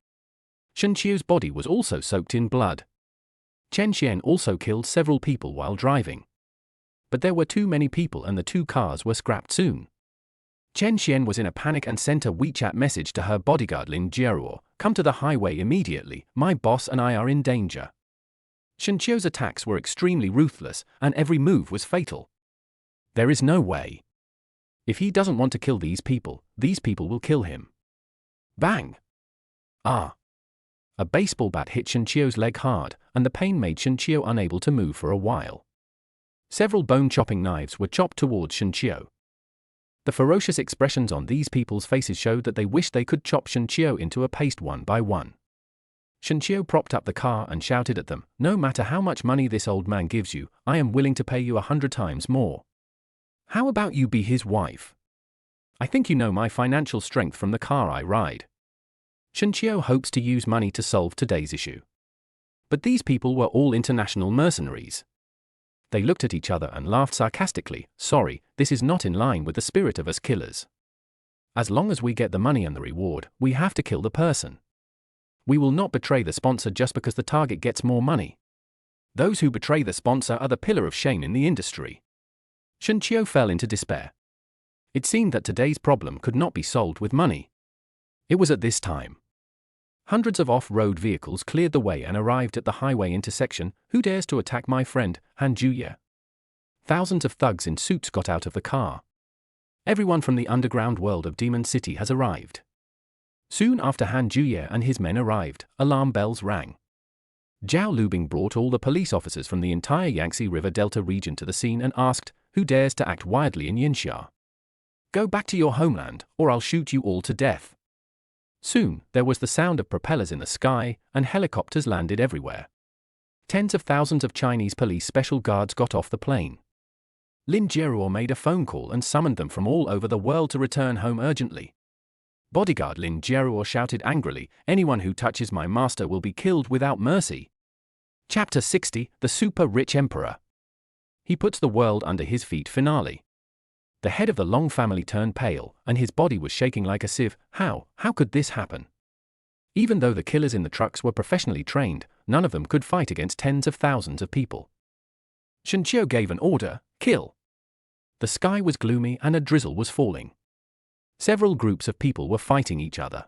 Shenqiu's body was also soaked in blood. Chen Xian also killed several people while driving. But there were too many people and the 2 cars were scrapped soon. Chen Xian was in a panic and sent a WeChat message to her bodyguard Lin Jieruo, "Come to the highway immediately, my boss and I are in danger." Shenqiu's attacks were extremely ruthless, and every move was fatal. There is no way. If he doesn't want to kill these people will kill him. Bang! Ah! A baseball bat hit Shenqiu's leg hard, and the pain made Shenqiu unable to move for a while. Several bone-chopping knives were chopped towards Shenqiu. The ferocious expressions on these people's faces showed that they wished they could chop Shenqiu into a paste one by one. Shenqiu propped up the car and shouted at them, "No matter how much money this old man gives you, I am willing to pay you 100 times more. How about you be his wife? I think you know my financial strength from the car I ride." Shenqiu hopes to use money to solve today's issue. But these people were all international mercenaries. They looked at each other and laughed sarcastically, "Sorry, this is not in line with the spirit of us killers. As long as we get the money and the reward, we have to kill the person. We will not betray the sponsor just because the target gets more money. Those who betray the sponsor are the pillar of shame in the industry." Shenqiu fell into despair. It seemed that today's problem could not be solved with money. It was at this time. Hundreds of off-road vehicles cleared the way and arrived at the highway intersection. Who dares to attack my friend, Han Juye? Thousands of thugs in suits got out of the car. Everyone from the underground world of Demon City has arrived. Soon after Han Juye and his men arrived, alarm bells rang. Zhao Lubing brought all the police officers from the entire Yangtze River Delta region to the scene and asked, who dares to act wildly in Yinxia? Go back to your homeland, or I'll shoot you all to death. Soon, there was the sound of propellers in the sky, and helicopters landed everywhere. Tens of thousands of Chinese police special guards got off the plane. Lin Jieruo made a phone call and summoned them from all over the world to return home urgently. Bodyguard Lin Jieruo shouted angrily, anyone who touches my master will be killed without mercy. Chapter 60, The Super Rich Emperor. He puts the world under his feet finale. The head of the Long family turned pale, and his body was shaking like a sieve. How could this happen? Even though the killers in the trucks were professionally trained, none of them could fight against tens of thousands of people. Shen Qiu gave an order, kill. The sky was gloomy and a drizzle was falling. Several groups of people were fighting each other.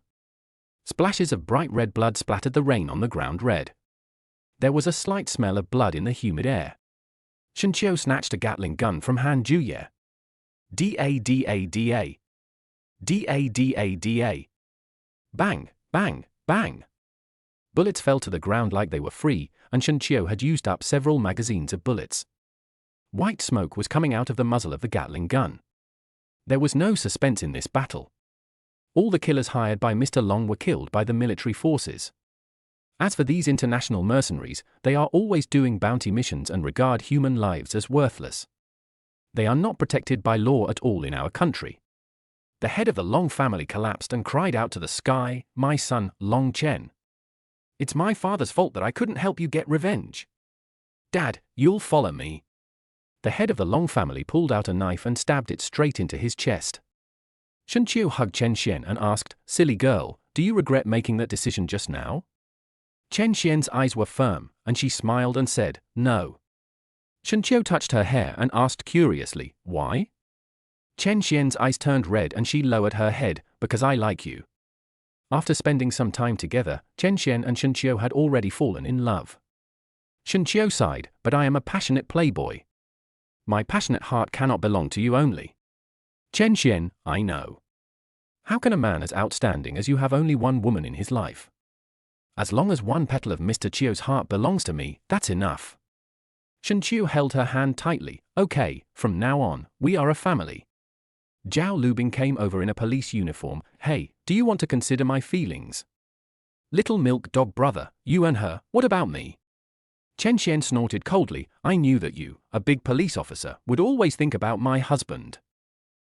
Splashes of bright red blood splattered the rain on the ground red. There was a slight smell of blood in the humid air. Shen Qiu snatched a Gatling gun from Han Juye. Da-da-da-da. Da-da-da-da. Bang, bang, bang. Bullets fell to the ground like they were free, and Shen Qiu had used up several magazines of bullets. White smoke was coming out of the muzzle of the Gatling gun. There was no suspense in this battle. All the killers hired by Mr. Long were killed by the military forces. As for these international mercenaries, they are always doing bounty missions and regard human lives as worthless. They are not protected by law at all in our country. The head of the Long family collapsed and cried out to the sky, my son, Long Chen. It's my father's fault that I couldn't help you get revenge. Dad, you'll follow me. The head of the Long family pulled out a knife and stabbed it straight into his chest. Shen Qiu hugged Chen Xian and asked, silly girl, do you regret making that decision just now? Chen Xian's eyes were firm, and she smiled and said, no. Shen Qiu touched her hair and asked curiously, why? Chen Xian's eyes turned red and she lowered her head, because I like you. After spending some time together, Chen Xian and Shen Qiu had already fallen in love. Shen Qiu sighed, but I am a passionate playboy. My passionate heart cannot belong to you only. Chen Xian, I know. How can a man as outstanding as you have only one woman in his life? As long as one petal of Mr. Qiu's heart belongs to me, that's enough. Shen Qiu held her hand tightly. Okay, from now on, we are a family. Zhao Lubing came over in a police uniform. Hey, do you want to consider my feelings? Little milk dog brother, you and her, what about me? Chen Xian snorted coldly. I knew that you, a big police officer, would always think about my husband.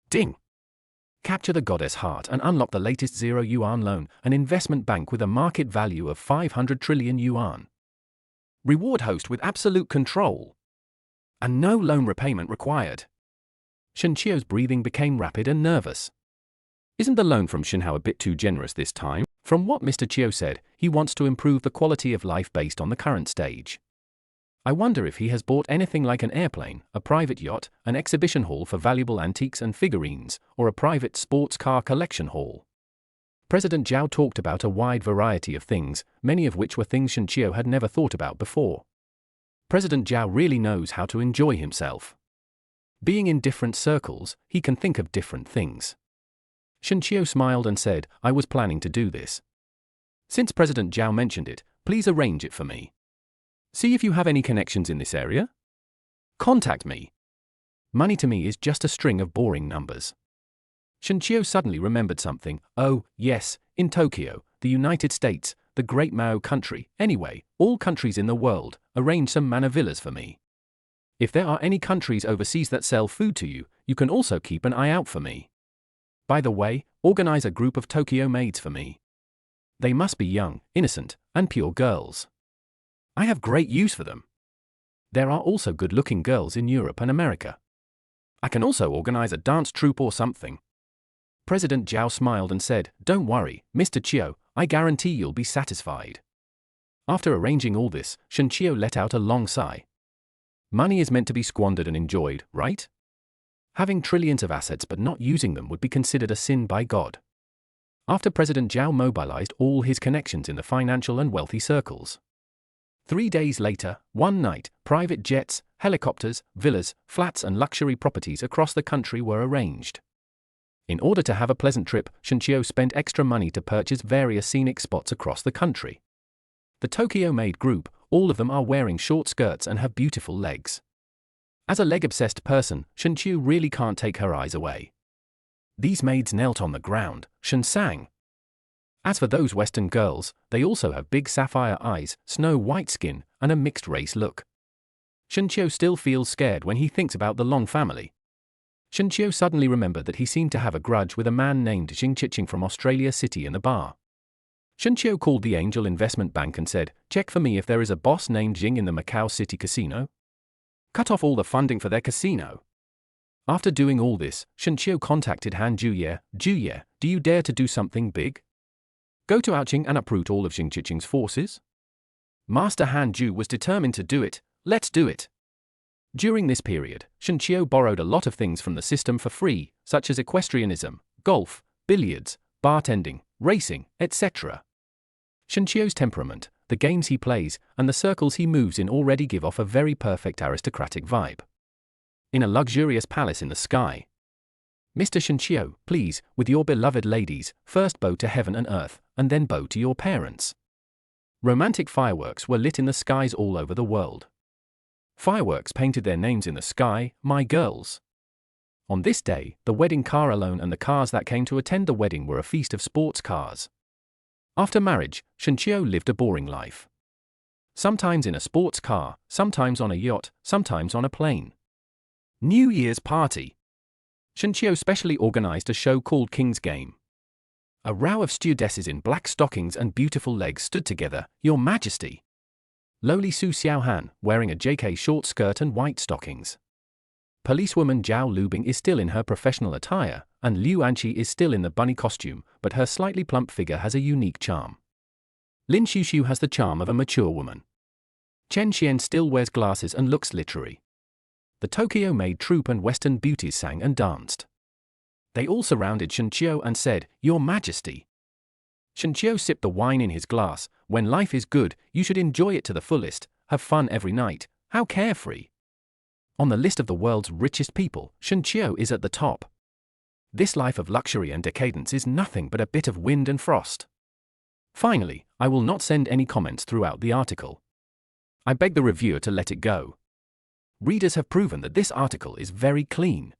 Ding! Capture the goddess heart and unlock the latest zero yuan loan, an investment bank with a market value of 500 trillion yuan. Reward host with absolute control. And no loan repayment required. Shen Qiu's breathing became rapid and nervous. Isn't the loan from Shenhao a bit too generous this time? From what Mr. Qiu said, he wants to improve the quality of life based on the current stage. I wonder if he has bought anything like an airplane, a private yacht, an exhibition hall for valuable antiques and figurines, or a private sports car collection hall. President Zhao talked about a wide variety of things, many of which were things Shen Qiu had never thought about before. President Zhao really knows how to enjoy himself. Being in different circles, he can think of different things. Shen Qiu smiled and said, I was planning to do this. Since President Zhao mentioned it, please arrange it for me. See if you have any connections in this area. Contact me. Money to me is just a string of boring numbers. Shen Qiu suddenly remembered something. Oh, yes, in Tokyo, the United States, the great Mao country, anyway, all countries in the world, arrange some manor villas for me. If there are any countries overseas that sell food to you, you can also keep an eye out for me. By the way, organize a group of Tokyo maids for me. They must be young, innocent, and pure girls. I have great use for them. There are also good-looking girls in Europe and America. I can also organize a dance troupe or something. President Zhao smiled and said, Don't worry, Mr. Qiu, I guarantee you'll be satisfied. After arranging all this, Shen Qiu let out a long sigh. Money is meant to be squandered and enjoyed, right? Having trillions of assets but not using them would be considered a sin by God. After President Zhao mobilized all his connections in the financial and wealthy circles. 3 days later, one night, private jets, helicopters, villas, flats and luxury properties across the country were arranged. In order to have a pleasant trip, Shunqiu spent extra money to purchase various scenic spots across the country. The Tokyo-made group, all of them are wearing short skirts and have beautiful legs. As a leg-obsessed person, Shunqiu really can't take her eyes away. These maids knelt on the ground, Shun sang. As for those Western girls, they also have big sapphire eyes, snow-white skin, and a mixed-race look. Shunqiu still feels scared when he thinks about the Long family. Shunqiu suddenly remembered that he seemed to have a grudge with a man named Xing Chiching from Australia City in the bar. Shunqiu called the Angel Investment Bank and said, "Check for me if there is a boss named Xing in the Macau City casino. Cut off all the funding for their casino." After doing all this, Shunqiu contacted Han Juye. "Juye, do you dare to do something big? Go to Aoqing and uproot all of Xing Chiching's forces?" Master Han Ju was determined to do it. "Let's do it." During this period, Shunqiu borrowed a lot of things from the system for free, such as equestrianism, golf, billiards, bartending, racing, etc. Shunqiu's temperament, the games he plays, and the circles he moves in already give off a very perfect aristocratic vibe. In a luxurious palace in the sky. "Mr. Shunqiu, please, with your beloved ladies, first bow to heaven and earth, and then bow to your parents." Romantic fireworks were lit in the skies all over the world. Fireworks painted their names in the sky, "My girls." On this day, the wedding car alone and the cars that came to attend the wedding were a feast of sports cars. After marriage, Shunqiu lived a boring life. Sometimes in a sports car, sometimes on a yacht, sometimes on a plane. New Year's party. Shunqiu specially organized a show called King's Game. A row of stewardesses in black stockings and beautiful legs stood together, "Your Majesty." Lowly Su Xiaohan, wearing a JK short skirt and white stockings. Policewoman Zhao Lubing is still in her professional attire, and Liu Anqi is still in the bunny costume, but her slightly plump figure has a unique charm. Lin Xiuxiu has the charm of a mature woman. Chen Xian still wears glasses and looks literary. The Tokyo-made troupe and Western beauties sang and danced. They all surrounded Shunqiu and said, "Your Majesty." Shunqiu sipped the wine in his glass. "When life is good, you should enjoy it to the fullest, have fun every night, how carefree." On the list of the world's richest people, Shunqiu is at the top. This life of luxury and decadence is nothing but a bit of wind and frost. Finally, I will not send any comments throughout the article. I beg the reviewer to let it go. Readers have proven that this article is very clean.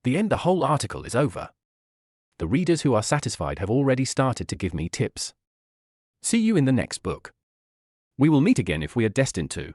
The whole article is over. The readers who are satisfied have already started to give me tips. See you in the next book. We will meet again if we are destined to.